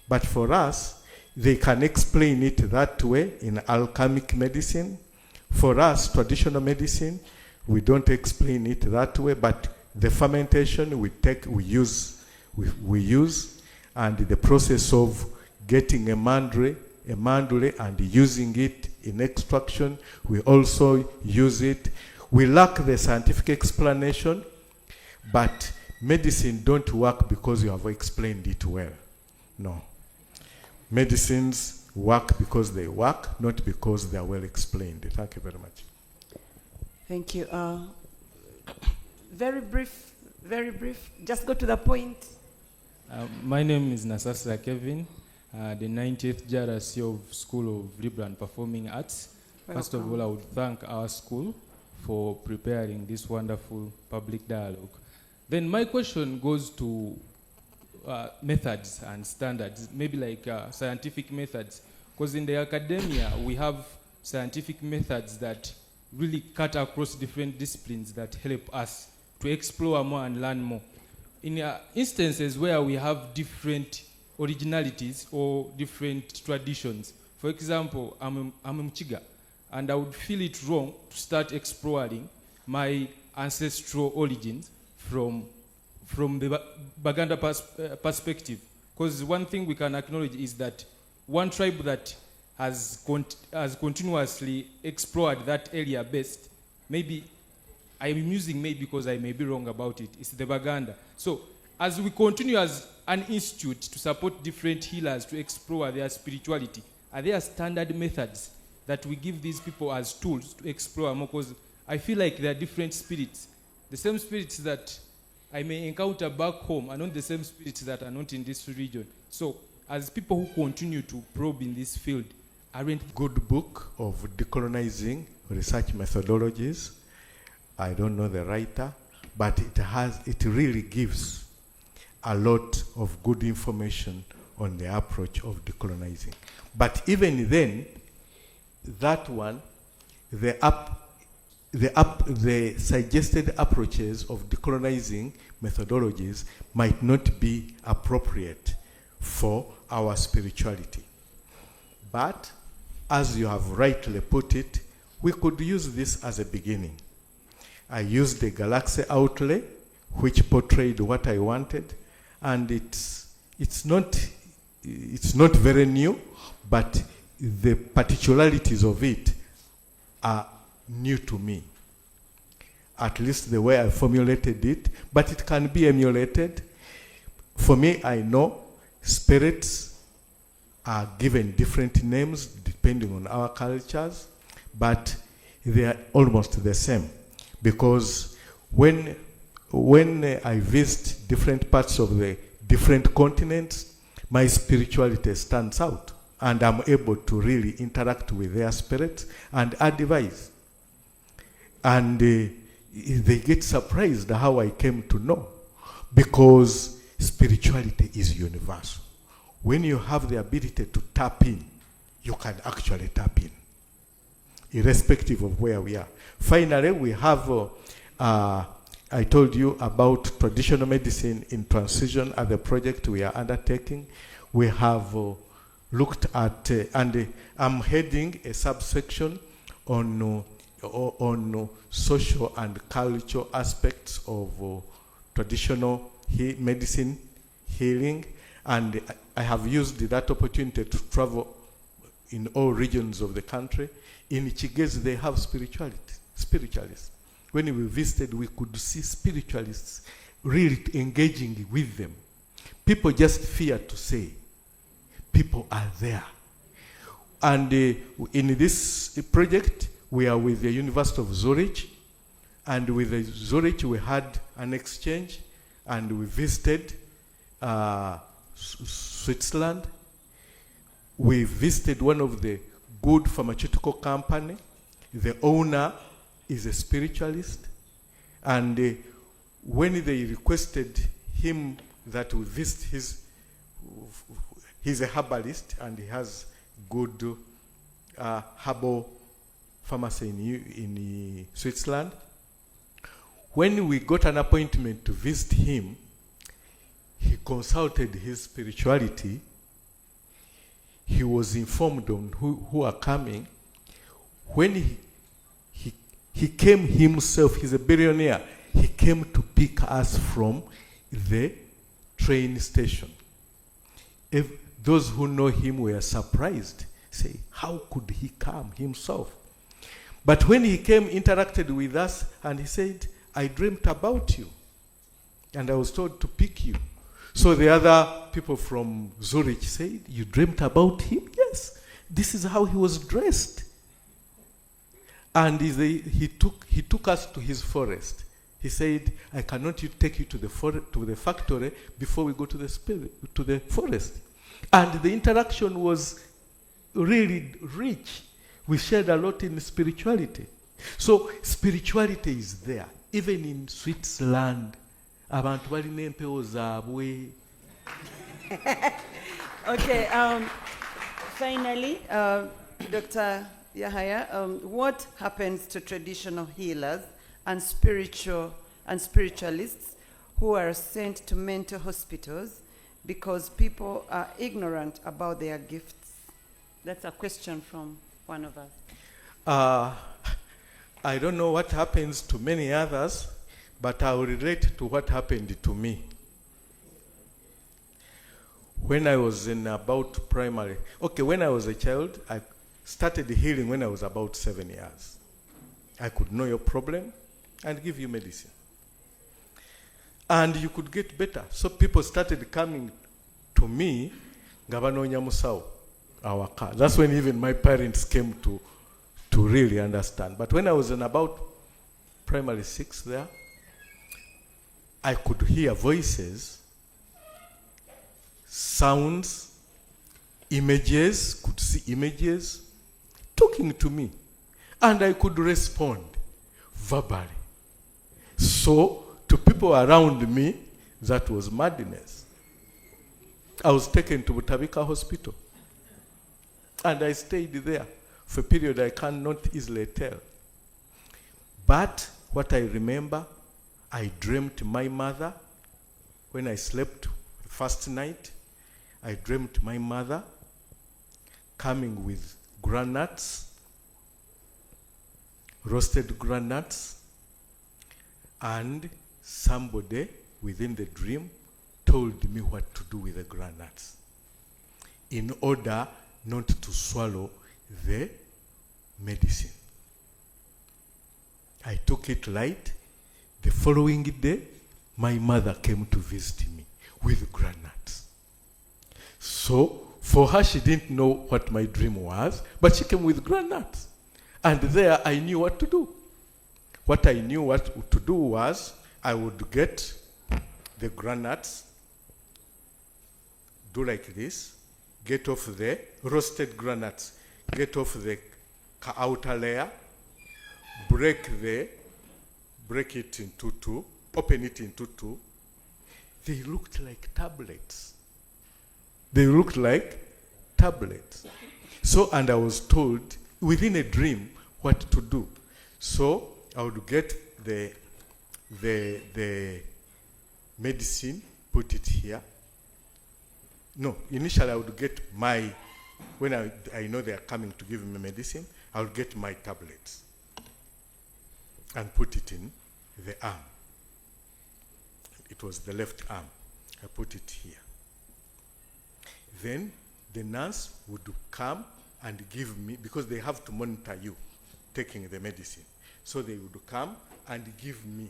But for us, they can explain it that way in alchemic medicine. For us, traditional medicine, we don't explain it that way, but the fermentation we use, and the process of getting a mandre and using it in extraction, we also use it. We lack the scientific explanation, but medicine don't work because you have explained it well. No. Medicines work because they work, not because they are well explained. Thank you very much. Thank you. Very brief, just go to the point. My name is Nasasa Kevin, the 90th JRC of School of Liberal and Performing Arts. First of all, I would thank our school for preparing this wonderful public dialogue. Then my question goes to methods and standards, maybe like scientific methods, because in the academia we have scientific methods that really cut across different disciplines that help us to explore more and learn more. In instances where we have different originalities or different traditions, for example, I'm a Mchiga, and I would feel it wrong to start exploring my ancestral origins from the Baganda perspective. Because one thing we can acknowledge is that one tribe that has continuously explored that area best, maybe I'm using maybe because I may be wrong about it, it's the Baganda. So as we continue as an institute to support different healers to explore their spirituality, are there standard methods that we give these people as tools to explore more? Because I feel like there are different spirits. The same spirits that I may encounter back home are not the same spirits that are not in this region. So as people who continue to probe in this field, aren't good book of decolonizing research methodologies. I don't know the writer, but it really gives a lot of good information on the approach of decolonizing. But even then, that one, the suggested approaches of decolonizing methodologies might not be appropriate for our spirituality. But as you have rightly put it, we could use this as a beginning. I used the Galaxy outlay, which portrayed what I wanted, and it's not very new, but the particularities of it are new to me. At least the way I formulated it, but it can be emulated. For me, I know spirits are given different names depending on our cultures, but they are almost the same. Because when I visit different parts of the different continents, my spirituality stands out. And I'm able to really interact with their spirits and advise. And they get surprised how I came to know. Because spirituality is universal. When you have the ability to tap in, you can actually tap in, irrespective of where we are. Finally, we have, I told you about traditional medicine in transition as a project we are undertaking. We have looked at, and I'm heading a subsection on social and cultural aspects of traditional medicine healing, and I have used that opportunity to travel in all regions of the country. In Chigezi, they have spiritualists. When we visited, we could see spiritualists really engaging with them. People just fear to say. People are there. And in this project, we are with the University of Zurich. And with the Zurich, we had an exchange, and we visited Switzerland. We visited one of the good pharmaceutical company. The owner is a spiritualist. And when they requested him that we visit he's a herbalist, and he has good herbal pharmacy in Switzerland. When we got an appointment to visit him, he consulted his spirituality. He was informed on who are coming. When he came himself, he's a billionaire, he came to pick us from the train station. If those who know him were surprised, say, how could he come himself? But when he came, interacted with us, and he said, I dreamt about you, and I was told to pick you. So the other people from Zurich said, you dreamt about him? Yes. This is how he was dressed. And he took us to his forest. He said, I cannot take you to the factory before we go to the forest. And the interaction was really rich. We shared a lot in spirituality. So spirituality is there. Even in Switzerland, abantu balina empewo zaabwe. Okay, finally, Dr. Yahaya, what happens to traditional healers and spiritualists who are sent to mental hospitals because people are ignorant about their gifts? That's a question from one of us. I don't know what happens to many others, but I will relate to what happened to me. When I was in about primary, when I was a child, I started healing when I was about 7 years. I could know your problem and give you medicine. And you could get better. So people started coming to me, Gabanonya Musao, our car. That's when even my parents came to really understand. But when I was in about primary 6 there, I could hear voices, sounds, images, could see images, talking to me. And I could respond verbally. So, to people around me, that was madness. I was taken to Butabika Hospital. And I stayed there for a period I cannot easily tell. But what I remember, I dreamt my mother. When I slept the first night, I dreamt my mother coming with granuts, roasted granuts, and somebody within the dream told me what to do with the granuts in order not to swallow the medicine. I took it light. The following day, my mother came to visit me with granuts. So, for her, she didn't know what my dream was, but she came with granuts. And there I knew what to do. What I knew what to do was I would get the granuts, do like this, get off the roasted granuts, get off the outer layer, break it into two, open it into two. They looked like tablets. They looked like tablets. So, and I was told within a dream what to do. So I would get the medicine, put it here. No, initially I would get when I know they are coming to give me medicine, I would get my tablets and put it in the arm. It was the left arm. I put it here. Then the nurse would come and give me, because they have to monitor you taking the medicine. So they would come and give me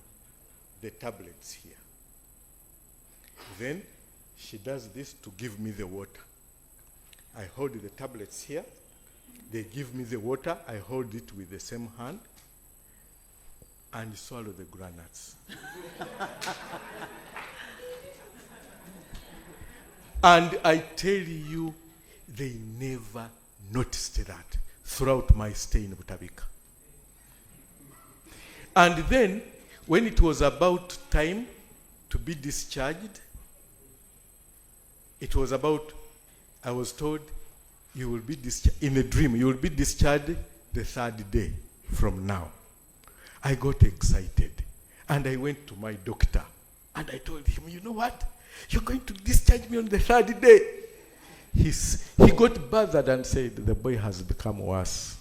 the tablets here. Then she does this to give me the water. I hold the tablets here. They give me the water. I hold it with the same hand and swallow the granuts. And I tell you, they never noticed that throughout my stay in Butabika. And then, when it was about time to be discharged, I was told, you will be discharged, in a dream, you will be discharged the third day from now. I got excited, and I went to my doctor, and I told him, you know what? You're going to discharge me on the third day. He got bothered and said, the boy has become worse.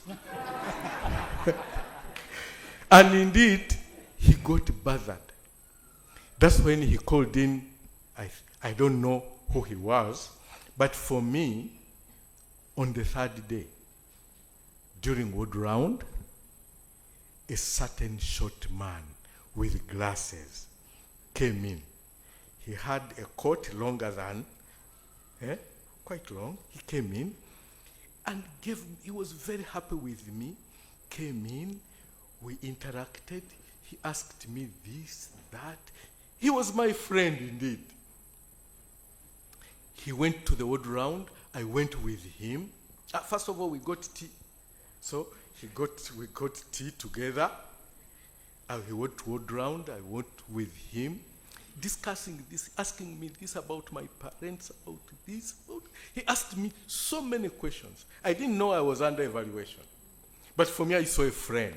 And indeed, he got bothered. That's when he called in, I don't know who he was, but for me, on the third day, during ward round, a certain short man with glasses came in. He had a coat longer than, quite long. He came in and he was very happy with me, came in, we interacted, he asked me this, that. He was my friend indeed. He went to the ward round, I went with him. First of all, we got tea. So we got tea together. He went to ward round, I went with him, discussing this, asking me this about my parents, about this. He asked me so many questions. I didn't know I was under evaluation. But for me, I saw a friend,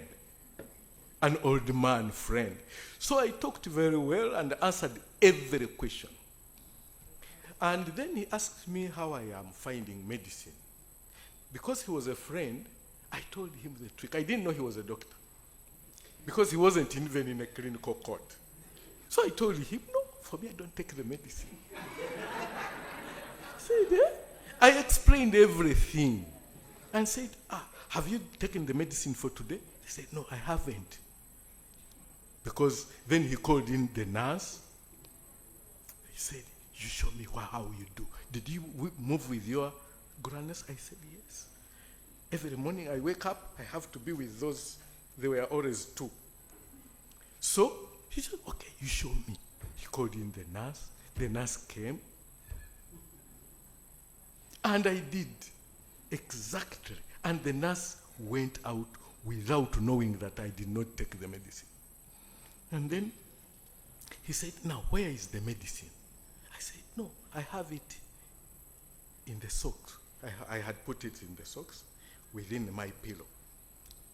an old man friend. So I talked very well and answered every question. And then he asked me how I am finding medicine. Because he was a friend, I told him the trick. I didn't know he was a doctor, because he wasn't even in a clinical court. So I told him, no, for me, I don't take the medicine. I explained everything and said, have you taken the medicine for today? He said, no, I haven't. Because then he called in the nurse. He said, you show me how you do. Did you move with your grandness? I said, yes. Every morning I wake up, I have to be with those. There were always two. So he said, okay, you show me. He called in the nurse. The nurse came. And I did exactly. And the nurse went out without knowing that I did not take the medicine. And then he said, now, where is the medicine? I said, no, I have it in the socks. I had put it in the socks within my pillow.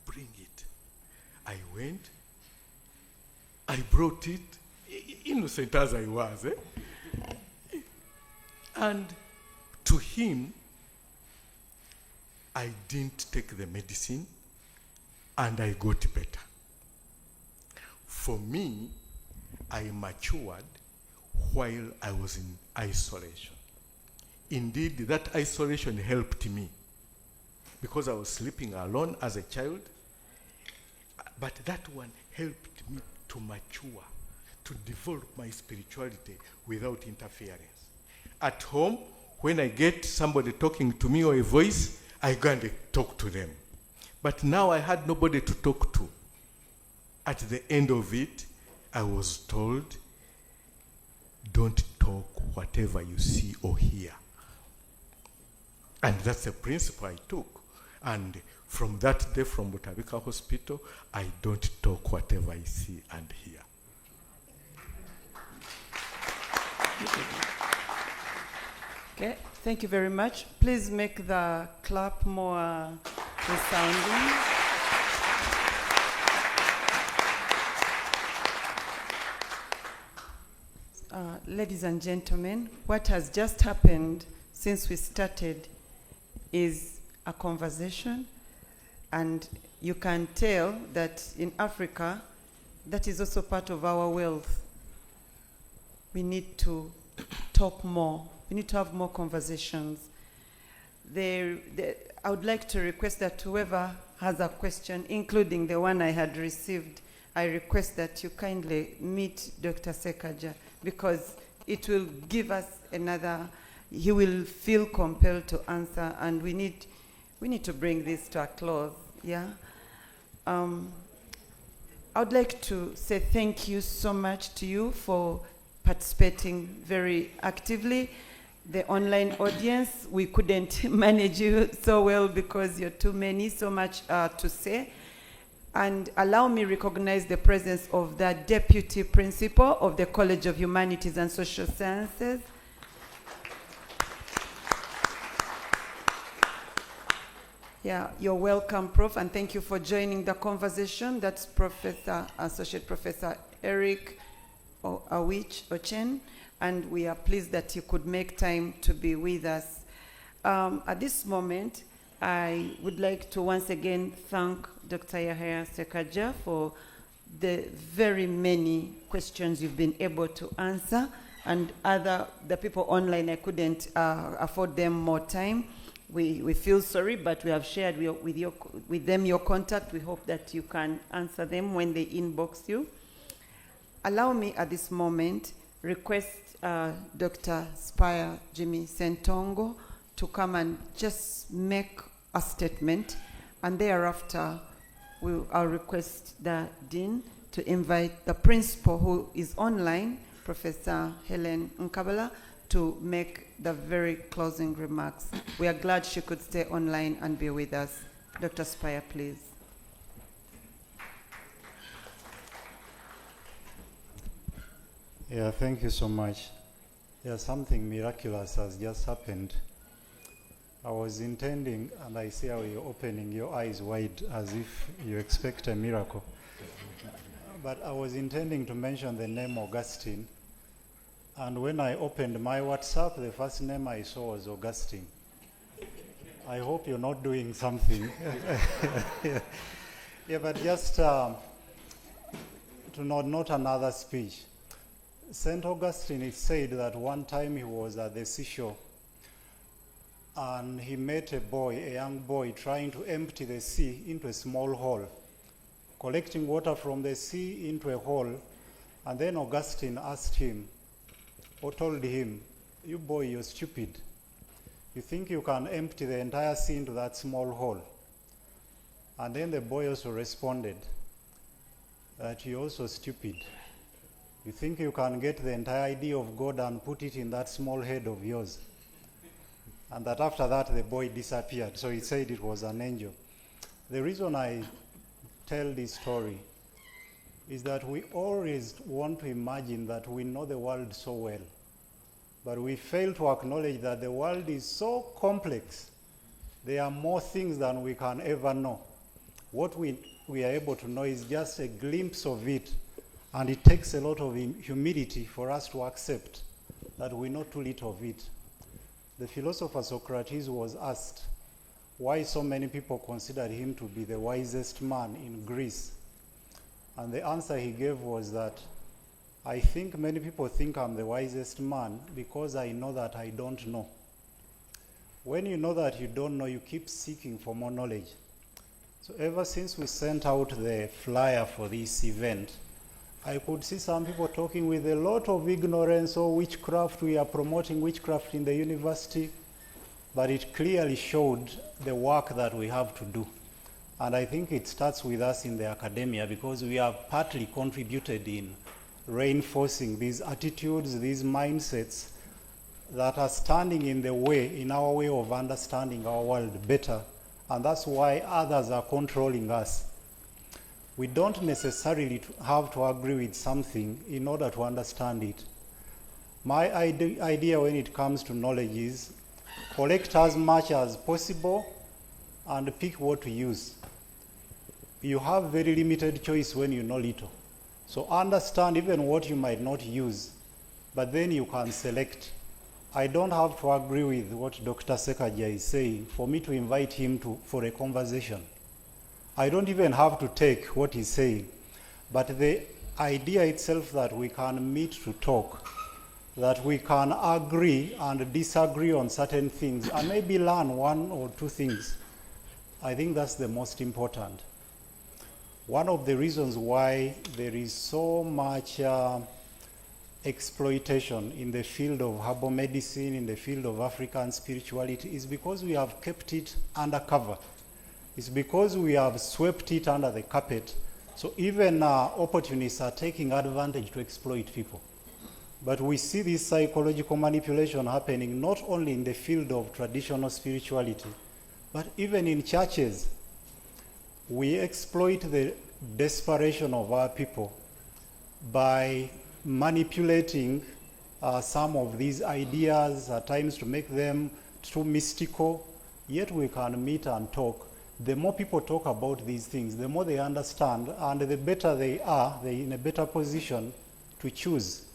Bring it. I went. I brought it, innocent as I was. And to him, I didn't take the medicine, and I got better. For me, I matured while I was in isolation. Indeed, that isolation helped me, because I was sleeping alone as a child, but that one helped me to mature, to develop my spirituality without interference. At home, when I get somebody talking to me or a voice, I go and talk to them. But now I had nobody to talk to. At the end of it, I was told, don't talk whatever you see or hear. And that's a principle I took. And from that day, from Butabika Hospital, I don't talk whatever I see and hear. Okay, thank you very much. Please make the clap more resounding. Ladies and gentlemen, what has just happened since we started is a conversation, and you can tell that in Africa, that is also part of our wealth. We need to talk more. We need to have more conversations. I would like to request that whoever has a question, including the one I had received, I request that you kindly meet Dr. Ssekagya, because it will give us he will feel compelled to answer, and we need to bring this to a close, yeah? I would like to say thank you so much to you for participating very actively. The online audience, we couldn't manage you so well because you're too many, so much to say. And allow me recognize the presence of the Deputy Principal of the College of Humanities and Social Sciences. Yeah, you're welcome, Prof, and thank you for joining the conversation. That's Associate Professor Eric Awich Ochen, and we are pleased that you could make time to be with us. At this moment, I would like to once again thank Dr. Yahya Ssekagya for the very many questions you've been able to answer, and the people online, I couldn't afford them more time. We feel sorry, but we have shared with them your contact. We hope that you can answer them when they inbox you. Allow me at this moment request Dr. Spire Ssentongo to come and just make a statement, and thereafter I'll request the Dean to invite the Principal, who is online, Professor Helen Nkabala, to make the very closing remarks. We are glad she could stay online and be with us. Dr. Spire, please. Yeah, thank you so much. Yeah, something miraculous has just happened. I was intending, and I see how you're opening your eyes wide as if you expect a miracle. But I was intending to mention the name Augustine. And when I opened my WhatsApp, the first name I saw was Augustine. I hope you're not doing something. Yeah, but just to note another speech. St. Augustine, it said that one time he was at the seashore and he met a young boy, trying to empty the sea into a small hole, collecting water from the sea into a hole. And then Augustine asked him, or told him, "You boy, you're stupid. You think you can empty the entire sea into that small hole?" And then the boy also responded that you're also stupid. You think you can get the entire idea of God and put it in that small head of yours? And that after that, the boy disappeared. So he said it was an angel. The reason I tell this story is that we always want to imagine that we know the world so well, but we fail to acknowledge that the world is so complex. There are more things than we can ever know. What we are able to know is just a glimpse of it, and it takes a lot of humility for us to accept that we know too little of it. The philosopher Socrates was asked why so many people considered him to be the wisest man in Greece. And the answer he gave was that, "I think many people think I'm the wisest man because I know that I don't know." When you know that you don't know, you keep seeking for more knowledge. So ever since we sent out the flyer for this event, I could see some people talking with a lot of ignorance, or witchcraft, we are promoting witchcraft in the university, but it clearly showed the work that we have to do. And I think it starts with us in the academia, because we have partly contributed in reinforcing these attitudes, these mindsets that are standing in the way, in our way of understanding our world better. And that's why others are controlling us. We don't necessarily have to agree with something in order to understand it. My idea when it comes to knowledge is collect as much as possible and pick what to use. You have very limited choice when you know little. So understand even what you might not use, but then you can select. I don't have to agree with what Dr. Ssekagya is saying for me to invite him for a conversation. I don't even have to take what he's saying. But the idea itself that we can meet to talk, that we can agree and disagree on certain things, and maybe learn one or two things, I think that's the most important. One of the reasons why there is so much exploitation in the field of herbal medicine, in the field of African spirituality, is because we have kept it undercover. It's because we have swept it under the carpet. So even opportunists are taking advantage to exploit people. But we see this psychological manipulation happening not only in the field of traditional spirituality, but even in churches. We exploit the desperation of our people by manipulating some of these ideas at times to make them too mystical, yet we can meet and talk. The more people talk about these things, the more they understand, and the better they are, they're in a better position to choose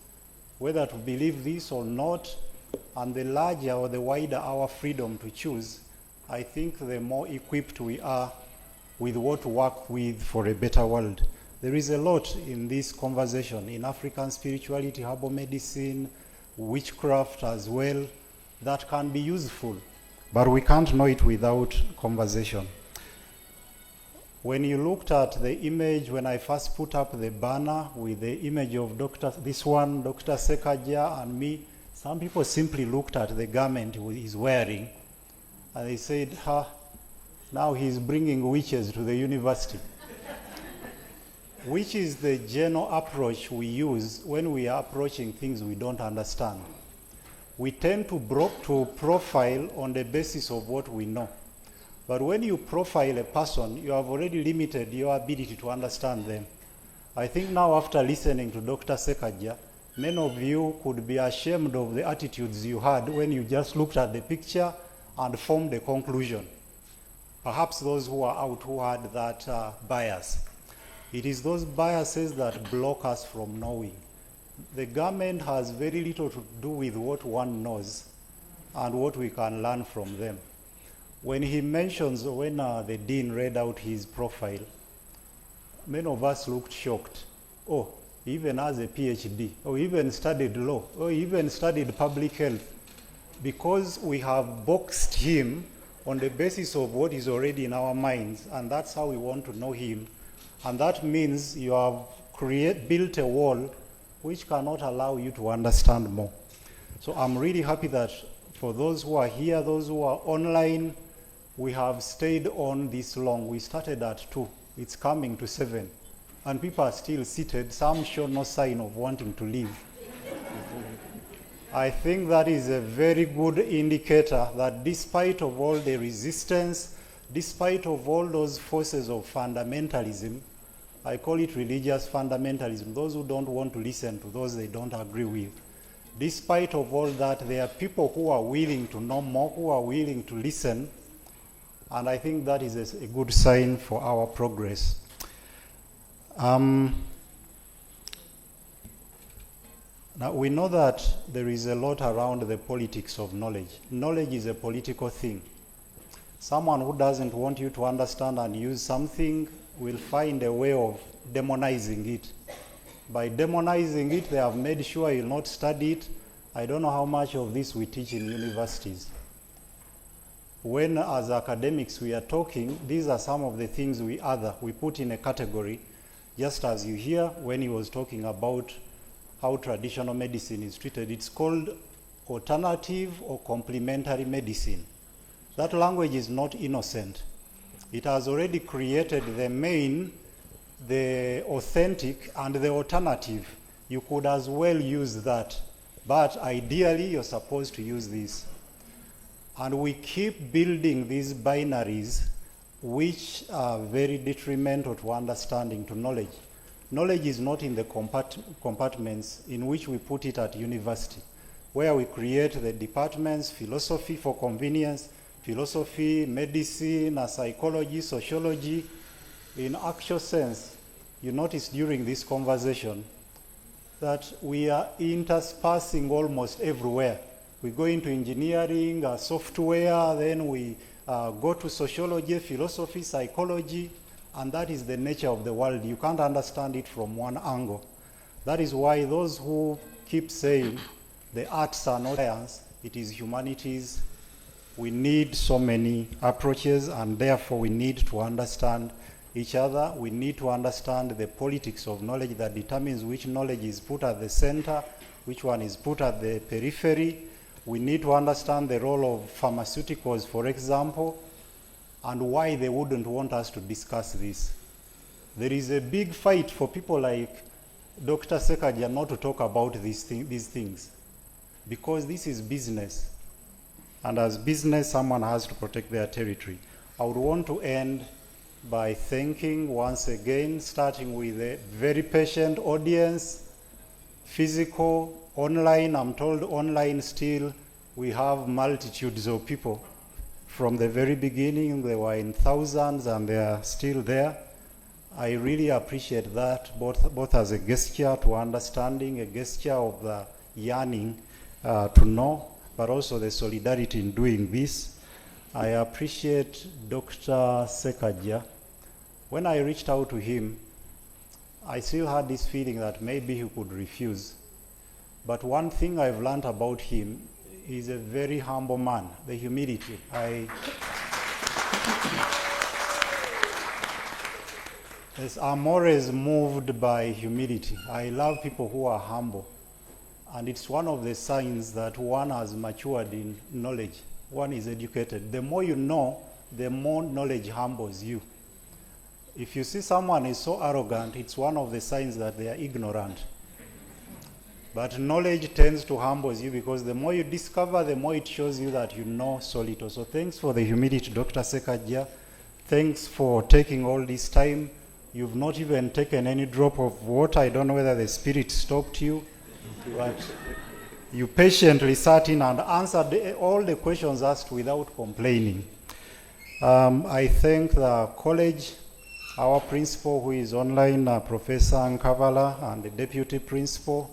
whether to believe this or not, and the larger or the wider our freedom to choose, I think the more equipped we are with what to work with for a better world. There is a lot in this conversation, in African spirituality, herbal medicine, witchcraft as well, that can be useful, but we can't know it without conversation. When you looked at the image, when I first put up the banner with the image of Dr. Ssekagya and me, some people simply looked at the garment he's wearing and they said, now he's bringing witches to the university. Which is the general approach we use when we are approaching things we don't understand. We tend to profile on the basis of what we know. But when you profile a person, you have already limited your ability to understand them. I think now, after listening to Dr. Ssekagya, many of you could be ashamed of the attitudes you had when you just looked at the picture and formed a conclusion. Perhaps those who are out who had that bias. It is those biases that block us from knowing. The garment has very little to do with what one knows and what we can learn from them. When he mentions, when the dean read out his profile, many of us looked shocked. Oh, he even has a PhD, or even studied law, or even studied public health, because we have boxed him on the basis of what is already in our minds, and that's how we want to know him. And that means you have built a wall which cannot allow you to understand more. So I'm really happy that for those who are here, those who are online, we have stayed on this long. We started at 2. It's coming to 7. And people are still seated. Some show no sign of wanting to leave. I think that is a very good indicator that despite of all the resistance, despite of all those forces of fundamentalism, I call it religious fundamentalism, those who don't want to listen to those they don't agree with. Despite of all that, there are people who are willing to know more, who are willing to listen, and I think that is a good sign for our progress. Now we know that there is a lot around the politics of knowledge. Knowledge is a political thing. Someone who doesn't want you to understand and use something will find a way of demonizing it. By demonizing it, they have made sure you'll not study it. I don't know how much of this we teach in universities. When, as academics, we are talking, these are some of the things we put in a category, just as you hear when he was talking about how traditional medicine is treated. It's called alternative or complementary medicine. That language is not innocent. It has already created the main, the authentic, and the alternative. You could as well use that, but ideally you're supposed to use this. And we keep building these binaries which are very detrimental to understanding, to knowledge. Knowledge is not in the compartments in which we put it at university, where we create the departments, philosophy for convenience, philosophy, medicine, psychology, sociology. In actual sense, you notice during this conversation that we are interspersing almost everywhere. We go into engineering, software, then we go to sociology, philosophy, psychology, and that is the nature of the world. You can't understand it from one angle. That is why those who keep saying the arts are not science, it is humanities. We need so many approaches, and therefore we need to understand each other. We need to understand the politics of knowledge that determines which knowledge is put at the center, which one is put at the periphery. We need to understand the role of pharmaceuticals, for example, and why they wouldn't want us to discuss this. There is a big fight for people like Dr. Ssekagya not to talk about these things, because this is business. And as business, someone has to protect their territory. I would want to end by thanking once again, starting with a very patient audience, physical, online. I'm told online still we have multitudes of people. From the very beginning, they were in thousands and they are still there. I really appreciate that, both as a gesture to understanding, a gesture of the yearning to know, but also the solidarity in doing this. I appreciate Dr. Ssekagya. When I reached out to him, I still had this feeling that maybe he could refuse. But one thing I've learned about him, he's a very humble man, the humility. Yes, I'm always moved by humility. I love people who are humble. And it's one of the signs that one has matured in knowledge. One is educated. The more you know, the more knowledge humbles you. If you see someone is so arrogant, it's one of the signs that they are ignorant. But knowledge tends to humble you, because the more you discover, the more it shows you that you know so little. So thanks for the humility, Dr. Ssekagya. Thanks for taking all this time. You've not even taken any drop of water. I don't know whether the spirit stopped you, but you patiently sat in and answered all the questions asked without complaining. I thank the college, our principal who is online, Professor Nkavala, and the deputy principal,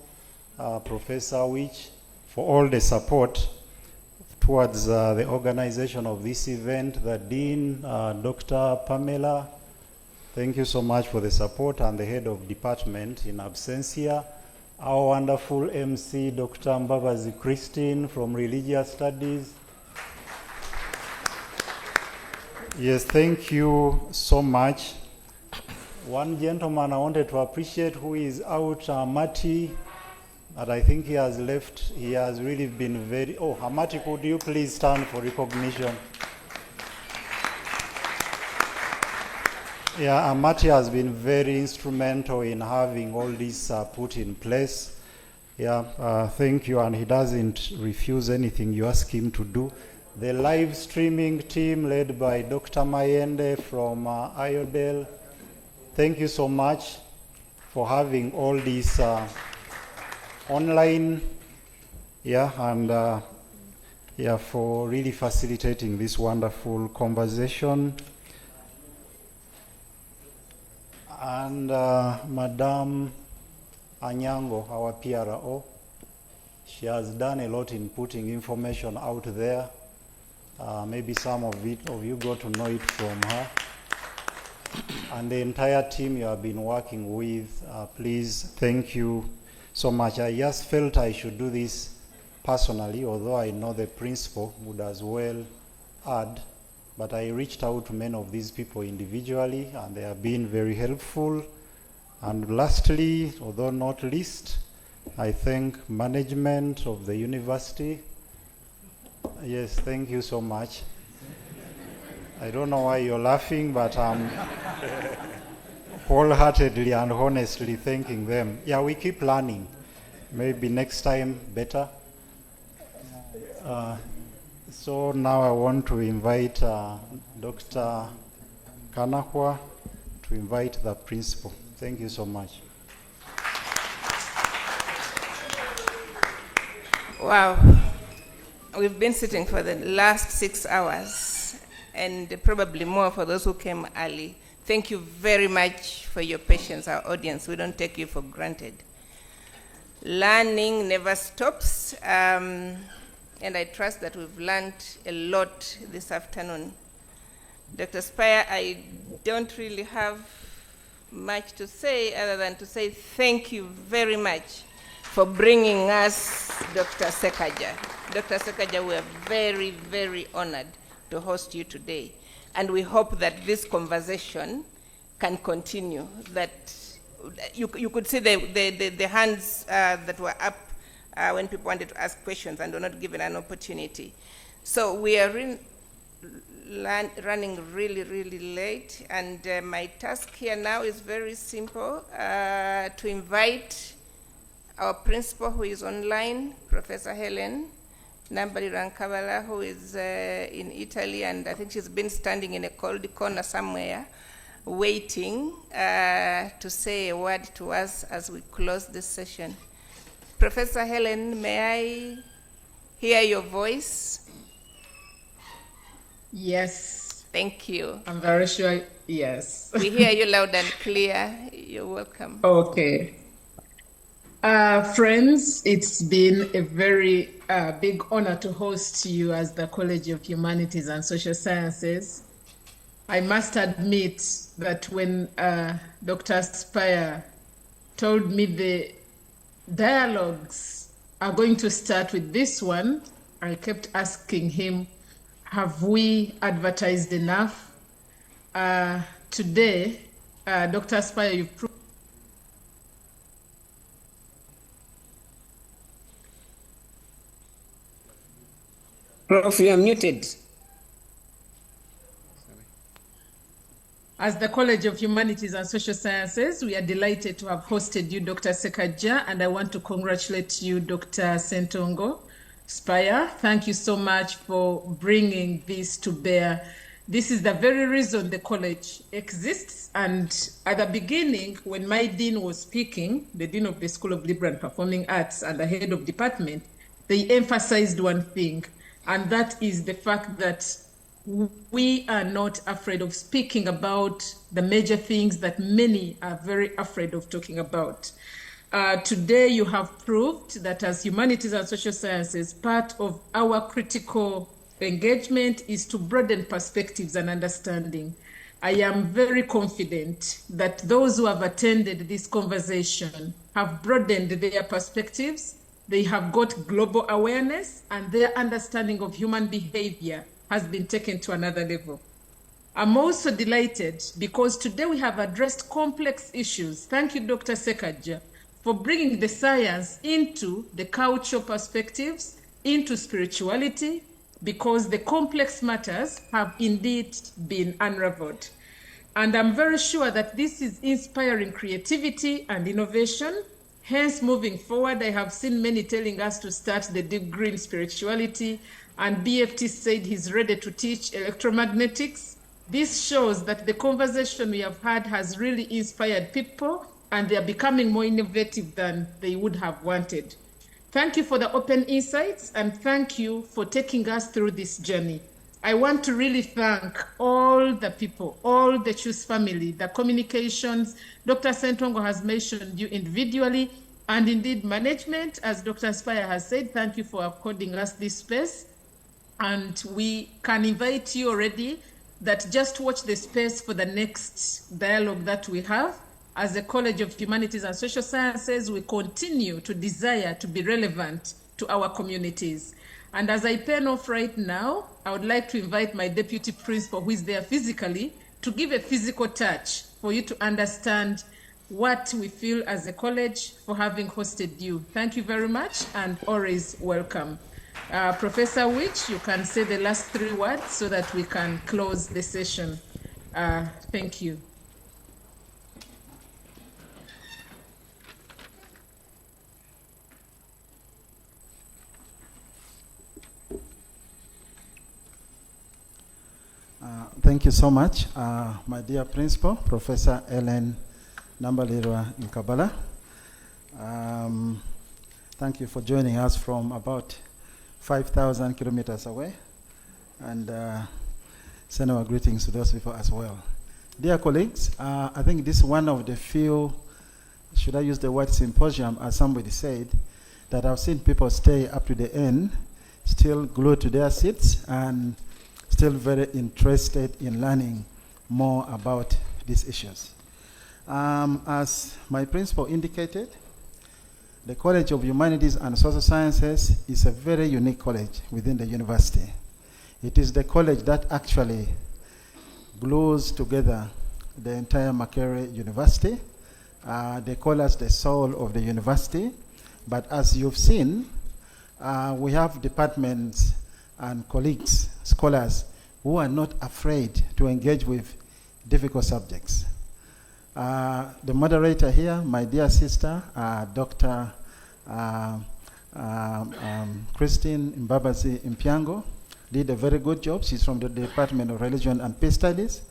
Professor Witch, for all the support towards the organization of this event. The Dean, Dr. Pamela, thank you so much for the support, and the head of department in absentia. Our wonderful MC, Dr. Mbabazi Christine from Religious Studies. Yes, thank you so much. One gentleman I wanted to appreciate who is out, Amati, but I think he has left. He has really been very... Oh, Amati, could you please stand for recognition? Yeah, Amati has been very instrumental in having all this put in place. Yeah, thank you, and he doesn't refuse anything you ask him to do. The live streaming team led by Dr. Mayende from Iodel, thank you so much for having all this online, and for really facilitating this wonderful conversation. And Madame Anyango, our PRO, she has done a lot in putting information out there. Maybe some of you got to know it from her. And the entire team you have been working with, please, thank you so much. I just felt I should do this personally, although I know the principal would as well add. But I reached out to many of these people individually, and they have been very helpful. And lastly, although not least, I thank management of the university. Yes, thank you so much. I don't know why you're laughing, but I'm wholeheartedly and honestly thanking them. Yeah, we keep learning. Maybe next time better. So now I want to invite Dr. Kanahwa to invite the principal. Thank you so much. Wow. We've been sitting for the last 6 hours, and probably more for those who came early. Thank you very much for your patience, our audience. We don't take you for granted. Learning never stops, and I trust that we've learned a lot this afternoon. Dr. Spire, I don't really have much to say other than to say thank you very much for bringing us Dr. Ssekagya. Dr. Ssekagya, we are very, very honored to host you today. And we hope that this conversation can continue, that you could see the hands that were up when people wanted to ask questions and were not given an opportunity. So we are running really, really late, and my task here now is very simple, to invite our principal, who is online, Professor Helen Nambali Rankabala, who is in Italy, and I think she's been standing in a cold corner somewhere, waiting to say a word to us as we close this session. Professor Helen, may I hear your voice? Yes. Thank you. I'm very sure, yes. We hear you loud and clear. You're welcome. Okay. Friends, it's been a very big honor to host you as the College of Humanities and Social Sciences. I must admit that when Dr. Spire told me the dialogues are going to start with this one, I kept asking him, have we advertised enough? Today, Dr. Spire, you've proved Prof, you are muted. As the College of Humanities and Social Sciences, we are delighted to have hosted you, Dr. Ssekagya, and I want to congratulate you, Dr. Ssentongo. Spire, thank you so much for bringing this to bear. This is the very reason the college exists, and at the beginning, when my dean was speaking, the dean of the School of Liberal and Performing Arts and the head of department, they emphasized one thing, and that is the fact that we are not afraid of speaking about the major things that many are very afraid of talking about. Today, you have proved that as humanities and social sciences, part of our critical engagement is to broaden perspectives and understanding. I am very confident that those who have attended this conversation have broadened their perspectives. They have got global awareness, and their understanding of human behavior has been taken to another level. I'm also delighted because today we have addressed complex issues. Thank you, Dr. Ssekagya, for bringing the science into the cultural perspectives, into spirituality, because the complex matters have indeed been unraveled. And I'm very sure that this is inspiring creativity and innovation. Hence, moving forward, I have seen many telling us to start the degree in spirituality, and BFT said he's ready to teach electromagnetics. This shows that the conversation we have had has really inspired people, and they are becoming more innovative than they would have wanted. Thank you for the open insights, and thank you for taking us through this journey. I want to really thank all the people, all the Choose family, the communications. Dr. Ssentongo has mentioned you individually, and indeed management, as Dr. Spire has said, thank you for according us this space. And we can invite you already that just watch the space for the next dialogue that we have. As the College of Humanities and Social Sciences, we continue to desire to be relevant to our communities. And as I pen off right now, I would like to invite my deputy principal, who is there physically, to give a physical touch for you to understand what we feel as a college for having hosted you. Thank you very much, and always welcome. Professor Witch, you can say the last 3 words so that we can close the session. Thank you. Thank you so much, my dear principal, Professor Ellen Nambalirwa Nkabala. Thank you for joining us from about 5,000 kilometers away, and send our greetings to those people as well. Dear colleagues, I think this is one of the few, should I use the word symposium, as somebody said, that I've seen people stay up to the end, still glued to their seats, and still very interested in learning more about these issues. As my principal indicated, the College of Humanities and Social Sciences is a very unique college within the university. It is the college that actually glues together the entire Makerere University. They call us the soul of the university, but as you've seen, we have departments and colleagues, scholars, who are not afraid to engage with difficult subjects. The moderator here, my dear sister, Dr. Christine Mbabazi Impyango, did a very good job. She's from the Department of Religion and Peace Studies.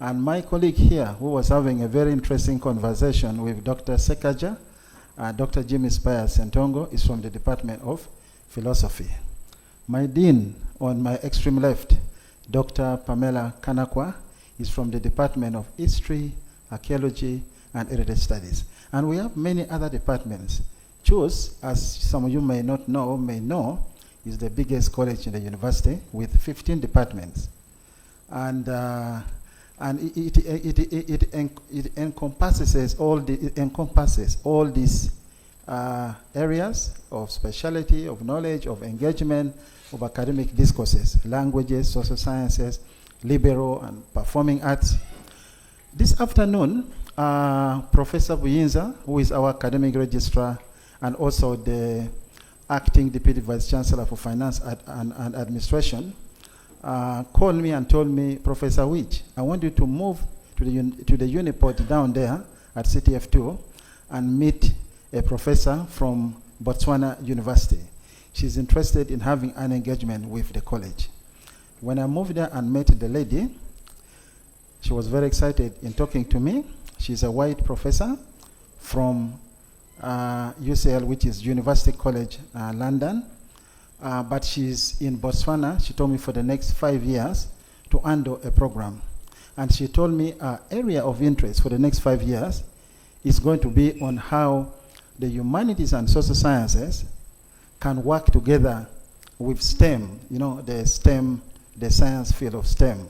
And my colleague here, who was having a very interesting conversation with Dr. Ssekagya, Dr. Spire Ssentongo, is from the Department of Philosophy. My dean on my extreme left, Dr. Pamela Kanakwa, is from the Department of History, Archaeology, and Heritage Studies. And we have many other departments. CHUS, as some of you may not know, is the biggest college in the university with 15 departments. And it encompasses all these areas of specialty, of knowledge, of engagement, of academic discourses, languages, social sciences, liberal and performing arts. This afternoon, Professor Buyinza, who is our academic registrar and also the acting deputy vice chancellor for finance and administration, called me and told me, Professor Witch, I want you to move to the uniport down there at CTF2 and meet a professor from Botswana University. She's interested in having an engagement with the college. When I moved there and met the lady, she was very excited in talking to me. She's a white professor from UCL, which is University College London, but she's in Botswana, she told me, for the next 5 years to handle a program. And she told me her area of interest for the next 5 years is going to be on how the humanities and social sciences can work together with STEM, the science field of STEM,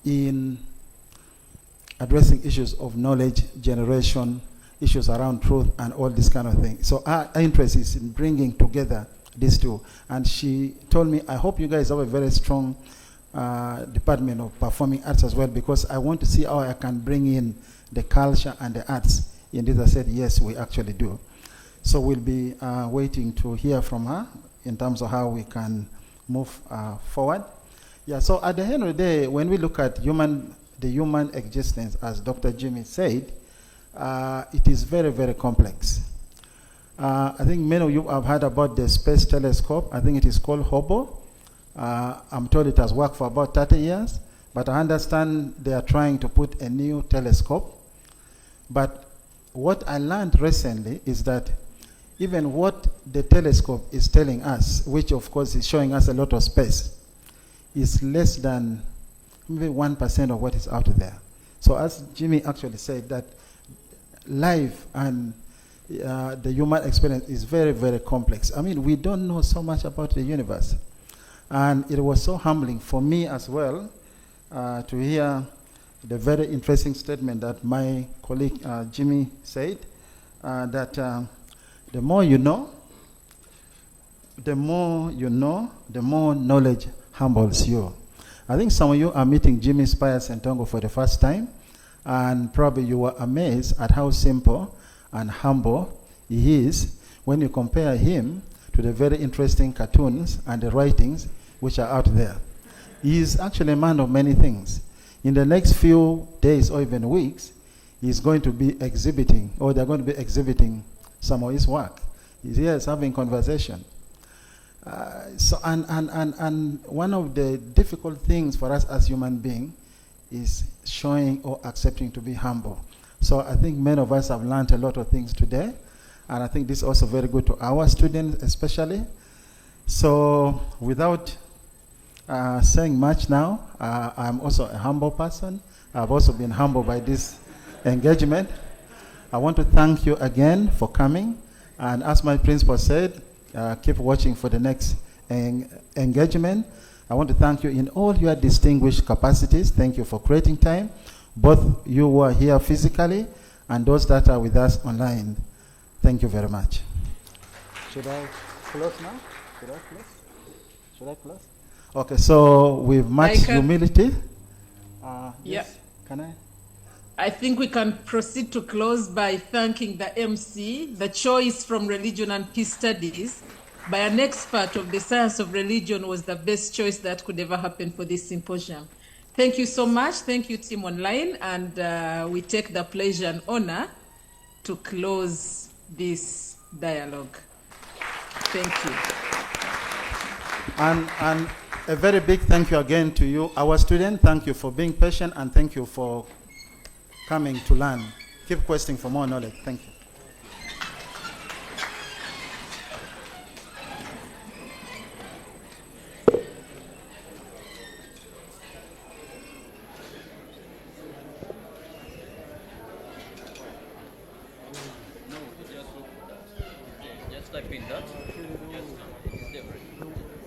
in addressing issues of knowledge generation, issues around truth, and all this kind of thing. So our interest is in bringing together these two. And she told me, I hope you guys have a very strong department of performing arts as well, because I want to see how I can bring in the culture and the arts. Indeed, I said, yes, we actually do. So we'll be waiting to hear from her in terms of how we can move forward. Yeah, so at the end of the day, when we look at the human existence, as Dr. Jimmy said, it is very, very complex. I think many of you have heard about the space telescope. I think it is called Herbal. I'm told it has worked for about 30 years, but I understand they are trying to put a new telescope. But what I learned recently is that even what the telescope is telling us, which of course is showing us a lot of space, is less than maybe 1% of what is out there. So as Jimmy actually said, that life and the human experience is very, very complex. I mean, we don't know so much about the universe. And it was so humbling for me as well to hear the very interesting statement that my colleague Jimmy said, that the more you know, the more knowledge humbles you. I think some of you are meeting Spire Ssentongo for the first time, and probably you were amazed at how simple and humble he is when you compare him to to the very interesting cartoons and the writings which are out there. He is actually a man of many things. In the next few days or even weeks, he's going to be exhibiting, or they're going to be exhibiting some of his work. He's here having conversation. And one of the difficult things for us as human beings is showing or accepting to be humble. So I think many of us have learned a lot of things today, and I think this is also very good to our students especially. So without saying much now, I'm also a humble person. I've also been humbled by this engagement. I want to thank you again for coming, and as my principal said, keep watching for the next engagement. I want to thank you in all your distinguished capacities. Thank you for creating time, both you who are here physically and those that are with us online. Thank you very much. Should I close now? Should I close? Should I close? Okay, so with much humility. Yes, can I? I think we can proceed to close by thanking the MC, the choice from Religion and Peace Studies by an expert of the science of religion was the best choice that could ever happen for this symposium. Thank you so much. Thank you, Team Online. And we take the pleasure and honor to close this dialogue. Thank you. And a very big thank you again to you, our student. Thank you for being patient, and thank you for coming to learn. Keep questing for more knowledge. Thank you. Just type in that. Yes, different.